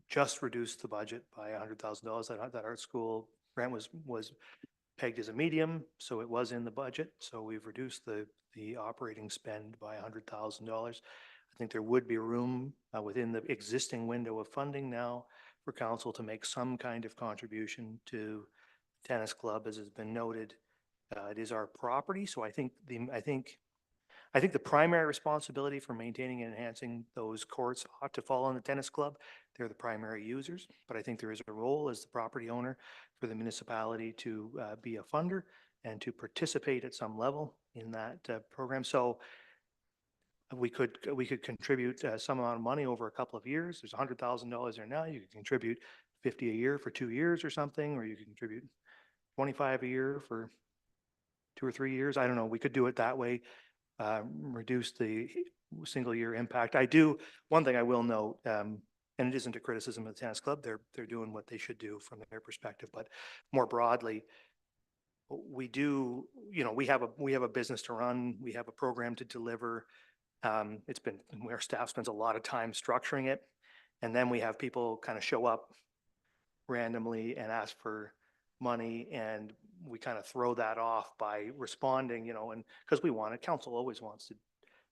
just reduced the budget by $100,000. That art school grant was pegged as a medium, so it was in the budget. So we've reduced the operating spend by $100,000. I think there would be room within the existing window of funding now for council to make some kind of contribution to tennis club, as has been noted. It is our property, so I think the primary responsibility for maintaining and enhancing those courts ought to fall on the tennis club. They're the primary users, but I think there is a role as the property owner for the municipality to be a funder and to participate at some level in that program. So we could contribute some amount of money over a couple of years. There's $100,000 there now. You could contribute 50 a year for 2 years or something, or you could contribute 25 a year for 2 or 3 years. I don't know. We could do it that way. Reduce the single year impact. One thing I will note, and it isn't a criticism of the tennis club, they're doing what they should do from their perspective, but more broadly, we have a business to run, we have a program to deliver. Our staff spends a lot of time structuring it, and then we have people kind of show up randomly and ask for money, and we kind of throw that off by responding, and because council always wants to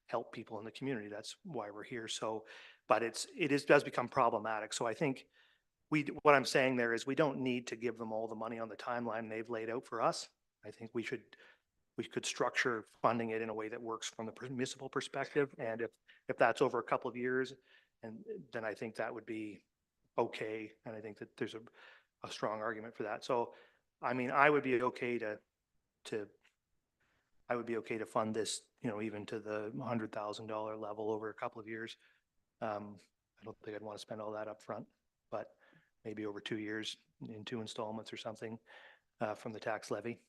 help people in the community. That's why we're here. So, but does become problematic. So I think what I'm saying there is we don't need to give them all the money on the timeline they've laid out for us. I think we could structure funding it in a way that works from the municipal perspective. And if that's over a couple of years, and then I think that would be okay. And I think that there's a strong argument for that. So, I mean, I would be okay to fund this, even to the $100,000 level over a couple of years. I don't think I'd want to spend all that up front, but maybe over 2 years in 2 installments or something from the tax levy.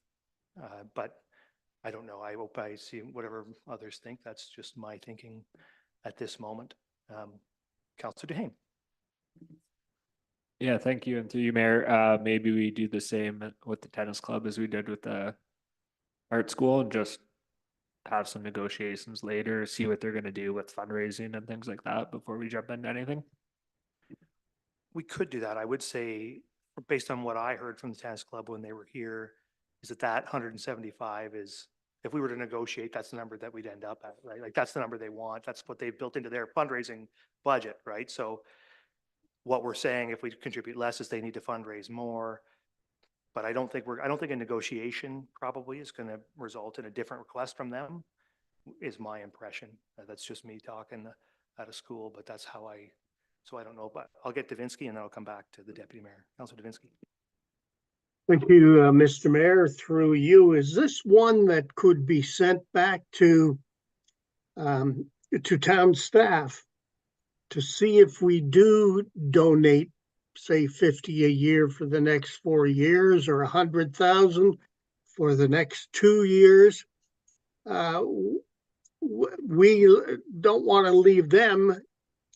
But I don't know. I hope I see whatever others think. That's just my thinking at this moment. Councillor Duhaime. Yeah, thank you. And through you, Mayor, maybe we do the same with the tennis club as we did with the art school and just have some negotiations later, see what they're gonna do with fundraising and things like that before we jump into anything. We could do that. I would say, based on what I heard from the tennis club when they were here, is that 175 is, if we were to negotiate, that's the number that we'd end up at, right? Like, that's the number they want. That's what they've built into their fundraising budget, right? So what we're saying, if we contribute less, is they need to fundraise more. But I don't think a negotiation probably is going to result in a different request from them, is my impression. That's just me talking out of school, but that's how so I don't know, but I'll get Davinsky and then I'll come back to the deputy mayor. Councilor Davinsky. Thank you, Mr. Mayor. Through you, is this one that could be sent back to town staff to see if we do donate, say, 50 a year for the next 4 years, or 100,000 for the next 2 years? We don't want to leave them,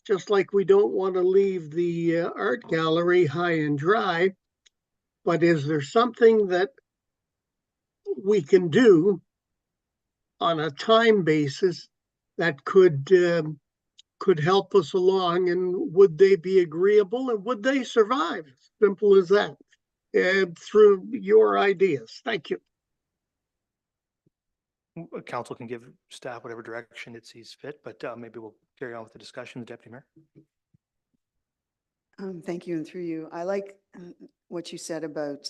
just like we don't want to leave the art gallery high and dry. But is there something that we can do on a time basis that could help us along, and would they be agreeable, and would they survive? Simple as that. Through your ideas. Thank you. Council can give staff whatever direction it sees fit, but maybe we'll carry on with the discussion. The deputy mayor. Thank you, and through you. I like what you said about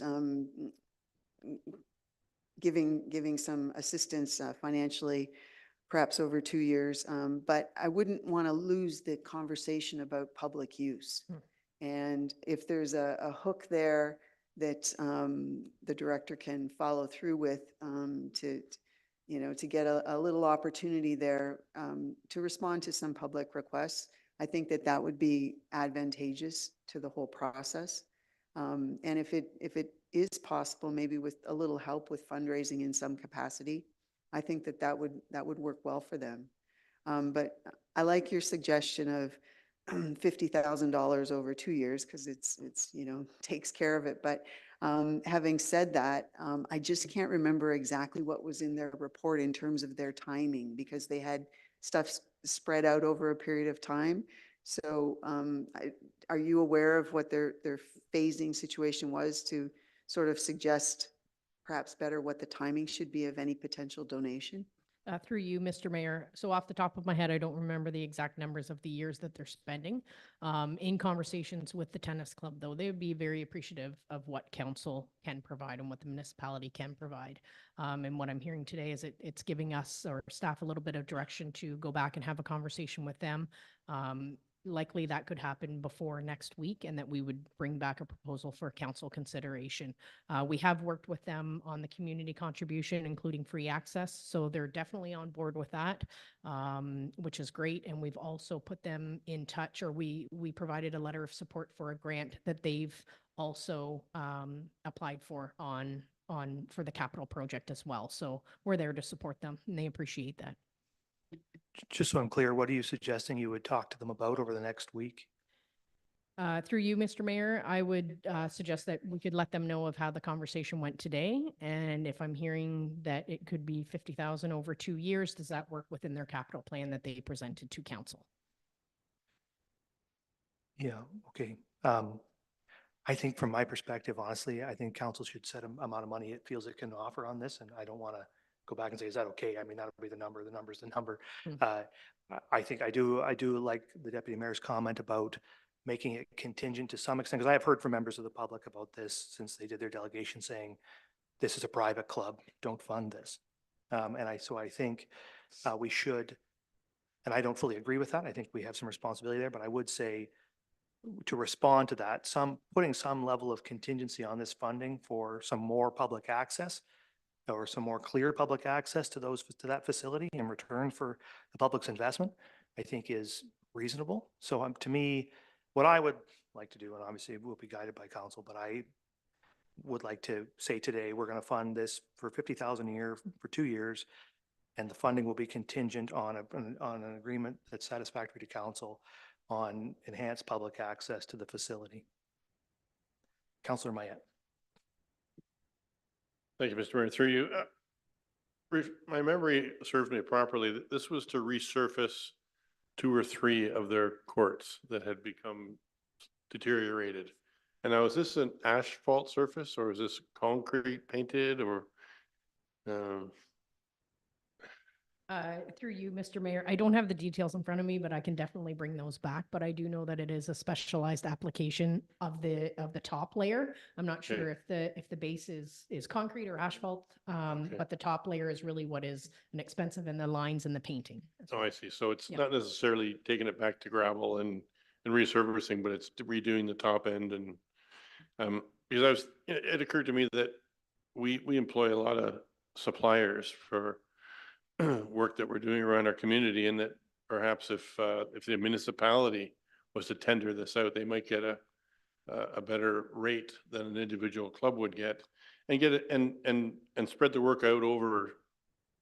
giving some assistance financially, perhaps over 2 years. But I wouldn't want to lose the conversation about public use. And if there's a hook there that the director can follow through with to get a little opportunity there to respond to some public requests, I think that would be advantageous to the whole process. And if it is possible, maybe with a little help with fundraising in some capacity, I think that would work well for them. But I like your suggestion of $50,000 over 2 years, because it's takes care of it. But having said that, I just can't remember exactly what was in their report in terms of their timing, because they had stuff spread out over a period of time. So are you aware of what their phasing situation was, to sort of suggest perhaps better what the timing should be of any potential donation? Through you, Mr. Mayor. So off the top of my head, I don't remember the exact numbers of the years that they're spending. In conversations with the tennis club, though, they would be very appreciative of what council can provide and what the municipality can provide. And what I'm hearing today is it's giving us or staff a little bit of direction to go back and have a conversation with them. Likely that could happen before next week, and that we would bring back a proposal for council consideration. We have worked with them on the community contribution, including free access, so they're definitely on board with that, which is great. And we've also put them in touch, or we provided a letter of support for a grant that they've also applied for for the capital project as well. So we're there to support them, and they appreciate that. Just so I'm clear, what are you suggesting you would talk to them about over the next week? Through you, Mr. Mayor, I would suggest that we could let them know of how the conversation went today. And if I'm hearing that it could be 50,000 over 2 years, does that work within their capital plan that they presented to council? Yeah, okay. I think from my perspective, honestly, I think council should set an amount of money it feels it can offer on this, and I don't want to go back and say, is that okay? I mean, that'll be the number. The number's the number. I think I do like the deputy mayor's comment about making it contingent to some extent, because I have heard from members of the public about this since they did their delegation, saying this is a private club, don't fund this. So I think we should, and I don't fully agree with that. I think we have some responsibility there, but I would say, to respond to that, putting some level of contingency on this funding for some more public access, or some more clear public access to that facility in return for the public's investment, I think is reasonable. So to me, what I would like to do, and obviously it will be guided by council, but I would like to say today, we're going to fund this for 50,000 a year for 2 years. And the funding will be contingent on an agreement that's satisfactory to council on enhanced public access to the facility. Councillor Mayette. Thank you, Mr. Mayor. Through you. My memory serves me properly that this was to resurface 2 or 3 of their courts that had become deteriorated. And now, is this an asphalt surface or is this concrete painted or? Through you, Mr. Mayor, I don't have the details in front of me, but I can definitely bring those back. But I do know that it is a specialized application of the top layer. I'm not sure if the base is concrete or asphalt, but the top layer is really what is an expensive, and the lines and the painting. Oh, I see. So it's Yeah. not necessarily taking it back to gravel and resurfacing, but it's redoing the top end and, because it occurred to me that we employ a lot of suppliers for work that we're doing around our community, and that perhaps if the municipality was to tender this out, they might get a better rate than an individual club would get, and get it and spread the work out over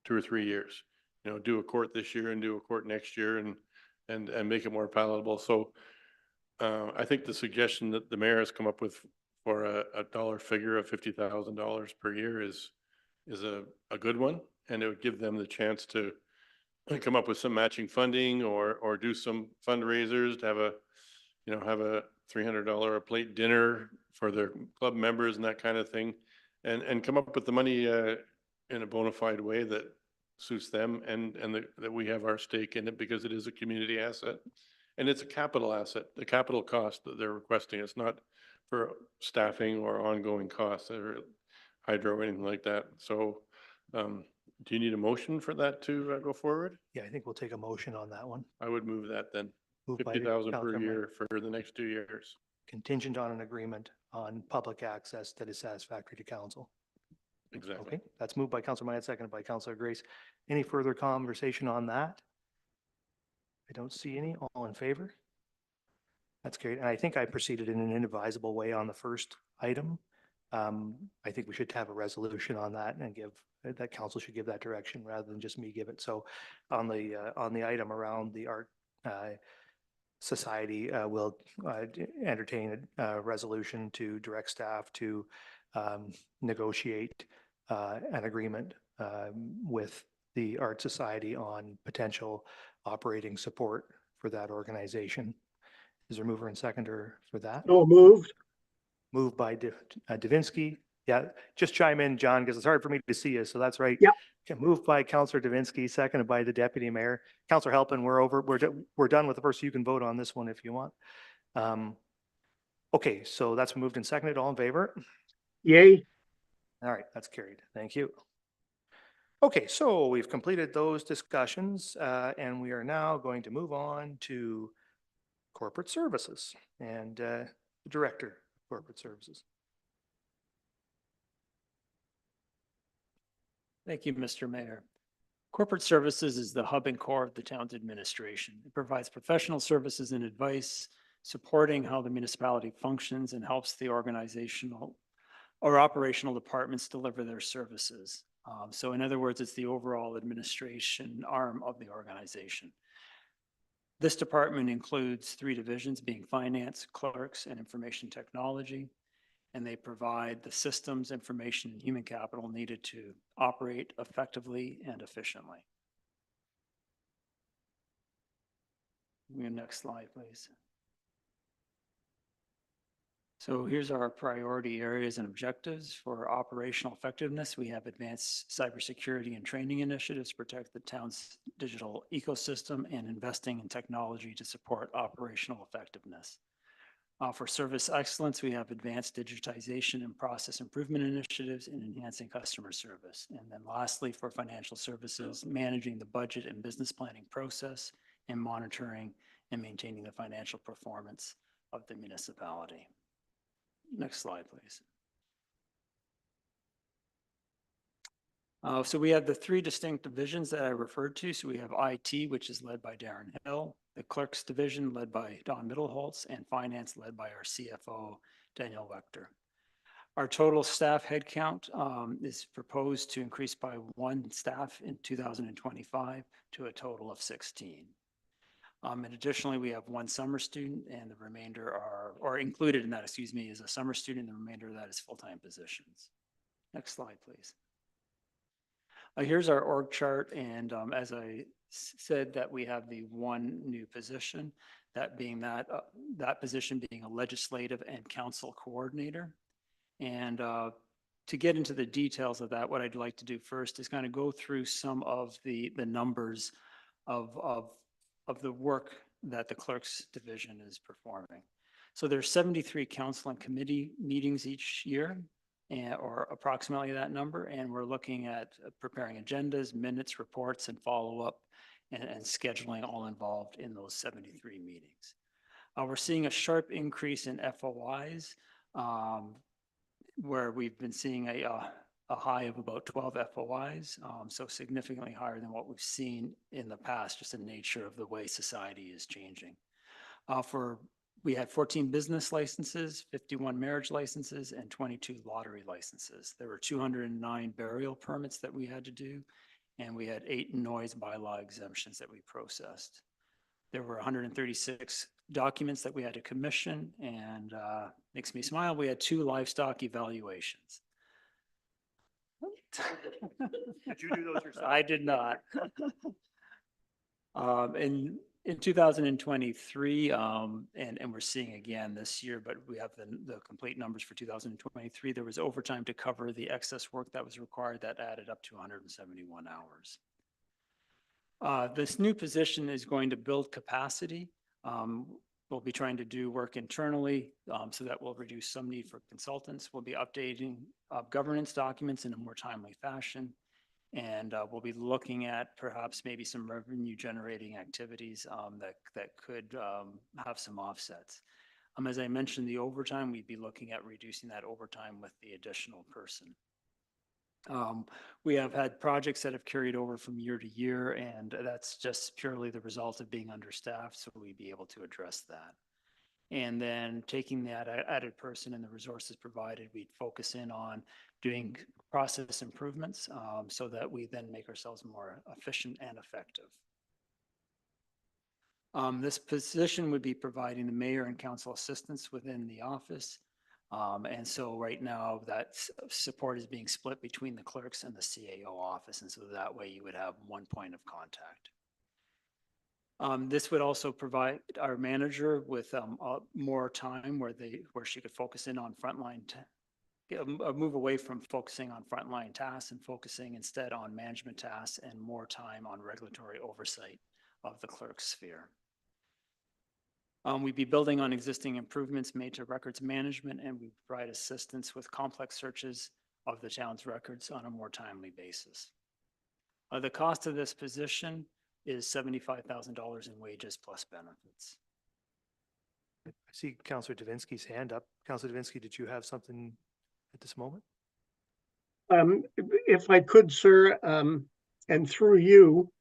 2 or 3 years. You know, do a court this year and do a court next year, and make it more palatable. So I think the suggestion that the mayor has come up with for a dollar figure of $50,000 per year is a good one, and it would give them the chance to come up with some matching funding or do some fundraisers to have a $300 a plate dinner for their club members and that kind of thing, and come up with the money in a bona fide way that suits them, and that we have our stake in it, because it is a community asset and it's a capital asset. The capital cost that they're requesting, it's not for staffing or ongoing costs or hydro or anything like that. So do you need a motion for that to go forward? Yeah, I think we'll take a motion on that one. I would move that then. Moved by 50,000 per Councillor Mayette. year for the next 2 years. Contingent on an agreement on public access that is satisfactory to council. Exactly. Okay, that's moved by Councillor Mayette, seconded by Councillor Grace. Any further conversation on that? I don't see any. All in favor? That's great. And I think I proceeded in an inadvisable way on the first item. I think we should have a resolution on that and that council should give that direction rather than just me give it. So on the item around the art society, we'll entertain a resolution to direct staff to negotiate an agreement with the Art Society on potential operating support for that organization. Is there a mover and seconder for that? So moved. Moved by Davinsky. Yeah, just chime in, John, because it's hard for me to see you, so that's right. Yep. Okay, moved by Councillor Davinsky, seconded by the Deputy Mayor. Councillor Halpin, we're done with the first. You can vote on this one if you want. Okay, so that's moved and seconded. All in favor? Yay. All right, that's carried. Thank you. Okay, so we've completed those discussions, and we are now going to move on to corporate services and the Director of Corporate Services. Thank you, Mr. Mayor. Corporate Services is the hub and core of the town's administration. It provides professional services and advice, supporting how the municipality functions, and helps the organizational or operational departments deliver their services. So in other words, it's the overall administration arm of the organization. This department includes 3 divisions, being finance, clerks, and information technology. And they provide the systems, information, and human capital needed to operate effectively and efficiently. Next slide, please. So here's our priority areas and objectives for operational effectiveness. We have advanced cybersecurity and training initiatives to protect the town's digital ecosystem, and investing in technology to support operational effectiveness. For service excellence, we have advanced digitization and process improvement initiatives in enhancing customer service. And then lastly, for financial services, managing the budget and business planning process, and monitoring and maintaining the financial performance of the municipality. Next slide, please. So we have the 3 distinct divisions that I referred to. So we have IT, which is led by Darren Hill, the Clerks Division led by Don Middleholtz, and Finance led by our CFO, Daniel Wechter. Our total staff headcount is proposed to increase by 1 staff in 2025 to a total of 16. And additionally, we have 1 summer student and the remainder are, or included in that, excuse me, is a summer student. The remainder of that is full-time positions. Next slide, please. Here's our org chart. And as I said, that we have the 1 new position, that being that position being a legislative and council coordinator. And to get into the details of that, what I'd like to do first is kind of go through some of the numbers of the work that the clerk's division is performing. So there's 73 council and committee meetings each year, or approximately that number. And we're looking at preparing agendas, minutes, reports, and follow-up and scheduling all involved in those 73 meetings. We're seeing a sharp increase in FOIs, where we've been seeing a high of about 12 FOIs, so significantly higher than what we've seen in the past, just the nature of the way society is changing. We had 14 business licenses, 51 marriage licenses, and 22 lottery licenses. There were 209 burial permits that we had to do, and we had 8 noise bylaw exemptions that we processed. There were 136 documents that we had to commission, and makes me smile, we had 2 livestock evaluations. Did you do those yourself? I did not. In 2023, and we're seeing again this year, but we have the complete numbers for 2023, there was overtime to cover the excess work that was required that added up to 171 hours. This new position is going to build capacity. We'll be trying to do work internally, so that will reduce some need for consultants. We'll be updating governance documents in a more timely fashion. And we'll be looking at perhaps maybe some revenue generating activities that could have some offsets. As I mentioned, the overtime, we'd be looking at reducing that overtime with the additional person. We have had projects that have carried over from year to year, and that's just purely the result of being understaffed, so we'd be able to address that. And then taking that added person and the resources provided, we'd focus in on doing process improvements, so that we then make ourselves more efficient and effective. This position would be providing the mayor and council assistance within the office. And so right now that support is being split between the clerks and the CAO office. And so that way you would have 1 point of contact. This would also provide our manager with more time where she could focus in on frontline, move away from focusing on frontline tasks and focusing instead on management tasks and more time on regulatory oversight of the clerk's sphere. We'd be building on existing improvements made to records management, and we provide assistance with complex searches of the town's records on a more timely basis. The cost of this position is $75,000 in wages plus benefits. I see Councillor Davinsky's hand up. Councillor Davinsky, did you have something at this moment? If I could, sir, and through you,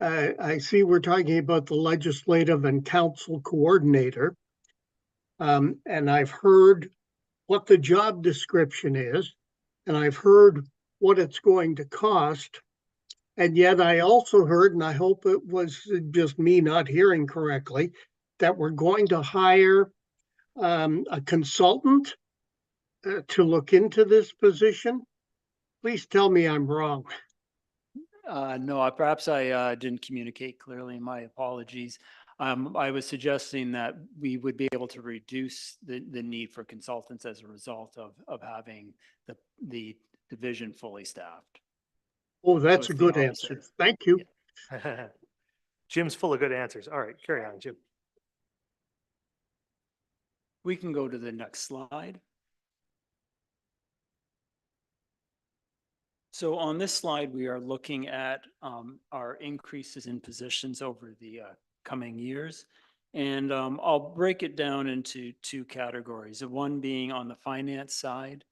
I see we're talking about the legislative and council coordinator. And I've heard what the job description is, and I've heard what it's going to cost. And yet I also heard, and I hope it was just me not hearing correctly, that we're going to hire a consultant to look into this position. Please tell me I'm wrong. No, perhaps I didn't communicate clearly. My apologies. I was suggesting that we would be able to reduce the need for consultants as a result of having the division fully staffed. Oh, that's So a it's the good opposite. answer. Thank you. Yeah. Jim's full of good answers. All right, carry on, Jim. We can go to the next slide. So on this slide, we are looking at our increases in positions over the coming years. And I'll break it down into 2 categories. One being on the finance side.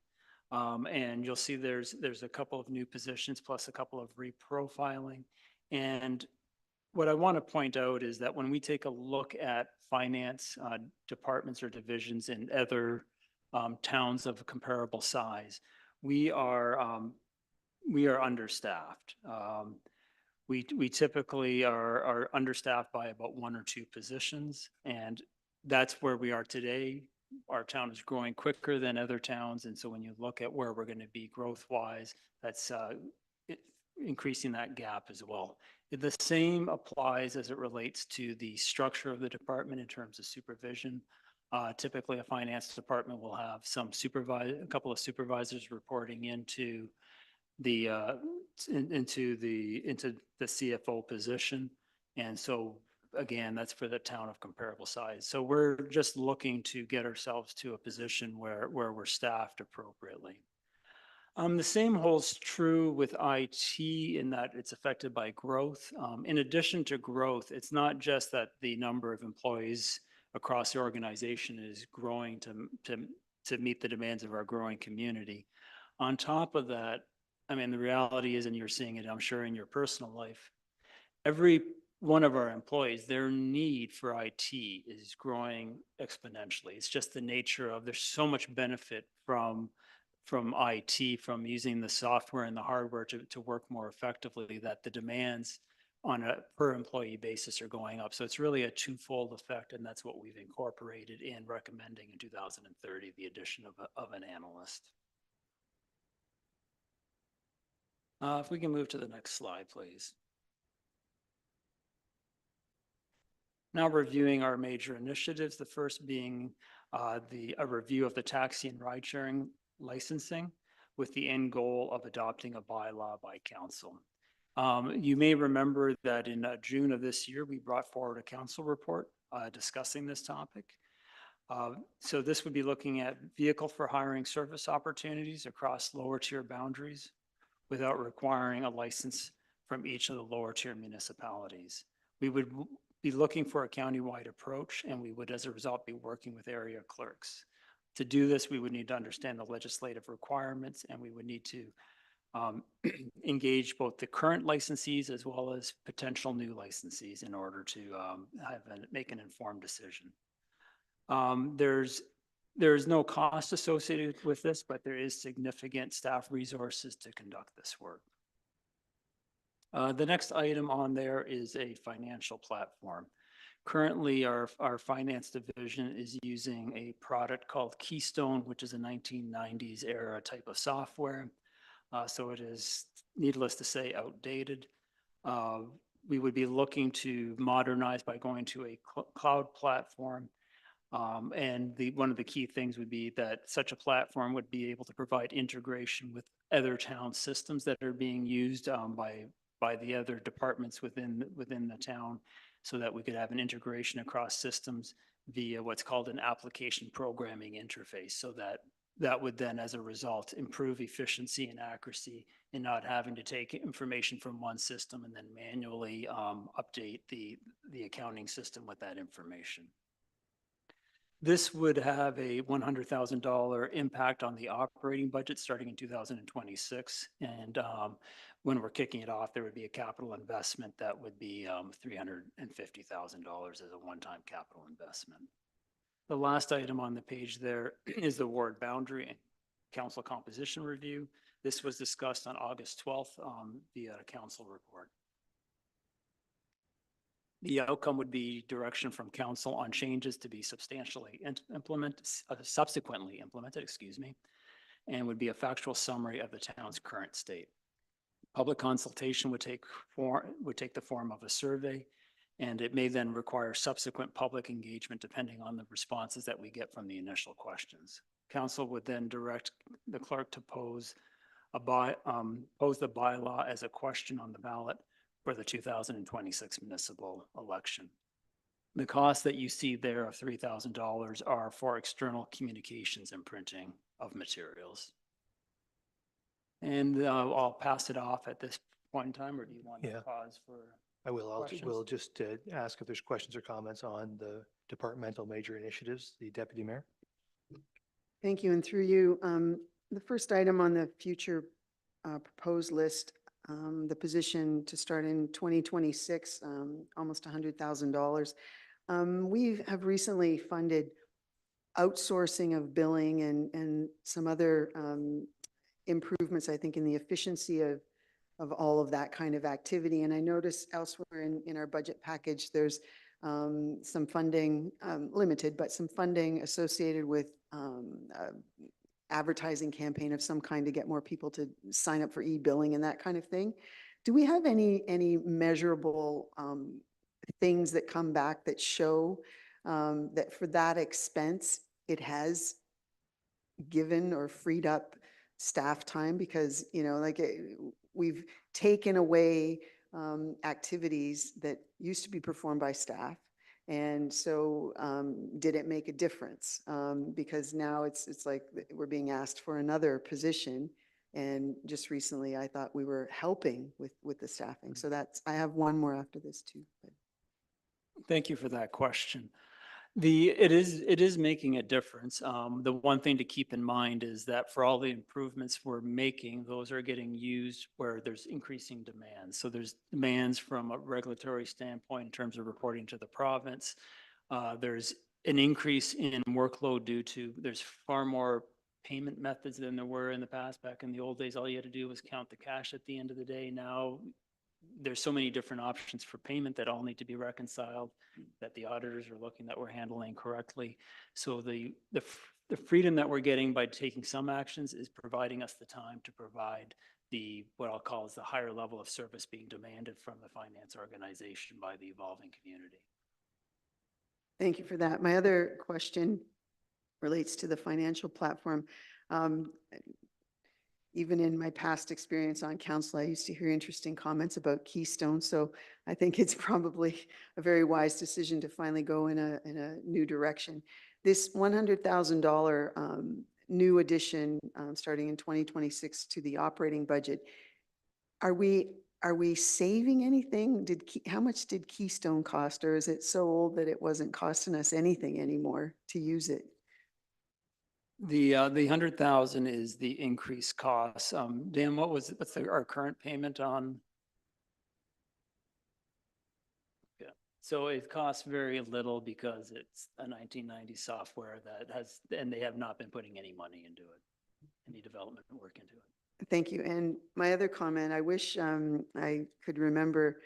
And you'll see there's a couple of new positions plus a couple of reprofiling. And what I want to point out is that when we take a look at finance departments or divisions in other towns of comparable size. We are understaffed. We typically are understaffed by about 1 or 2 positions, and that's where we are today. Our town is growing quicker than other towns, and so when you look at where we're going to be growth-wise, that's increasing that gap as well. The same applies as it relates to the structure of the department in terms of supervision. Typically, a finance department will have a couple of supervisors reporting into the CFO position. And so again, that's for the town of comparable size. So we're just looking to get ourselves to a position where we're staffed appropriately. The same holds true with IT in that it's affected by growth. In addition to growth, it's not just that the number of employees across the organization is growing to meet the demands of our growing community. On top of that, I mean, the reality is, and you're seeing it, I'm sure, in your personal life, every one of our employees, their need for IT is growing exponentially. It's just the nature of, there's so much benefit from IT, from using the software and the hardware to work more effectively, that the demands on a per employee basis are going up. So it's really a twofold effect, and that's what we've incorporated in recommending in 2030, the addition of an analyst. If we can move to the next slide, please. Now reviewing our major initiatives, the first being a review of the taxi and ride sharing licensing with the end goal of adopting a bylaw by council. You may remember that in June of this year, we brought forward a council report discussing this topic. So this would be looking at vehicle for hiring service opportunities across lower tier boundaries without requiring a license from each of the lower tier municipalities. We would be looking for a countywide approach, and we would, as a result, be working with area clerks. To do this, we would need to understand the legislative requirements, and we would need to engage both the current licensees as well as potential new licensees in order to make an informed decision. There's no cost associated with this, but there is significant staff resources to conduct this work. The next item on there is a financial platform. Currently, our finance division is using a product called Keystone, which is a 1990s era type of software. So it is, needless to say, outdated. We would be looking to modernize by going to a cloud platform. And one of the key things would be that such a platform would be able to provide integration with other town systems that are being used by the other departments within the town, so that we could have an integration across systems via what's called an application programming interface. So that would then, as a result, improve efficiency and accuracy in not having to take information from one system and then manually update the accounting system with that information. This would have a $100,000 impact on the operating budget starting in 2026. And when we're kicking it off, there would be a capital investment that would be $350,000 as a one-time capital investment. The last item on the page there is the ward boundary and council composition review. This was discussed on August 12th via a council report. The outcome would be direction from council on changes to be substantially subsequently implemented, and would be a factual summary of the town's current state. Public consultation would take the form of a survey, and it may then require subsequent public engagement depending on the responses that we get from the initial questions. Council would then direct the clerk to pose the bylaw as a question on the ballot for the 2026 municipal election. The costs that you see there of $3,000 are for external communications and printing of materials. And I'll pass it off at this point in time, or do you want to pause for? I will. questions? We'll just ask if there's questions or comments on the departmental major initiatives, the deputy mayor. Thank you. And through you, the first item on the future proposed list, the position to start in 2026, almost $100,000. We have recently funded outsourcing of billing and some other improvements, I think, in the efficiency of all of that kind of activity. And I noticed elsewhere in our budget package, there's some funding, limited, but some funding associated with advertising campaign of some kind to get more people to sign up for e-billing and that kind of thing. Do we have any measurable things that come back that show that for that expense, it has given or freed up staff time? Because, you know, like we've taken away activities that used to be performed by staff. And so did it make a difference? Because now it's like we're being asked for another position. And just recently, I thought we were helping with the staffing. So I have one more after this too. But. Thank you for that question. It is making a difference. The one thing to keep in mind is that for all the improvements we're making, those are getting used where there's increasing demand. So there's demands from a regulatory standpoint in terms of reporting to the province. There's an increase in workload due to, there's far more payment methods than there were in the past. Back in the old days, all you had to do was count the cash at the end of the day. Now there's so many different options for payment that all need to be reconciled, that the auditors are looking that we're handling correctly. So the freedom that we're getting by taking some actions is providing us the time to provide what I'll call is the higher level of service being demanded from the finance organization by the evolving community. Thank you for that. My other question relates to the financial platform. Even in my past experience on council, I used to hear interesting comments about Keystone. So I think it's probably a very wise decision to finally go in a new direction. This $100,000 new addition starting in 2026 to the operating budget, are we saving anything? How much did Keystone cost, or is it so old that it wasn't costing us anything anymore to use it? The 100,000 is the increased cost. Dan, what's our current payment on? Yeah, so it costs very little because it's a 1990 software that has, and they have not been putting any money into it, any development work into it. Thank you. And my other comment, I wish I could remember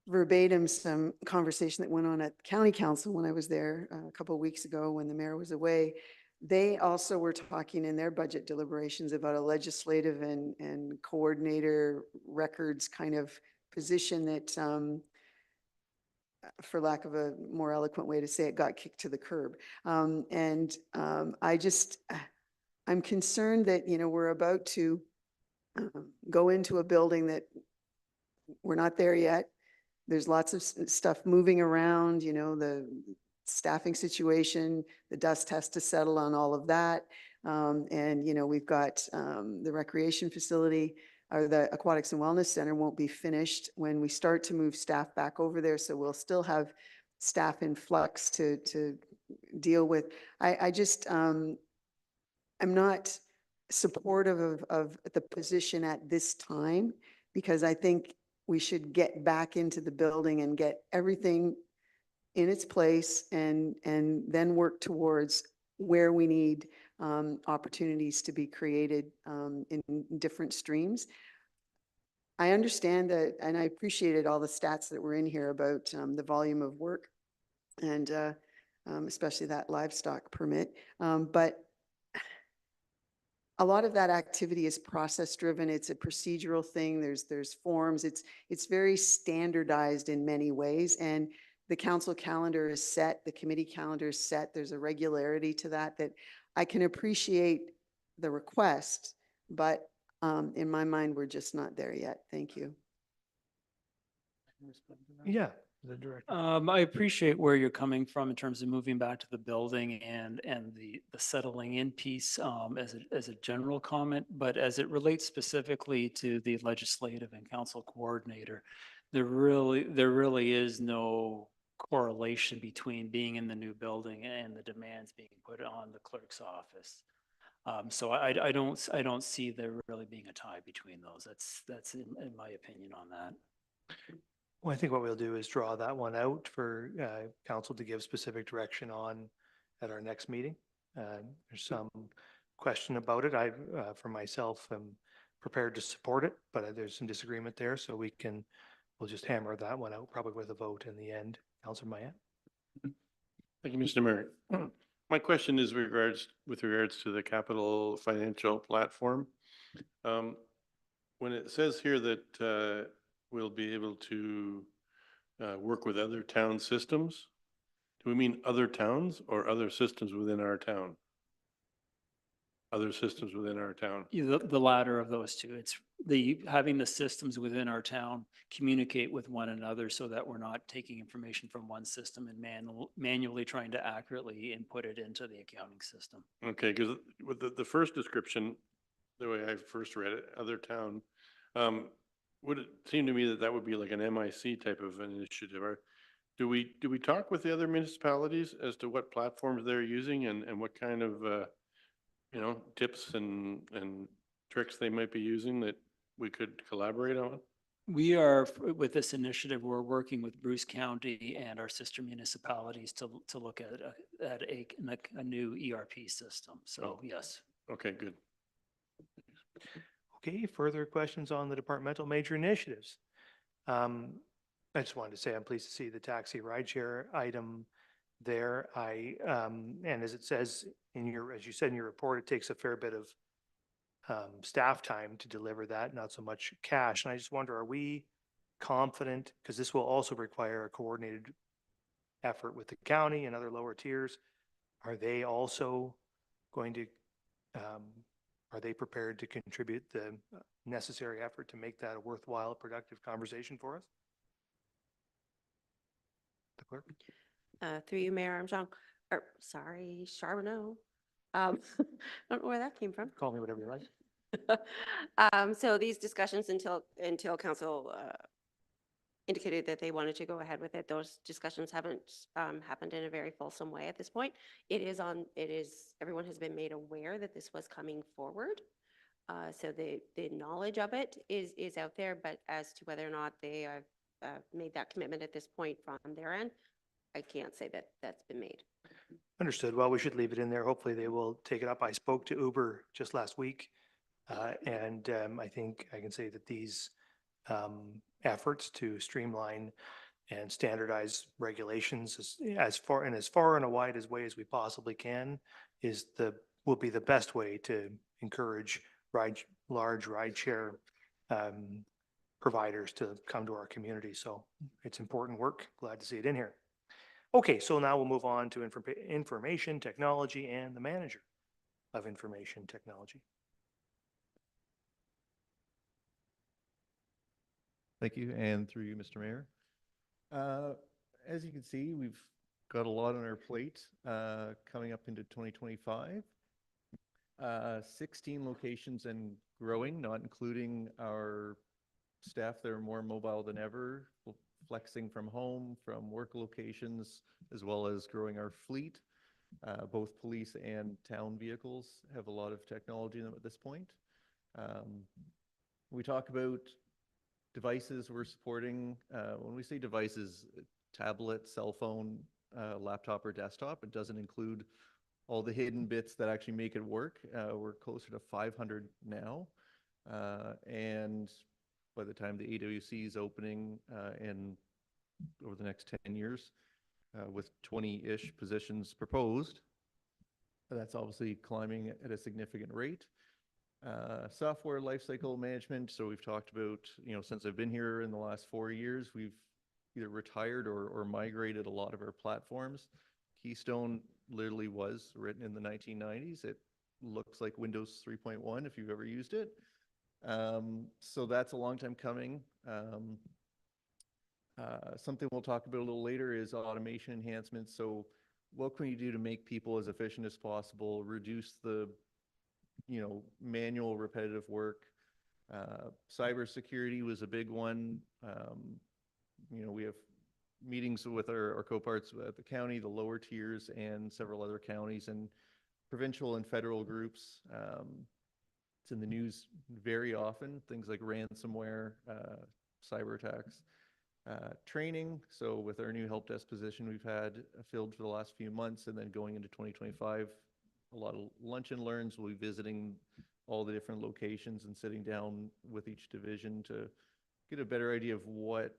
verbatim some conversation that went on at county council when I was there a couple of weeks ago when the mayor was away. They also were talking in their budget deliberations about a legislative and coordinator records kind of position that, for lack of a more eloquent way to say it, got kicked to the curb. I'm concerned that, you know, we're about to go into a building that we're not there yet. There's lots of stuff moving around, you know, the staffing situation, the dust has to settle on all of that. And, you know, we've got the recreation facility, or the Aquatics and Wellness Center won't be finished when we start to move staff back over there. So we'll still have staff in flux to deal with. I'm not supportive of the position at this time, because I think we should get back into the building and get everything in its place and then work towards where we need opportunities to be created in different streams. I understand that, and I appreciated all the stats that were in here about the volume of work and especially that livestock permit. But a lot of that activity is process driven. It's a procedural thing. There's forms. It's very standardized in many ways. And the council calendar is set, the committee calendar is set. There's a regularity to that I can appreciate the request, but in my mind, we're just not there yet. Thank you. Yeah, the director. I appreciate where you're coming from in terms of moving back to the building and the settling in piece as a general comment, but as it relates specifically to the legislative and council coordinator, there really is no correlation between being in the new building and the demands being put on the clerk's office. So I don't see there really being a tie between those. That's in my opinion on that. Well, I think what we'll do is draw that one out for council to give specific direction on at our next meeting. There's some question about it. I, for myself, am prepared to support it, but there's some disagreement there, so we'll just hammer that one out, probably with a vote in the end. Councillor Maya? Thank you, Mr. Mayor. My question is with regards to the capital financial platform. When it says here that we'll be able to work with other town systems, do we mean other towns or other systems within our town? Other systems within our town. The latter of those two. It's having the systems within our town communicate with one another so that we're not taking information from one system and manually trying to accurately input it into the accounting system. Okay, because with the first description, the way I first read it, other town, would it seem to me that that would be like an MIC type of an initiative? Or do we talk with the other municipalities as to what platforms they're using and what kind of tips and tricks they might be using that we could collaborate on? We are, with this initiative, we're working with Bruce County and our sister municipalities to look at a new ERP system. So, yes. Okay, good. Okay, further questions on the departmental major initiatives? I just wanted to say I'm pleased to see the taxi rideshare item there. And as it says as you said in your report, it takes a fair bit of staff time to deliver that, not so much cash. And I just wonder, are we confident, because this will also require a coordinated effort with the county and other lower tiers, are they also going to, are they prepared to contribute the necessary effort to make that a worthwhile, productive conversation for us? The clerk? Through you, Mayor Armstrong, or sorry, Charbonneau. I don't know where that came from. Call me whatever you like. So these discussions until council indicated that they wanted to go ahead with it, those discussions haven't happened in a very fulsome way at this point. Everyone has been made aware that this was coming forward. So the knowledge of it is out there, but as to whether or not they have made that commitment at this point from their end, I can't say that that's been made. Understood. Well, we should leave it in there. Hopefully they will take it up. I spoke to Uber just last week. And I think I can say that these efforts to streamline and standardize regulations as far and a wide as way as we possibly can will be the best way to encourage large rideshare providers to come to our community. So it's important work. Glad to see it in here. Okay, so now we'll move on to information technology and the manager of information technology. Thank you, and through you, Mr. Mayor. As you can see, we've got a lot on our plate coming up into 2025. 16 locations and growing, not including our staff that are more mobile than ever, flexing from home, from work locations, as well as growing our fleet. Both police and town vehicles have a lot of technology in them at this point. We talk about devices we're supporting. When we say devices, tablet, cell phone, laptop or desktop, it doesn't include all the hidden bits that actually make it work. We're closer to 500 now. And by the time the AWC is opening over the next 10 years, with 20-ish positions proposed, that's obviously climbing at a significant rate. Software lifecycle management. So we've talked about, since I've been here in the last 4 years, we've either retired or migrated a lot of our platforms. Keystone literally was written in the 1990s. It looks like Windows 3.1 if you've ever used it. So that's a long time coming. Something we'll talk about a little later is automation enhancements. So what can we do to make people as efficient as possible, reduce the manual repetitive work? Cybersecurity was a big one. We have meetings with our co-parts at the county, the lower tiers, and several other counties and provincial and federal groups. It's in the news very often, things like ransomware, cyber attacks. Training. So with our new help desk position we've had filled for the last few months, and then going into 2025, a lot of lunch and learns. We'll be visiting all the different locations and sitting down with each division to get a better idea of what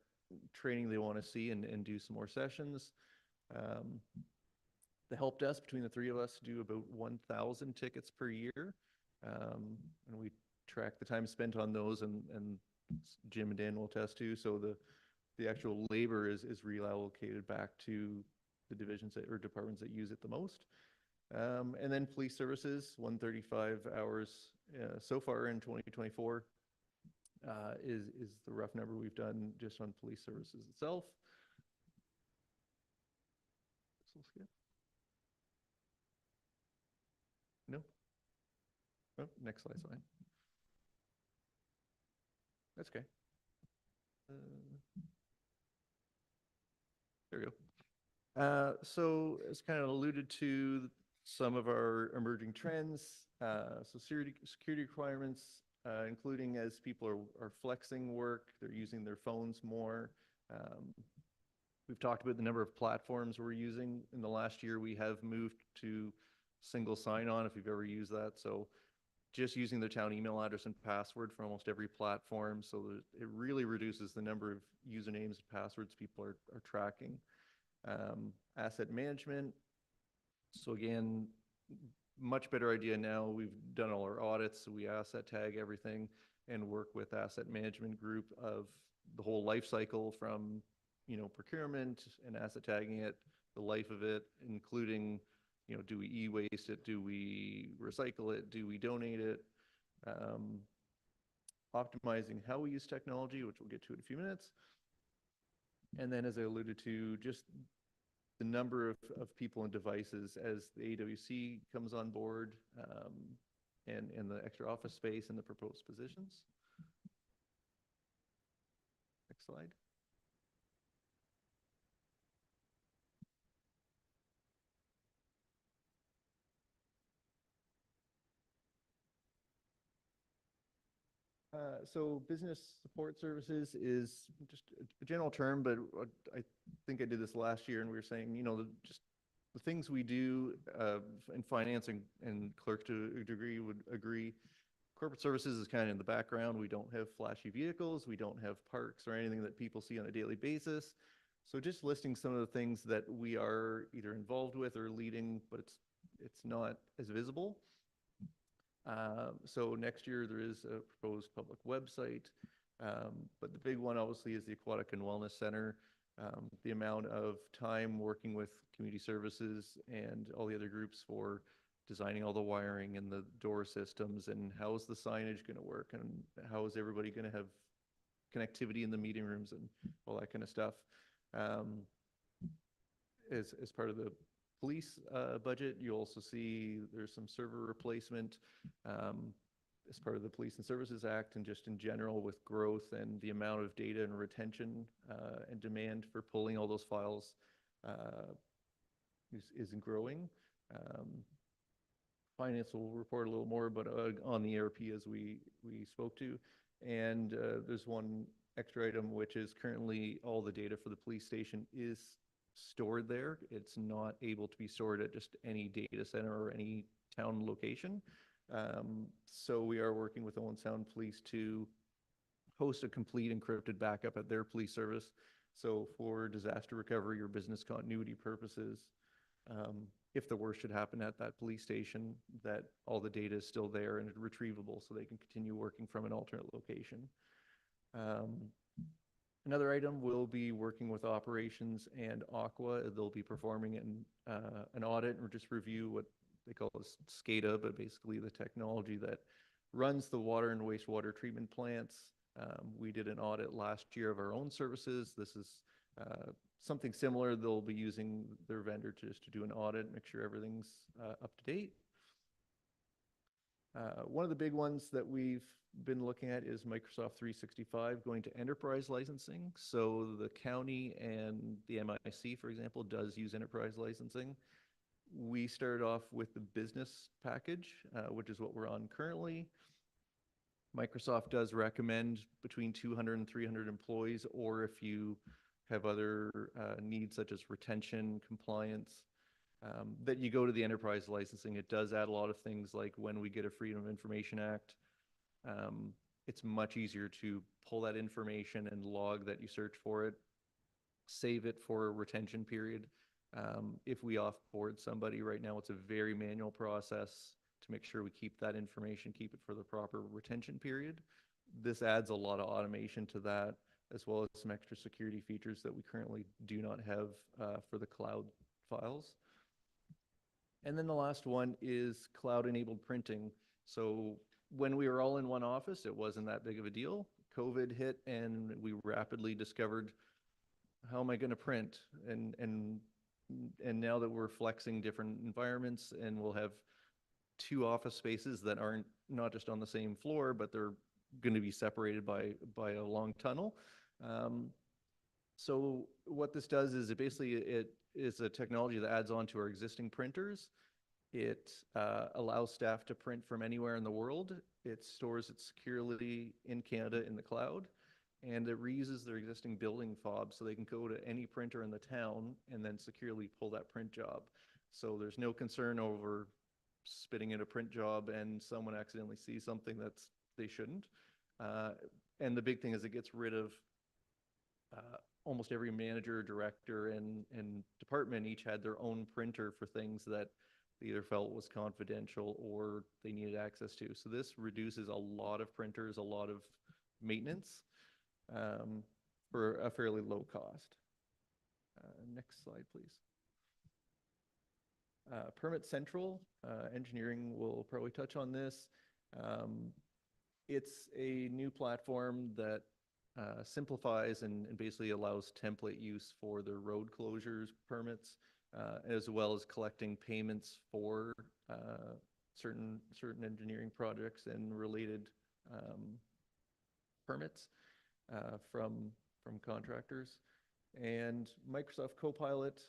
training they want to see and do some more sessions. The help desk between the three of us do about 1,000 tickets per year. And we track the time spent on those, and Jim and Dan will attest to. So the actual labor is reallocated back to the divisions or departments that use it the most. And then police services, 135 hours so far in 2024 is the rough number we've done just on police services itself. No? Oh, next slide's fine. That's okay. There we go. So as kind of alluded to, some of our emerging trends, so security requirements, including as people are flexing work, they're using their phones more. We've talked about the number of platforms we're using. In the last year, we have moved to single sign-on, if you've ever used that. So just using their town email address and password for almost every platform. So that it really reduces the number of usernames and passwords people are tracking. Asset management. So again, much better idea now. We've done all our audits, so we asset tag everything and work with asset management group of the whole life cycle from, you know, procurement and asset tagging it, the life of it, including, you know, do we e-waste it? Do we recycle it? Do we donate it? Optimizing how we use technology, which we'll get to in a few minutes. And then, as I alluded to, just the number of people and devices as the AWC comes on board, and the extra office space and the proposed positions. Next slide. So business support services is just a general term, but I think I did this last year, and we were saying, you know, just the things we do in finance and clerk to a degree would agree. Corporate services is kind of in the background. We don't have flashy vehicles. We don't have parks or anything that people see on a daily basis. So just listing some of the things that we are either involved with or leading, but it's not as visible. So next year there is a proposed public website, but the big one obviously is the Aquatic and Wellness Center. The amount of time working with community services and all the other groups for designing all the wiring and the door systems, and how is the signage going to work, and how is everybody going to have connectivity in the meeting rooms and all that kind of stuff. As part of the police budget, you also see there's some server replacement as part of the Police and Services Act, and just in general with growth and the amount of data and retention and demand for pulling all those files isn't growing. Finance will report a little more, but on the ERP as we spoke to. And there's one extra item, which is currently all the data for the police station is stored there. It's not able to be stored at just any data center or any town location. So we are working with Owen Sound Police to host a complete encrypted backup at their police service. So for disaster recovery or business continuity purposes, if the worst should happen at that police station, that all the data is still there and retrievable so they can continue working from an alternate location. Another item will be working with operations and Aqua. They'll be performing an audit or just review what they call SCADA, but basically the technology that runs the water and wastewater treatment plants. We did an audit last year of our own services. This is something similar. They'll be using their vendor just to do an audit, make sure everything's up to date. One of the big ones that we've been looking at is Microsoft 365 going to enterprise licensing. So the county and the MIC, for example, does use enterprise licensing. We started off with the business package, which is what we're on currently. Microsoft does recommend between 200 and 300 employees, or if you have other needs such as retention, compliance, that you go to the enterprise licensing. It does add a lot of things like when we get a Freedom of Information Act, it's much easier to pull that information and log that you search for it, save it for a retention period. If we offboard somebody right now, it's a very manual process to make sure we keep that information, keep it for the proper retention period. This adds a lot of automation to that, as well as some extra security features that we currently do not have for the cloud files. And then the last one is cloud-enabled printing. So when we were all in one office, it wasn't that big of a deal. COVID hit and we rapidly discovered, how am I going to print? And now that we're flexing different environments, and we'll have 2 office spaces that aren't not just on the same floor, but they're going to be separated by a long tunnel. So what this does is it is a technology that adds on to our existing printers. It allows staff to print from anywhere in the world. It stores it securely in Canada in the cloud, and it reuses their existing building fob, so they can go to any printer in the town and then securely pull that print job. So there's no concern over spitting in a print job and someone accidentally sees something that's they shouldn't. And the big thing is it gets rid of almost every manager, director, and department each had their own printer for things that they either felt was confidential or they needed access to. So this reduces a lot of printers, a lot of maintenance for a fairly low cost. Next slide, please. Permit Central, engineering will probably touch on this. It's a new platform that simplifies and basically allows template use for the road closures permits, as well as collecting payments for certain engineering projects and related permits from contractors. And Microsoft Copilot,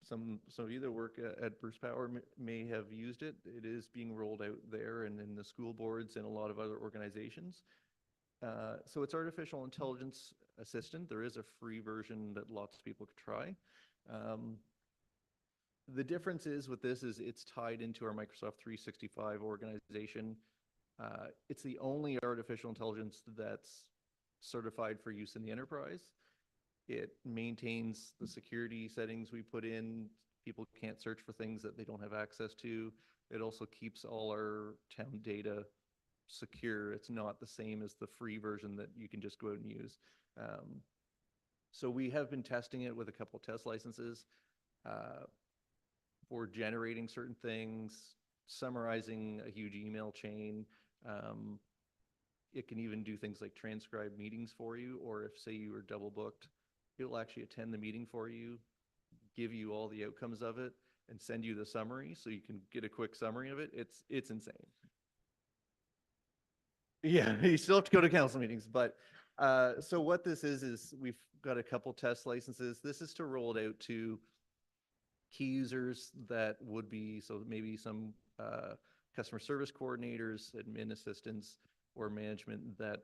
some of you that work at Bruce Power may have used it. It is being rolled out there and in the school boards and a lot of other organizations. So it's artificial intelligence assistant. There is a free version that lots of people could try. The difference is with this is it's tied into our Microsoft 365 organization. It's the only artificial intelligence that's certified for use in the enterprise. It maintains the security settings we put in. People can't search for things that they don't have access to. It also keeps all our town data secure. It's not the same as the free version that you can just go out and use. So we have been testing it with a couple of test licenses for generating certain things, summarizing a huge email chain. It can even do things like transcribe meetings for you, or if, say, you were double booked, it'll actually attend the meeting for you, give you all the outcomes of it, and send you the summary so you can get a quick summary of it. It's insane. Yeah, you still have to go to council meetings, but so what this is we've got a couple test licenses. This is to roll it out to key users that would be, so maybe some customer service coordinators, admin assistants, or management that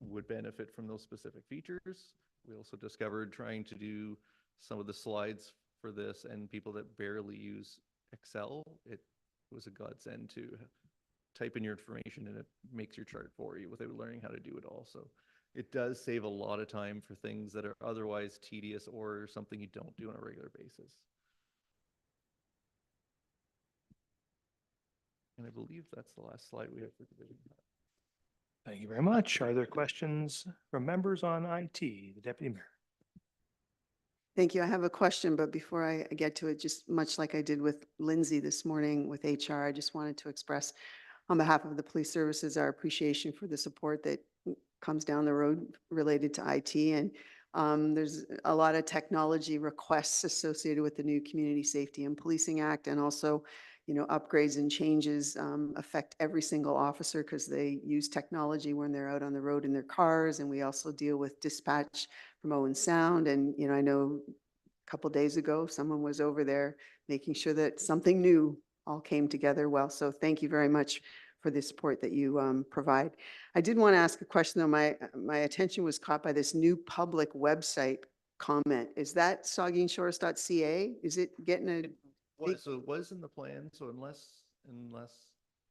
would benefit from those specific features. We also discovered trying to do some of the slides for this and people that barely use Excel, it was a godsend to type in your information and it makes your chart for you without learning how to do it all. So it does save a lot of time for things that are otherwise tedious or something you don't do on a regular basis. And I believe that's the last slide we have for division. Thank you very much. Are there questions from members on IT? The Deputy Mayor. Thank you. I have a question, but before I get to it, just much like I did with Lindsay this morning with HR, I just wanted to express on behalf of the police services our appreciation for the support that comes down the road related to IT. And there's a lot of technology requests associated with the new Community Safety and Policing Act, and also, upgrades and changes affect every single officer because they use technology when they're out on the road in their cars. And we also deal with dispatch from Owen Sound. And, I know a couple days ago, someone was over there making sure that something new all came together well. So thank you very much for the support that you provide. I did want to ask a question, though. My attention was caught by this new public website comment. Is that saugeenshores.ca? Is it getting a? So it was in the plan, so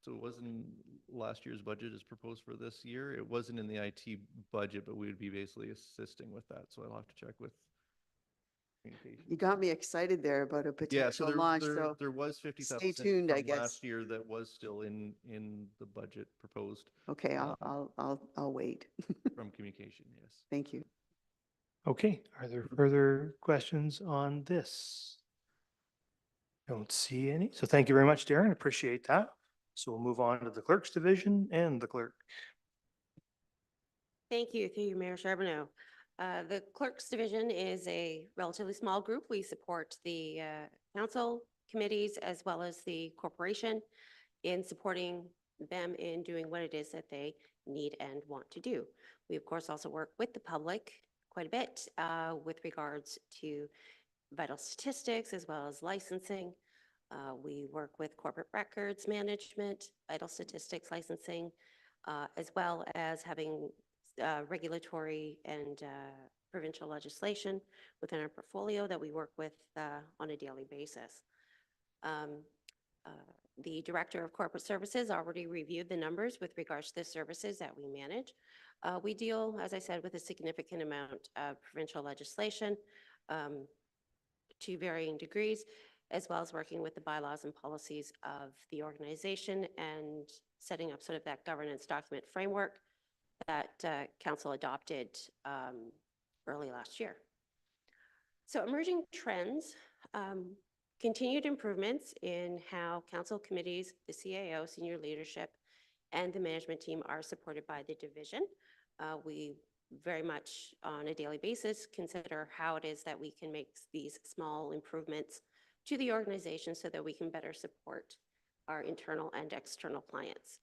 so it was in last year's budget as proposed for this year. It wasn't in the IT budget, but we would be basically assisting with that, so I'll have to check with communication. You got me excited there about a Yeah, so potential launch, so there was 50,000 stay tuned, I from guess. last year that was still in the budget proposed. Okay, I'll wait. From communication, yes. Thank you. Okay, are there further questions on this? Don't see any. So thank you very much, Darren. Appreciate that. So we'll move on to the clerk's division and the clerk. Thank you, through you, Mayor Charbonneau. The Clerks Division is a relatively small group. We support the council committees as well as the corporation in supporting them in doing what it is that they need and want to do. We, of course, also work with the public quite a bit with regards to vital statistics as well as licensing. We work with corporate records management, vital statistics licensing, as well as having regulatory and provincial legislation within our portfolio that we work with on a daily basis. The Director of Corporate Services already reviewed the numbers with regards to the services that we manage. We deal, as I said, with a significant amount of provincial legislation to varying degrees, as well as working with the bylaws and policies of the organization and setting up sort of that governance document framework that Council adopted early last year. So emerging trends, continued improvements in how Council committees, the CAO, senior leadership, and the management team are supported by the division. We very much on a daily basis consider how it is that we can make these small improvements to the organization so that we can better support our internal and external clients.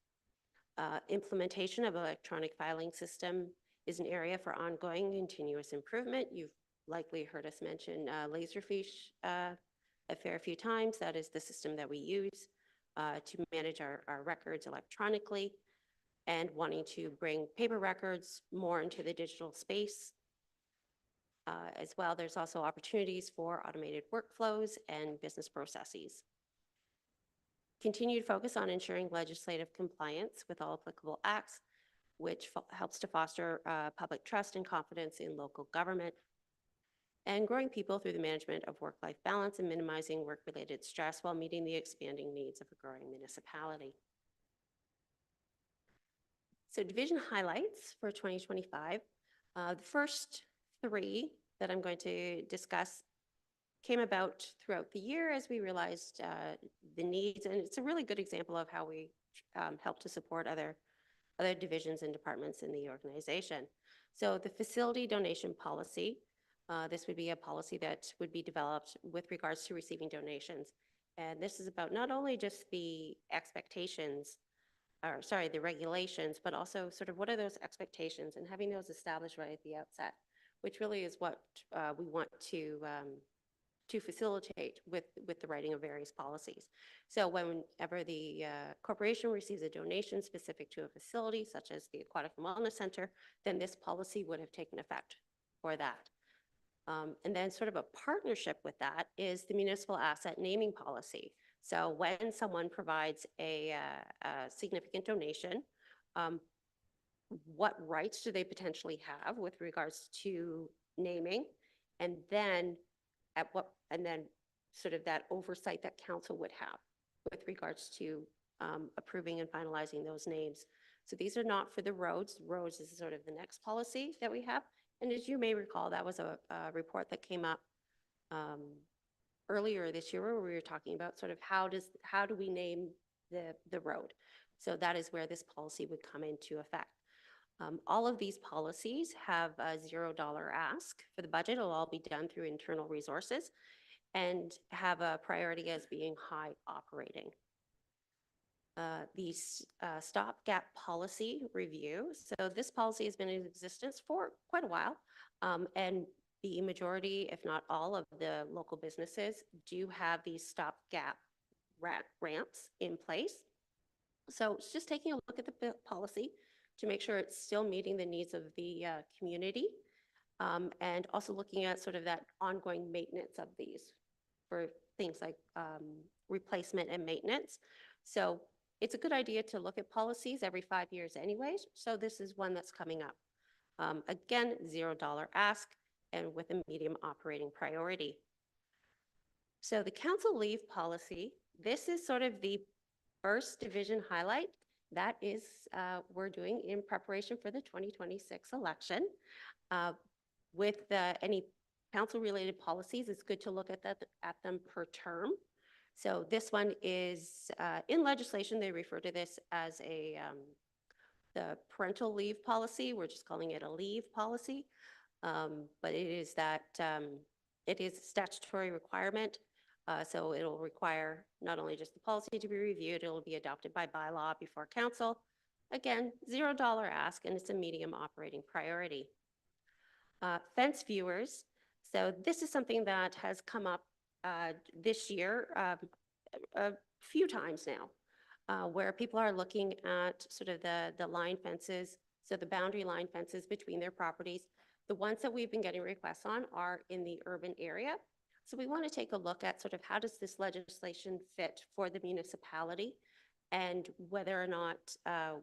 Implementation of electronic filing system is an area for ongoing continuous improvement. You've likely heard us mention Laserfish a fair few times. That is the system that we use to manage our records electronically and wanting to bring paper records more into the digital space. As well, there's also opportunities for automated workflows and business processes. Continued focus on ensuring legislative compliance with all applicable acts, which helps to foster public trust and confidence in local government, and growing people through the management of work-life balance and minimizing work-related stress while meeting the expanding needs of a growing municipality. So division highlights for 2025. The first three that I'm going to discuss came about throughout the year as we realized the needs, and it's a really good example of how we help to support other divisions and departments in the organization. So the facility donation policy, this would be a policy that would be developed with regards to receiving donations. And this is about not only just the expectations, or sorry, the regulations, but also sort of what are those expectations and having those established right at the outset, which really is what we want to facilitate with the writing of various policies. So whenever the corporation receives a donation specific to a facility, such as the Aquatic and Wellness Center, then this policy would have taken effect for that. And then sort of a partnership with that is the municipal asset naming policy. So when someone provides a significant donation, what rights do they potentially have with regards to naming? And then sort of that oversight that council would have with regards to approving and finalizing those names. So these are not for the roads. Roads is sort of the next policy that we have. And as you may recall, that was a report that came up earlier this year where we were talking about sort of how do we name the road. So that is where this policy would come into effect. All of these policies have a $0 ask for the budget. It'll all be done through internal resources and have a priority as being high operating. The stopgap policy review. So this policy has been in existence for quite a while, and the majority, if not all, of the local businesses do have these stopgap ramps in place. So it's just taking a look at the policy to make sure it's still meeting the needs of the community and also looking at sort of that ongoing maintenance of these for things like replacement and maintenance. So it's a good idea to look at policies every 5 years anyways. So this is one that's coming up. Again, $0 ask and with a medium operating priority. So the council leave policy, this is sort of the first division highlight that is we're doing in preparation for the 2026 election. With any council-related policies, it's good to look at them per term. So this one is in legislation, they refer to this as the parental leave policy. We're just calling it a leave policy. But it is that it is a statutory requirement. So it'll require not only just the policy to be reviewed, it'll be adopted by bylaw before council. Again, $0 ask, and it's a medium operating priority. Fence viewers. So this is something that has come up this year a few times now, where people are looking at sort of the line fences, so the boundary line fences between their properties. The ones that we've been getting requests on are in the urban area. So we want to take a look at sort of how does this legislation fit for the municipality and whether or not the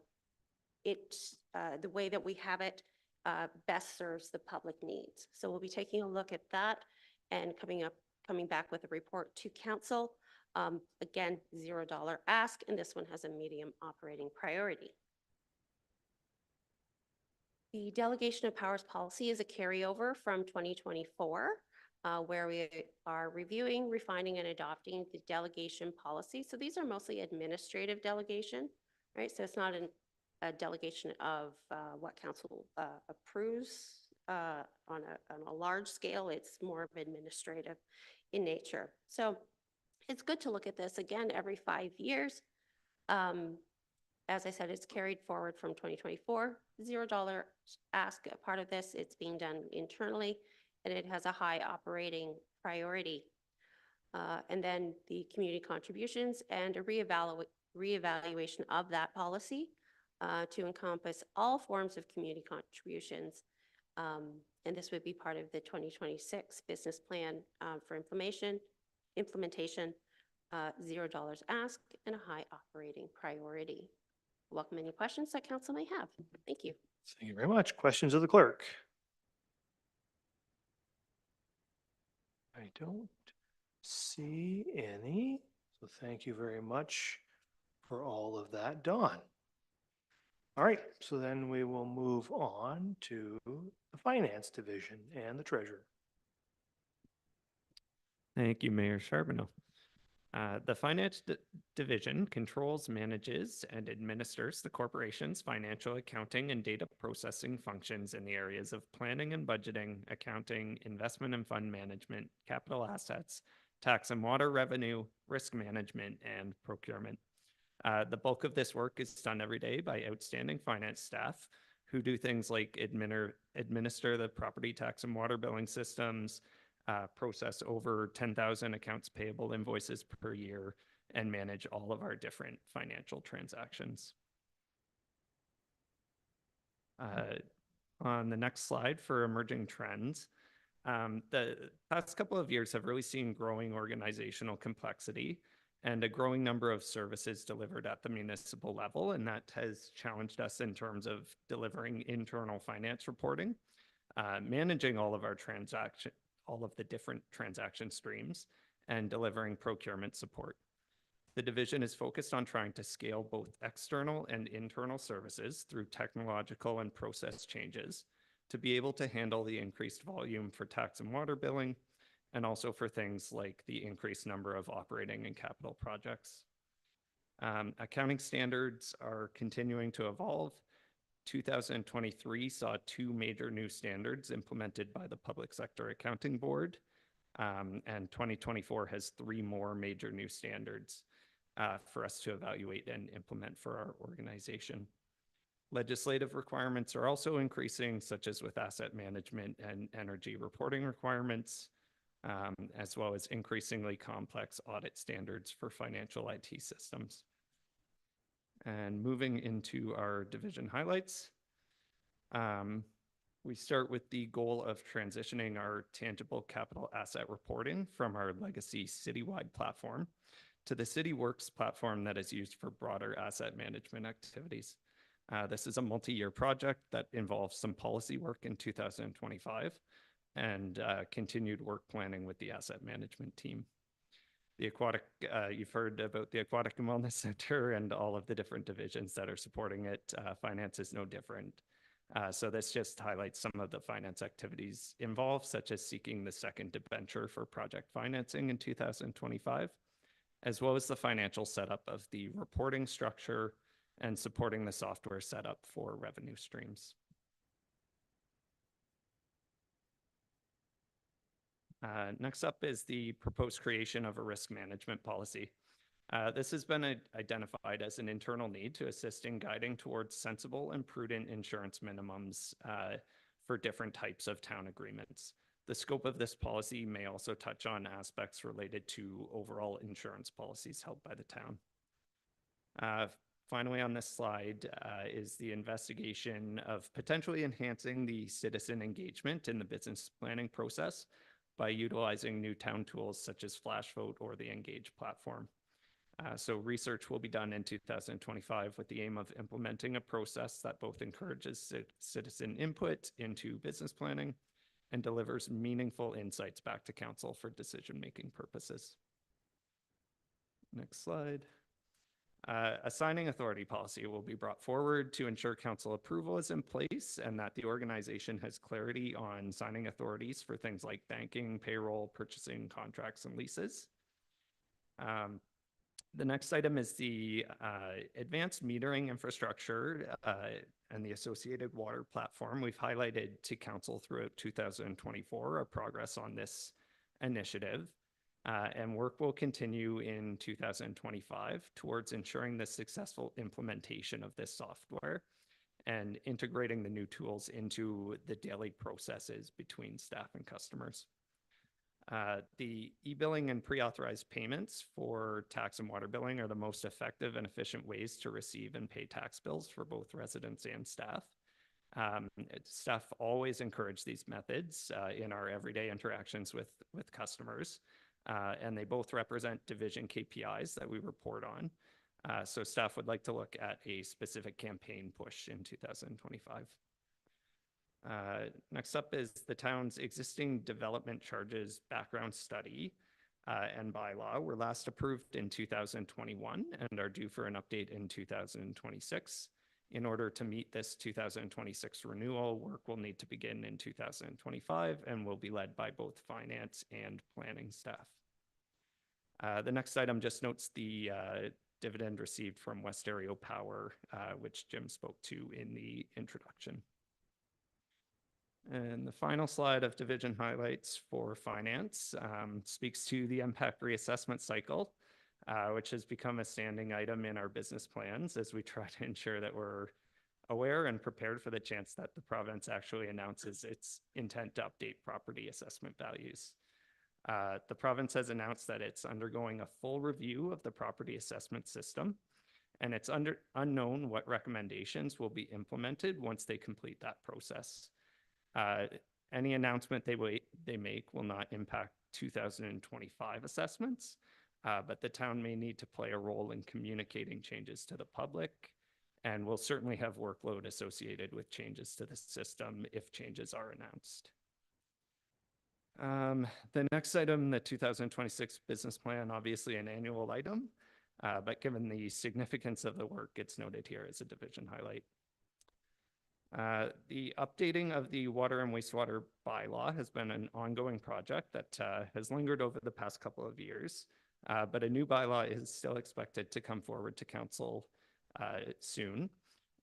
way that we have it best serves the public needs. So we'll be taking a look at that and coming back with a report to council. Again, $0 ask, and this one has a medium operating priority. The delegation of powers policy is a carryover from 2024, where we are reviewing, refining, and adopting the delegation policy. So these are mostly administrative delegation, right? So it's not a delegation of what council approves on a large scale. It's more of administrative in nature. So it's good to look at this again every 5 years. As I said, it's carried forward from 2024. $0 ask a part of this. It's being done internally, and it has a high operating priority. And then the community contributions and a reevaluation of that policy to encompass all forms of community contributions. And this would be part of the 2026 business plan for implementation, $0 ask, and a high operating priority. Welcome any questions that council may have. Thank you. Thank you very much. Questions of the clerk? I don't see any. So thank you very much for all of that, Dawn. All right, so then we will move on to the finance division and the treasurer. Thank you, Mayor Charbonneau. The Finance Division controls, manages, and administers the corporation's financial accounting and data processing functions in the areas of planning and budgeting, accounting, investment and fund management, capital assets, tax and water revenue, risk management, and procurement. The bulk of this work is done every day by outstanding finance staff who do things like administer the property tax and water billing systems, process over 10,000 accounts payable invoices per year, and manage all of our different financial transactions. On the next slide for emerging trends, the past couple of years have really seen growing organizational complexity and a growing number of services delivered at the municipal level, and that has challenged us in terms of delivering internal finance reporting, managing all of the different transaction streams, and delivering procurement support. The division is focused on trying to scale both external and internal services through technological and process changes to be able to handle the increased volume for tax and water billing, and also for things like the increased number of operating and capital projects. Accounting standards are continuing to evolve. 2023 saw 2 major new standards implemented by the Public Sector Accounting Board, and 2024 has 3 more major new standards for us to evaluate and implement for our organization. Legislative requirements are also increasing, such as with asset management and energy reporting requirements, as well as increasingly complex audit standards for financial IT systems. And moving into our division highlights, We start with the goal of transitioning our tangible capital asset reporting from our legacy citywide platform to the CityWorks platform that is used for broader asset management activities. This is a multi-year project that involves some policy work in 2025 and continued work planning with the asset management team. The aquatic, you've heard about the Aquatic and Wellness Center and all of the different divisions that are supporting it. Finance is no different. So this just highlights some of the finance activities involved, such as seeking the second debenture for project financing in 2025, as well as the financial setup of the reporting structure and supporting the software setup for revenue streams. Next up is the proposed creation of a risk management policy. This has been identified as an internal need to assist in guiding towards sensible and prudent insurance minimums for different types of town agreements. The scope of this policy may also touch on aspects related to overall insurance policies held by the town. Finally, on this slide is the investigation of potentially enhancing the citizen engagement in the business planning process by utilizing new town tools such as FlashVote or the Engage platform. So research will be done in 2025 with the aim of implementing a process that both encourages citizen input into business planning and delivers meaningful insights back to council for decision-making purposes. Next slide. A signing authority policy will be brought forward to ensure council approval is in place and that the organization has clarity on signing authorities for things like banking, payroll, purchasing, contracts, and leases. The next item is the advanced metering infrastructure and the associated water platform. We've highlighted to council throughout 2024 our progress on this initiative. And work will continue in 2025 towards ensuring the successful implementation of this software and integrating the new tools into the daily processes between staff and customers. The e-billing and pre-authorized payments for tax and water billing are the most effective and efficient ways to receive and pay tax bills for both residents and staff. Staff always encourage these methods in our everyday interactions with customers. And they both represent division KPIs that we report on. So staff would like to look at a specific campaign push in 2025. Next up is the town's existing development charges background study and bylaw were last approved in 2021 and are due for an update in 2026. In order to meet this 2026 renewal, work will need to begin in 2025 and will be led by both finance and planning staff. The next item just notes the dividend received from West Ontario Power, which Jim spoke to in the introduction. And the final slide of division highlights for finance speaks to the impact reassessment cycle, which has become a standing item in our business plans as we try to ensure that we're aware and prepared for the chance that the province actually announces its intent to update property assessment values. The province has announced that it's undergoing a full review of the property assessment system, and it's unknown what recommendations will be implemented once they complete that process. Any announcement they make will not impact 2025 assessments, but the town may need to play a role in communicating changes to the public, and will certainly have workload associated with changes to the system if changes are announced. The next item, the 2026 business plan, obviously an annual item, but given the significance of the work, it's noted here as a division highlight. The updating of the water and wastewater bylaw has been an ongoing project that has lingered over the past couple of years, but a new bylaw is still expected to come forward to council soon.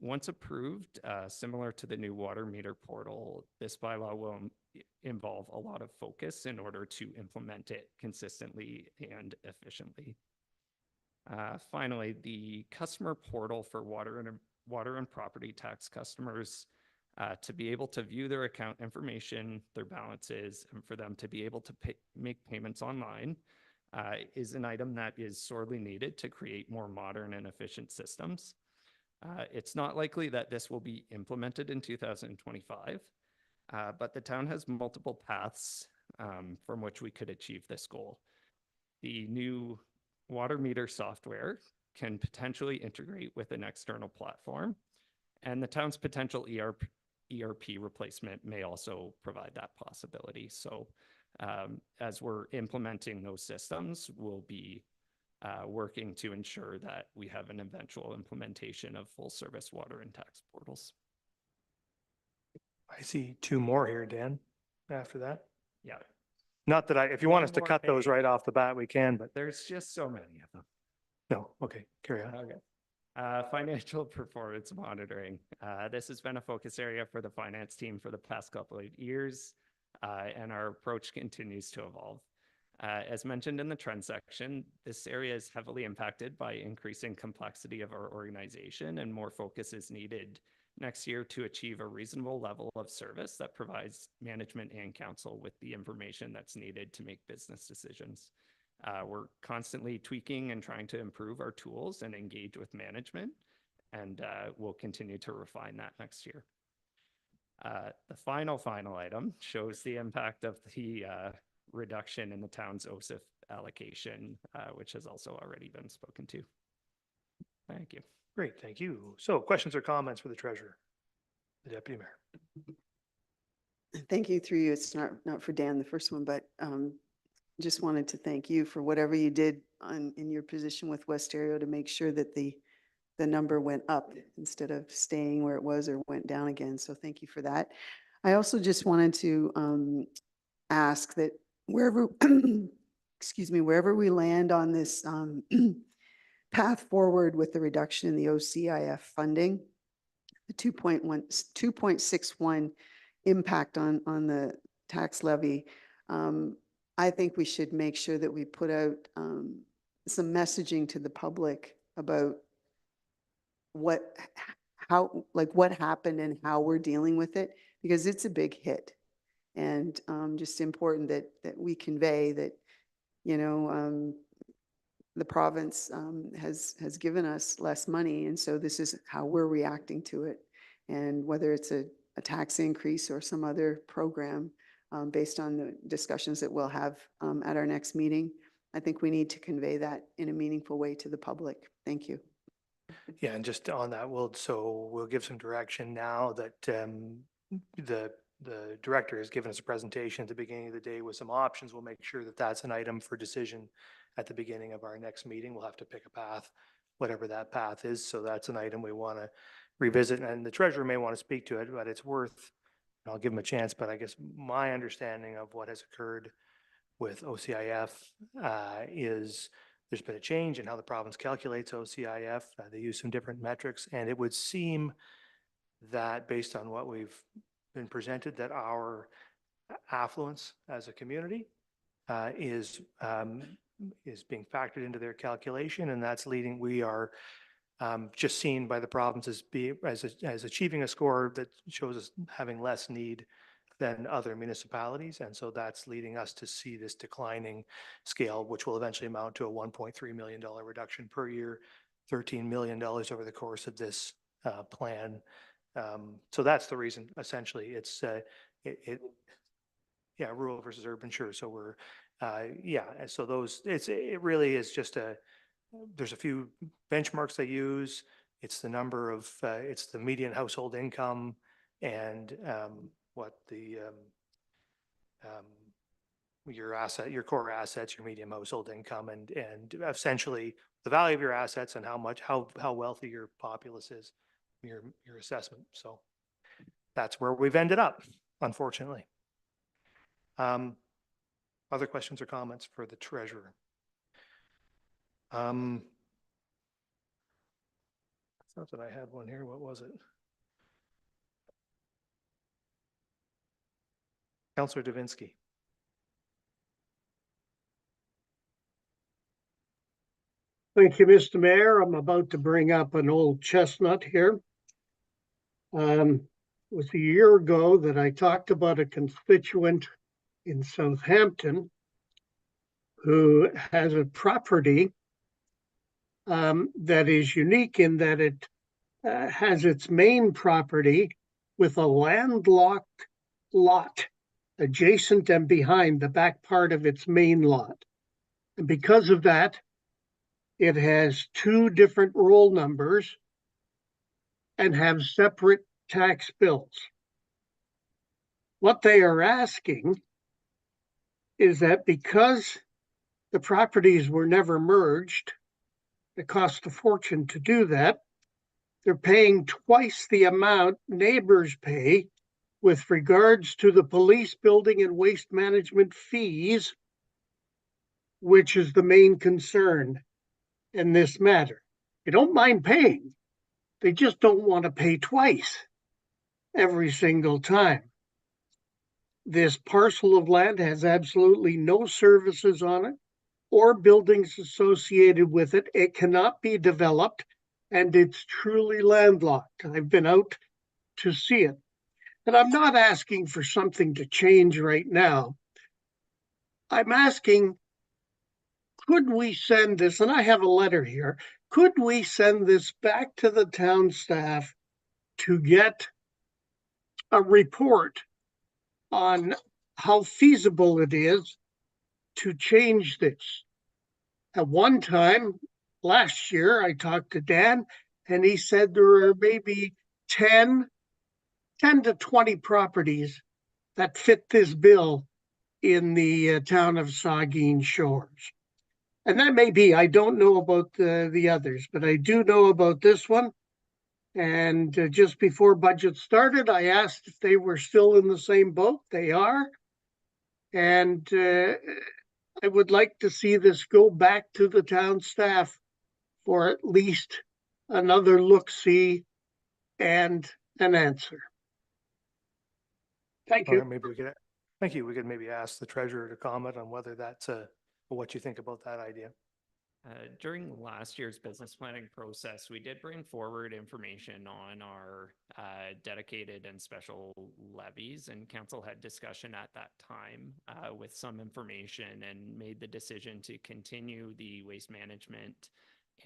Once approved, similar to the new water meter portal, this bylaw will involve a lot of focus in order to implement it consistently and efficiently. Finally, the customer portal for water and property tax customers to be able to view their account information, their balances, and for them to be able to make payments online is an item that is sorely needed to create more modern and efficient systems. It's not likely that this will be implemented in 2025, But the town has multiple paths from which we could achieve this goal. The new water meter software can potentially integrate with an external platform, and the town's potential ERP replacement may also provide that possibility. So as we're implementing those systems, we'll be working to ensure that we have an eventual implementation of full service water and tax portals. I see two more here, Dan, after that. Yeah. Not that if you want One us to more cut those page. right off the bat, we can, but There's just so many of them. no, okay, carry on. Okay. Financial performance monitoring. This has been a focus area for the finance team for the past couple of years, and our approach continues to evolve. As mentioned in the trend section, this area is heavily impacted by increasing complexity of our organization, and more focus is needed next year to achieve a reasonable level of service that provides management and council with the information that's needed to make business decisions. We're constantly tweaking and trying to improve our tools and engage with management, and we'll continue to refine that next year. The final item shows the impact of the reduction in the town's OSIF allocation, which has also already been spoken to. Thank you. Great, thank you. So questions or comments for the treasurer, the deputy mayor? Thank you through you. It's not for Dan, the first one, but just wanted to thank you for whatever you did in your position with West Ontario to make sure that the number went up instead of staying where it was or went down again. So thank you for that. I also just wanted to ask that wherever, excuse me, wherever we land on this path forward with the reduction in the OCIF funding, the 2.61 impact on the tax levy, I think we should make sure that we put out some messaging to the public about what happened and how we're dealing with it, because it's a big hit. And just important that we convey that, you know, the province has given us less money, and so this is how we're reacting to it. And whether it's a tax increase or some other program, based on the discussions that we'll have at our next meeting, I think we need to convey that in a meaningful way to the public. Thank you. Yeah, and just on that, we'll give some direction now that the director has given us a presentation at the beginning of the day with some options. We'll make sure that that's an item for decision at the beginning of our next meeting. We'll have to pick a path, whatever that path is. So that's an item we want to revisit, and the treasurer may want to speak to it, but it's worth, I'll give him a chance, but I guess my understanding of what has occurred with OCIF is there's been a change in how the province calculates OCIF. They use some different metrics, and it would seem that based on what we've been presented, that our affluence as a community is being factored into their calculation, and that's leading, we are just seen by the province as achieving a score that shows us having less need than other municipalities. And so that's leading us to see this declining scale, which will eventually amount to a $1.3 million reduction per year, $13 million over the course of this plan. So that's the reason, essentially. It's yeah, rural versus urban, sure. So we're so those, it really is just there's a few benchmarks they use. It's the number of it's the median household income and what the your core assets, your median household income, and essentially the value of your assets and how wealthy your populace is, your assessment. So that's where we've ended up, unfortunately. Other questions or comments for the treasurer? I thought that I had one here. What was it? Councillor Davinsky. Thank you, Mr. Mayor. I'm about to bring up an old chestnut here. It was a year ago that I talked about a constituent in Southampton who has a property that is unique in that it has its main property with a landlocked lot adjacent and behind the back part of its main lot. And because of that, it has two different roll numbers and have separate tax bills. What they are asking is that because the properties were never merged, it cost a fortune to do that. They're paying twice the amount neighbors pay with regards to the police building and waste management fees, which is the main concern in this matter. They don't mind paying. They just don't want to pay twice every single time. This parcel of land has absolutely no services on it or buildings associated with it. It cannot be developed, and it's truly landlocked. I've been out to see it. And I'm not asking for something to change right now. I'm asking, could we send this, and I have a letter here, could we send this back to the town staff to get a report on how feasible it is to change this? At one time, last year, I talked to Dan, and he said there are maybe 10 to 20 properties that fit this bill in the town of Saugeen Shores. And that may be, I don't know about the others, but I do know about this one. And just before budget started, I asked if they were still in the same boat. They are. And I would like to see this go back to the town staff for at least another look-see and an answer. Thank Or you. maybe we could, thank you. We could maybe ask the treasurer to comment on whether that's what you think about that idea. During last year's business planning process, we did bring forward information on our dedicated and special levies, and council had discussion at that time with some information and made the decision to continue the waste management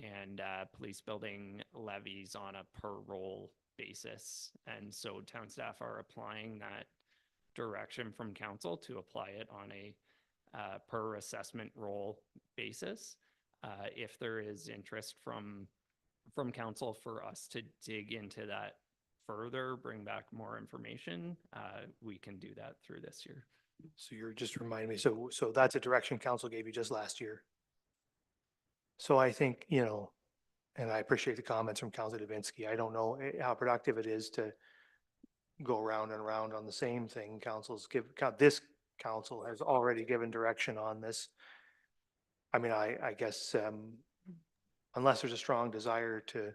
and police building levies on a per roll basis. And so town staff are applying that direction from council to apply it on a per assessment roll basis. If there is interest from council for us to dig into that further, bring back more information, we can do that through this year. So you're just reminding me, so that's a direction council gave you just last year. So I think, and I appreciate the comments from Councilor Davinsky. I don't know how productive it is to go around and around on the same thing. This council has already given direction on this. I mean, I guess, unless there's a strong desire to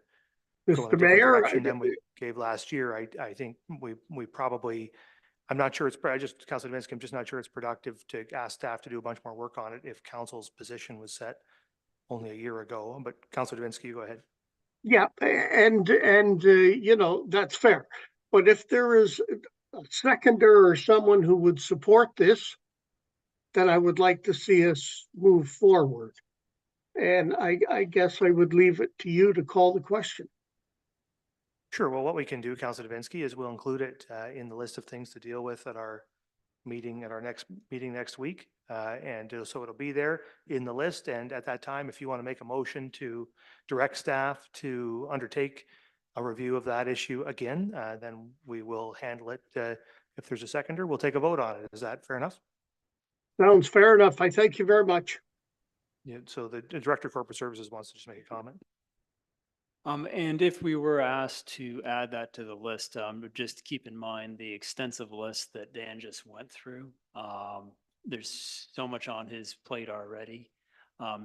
go in a Mr. different Mayor, direction than we gave last year, I think we probably, I'm not sure Councilor Davinsky, I'm just not sure it's productive to ask staff to do a bunch more work on it if council's position was set only a year ago. But Councilor Davinsky, go ahead. yeah, and that's fair. But if there is a seconder or someone who would support this, then I would like to see us move forward. And I guess I would leave it to you to call the question. Sure. Well, what we can do, Councilor Davinsky, is we'll include it in the list of things to deal with at our next meeting next week. And so it'll be there in the list. And at that time, if you want to make a motion to direct staff to undertake a review of that issue again, then we will handle it. If there's a seconder, we'll take a vote on it. Is that fair enough? Sounds fair enough. I thank you very much. Yeah. So the Director of Corporate Services wants to just make a comment. And if we were asked to add that to the list, just keep in mind the extensive list that Dan just went through. There's so much on his plate already.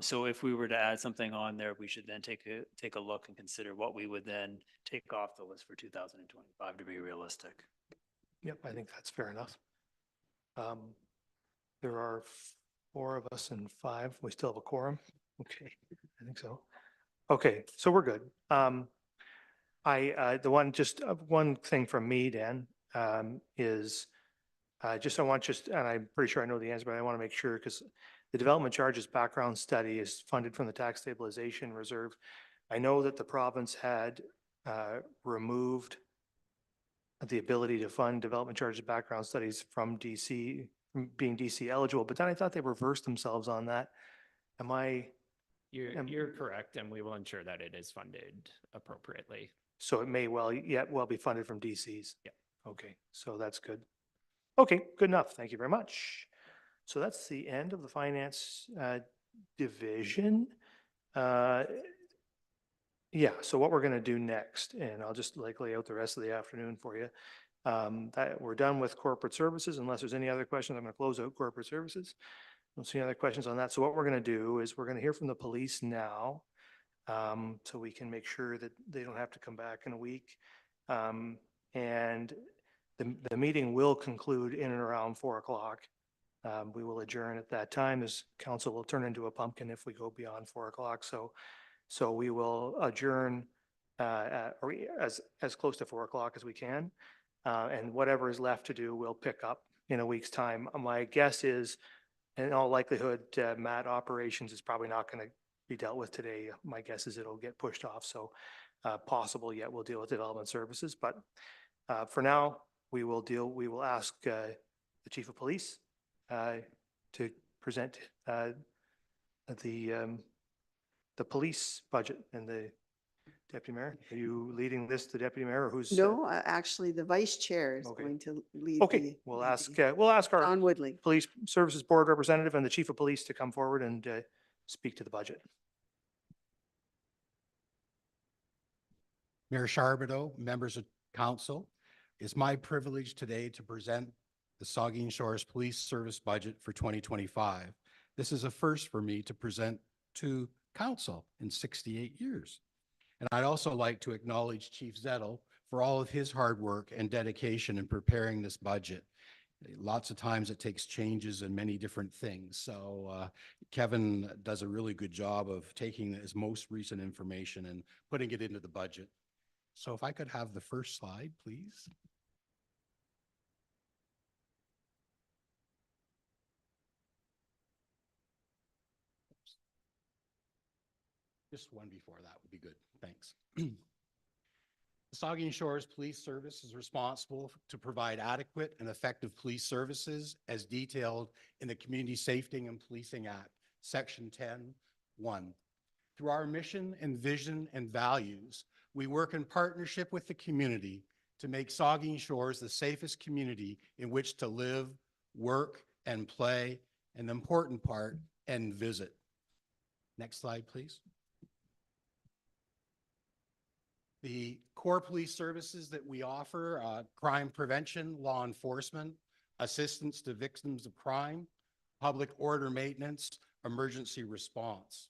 So if we were to add something on there, we should then take a look and consider what we would then take off the list for 2025 to be realistic. Yep, I think that's fair enough. There are 4 of us and 5. We still have a quorum. Okay, I think so. Okay, so we're good. One thing from me, Dan, is and I'm pretty sure I know the answer, but I want to make sure because the development charges background study is funded from the tax stabilization reserve. I know that the province had removed the ability to fund development charges background studies from DC, from being DC eligible, but then I thought they reversed themselves on that. Am I, You're correct, and we will ensure that it is funded appropriately. so it may well, yet well be funded from DCs? Yeah. Okay, so that's good. Okay, good enough. Thank you very much. So that's the end of the finance division. Yeah, so what we're going to do next, and I'll just like lay out the rest of the afternoon for you. That we're done with corporate services. Unless there's any other questions, I'm going to close out corporate services. Don't see any other questions on that. So what we're going to do is we're going to hear from the police now, so we can make sure that they don't have to come back in a week. And the meeting will conclude in and around 4 o'clock. We will adjourn at that time. This council will turn into a pumpkin if we go beyond 4 o'clock. So we will adjourn as close to 4 o'clock as we can. And whatever is left to do, we'll pick up in a week's time. My guess is, in all likelihood, Matt operations is probably not going to be dealt with today. My guess is it'll get pushed off. So possible yet we'll deal with development services. But for now, we will ask the chief of police to present the police budget. And the deputy mayor, are you leading this, the deputy mayor, or who's? No, actually, the vice chair is Okay. going to lead. Okay, we'll ask our Don Woodley. police services board representative and the chief of police to come forward and speak to the budget. Mayor Charbonneau, members of council, it's my privilege today to present the Saugeen Shores Police Service budget for 2025. This is a first for me to present to council in 68 years. And I'd also like to acknowledge Chief Zettel for all of his hard work and dedication in preparing this budget. Lots of times it takes changes in many different things. So Kevin does a really good job of taking his most recent information and putting it into the budget. So if I could have the first slide, please. Just one before that would be good. Thanks. The Saugeen Shores Police Service is responsible to provide adequate and effective police services as detailed in the Community Safety and Policing Act, Section 10(1). Through our mission and vision and values, we work in partnership with the community to make Saugeen Shores the safest community in which to live, work, and play, and the important part, and visit. Next slide, please. The core police services that we offer, crime prevention, law enforcement, assistance to victims of crime, public order maintenance, emergency response.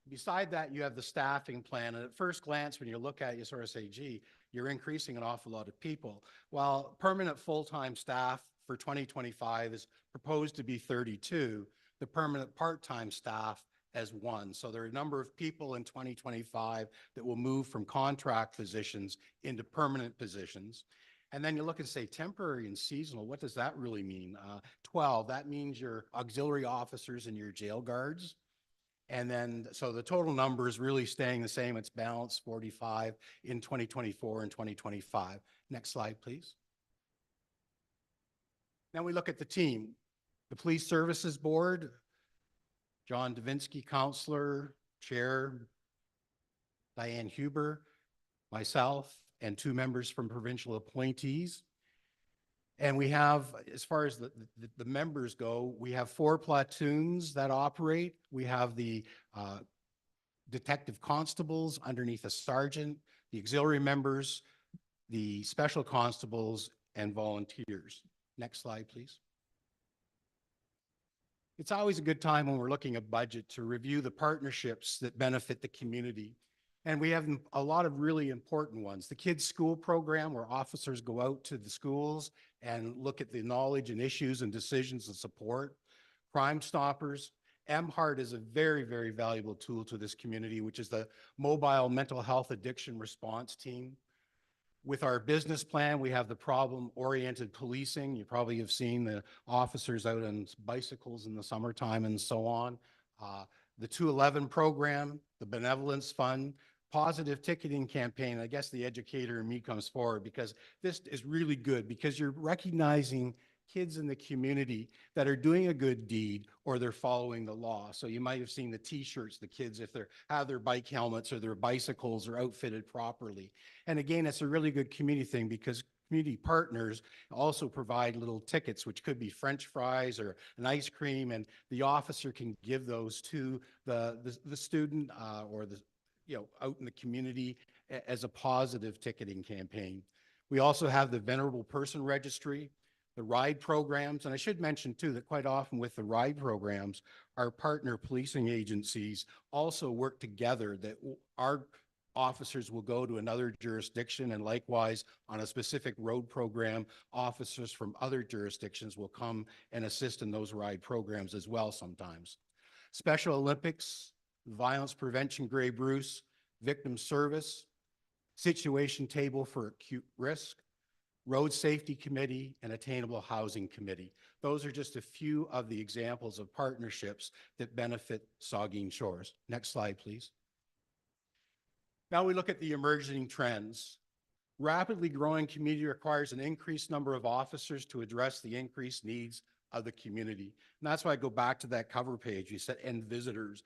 Beside that, you have the staffing plan. And at first glance, when you look at it, you sort of say, gee, you're increasing an awful lot of people. While permanent full-time staff for 2025 is proposed to be 32, the permanent part-time staff as 1. So there are a number of people in 2025 that will move from contract positions into permanent positions. And then you look and say temporary and seasonal. What does that really mean? 12, that means your auxiliary officers and your jail guards. And then, so the total number is really staying the same. It's balanced 45 in 2024 and 2025. Next slide, please. Now we look at the team. The Police Services Board, John Davinsky, Counselor, Chair, Diane Huber, myself, and 2 members from provincial appointees. And we have, as far as the members go, we have 4 platoons that operate. We have the detective constables underneath a sergeant, the auxiliary members, the special constables, and volunteers. Next slide, please. It's always a good time when we're looking at budget to review the partnerships that benefit the community. And we have a lot of really important ones. The Kids School Program, where officers go out to the schools and look at the knowledge and issues and decisions and support. Crime Stoppers. MHEART is a very, very valuable tool to this community, which is the mobile mental health addiction response team. With our business plan, we have the problem-oriented policing. You probably have seen the officers out on bicycles in the summertime and so on. The 211 program, the Benevolence Fund, positive ticketing campaign, I guess the educator in me comes forward because this is really good because you're recognizing kids in the community that are doing a good deed or they're following the law. So you might have seen the t-shirts, the kids, if they're have their bike helmets or their bicycles are outfitted properly. And again, it's a really good community thing because community partners also provide little tickets, which could be French fries or an ice cream, and the officer can give those to the student or the out in the community as a positive ticketing campaign. We also have the Venerable Person Registry, the ride programs, and I should mention too that quite often with the ride programs, our partner policing agencies also work together that our officers will go to another jurisdiction, and likewise on a specific road program, officers from other jurisdictions will come and assist in those ride programs as well sometimes. Special Olympics, Violence Prevention Grey Bruce, Victim Service, Situation Table for Acute Risk, Road Safety Committee, and Attainable Housing Committee. Those are just a few of the examples of partnerships that benefit Saugeen Shores. Next slide, please. Now we look at the emerging trends. Rapidly growing community requires an increased number of officers to address the increased needs of the community. And that's why I go back to that cover page. You said, and visitors.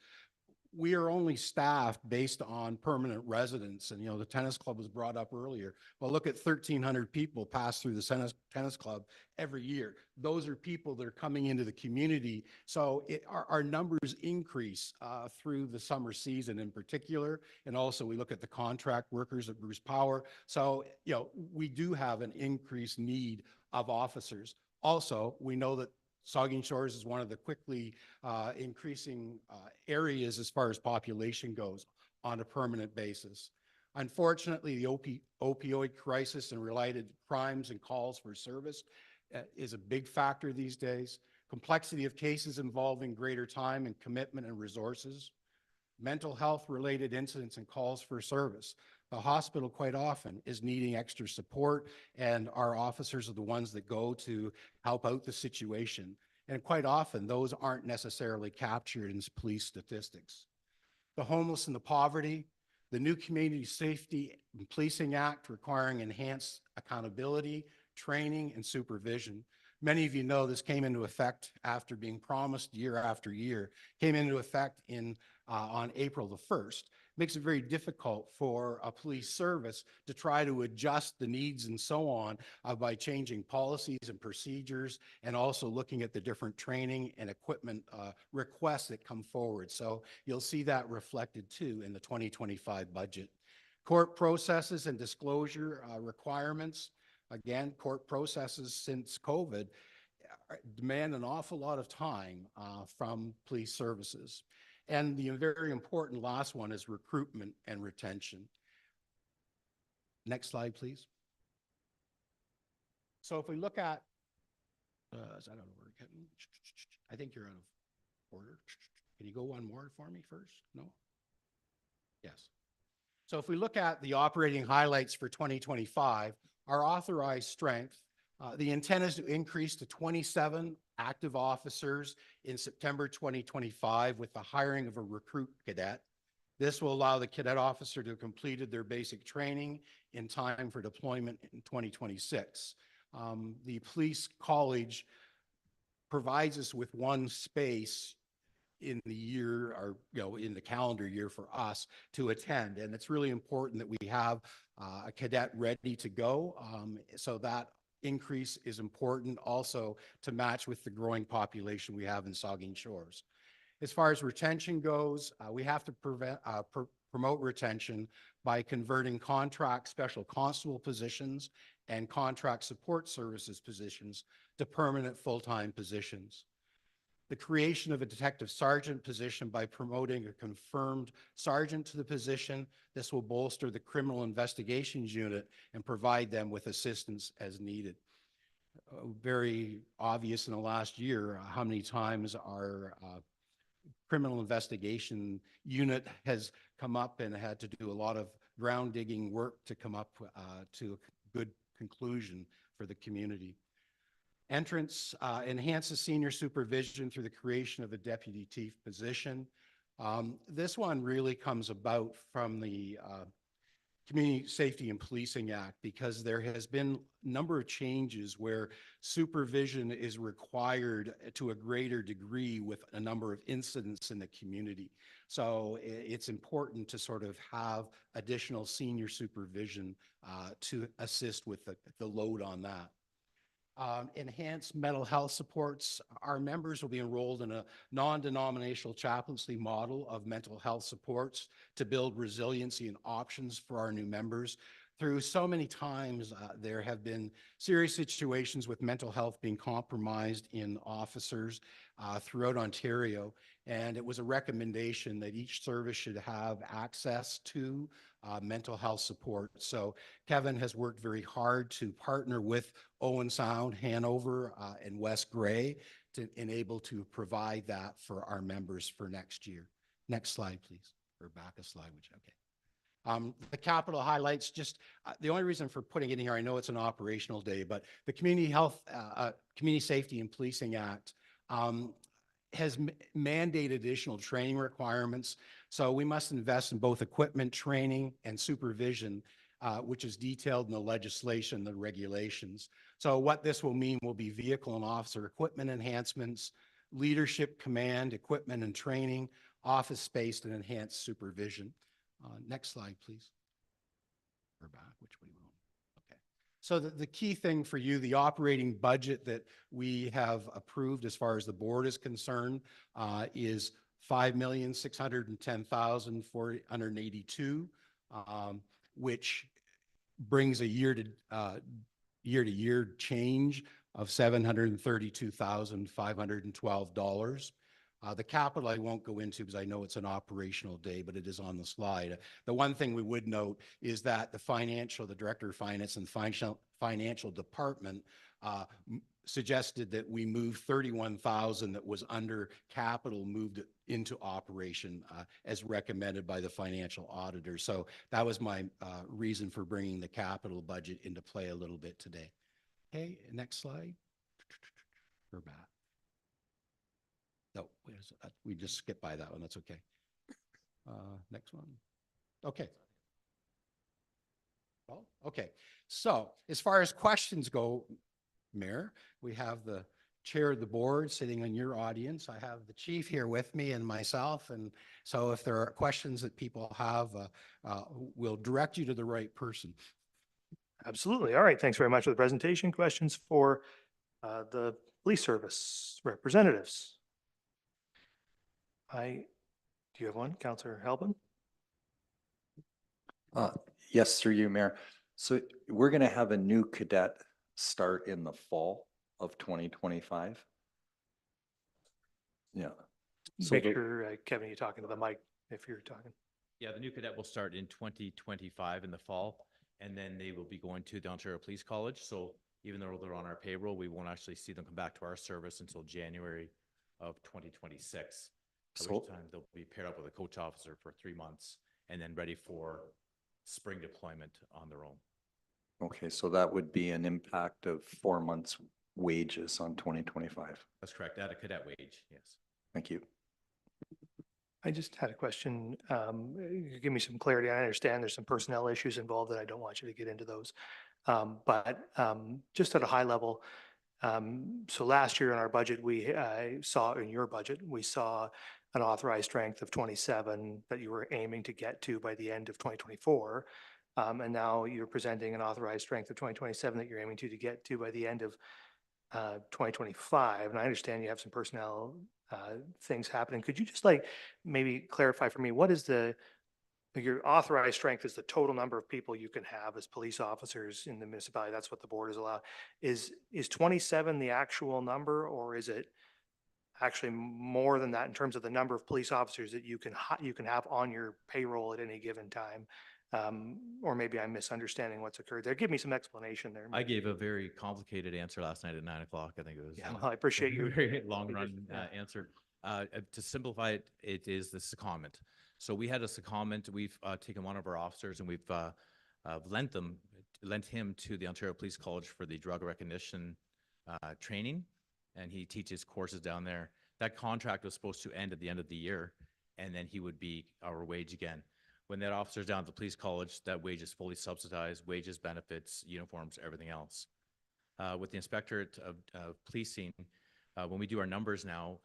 We are only staffed based on permanent residents. And, the tennis club was brought up earlier. Well, look at 1,300 people pass through the tennis club every year. Those are people that are coming into the community. So our numbers increase through the summer season in particular. And also we look at the contract workers at Bruce Power. So, we do have an increased need of officers. Also, we know that Saugeen Shores is one of the quickly increasing areas as far as population goes on a permanent basis. Unfortunately, the opioid crisis and related crimes and calls for service is a big factor these days. Complexity of cases involving greater time and commitment and resources. Mental health related incidents and calls for service. The hospital quite often is needing extra support, and our officers are the ones that go to help out the situation. And quite often those aren't necessarily captured in police statistics. The homeless and the poverty, the new Community Safety and Policing Act requiring enhanced accountability, training, and supervision. Many of you know this came into effect after being promised year after year, came into effect on April the 1st. Makes it very difficult for a police service to try to adjust the needs and so on by changing policies and procedures, and also looking at the different training and equipment requests that come forward. So you'll see that reflected too in the 2025 budget. Court processes and disclosure requirements. Again, court processes since COVID demand an awful lot of time from police services. And the very important last one is recruitment and retention. Next slide, please. So if we look at, is that out of order, Kevin? I think you're out of order. Can you go one more for me first? No? Yes. So if we look at the operating highlights for 2025, our authorized strength, the intent is to increase to 27 active officers in September 2025 with the hiring of a recruit cadet. This will allow the cadet officer to have completed their basic training in time for deployment in 2026. The police college provides us with one space in the year, or in the calendar year for us to attend, and it's really important that we have a cadet ready to go. So that increase is important also to match with the growing population we have in Saugeen Shores. As far as retention goes, we have to promote retention by converting contract special constable positions and contract support services positions to permanent full-time positions. The creation of a detective sergeant position by promoting a confirmed sergeant to the position. This will bolster the criminal investigations unit and provide them with assistance as needed. Very obvious in the last year how many times our criminal investigation unit has come up and had to do a lot of ground digging work to come up to a good conclusion for the community. Entrance enhances senior supervision through the creation of a deputy chief position. This one really comes about from the Community Safety and Policing Act, because there has been a number of changes where supervision is required to a greater degree with a number of incidents in the community. So it's important to sort of have additional senior supervision to assist with the load on that. Enhanced mental health supports. Our members will be enrolled in a non-denominational chaplaincy model of mental health supports to build resiliency and options for our new members. Through so many times, there have been serious situations with mental health being compromised in officers throughout Ontario, and it was a recommendation that each service should have access to mental health support. So Kevin has worked very hard to partner with Owen Sound, Hanover, and West Gray to enable to provide that for our members for next year. Next slide, please, or back a slide, which, okay. The capital highlights, just the only reason for putting it in here, I know it's an operational day, but the Community Safety and Policing Act has mandated additional training requirements. So we must invest in both equipment training and supervision, which is detailed in the legislation, the regulations. So what this will mean will be vehicle and officer equipment enhancements, leadership, command, equipment and training, office space, and enhanced supervision. Next slide, please. We're back. Which way we going? Okay. So the key thing for you, the operating budget that we have approved as far as the board is concerned is $5,610,482, which brings a year-to-year change of $732,512. The capital I won't go into because I know it's an operational day, but it is on the slide. The one thing we would note is that the Director of Finance and Financial Department suggested that we move 31,000 that was under capital moved into operation as recommended by the financial auditor. So that was my reason for bringing the capital budget into play a little bit today. Okay, next slide. We're back. No, we just skipped by that one. That's okay. Next one. Okay. Well, okay. So as far as questions go, Mayor, we have the chair of the board sitting in your audience. I have the chief here with me and myself. And so if there are questions that people have, we'll direct you to the right person. Absolutely. All right. Thanks very much for the presentation. Questions for the police service representatives? Do you have one, Councillor Halpin? Yes, through you, Mayor. So we're going to have a new cadet start in the fall of 2025. Yeah. So Make sure, Kevin, you're talking to the mic if you're talking. Yeah, the new cadet will start in 2025 in the fall, and then they will be going to the Ontario Police College. So even though they're on our payroll, we won't actually see them come back to our service until January of 2026. At which time they'll be paired up with a coach officer for 3 months and then ready for spring deployment on their own. Okay, so that would be an impact of 4 months' wages on 2025. That's correct. At a cadet wage, yes. Thank you. I just had a question. Give me some clarity. I understand there's some personnel issues involved that I don't want you to get into those. But just at a high level, so last year in our budget, we saw in your budget, we saw an authorized strength of 27 that you were aiming to get to by the end of 2024. And now you're presenting an authorized strength of 2027 that you're aiming to get to by the end of 2025. And I understand you have some personnel things happening. Could you just maybe clarify for me, what is your authorized strength is the total number of people you can have as police officers in the municipality. That's what the board is allowed. Is 27 the actual number, or is it actually more than that in terms of the number of police officers that you can have on your payroll at any given time? Or maybe I'm misunderstanding what's occurred there. Give me some explanation there. I gave a very complicated answer last night at 9 o'clock. I think it was. Yeah, well, I appreciate you. Very long run answer. To simplify it, it is the secondment. So we had a secondment. We've taken one of our officers and we've lent him to the Ontario Police College for the drug recognition training, and he teaches courses down there. That contract was supposed to end at the end of the year, and then he would be our wage again. When that officer's down at the police college, that wage is fully subsidized, wages, benefits, uniforms, everything else. With the inspectorate of policing, when we do our numbers now,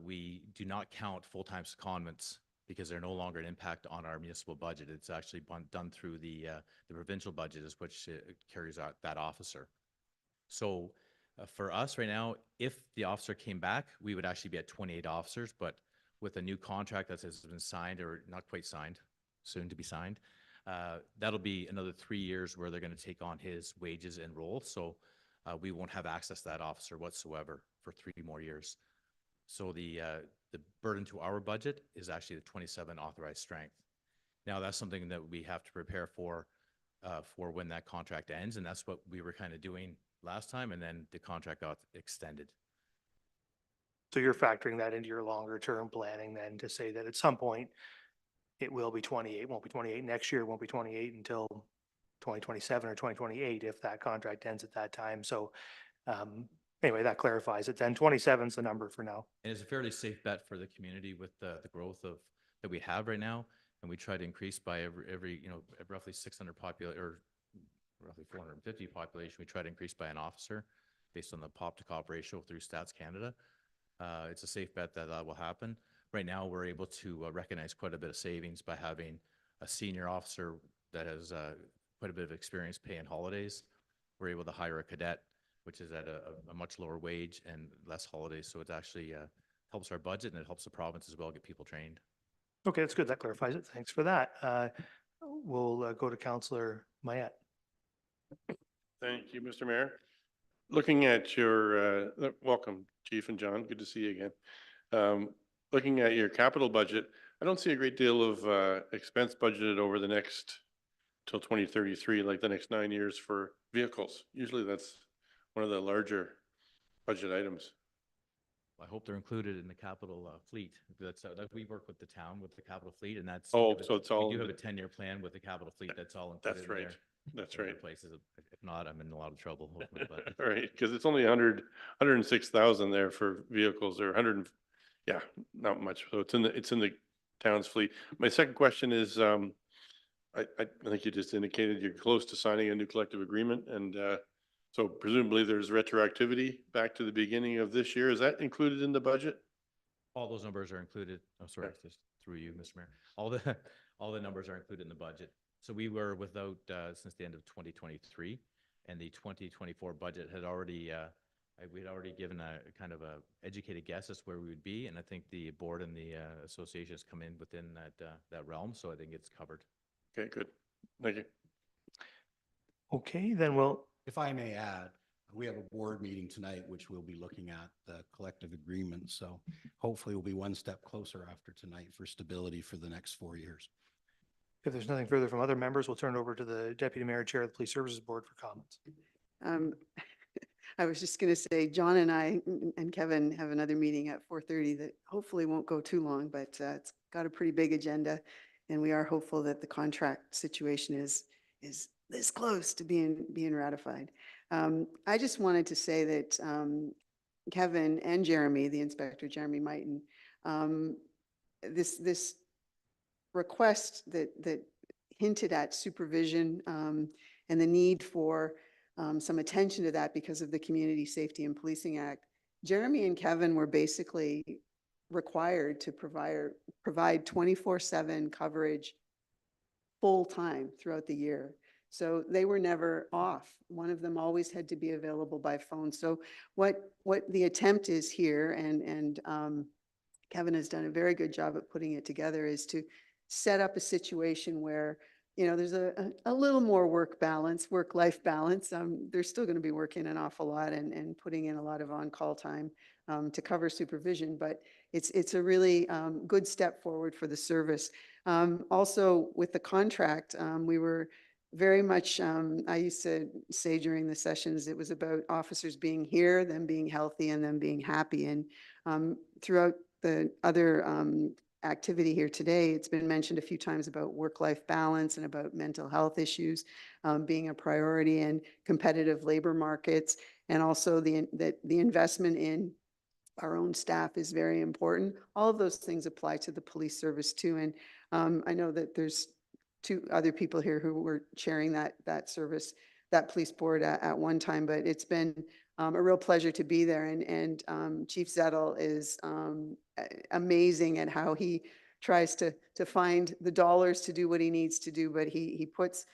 we do not count full-time secondments because they're no longer an impact on our municipal budget. It's actually done through the provincial budget, is which carries out that officer. So for us right now, if the officer came back, we would actually be at 28 officers, but with a new contract that has been signed, or not quite signed, soon to be signed, that'll be another 3 years where they're going to take on his wages and role. So we won't have access to that officer whatsoever for 3 more years. So the burden to our budget is actually the 27 authorized strength. Now that's something that we have to prepare for when that contract ends, and that's what we were kind of doing last time, and then the contract got extended. So you're factoring that into your longer term planning then to say that at some point it will be 28, won't be 28 next year, won't be 28 until 2027 or 2028 if that contract ends at that time. So anyway, that clarifies it then. 27 is the number for now. And it's a fairly safe bet for the community with the growth of that we have right now. And we try to increase by every roughly 600 or roughly 450 population. We try to increase by an officer based on the pop to cop ratio through Stats Canada. It's a safe bet that that will happen. Right now, we're able to recognize quite a bit of savings by having a senior officer that has quite a bit of experience paying holidays. We're able to hire a cadet, which is at a much lower wage and less holidays. So it actually helps our budget, and it helps the province as well get people trained. Okay, that's good. That clarifies it. Thanks for that. We'll go to Councillor Mayette. Thank you, Mr. Mayor. Looking at your, welcome, Chief and John, good to see you again. Looking at your capital budget, I don't see a great deal of expense budgeted over the next, till 2033, like the next 9 years for vehicles. Usually that's one of the larger budget items. I hope they're included in the capital fleet. That's we work with the town with the capital fleet, and that's Oh, so it's all we do in have a the- 10-year plan with the capital fleet. That's all included. That's right. In there. That's In other right. Places, if not, I'm in a lot of trouble with my budget. Right, because it's only 106,000 there for vehicles, or 100, yeah, not much. So it's in the town's fleet. My second question is, I think you just indicated you're close to signing a new collective agreement, and so presumably there's retroactivity back to the beginning of this year. Is that included in the budget? All those numbers are included. Oh, sorry, Okay. just through you, Mr. Mayor. All the numbers are included in the budget. So we were without since the end of 2023, and the 2024 budget had already we'd already given a kind of a educated guess as where we would be, and I think the board and the association has come in within that realm. So I think it's covered. Okay, good. Thank you. Okay, then we'll. If I may add, we have a board meeting tonight, which we'll be looking at the collective agreement. So hopefully we'll be one step closer after tonight for stability for the next 4 years. If there's nothing further from other members, we'll turn it over to the Deputy Mayor, Chair of the Police Services Board for comments. I was just going to say, John and I and Kevin have another meeting at 4:30 that hopefully won't go too long, but it's got a pretty big agenda. And we are hopeful that the contract situation is this close to being ratified. I just wanted to say that Kevin and Jeremy, the inspector, Jeremy Mighton, this request that hinted at supervision and the need for some attention to that because of the Community Safety and Policing Act. Jeremy and Kevin were basically required to provide 24/7 coverage full time throughout the year. So they were never off. One of them always had to be available by phone. So what the attempt is here, and Kevin has done a very good job at putting it together, is to set up a situation where there's a little more work-life balance. They're still going to be working an awful lot and putting in a lot of on-call time to cover supervision, but it's a really good step forward for the service. Also, with the contract, we were very much, I used to say during the sessions, it was about officers being here, them being healthy, and them being happy. And throughout the other activity here today, it's been mentioned a few times about work-life balance and about mental health issues being a priority in competitive labor markets, and also the investment in our own staff is very important. All of those things apply to the police service too. And I know that there's two other people here who were chairing that service, that police board at one time, but it's been a real pleasure to be there. And Chief Zettel is amazing at how he tries to find the dollars to do what he needs to do, but he puts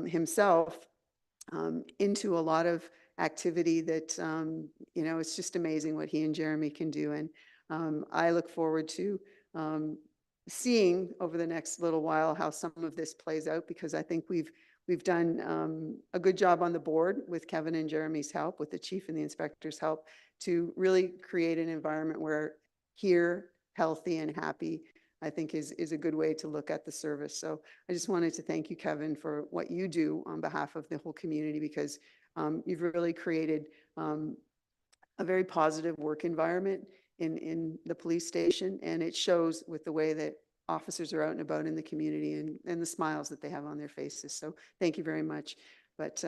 himself into a lot of activity that, it's just amazing what he and Jeremy can do. And I look forward to seeing over the next little while how some of this plays out, because I think we've done a good job on the board with Kevin and Jeremy's help, with the chief and the inspector's help, to really create an environment where here, healthy and happy, I think is a good way to look at the service. So I just wanted to thank you, Kevin, for what you do on behalf of the whole community, because you've really created a very positive work environment in the police station. And it shows with the way that officers are out and about in the community and the smiles that they have on their faces. So thank you very much. But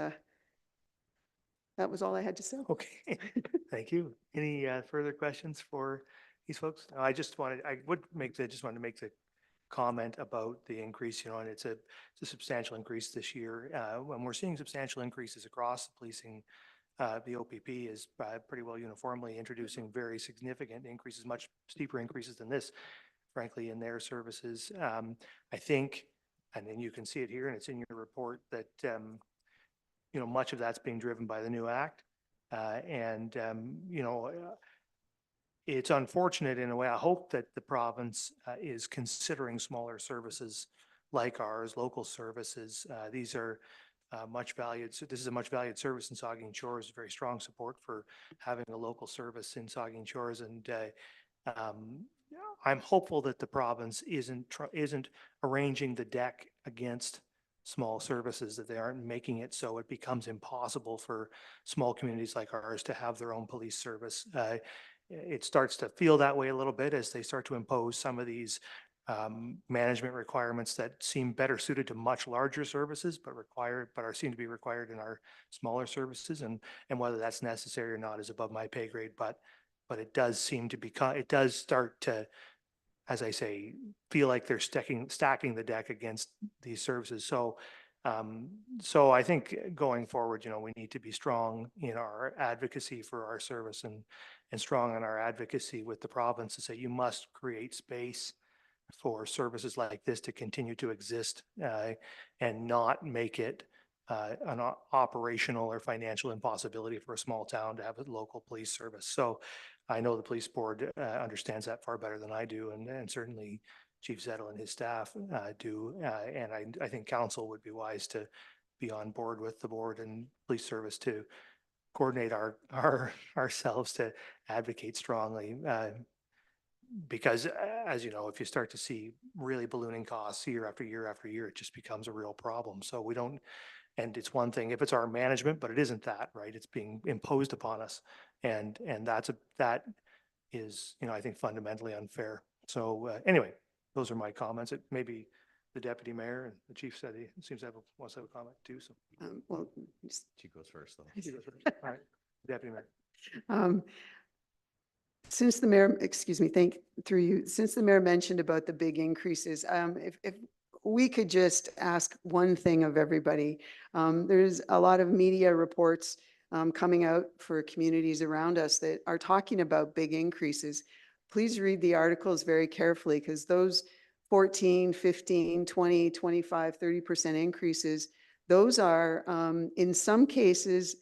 that was all I had to say. Okay, thank you. Any further questions for these folks? No, just wanted to make the comment about the increase, and it's a substantial increase this year. When we're seeing substantial increases across the policing, the OPP is pretty well uniformly introducing very significant increases, much steeper increases than this, frankly, in their services. I think, and then you can see it here, and it's in your report, that much of that's being driven by the new act. It's unfortunate in a way. I hope that the province is considering smaller services like ours, local services. These are much valued. So this is a much valued service in Saugeen Shores. Very strong support for having a local service in Saugeen Shores, and I'm hopeful that the province isn't arranging the deck against small services, that they aren't making it so it becomes impossible for small communities like ours to have their own police service. It starts to feel that way a little bit as they start to impose some of these management requirements that seem better suited to much larger services, but seem to be required in our smaller services. And whether that's necessary or not is above my pay grade. But it does seem to it does start to, as I say, feel like they're stacking the deck against these services. So I think going forward, we need to be strong in our advocacy for our service and strong in our advocacy with the province to say you must create space for services like this to continue to exist and not make it an operational or financial impossibility for a small town to have a local police service. So I know the police board understands that far better than I do, and certainly Chief Zettel and his staff do. And I think council would be wise to be on board with the board and police service to coordinate ourselves to advocate strongly. Because as you know, if you start to see really ballooning costs year after year after year, it just becomes a real problem. So we don't, and it's one thing if it's our management, but it isn't that, right? It's being imposed upon us. And that is, I think fundamentally unfair. So anyway, those are my comments. It may be the deputy mayor and the chief said he seems to wants to have a comment too. So Well, She goes first, though. She goes first. All right, deputy mayor. Since the mayor, excuse me, through you, since the mayor mentioned about the big increases, if we could just ask one thing of everybody. There's a lot of media reports coming out for communities around us that are talking about big increases. Please read the articles very carefully, because those 14, 15, 20, 25, 30% increases, those are in some cases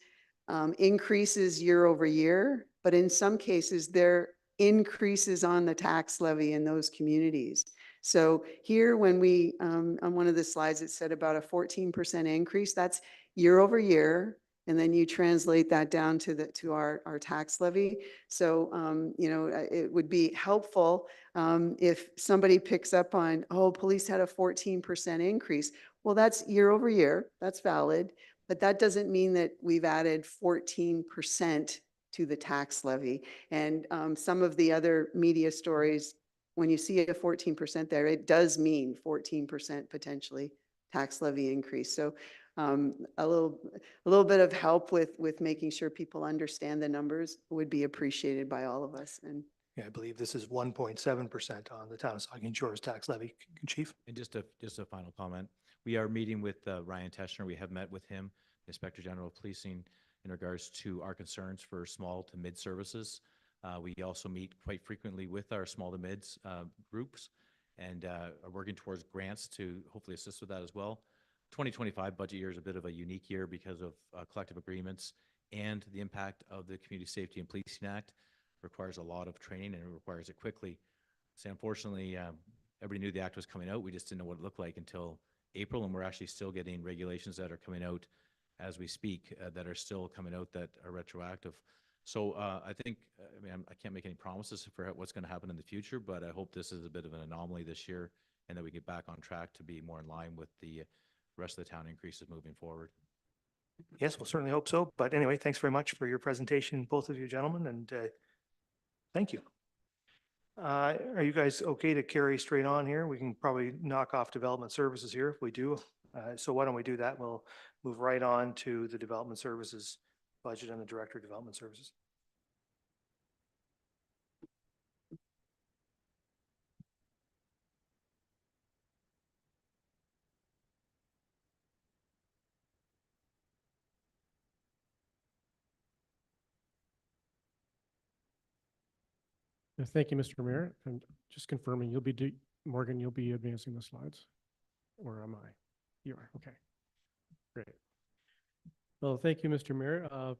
increases year over year, but in some cases they're increases on the tax levy in those communities. So here, when we, on one of the slides, it said about a 14% increase, that's year over year. And then you translate that down to our tax levy. So, it would be helpful if somebody picks up on, oh, police had a 14% increase. Well, that's year over year. That's valid. But that doesn't mean that we've added 14% to the tax levy. And some of the other media stories, when you see a 14% there, it does mean 14% potentially tax levy increase. So a little bit of help with making sure people understand the numbers would be appreciated by all of us. And Yeah, I believe this is 1.7% on the town of Saugeen Shores tax levy, Chief. And just a final comment. We are meeting with Ryan Teschner. We have met with him, the Inspector General of Policing, in regards to our concerns for small to mid services. We also meet quite frequently with our small to mids groups and are working towards grants to hopefully assist with that as well. 2025 budget year is a bit of a unique year because of collective agreements and the impact of the Community Safety and Policing Act. Requires a lot of training and it requires it quickly. So unfortunately, everybody knew the act was coming out. We just didn't know what it looked like until April, and we're actually still getting regulations that are coming out as we speak that are still coming out that are retroactive. So I think, I mean, I can't make any promises for what's going to happen in the future, but I hope this is a bit of an anomaly this year and that we get back on track to be more in line with the rest of the town increases moving forward. Yes, we'll certainly hope so. But anyway, thanks very much for your presentation, both of you gentlemen, and thank you. Are you guys okay to carry straight on here? We can probably knock off development services here if we do. So why don't we do that? We'll move right on to the development services budget and the director of development services. Thank you, Mr. Mayor. And just confirming, Morgan, you'll be advancing the slides? Or am I? You are, okay. Great. Well, thank you, Mr. Mayor. I'll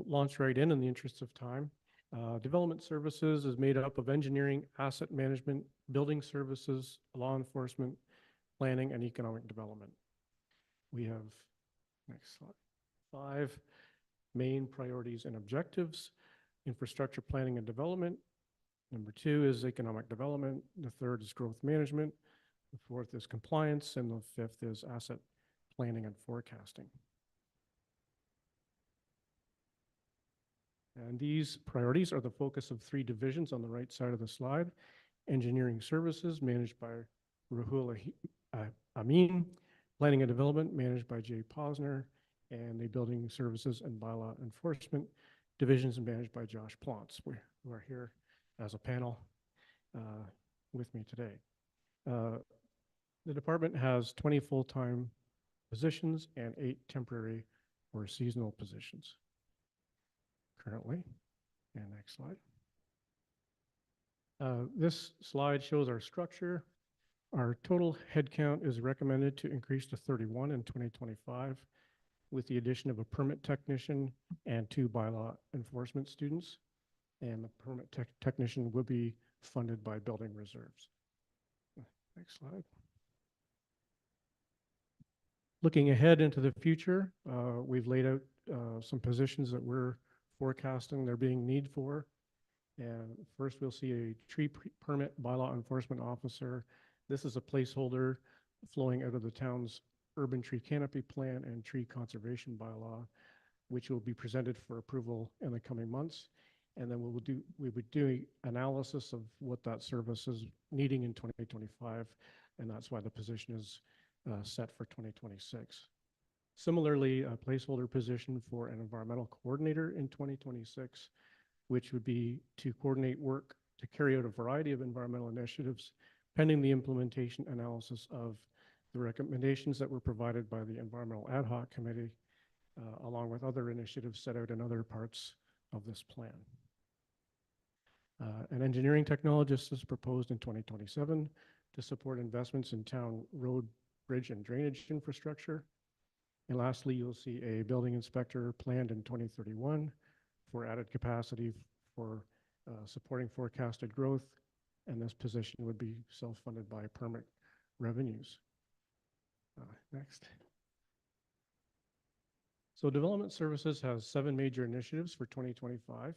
launch right in the interest of time. Development services is made up of engineering, asset management, building services, law enforcement, planning, and economic development. We have, next slide, 5 main priorities and objectives: infrastructure planning and development. Number 2 is economic development. The 3rd is growth management. The 4th is compliance. And the 5th is asset planning and forecasting. And these priorities are the focus of 3 divisions on the right side of the slide. Engineering services managed by Rahul Amin, planning and development managed by Jay Posner, and the building services and bylaw enforcement divisions managed by Josh Plantz, who are here as a panel with me today. The department has 20 full-time positions and 8 temporary or seasonal positions currently. And next slide. This slide shows our structure. Our total headcount is recommended to increase to 31 in 2025 with the addition of a permit technician and 2 bylaw enforcement students. And the permit technician will be funded by building reserves. Next slide. Looking ahead into the future, we've laid out some positions that we're forecasting there being need for. And first, we'll see a tree permit bylaw enforcement officer. This is a placeholder flowing out of the town's urban tree canopy plan and tree conservation bylaw, which will be presented for approval in the coming months. And then we would do analysis of what that service is needing in 2025, and that's why the position is set for 2026. Similarly, a placeholder position for an environmental coordinator in 2026, which would be to coordinate work to carry out a variety of environmental initiatives pending the implementation analysis of the recommendations that were provided by the Environmental Ad Hoc Committee, along with other initiatives set out in other parts of this plan. An engineering technologist is proposed in 2027 to support investments in town road, bridge, and drainage infrastructure. And lastly, you'll see a building inspector planned in 2031 for added capacity for supporting forecasted growth. And this position would be self-funded by permit revenues. Next. So development services has 7 major initiatives for 2025.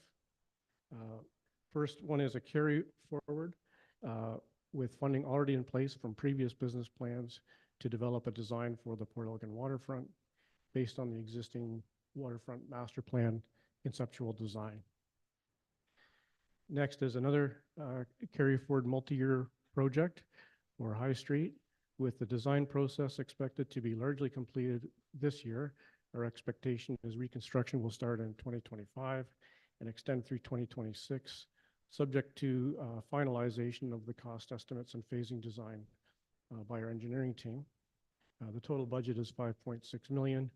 First one is a carry forward with funding already in place from previous business plans to develop a design for the Port Elgin waterfront based on the existing waterfront master plan conceptual design. Next is another carry forward multi-year project for High Street With the design process expected to be largely completed this year, our expectation is reconstruction will start in 2025 and extend through 2026, subject to finalization of the cost estimates and phasing design by our engineering team. The total budget is 5.6 million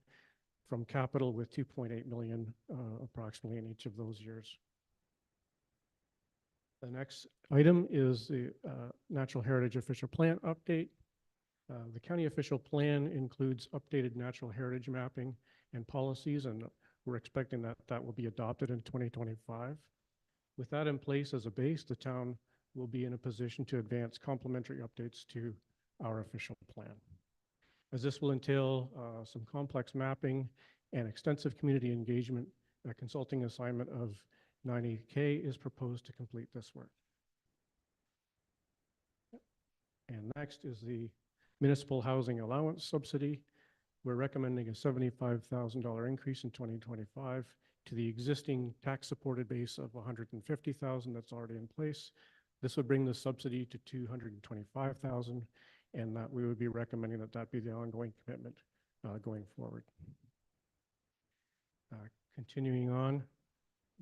from capital, with 2.8 million approximately in each of those years. The next item is the Natural Heritage Official Plan update. The county official plan includes updated natural heritage mapping and policies, and we're expecting that that will be adopted in 2025. With that in place as a base, the town will be in a position to advance complementary updates to our official plan. As this will entail some complex mapping and extensive community engagement, a consulting assignment of $90K is proposed to complete this work. And next is the Municipal Housing Allowance Subsidy. We're recommending a $75,000 increase in 2025 to the existing tax-supported base of $150,000 that's already in place. This would bring the subsidy to $225,000, and that we would be recommending that that be the ongoing commitment going forward. Continuing on,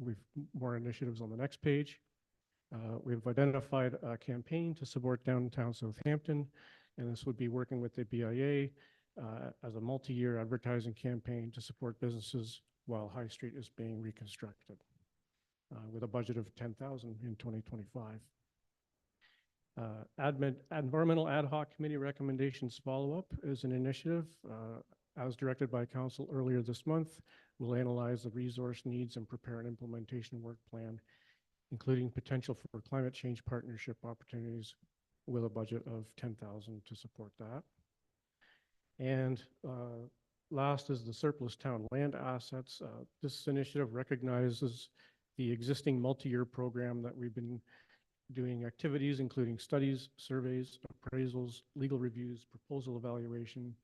we've more initiatives on the next page. We've identified a campaign to support downtown Southampton, and this would be working with the BIA as a multi-year advertising campaign to support businesses while High Street is being reconstructed, with a budget of $10,000 in 2025. Environmental Ad Hoc Committee recommendations follow-up is an initiative as directed by Council earlier this month. We'll analyze the resource needs and prepare an implementation work plan, including potential for climate change partnership opportunities with a budget of $10,000 to support that. And last is the surplus town land assets. This initiative recognizes the existing multi-year program that we've been doing activities, including studies, surveys, appraisals, legal reviews, proposal evaluation,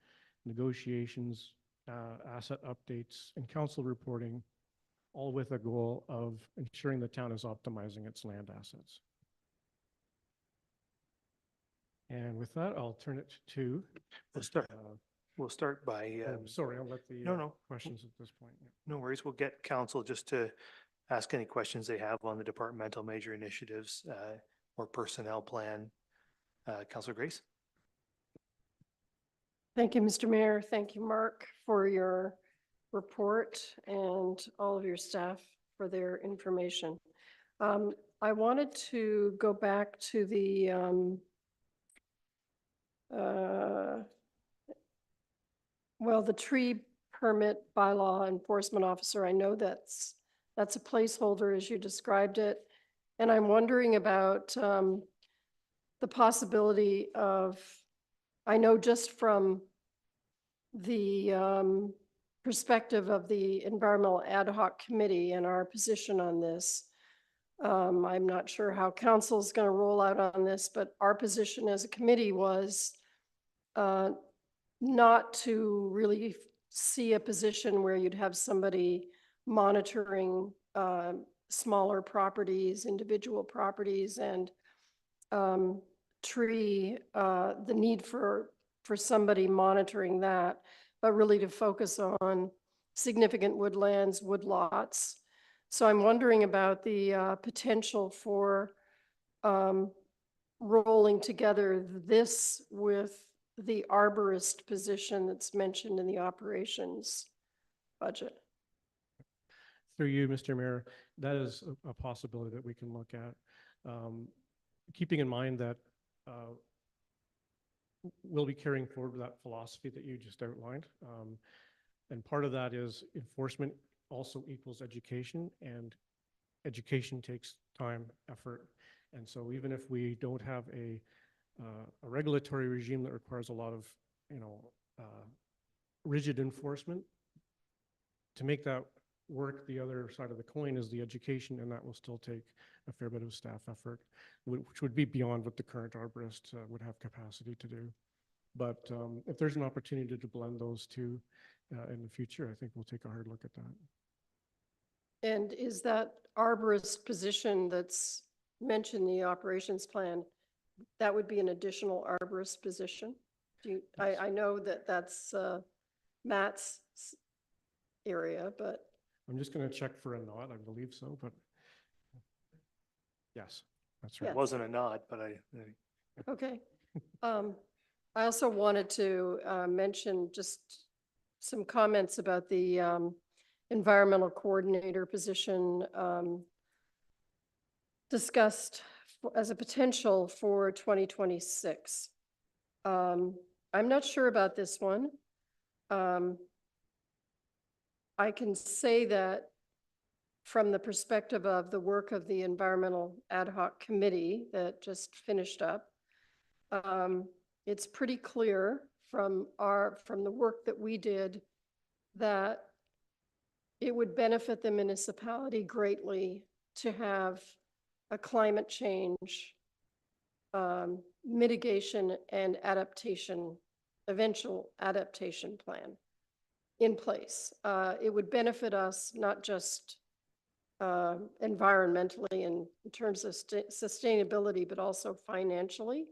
negotiations, asset updates, and council reporting, all with a goal of ensuring the town is optimizing its land assets. And with that, I'll turn it to. We'll start by. Sorry, I'll let the No. questions at this point. Yeah. No worries. We'll get council just to ask any questions they have on the departmental major initiatives or personnel plan. Councillor Grace. Thank you, Mr. Mayor. Thank you, Mark, for your report and all of your staff for their information. I wanted to go back to the the tree permit bylaw enforcement officer. I know that's a placeholder as you described it. And I'm wondering about the possibility of, I know just from the perspective of the Environmental Ad Hoc Committee and our position on this, I'm not sure how council's going to roll out on this, but our position as a committee was not to really see a position where you'd have somebody monitoring smaller properties, individual properties, and the need for somebody monitoring that, but really to focus on significant woodlands, woodlots. So I'm wondering about the potential for rolling together this with the arborist position that's mentioned in the operations budget. Through you, Mr. Mayor, that is a possibility that we can look at. Keeping in mind that we'll be carrying forward that philosophy that you just outlined. And part of that is enforcement also equals education, and education takes time, effort. And so even if we don't have a regulatory regime that requires a lot of, rigid enforcement, to make that work, the other side of the coin is the education, and that will still take a fair bit of staff effort, which would be beyond what the current arborist would have capacity to do. But if there's an opportunity to blend those two in the future, I think we'll take a hard look at that. And is that arborist position that's mentioned in the operations plan, that would be an additional arborist position? I know that that's Matt's area, but I'm just going to check for a nod. I believe so, but yes, that's right. It wasn't a nod, but okay. I also wanted to mention just some comments about the environmental coordinator position discussed as a potential for 2026. I'm not sure about this one. I can say that from the perspective of the work of the Environmental Ad Hoc Committee that just finished up, it's pretty clear from the work that we did that it would benefit the municipality greatly to have a climate change mitigation and adaptation, eventual adaptation plan in place. It would benefit us not just environmentally in terms of sustainability, but also financially,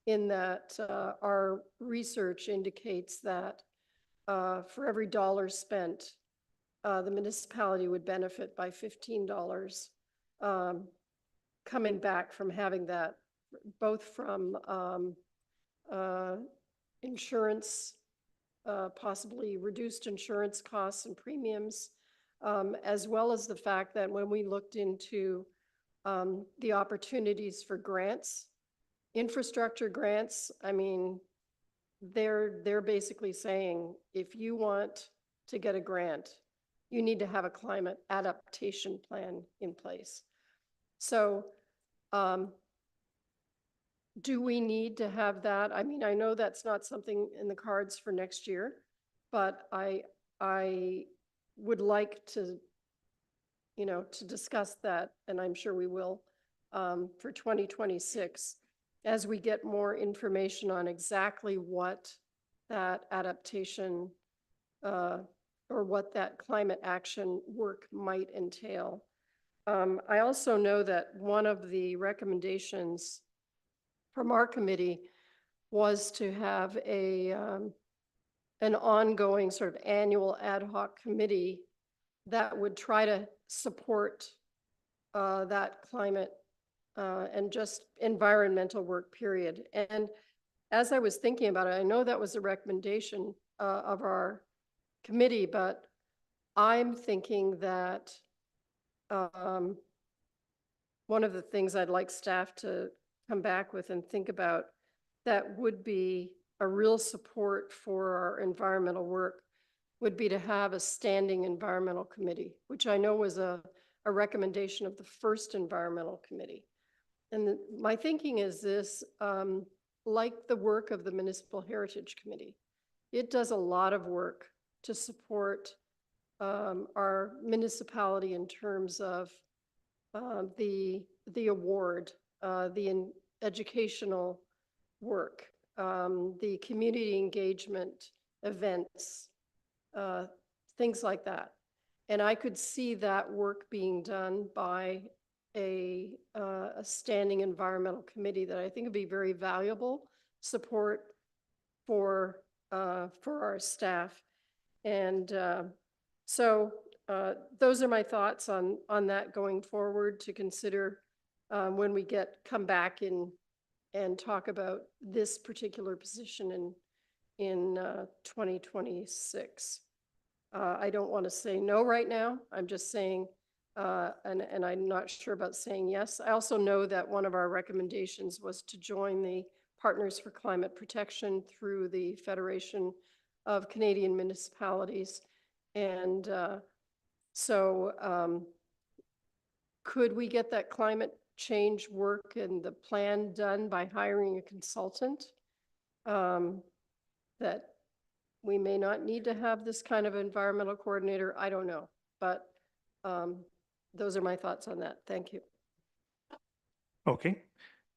in that our research indicates that for every dollar spent, the municipality would benefit by $15 coming back from having that, both from insurance, possibly reduced insurance costs and premiums, as well as the fact that when we looked into the opportunities for grants, infrastructure grants, I mean, they're basically saying, if you want to get a grant, you need to have a climate adaptation plan in place. So do we need to have that? I mean, I know that's not something in the cards for next year, but I would like to, to discuss that, and I'm sure we will, for 2026, as we get more information on exactly what that adaptation or what that climate action work might entail. I also know that one of the recommendations from our committee was to have an ongoing sort of annual ad hoc committee that would try to support that climate and just environmental work, period. And as I was thinking about it, I know that was a recommendation of our committee, but I'm thinking that one of the things I'd like staff to come back with and think about that would be a real support for our environmental work would be to have a standing environmental committee, which I know was a recommendation of the first environmental committee. And my thinking is this, like the work of the Municipal Heritage Committee, it does a lot of work to support our municipality in terms of the award, the educational work, the community engagement events, things like that. And I could see that work being done by a standing environmental committee that I think would be very valuable support for our staff. And so those are my thoughts on that going forward to consider when we come back and talk about this particular position in 2026. I don't want to say no right now. I'm just saying, and I'm not sure about saying yes. I also know that one of our recommendations was to join the Partners for Climate Protection through the Federation of Canadian Municipalities. And so could we get that climate change work and the plan done by hiring a consultant? That we may not need to have this kind of environmental coordinator, I don't know. But those are my thoughts on that. Thank you. okay.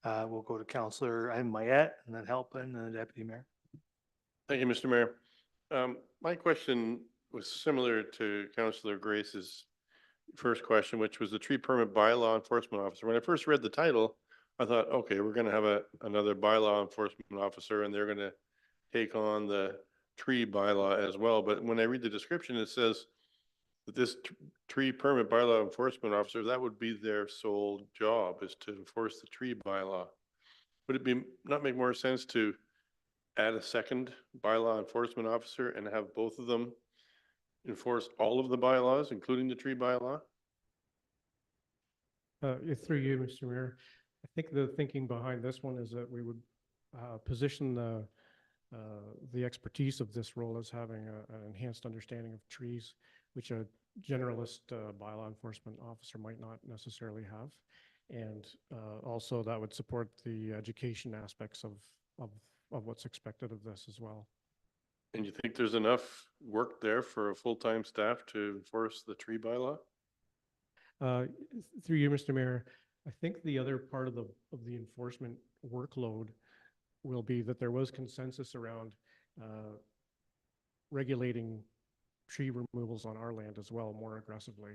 We'll go to Councillor Mayette and then Halpin and the Deputy Mayor. Thank you, Mr. Mayor. My question was similar to Councillor Grace's first question, which was the tree permit bylaw enforcement officer. When I first read the title, I thought, okay, we're going to have another bylaw enforcement officer, and they're going to take on the tree bylaw as well. But when I read the description, it says that this tree permit bylaw enforcement officer, that would be their sole job, is to enforce the tree bylaw. Would it not make more sense to add a second bylaw enforcement officer and have both of them enforce all of the bylaws, including the tree bylaw? Through you, Mr. Mayor, I think the thinking behind this one is that we would position the expertise of this role as having an enhanced understanding of trees, which a generalist bylaw enforcement officer might not necessarily have. And also that would support the education aspects of what's expected of this as well. And you think there's enough work there for a full-time staff to enforce the tree bylaw? Through you, Mr. Mayor, I think the other part of the enforcement workload will be that there was consensus around regulating tree removals on our land as well more aggressively.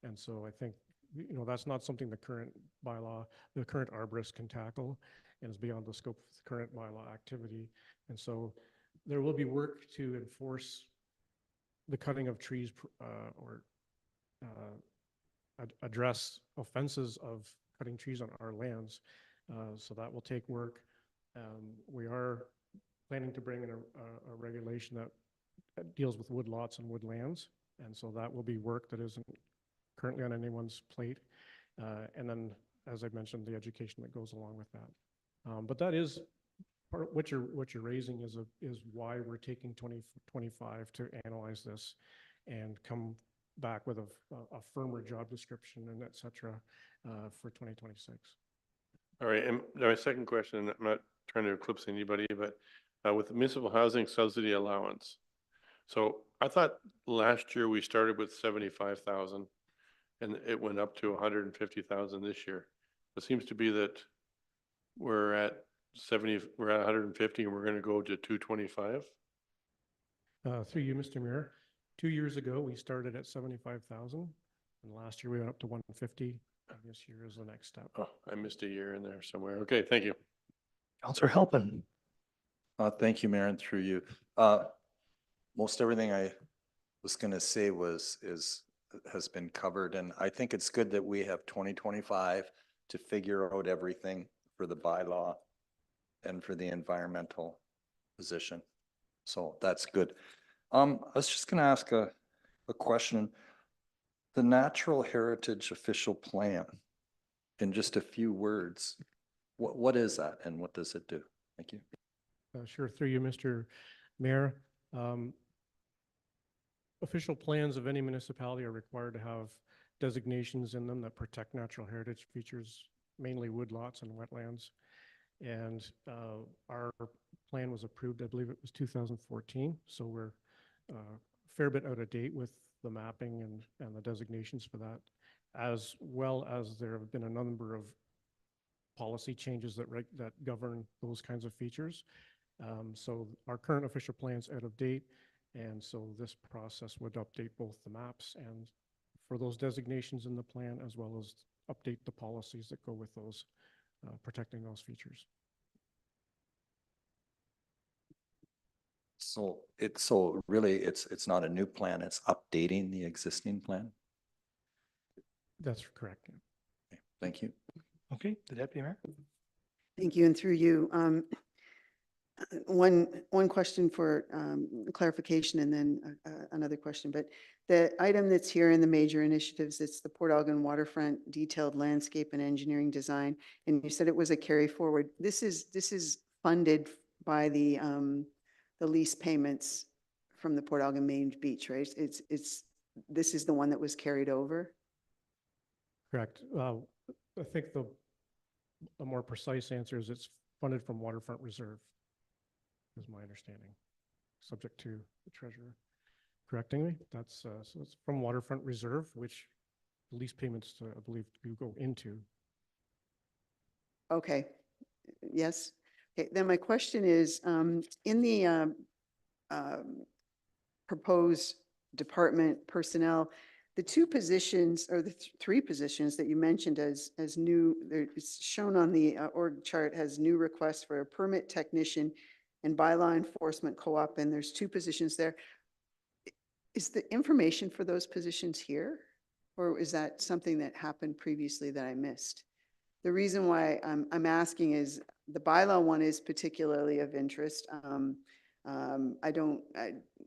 And so I think, you know, that's not something the current bylaw, the current arborist can tackle, and is beyond the scope of the current bylaw activity. And so there will be work to enforce the cutting of trees or address offenses of cutting trees on our lands. So that will take work. We are planning to bring in a regulation that deals with woodlots and woodlands. And so that will be work that isn't currently on anyone's plate. And then, as I mentioned, the education that goes along with that. But that is part, what you're raising is why we're taking 2025 to analyze this and come back with a firmer job description and et cetera for 2026. All right, and my second question, and I'm not trying to eclipse anybody, but with the municipal housing subsidy allowance. So I thought last year we started with 75,000 and it went up to 150,000 this year. It seems to be that we're at 150 and we're going to go to 225. Through you, Mr. Mayor, 2 years ago, we started at 75,000 and last year we went up to 150. And this year is the next step. Oh, I missed a year in there somewhere. Okay, thank you. Councillor Halpin. Thank you, Mayor, and through you. Most everything I was going to say has been covered, and I think it's good that we have 2025 to figure out everything for the bylaw and for the environmental position. So that's good. I was just going to ask a question. The Natural Heritage Official Plan, in just a few words, what is that and what does it do? Thank you. Sure, through you, Mr. Mayor. Official plans of any municipality are required to have designations in them that protect natural heritage features, mainly woodlots and wetlands. And our plan was approved, I believe it was 2014. So we're a fair bit out of date with the mapping and the designations for that, as well as there have been a number of policy changes that govern those kinds of features. So our current official plan's out of date, and so this process would update both the maps and for those designations in the plan, as well as update the policies that go with those, protecting those features. So really it's not a new plan, it's updating the existing plan? That's correct. Okay, thank you. Okay, the Deputy Mayor. Thank you, and through you. One question for clarification and then another question, but the item that's here in the major initiatives, it's the Port Elgin Waterfront Detailed Landscape and Engineering Design, and you said it was a carry forward. This is funded by the lease payments from the Port Elgin Main Beach, right? This is the one that was carried over? Correct. I think a more precise answer is it's funded from Waterfront Reserve, is my understanding, subject to the treasurer correcting me. That's so it's from Waterfront Reserve, which the lease payments, I believe, do go into. Okay. Yes. Okay. Then my question is, in the proposed department personnel, the two positions or the three positions that you mentioned as new, it's shown on the org chart as new requests for a permit technician and bylaw enforcement co-op, and there's 2 positions there. Is the information for those positions here? Or is that something that happened previously that I missed? The reason why I'm asking is the bylaw one is particularly of interest.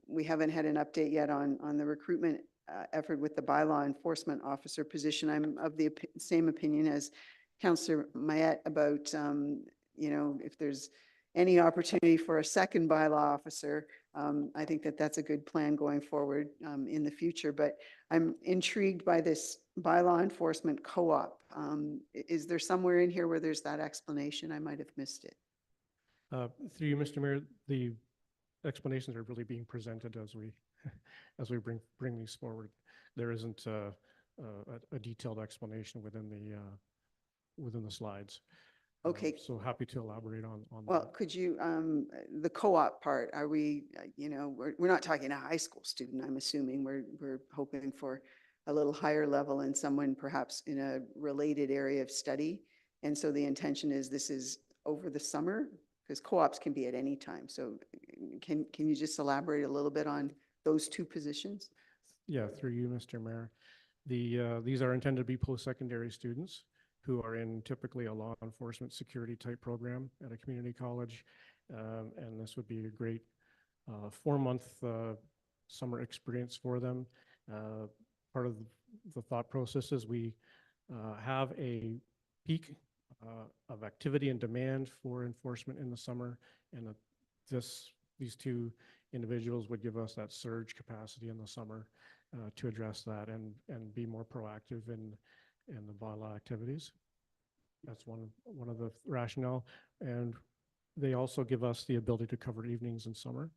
We haven't had an update yet on the recruitment effort with the bylaw enforcement officer position. I'm of the same opinion as Councillor Mayette about, if there's any opportunity for a second bylaw officer, I think that that's a good plan going forward in the future. But I'm intrigued by this bylaw enforcement co-op. Is there somewhere in here where there's that explanation? I might have missed it. Through you, Mr. Mayor, the explanations are really being presented as we as we bring these forward. There isn't a detailed explanation within the slides. Okay. So happy to elaborate on Well, that. could you, the co-op part, are we, we're not talking a high school student, I'm assuming. We're hoping for a little higher level and someone perhaps in a related area of study. And so the intention is this is over the summer, because co-ops can be at any time. So can you just elaborate a little bit on those 2 positions? Yeah, through you, Mr. Mayor. These are intended to be post-secondary students who are in typically a law enforcement security type program at a community college. And this would be a great 4-month summer experience for them. Part of the thought process is we have a peak of activity and demand for enforcement in the summer, and these 2 individuals would give us that surge capacity in the summer to address that and be more proactive in the bylaw activities. That's one of the rationale. And they also give us the ability to cover evenings in summer,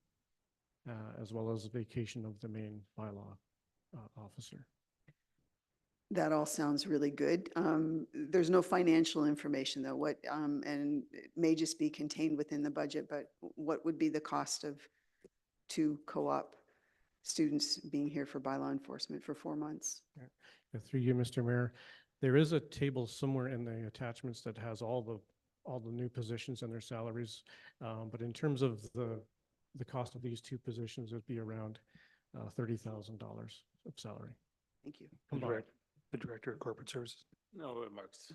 as well as vacation of the main bylaw officer. That all sounds really good. There's no financial information though. What, and it may just be contained within the budget, but what would be the cost of 2 co-op students being here for bylaw enforcement for 4 months? Yeah, through you, Mr. Mayor, there is a table somewhere in the attachments that has all the new positions and their salaries. But in terms of the cost of these 2 positions, it'd be around $30,000 of salary. Thank you. Combined. The Director of Corporate Services. No remarks.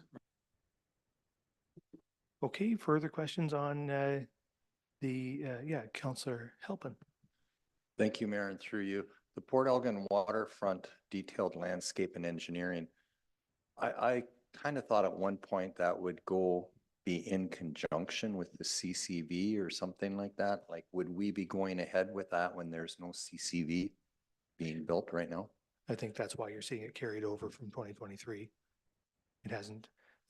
Okay, further questions on Councillor Halpin. Thank you, Mayor, and through you. The Port Elgin waterfront detailed landscape and engineering. I kind of thought at one point that would be in conjunction with the CCV or something like that. Like, would we be going ahead with that when there's no CCV being built right now? I think that's why you're seeing it carried over from 2023. The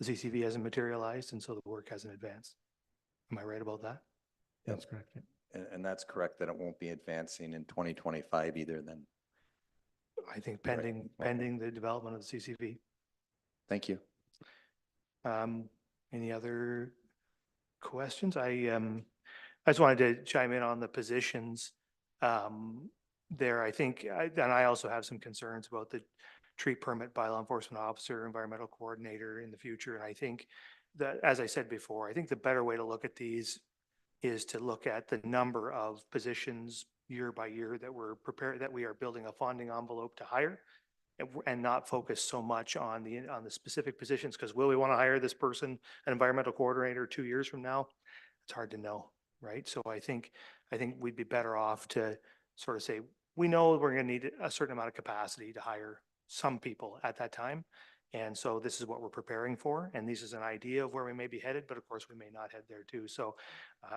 CCV hasn't materialized, and so the work hasn't advanced. Am I right about that? That's correct. Yeah. And that's correct, that it won't be advancing in 2025 either then? I think pending the development of the CCV. Thank you. Any other questions? I just wanted to chime in on the positions there. I think, and I also have some concerns about the tree permit bylaw enforcement officer, environmental coordinator in the future. And I think that, as I said before, I think the better way to look at these is to look at the number of positions year by year that we are building a funding envelope to hire, and not focus so much on the specific positions. Because will we want to hire this person, an environmental coordinator, 2 years from now? It's hard to know, right? So I think we'd be better off to sort of say, we know we're going to need a certain amount of capacity to hire some people at that time. And so this is what we're preparing for. And this is an idea of where we may be headed, but of course we may not head there too. So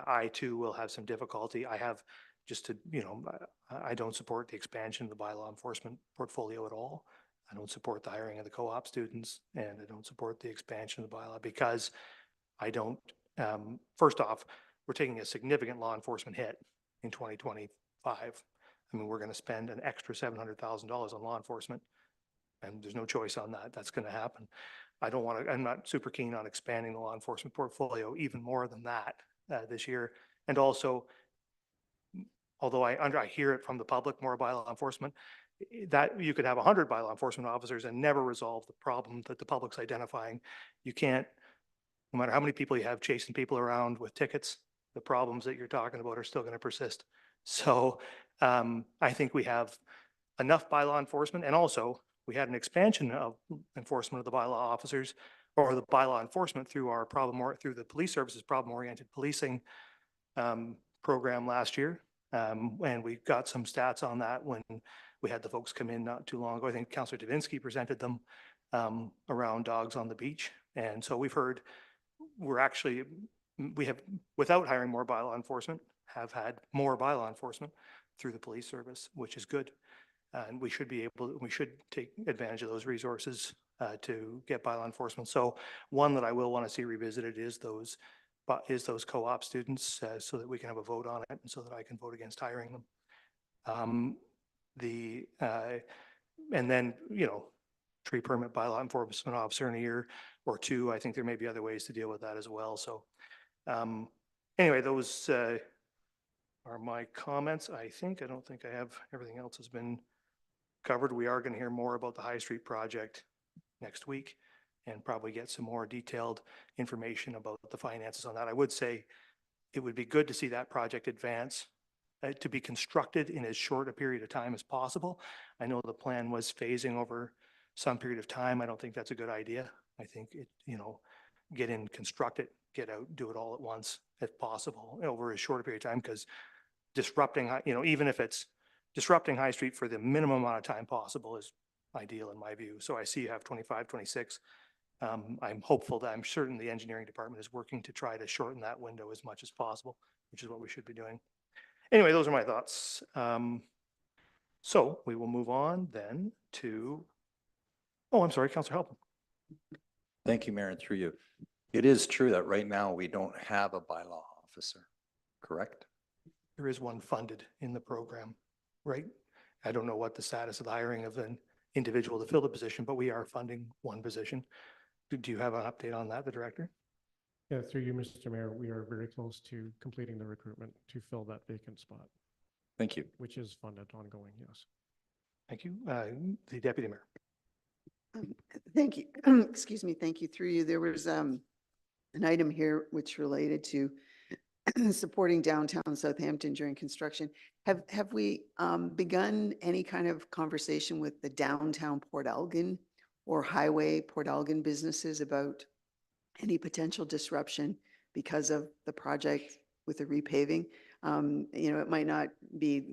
I too will have some difficulty. I have I don't support the expansion of the bylaw enforcement portfolio at all. I don't support the hiring of the co-op students, and I don't support the expansion of the bylaw because I don't, first off, we're taking a significant law enforcement hit in 2025. I mean, we're going to spend an extra $700,000 on law enforcement, and there's no choice on that. That's going to happen. I'm not super keen on expanding the law enforcement portfolio even more than that this year. And also, although I hear it from the public, more bylaw enforcement, that you could have 100 bylaw enforcement officers and never resolve the problem that the public's identifying. You can't, no matter how many people you have chasing people around with tickets, the problems that you're talking about are still going to persist. So I think we have enough bylaw enforcement, and also we had an expansion of enforcement of the bylaw officers or the bylaw enforcement through our through the police services problem-oriented policing program last year. And we got some stats on that when we had the folks come in not too long ago. I think Councillor Davinsky presented them around dogs on the beach. And so we've heard we have, without hiring more bylaw enforcement, have had more bylaw enforcement through the police service, which is good. And we should take advantage of those resources to get bylaw enforcement. So one that I will want to see revisited is those co-op students so that we can have a vote on it and so that I can vote against hiring them. And then, tree permit bylaw enforcement officer in a year or two. I think there may be other ways to deal with that as well. So anyway, those are my comments. I don't think I have, everything else has been covered. We are going to hear more about the High Street project next week and probably get some more detailed information about the finances on that. I would say it would be good to see that project advance to be constructed in as short a period of time as possible. I know the plan was phasing over some period of time. I don't think that's a good idea. I think get in, construct it, get out, do it all at once if possible over a shorter period of time, because disrupting, even if it's disrupting High Street for the minimum amount of time possible is ideal in my view. So I see you have 25, 26. I'm hopeful that I'm certain the engineering department is working to try to shorten that window as much as possible, which is what we should be doing. Anyway, those are my thoughts. So we will move on then to, I'm sorry, Councillor Halpin. Thank you, Mayor, and through you. It is true that right now we don't have a bylaw officer, correct? There is one funded in the program, right? I don't know what the status of the hiring of an individual to fill the position, but we are funding one position. Do you have an update on that, the director? Yeah, through you, Mr. Mayor, we are very close to completing the recruitment to fill that vacant spot. Thank you. Which is funded ongoing, yes. Thank you. The Deputy Mayor. Thank you. Excuse me. Thank you. Through you, there was an item here which related to supporting downtown Southampton during construction. Have we begun any kind of conversation with the downtown Port Elgin or highway Port Elgin businesses about any potential disruption because of the project with the repaving? It might not be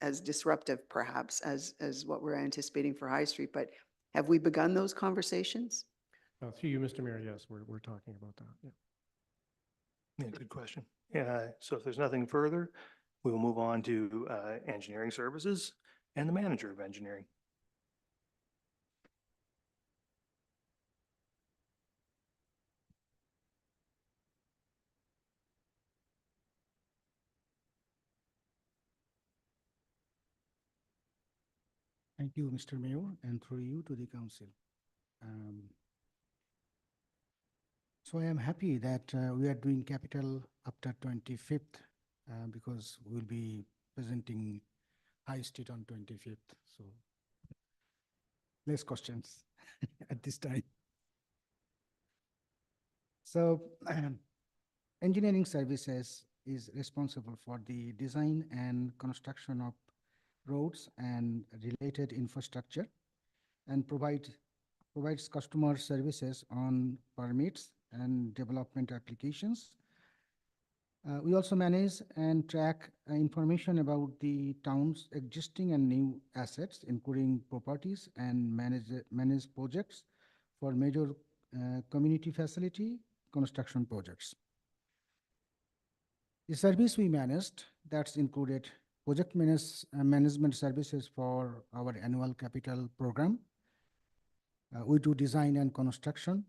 as disruptive perhaps as what we're anticipating for High Street, but have we begun those conversations? Through you, Mr. Mayor, yes, we're talking about that. Yeah. Yeah, good question. Yeah, so if there's nothing further, we will move on to engineering services and the manager of engineering. Thank you, Mr. Mayor, and through you to the council. So I am happy that we are doing capital up to 25th because we'll be presenting High Street on 25th. So less questions at this time. So engineering services is responsible for the design and construction of roads and related infrastructure and provides customer services on permits and development applications. We also manage and track information about the town's existing and new assets, including properties, and manage projects for major community facility construction projects. The service we managed, that's included project management services for our annual capital program. We do design and construction,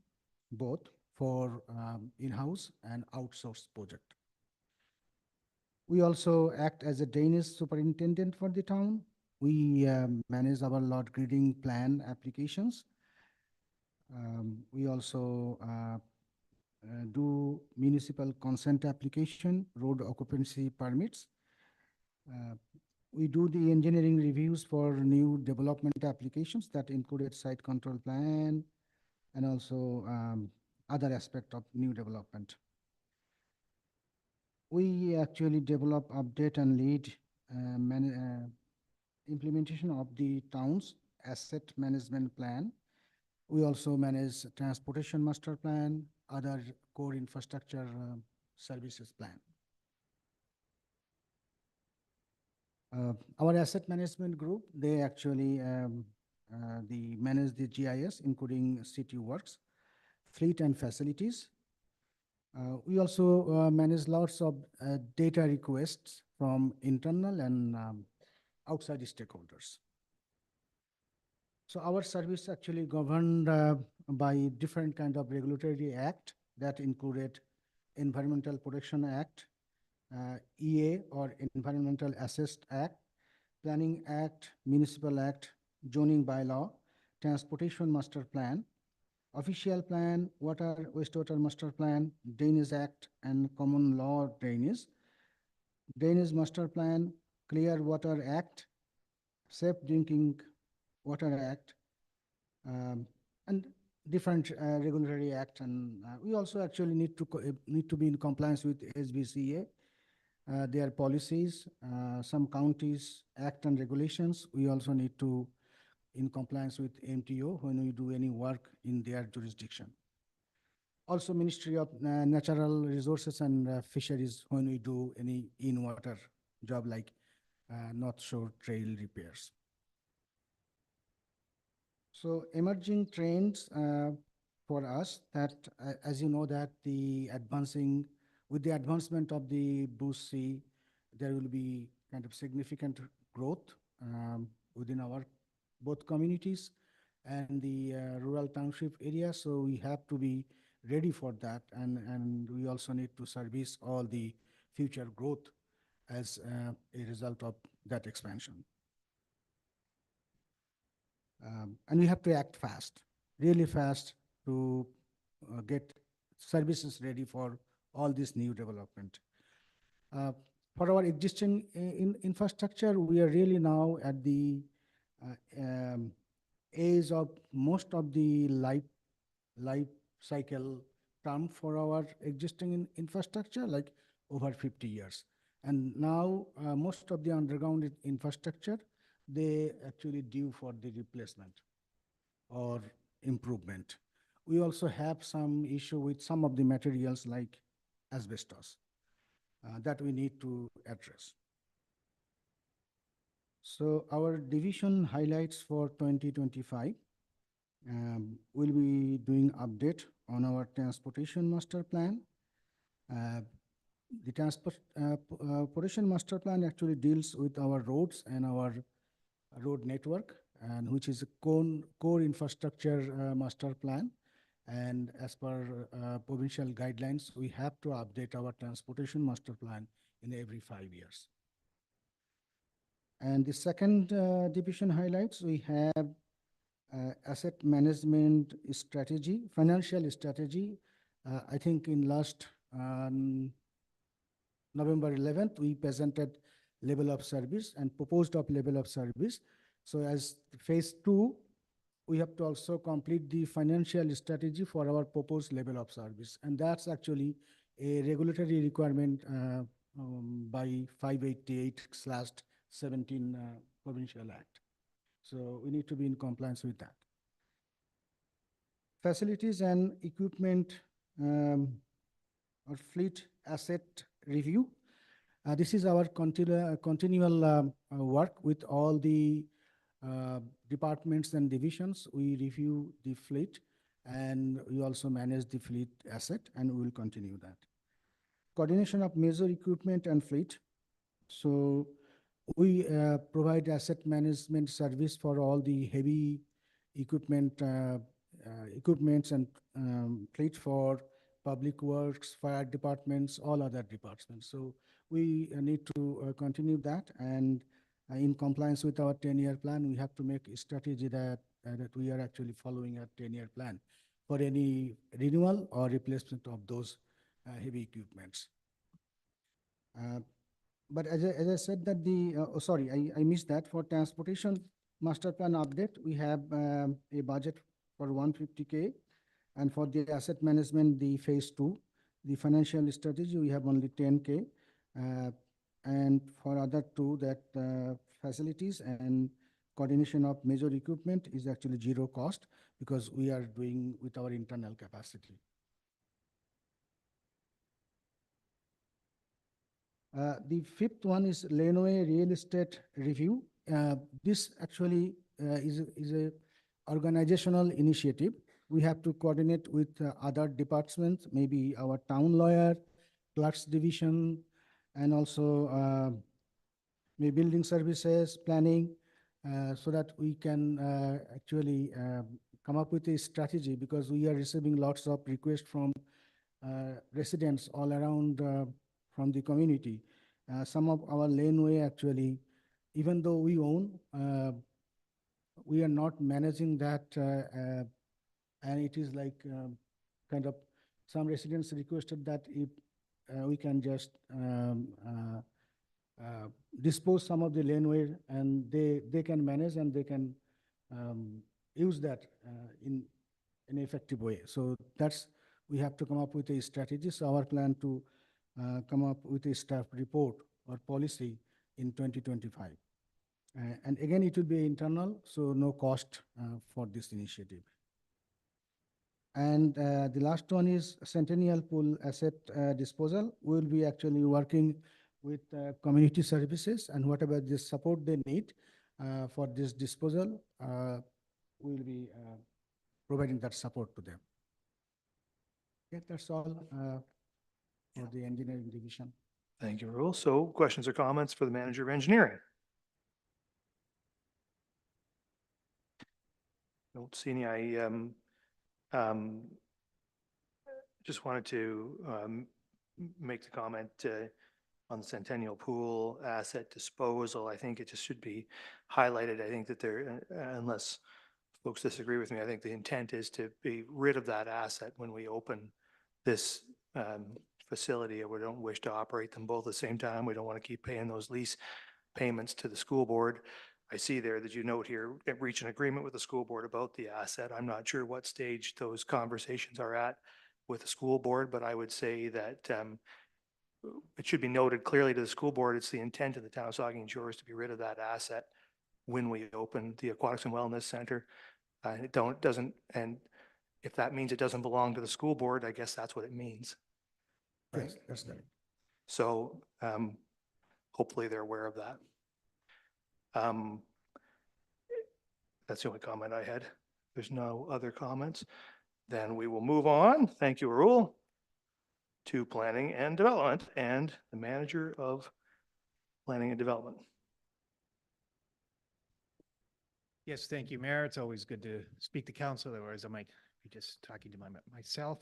both for in-house and outsourced project. We also act as a Danish superintendent for the town. We manage our lot grading plan applications. We also do municipal consent application, road occupancy permits. We do the engineering reviews for new development applications that included site control plan and also other aspect of new development. We actually develop, update, and lead implementation of the town's asset management plan. We also manage transportation master plan, other core infrastructure services plan. Our asset management group, they actually manage the GIS, including city works, fleet and facilities. We also manage lots of data requests from internal and outside stakeholders. So our service actually governed by different kind of regulatory act that included Environmental Protection Act, EA or Environmental Assist Act, Planning Act, Municipal Act, Zoning Bylaw, Transportation Master Plan, Official Plan, Water Wastewater Master Plan, Drainage Act, and Common Law Drainage, Drainage Master Plan, Clear Water Act, Safe Drinking Water Act, and different regulatory act. And we also actually need to be in compliance with SBCA, their policies, some counties act and regulations. We also need to in compliance with MTO when we do any work in their jurisdiction. Also Ministry of Natural Resources and Fisheries when we do any in-water job like North Shore Trail repairs. So emerging trends for us that, as you know, that with the advancement of the Bruce Sea, there will be kind of significant growth within our both communities and the rural township area. So we have to be ready for that. And we also need to service all the future growth as a result of that expansion. And we have to act fast, really fast, to get services ready for all this new development. For our existing infrastructure, we are really now at the age of most of the life cycle term for our existing infrastructure, like over 50 years. And now most of the underground infrastructure, they actually due for the replacement or improvement. We also have some issue with some of the materials like asbestos that we need to address. So our division highlights for 2025, we'll be doing update on our transportation master plan. The transportation master plan actually deals with our roads and our road network, and which is a core infrastructure master plan. And as per provincial guidelines, we have to update our transportation master plan in every 5 years. And the second division highlights, we have asset management strategy, financial strategy. I think in last November 11th, we presented level of service and proposed of level of service. So as phase 2, we have to also complete the financial strategy for our proposed level of service. And that's actually a regulatory requirement by 588/17 Provincial Act. So we need to be in compliance with that. Facilities and equipment or fleet asset review. This is our continual work with all the departments and divisions. We review the fleet and we also manage the fleet asset, and we will continue that. Coordination of major equipment and fleet. So we provide asset management service for all the heavy equipments and fleet for public works, fire departments, all other departments. So we need to continue that, and in compliance with our 10-year plan, we have to make a strategy that we are actually following a 10-year plan for any renewal or replacement of those heavy equipments. But as I said that I missed that. For transportation master plan update, we have a budget for 150K, and for the asset management, the phase 2, the financial strategy, we have only 10K. And for other two, that facilities and coordination of major equipment is actually zero cost because we are doing with our internal capacity. The fifth one is Laneway Real Estate Review. This actually is a organizational initiative. We have to coordinate with other departments, maybe our town lawyer, clerks division, and also maybe building services, planning, so that we can actually come up with a strategy because we are receiving lots of requests from residents all around from the community. Some of our laneway actually, even though we own, we are not managing that, and it is like kind of some residents requested that if we can just dispose some of the laneway and they can manage and they can use that in an effective way. So that's, we have to come up with a strategy. So our plan to come up with a staff report or policy in 2025. And again, it will be internal, so no cost for this initiative. And the last one is Centennial Pool Asset Disposal. We'll be actually working with community services, and whatever the support they need for this disposal, we'll be providing that support to them. Okay, that's all for the engineering division. Thank you, Rahul. So questions or comments for the manager of engineering? Don't see any. I just wanted to make the comment on the Centennial Pool asset disposal. I think it just should be highlighted. I think that there, unless folks disagree with me, I think the intent is to be rid of that asset when we open this facility. We don't wish to operate them both at the same time. We don't want to keep paying those lease payments to the school board. I see there that you note here, reach an agreement with the school board about the asset. I'm not sure what stage those conversations are at with the school board, but I would say that it should be noted clearly to the school board, it's the intent of the town of Saugeen Shores to be rid of that asset when we open the Aquatics and Wellness Center. And if that means it doesn't belong to the school board, I guess that's what it means. Right? Yes, that's correct. So hopefully they're aware of that. That's the only comment I had. There's no other comments. Then we will move on. Thank you, Rahul, to planning and development and the manager of planning and development. Yes, thank you, Mayor. It's always good to speak to council, otherwise I might be just talking to myself.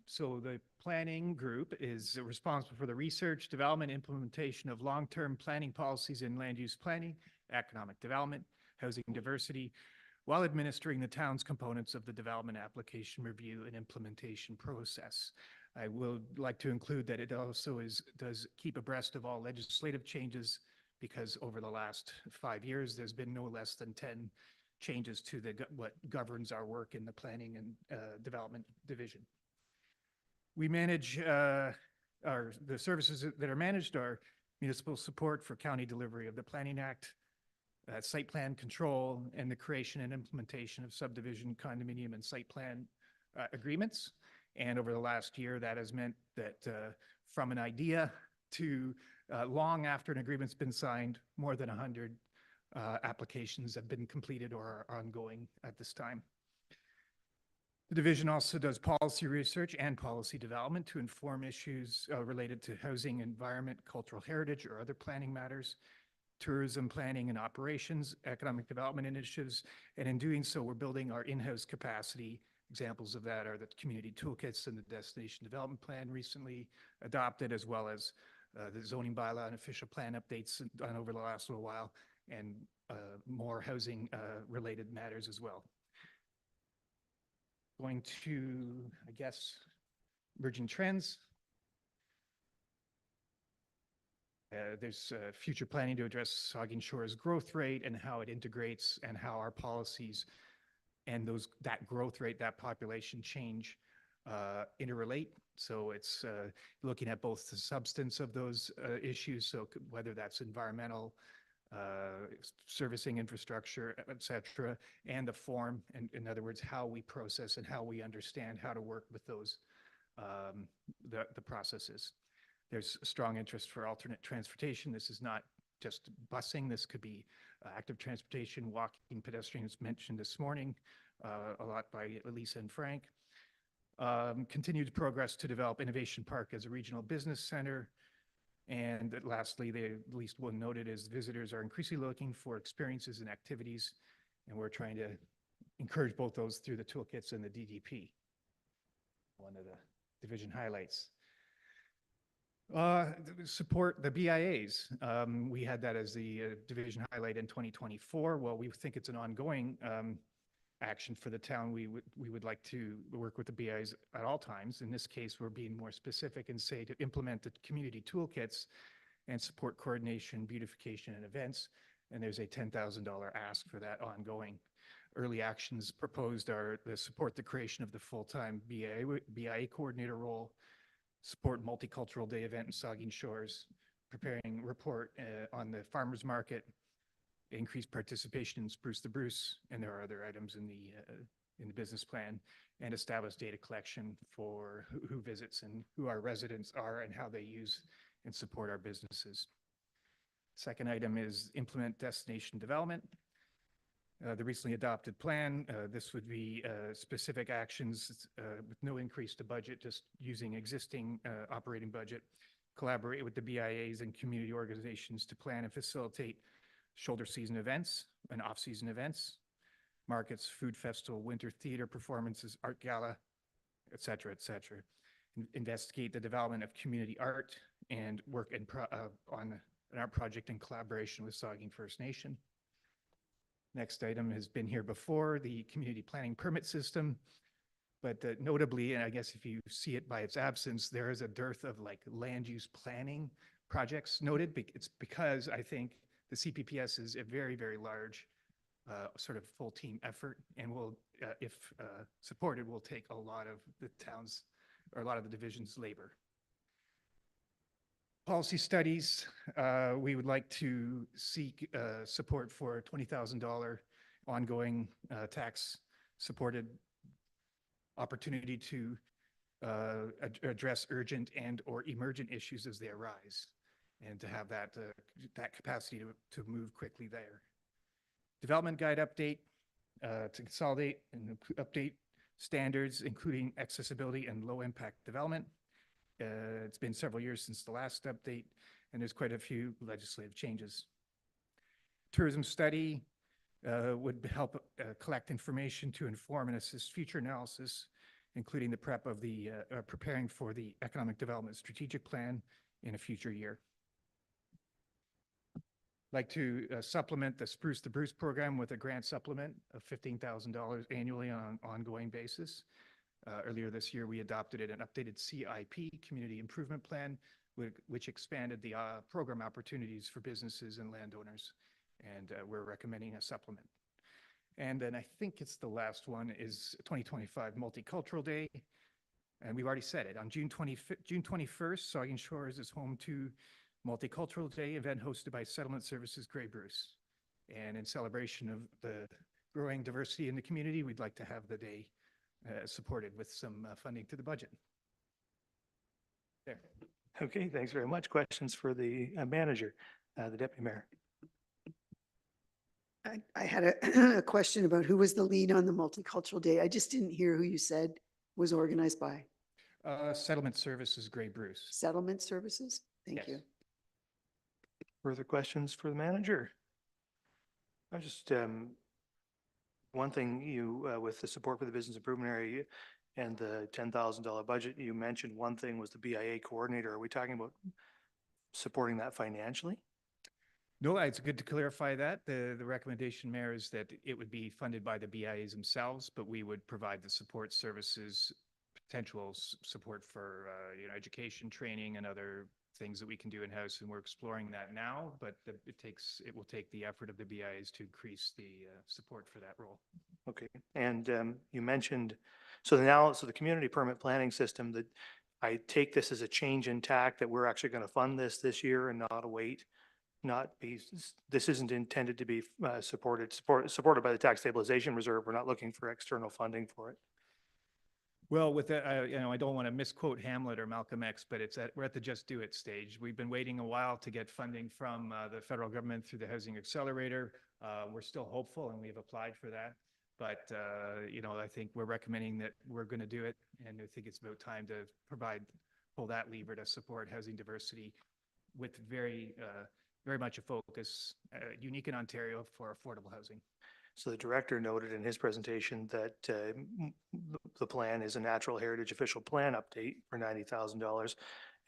So the planning group is responsible for the research, development, implementation of long-term planning policies in land use planning, economic development, housing diversity, while administering the town's components of the development application review and implementation process. I will like to include that it also does keep abreast of all legislative changes, because over the last 5 years, there's been no less than 10 changes to what governs our work in the planning and development division. We manage the services that are managed are municipal support for county delivery of the Planning Act, site plan control, and the creation and implementation of subdivision, condominium, and site plan agreements. And over the last year, that has meant that from an idea to long after an agreement's been signed, more than 100 applications have been completed or are ongoing at this time. The division also does policy research and policy development to inform issues related to housing, environment, cultural heritage, or other planning matters, tourism planning and operations, economic development initiatives, and in doing so, we're building our in-house capacity. Examples of that are the community toolkits and the destination development plan recently adopted, as well as the zoning bylaw and official plan updates done over the last little while, and more housing related matters as well. Going to, I guess, emerging trends. There's future planning to address Saugeen Shores' growth rate and how it integrates, and how our policies and that growth rate, that population change interrelate So it's looking at both the substance of those issues, so whether that's environmental, servicing infrastructure, et cetera, and the form, and in other words, how we process and how we understand how to work with those, the processes. There's a strong interest for alternate transportation. This is not just busing. This could be active transportation, walking, pedestrians mentioned this morning, a lot by Elisa and Frank. Continued progress to develop Innovation Park as a regional business center. And lastly, the least one noted is visitors are increasingly looking for experiences and activities, and we're trying to encourage both those through the toolkits and the DDP. One of the division highlights. Support the BIAs. We had that as the division highlight in 2024. Well, we think it's an ongoing action for the town. We would like to work with the BIAs at all times. In this case, we're being more specific and say to implement the community toolkits and support coordination, beautification, and events. And there's a $10,000 ask for that ongoing. Early actions proposed are to support the creation of the full-time BIA coordinator role, support multicultural day event in Saugeen Shores, preparing report on the farmers market, increase participation in Spruce the Bruce, and there are other items in the business plan, and establish data collection for who visits and who our residents are and how they use and support our businesses. Second item is implement destination development. The recently adopted plan, this would be specific actions with no increase to budget, just using existing operating budget, collaborate with the BIAs and community organizations to plan and facilitate shoulder season events and off-season events, markets, food festival, winter theater performances, art gala, et cetera, et cetera. Investigate the development of community art and work on an art project in collaboration with Saugeen First Nation. Next item has been here before, the community planning permit system. But notably, and I guess if you see it by its absence, there is a dearth of like land use planning projects noted. It's because I think the CPPS is a very, very large sort of full team effort, and will, if supported, will take a lot of the town's or a lot of the division's labor. Policy studies, we would like to seek support for a $20,000 ongoing tax supported opportunity to address urgent and or emergent issues as they arise, and to have that capacity to move quickly there. Development guide update to consolidate and update standards, including accessibility and low impact development. It's been several years since the last update, and there's quite a few legislative changes. Tourism study would help collect information to inform and assist future analysis, including the prep of the preparing for the economic development strategic plan in a future year. Like to supplement the Spruce the Bruce program with a grant supplement of $15,000 annually on an ongoing basis. Earlier this year, we adopted an updated CIP, Community Improvement Plan, which expanded the program opportunities for businesses and landowners, and we're recommending a supplement. And then I think it's the last one is 2025 Multicultural Day, and we've already said it. On June 21st, Saugeen Shores is home to Multicultural Day event hosted by Settlement Services Grey Bruce. And in celebration of the growing diversity in the community, we'd like to have the day supported with some funding to the budget. There. Okay, thanks very much. Questions for the manager, the deputy mayor? I had a question about who was the lead on the Multicultural Day. I just didn't hear who you said was organized by. Settlement Services Grey Bruce. Settlement Services? Thank Yes. you. Further questions for the manager? I just, one thing with the support for the business improvement area and the $10,000 budget, you mentioned one thing was the BIA coordinator. Are we talking about supporting that financially? No, it's good to clarify that. The recommendation, Mayor, is that it would be funded by the BIAs themselves, but we would provide the support services, potential support for education, training, and other things that we can do in-house, and we're exploring that now, but it will take the effort of the BIAs to increase the support for that role. Okay, and you mentioned, so the community permit planning system, that I take this as a change in tack that we're actually going to fund this year and not await, not be, this isn't intended to be supported by the tax stabilization reserve. We're not looking for external funding for it. Well, with that, I don't want to misquote Hamlet or Malcolm X, but we're at the just do it stage. We've been waiting a while to get funding from the federal government through the Housing Accelerator. We're still hopeful and we've applied for that. But, I think we're recommending that we're going to do it. And I think it's about time to pull that lever to support housing diversity with very much a focus, unique in Ontario, for affordable housing. So the director noted in his presentation that the plan is a natural heritage official plan update for $90,000.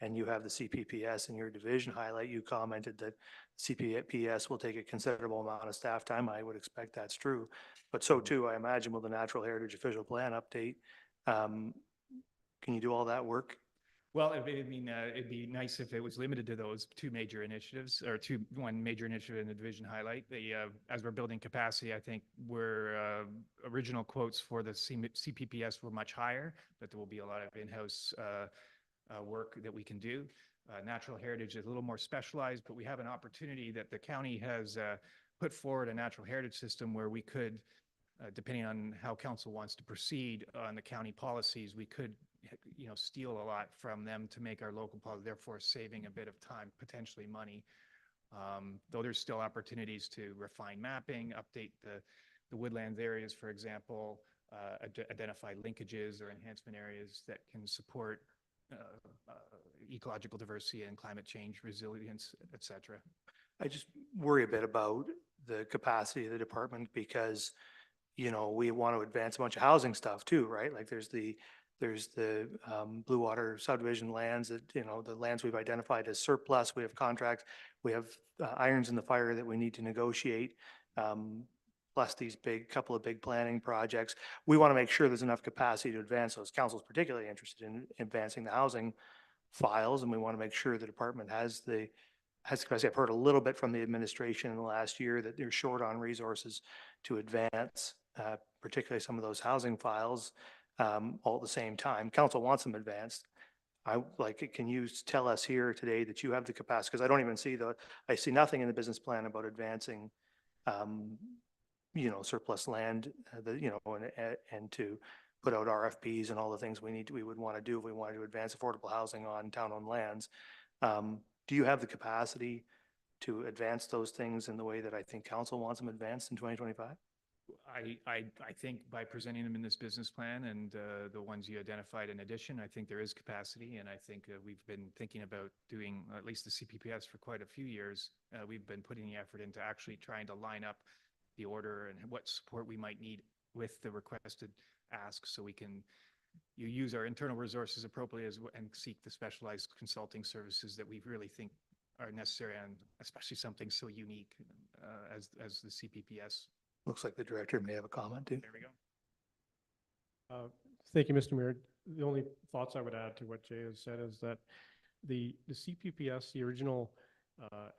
And you have the CPPS in your division highlight. You commented that CPPS will take a considerable amount of staff time. I would expect that's true. But so too, I imagine, will the natural heritage official plan update. Can you do all that work? Well, it'd be nice if it was limited to those two major initiatives, or one major initiative in the division highlight. As we're building capacity, I think original quotes for the CPPS were much higher, but there will be a lot of in-house work that we can do. Natural heritage is a little more specialized, but we have an opportunity that the county has put forward a natural heritage system where we could, depending on how council wants to proceed on the county policies, we could steal a lot from them to make our local policy, therefore saving a bit of time, potentially money. Though there's still opportunities to refine mapping, update the woodlands areas, for example, identify linkages or enhancement areas that can support ecological diversity and climate change resilience, et cetera. I just worry a bit about the capacity of the department because, we want to advance a bunch of housing stuff too, right? Like there's the Blue Water subdivision lands that, the lands we've identified as surplus. We have contracts. We have irons in the fire that we need to negotiate. Plus these couple of big planning projects. We want to make sure there's enough capacity to advance those. Council's particularly interested in advancing the housing files, and we want to make sure the department has capacity. I've heard a little bit from the administration in the last year that they're short on resources to advance, particularly some of those housing files. All at the same time. Council wants them advanced. Can you tell us here today that you have the capacity? Because I don't even I see nothing in the business plan about advancing, surplus land, and to put out RFPs and all the things we would want to do if we wanted to advance affordable housing on town-owned lands. Do you have the capacity to advance those things in the way that I think council wants them advanced in 2025? I think by presenting them in this business plan and the ones you identified in addition, I think there is capacity. And I think we've been thinking about doing at least the CPPS for quite a few years. We've been putting the effort into actually trying to line up the order and what support we might need with the requested asks, so we can use our internal resources appropriately and seek the specialized consulting services that we really think are necessary, and especially something so unique as the CPPS. Looks like the director may have a comment too. There we go. Thank you, Mr. Mayor. The only thoughts I would add to what Jay has said is that the CPPS, the original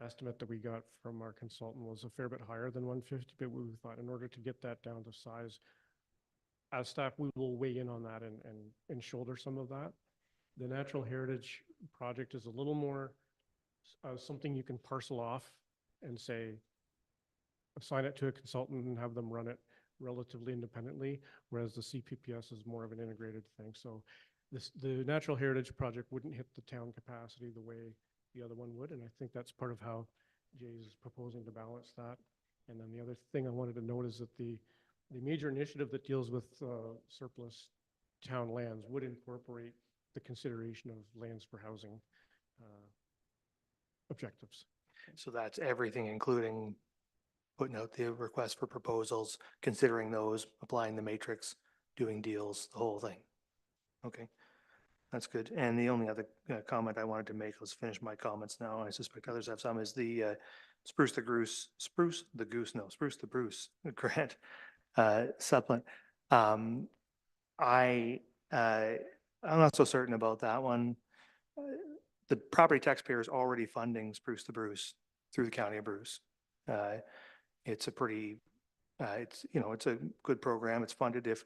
estimate that we got from our consultant, was a fair bit higher than 150, but we thought in order to get that down to size, as staff, we will weigh in on that and shoulder some of that. The Natural Heritage project is a little more something you can parcel off and say, assign it to a consultant and have them run it relatively independently, whereas the CPPS is more of an integrated thing. So the Natural Heritage project wouldn't hit the town capacity the way the other one would, and I think that's part of how Jay's proposing to balance that. And then the other thing I wanted to note is that the major initiative that deals with surplus town lands would incorporate the consideration of lands for housing objectives. So that's everything, including putting out the request for proposals, considering those, applying the matrix, doing deals, the whole thing. Okay, that's good. And the only other comment I wanted to make, let's finish my comments now, I suspect others have some, is the Spruce the Bruce grant supplement. I'm not so certain about that one. The property taxpayer is already funding Spruce the Bruce through the County of Bruce. It's a pretty, it's a good program. It's funded. If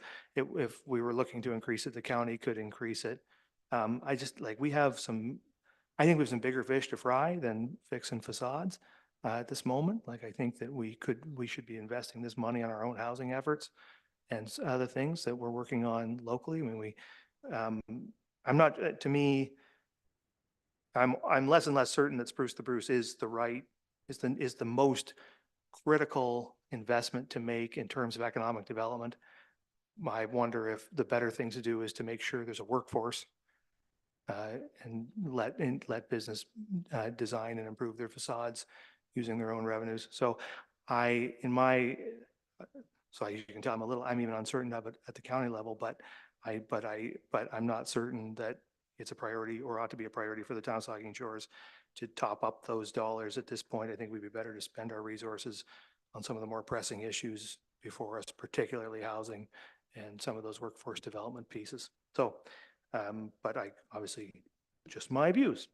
we were looking to increase it, the county could increase it. I just, like, I think we have some bigger fish to fry than fixing facades at this moment. Like, I think that we should be investing this money on our own housing efforts and other things that we're working on locally. I mean, I'm not, to me, I'm less and less certain that Spruce to Bruce is the most critical investment to make in terms of economic development. I wonder if the better thing to do is to make sure there's a workforce and let business design and improve their facades using their own revenues. So I, in my, so you can tell I'm even uncertain of it at the county level, but I'm not certain that it's a priority or ought to be a priority for the town of Saugeen Shores to top up those dollars at this point. I think we'd be better to spend our resources on some of the more pressing issues before us, particularly housing and some of those workforce development pieces. So, but I obviously just my views.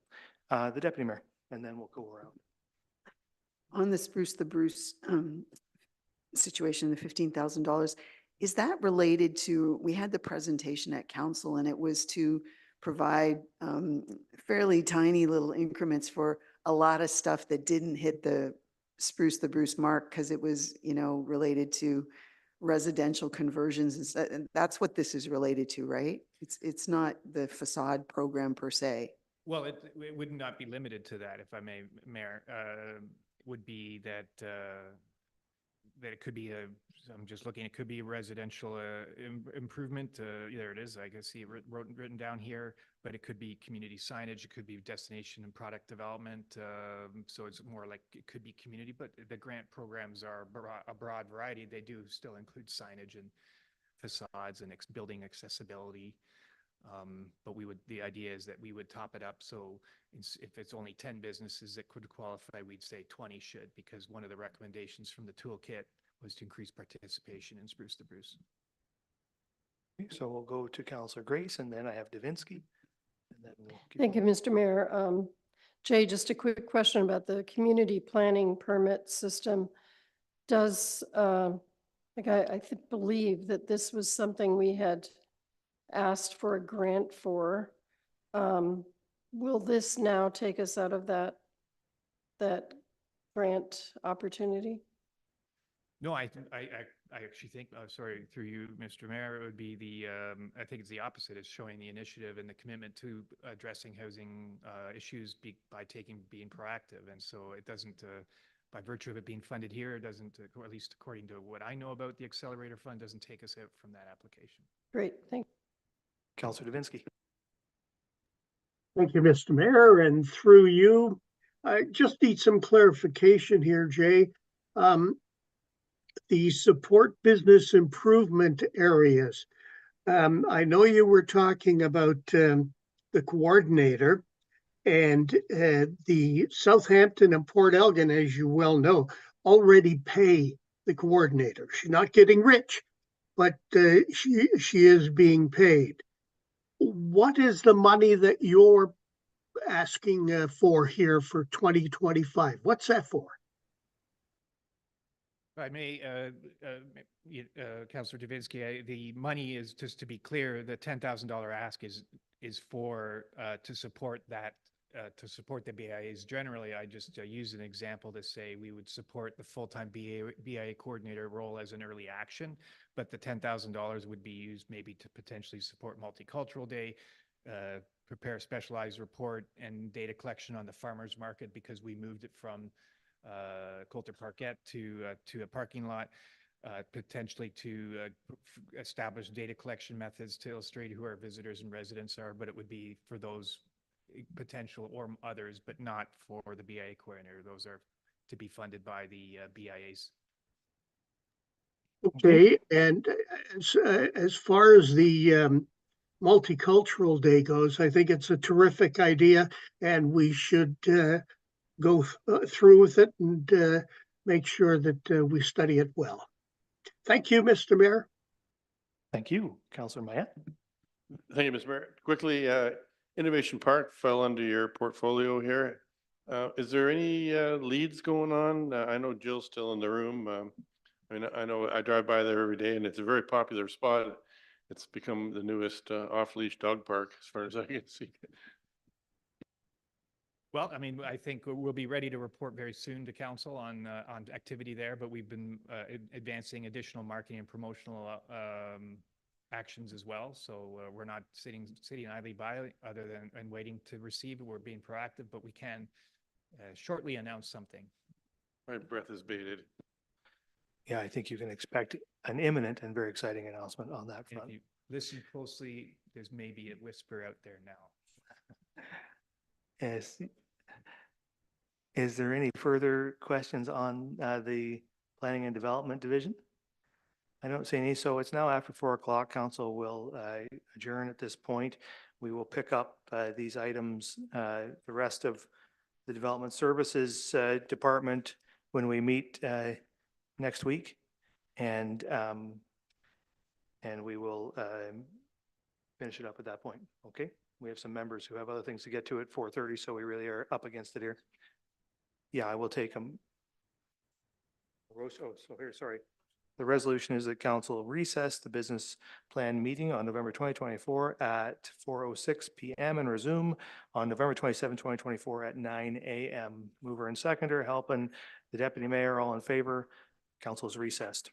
The deputy mayor, and then we'll go around. On the Spruce the Bruce situation, the $15,000, is that related to, we had the presentation at council and it was to provide fairly tiny little increments for a lot of stuff that didn't hit the Spruce the Bruce mark because it was, related to residential conversions and that's what this is related to, right? It's not the facade program per se. Well, it would not be limited to that, if I may, Mayor. Would be that it could be I'm just looking, it could be a residential improvement. There it is. I can see it written down here, but it could be community signage. It could be destination and product development. So it's more like it could be community, but the grant programs are a broad variety. They do still include signage and facades and building accessibility. But the idea is that we would top it up. So if it's only 10 businesses that could qualify, we'd say 20 should, because one of the recommendations from the toolkit was to increase participation in Spruce to Bruce. So we'll go to Councillor Grace, and then I have Davinsky. And then we'll keep Thank you, going. Mr. Mayor. Jay, just a quick question about the community planning permit system. Does, I believe that this was something we had asked for a grant for. Will this now take us out of that grant opportunity? No, I actually think, sorry, through you, Mr. Mayor, it would be I think it's the opposite. It's showing the initiative and the commitment to addressing housing issues by being proactive. And so it doesn't, by virtue of it being funded here, it doesn't, or at least according to what I know about the Accelerator Fund, doesn't take us out from that application. Great, thank you. Councillor Davinsky. Thank you, Mr. Mayor, and through you, I just need some clarification here, Jay. The support business improvement areas. I know you were talking about the coordinator, and the Southampton and Port Elgin, as you well know, already pay the coordinator. She's not getting rich, but she is being paid. What is the money that you're asking for here for 2025? What's that for? If I may, Councillor Davinsky, the money is, just to be clear, the $10,000 ask is for to support that, to support the BIAs. Generally, I just use an example to say we would support the full-time BIA coordinator role as an early action, but the $10,000 would be used maybe to potentially support Multicultural Day, prepare a specialized report and data collection on the farmers market, because we moved it from Coulter Parkette to a parking lot, potentially to establish data collection methods to illustrate who our visitors and residents are, but it would be for those potential or others, but not for the BIA coordinator. Those are to be funded by the BIAs. Okay, and as far as the Multicultural Day goes, I think it's a terrific idea, and we should go through with it and make sure that we study it well. Thank you, Mr. Mayor. Thank you, Councillor Mayette. Thank you, Mr. Mayor. Quickly, Innovation Park fell under your portfolio here. Is there any leads going on? I know Jill's still in the room. I know I drive by there every day and it's a very popular spot. It's become the newest off-leash dog park as far as I can see. Well, I mean, I think we'll be ready to report very soon to council on activity there, but we've been advancing additional marketing and promotional actions as well. So we're not sitting idly by other than and waiting to receive. We're being proactive, but we can shortly announce something. My breath is bated. Yeah, I think you can expect an imminent and very exciting announcement on that If front. you listen closely, there's maybe a whisper out there now. Is there any further questions on the Planning and Development Division? I don't see any, so it's now after 4 o'clock. Council will adjourn at this point. We will pick up these items, the rest of the Development Services Department when we meet next week. And we will finish it up at that point, okay? We have some members who have other things to get to at 4:30, so we really are up against it here. Yeah, I will take them. Oh, so here, sorry. The resolution is that council recess the business plan meeting on November 2024 at 4:06 PM and resume on November 27, 2024 at 9 AM. Mover and seconder, helping the deputy mayor, all in favor. Council is recessed.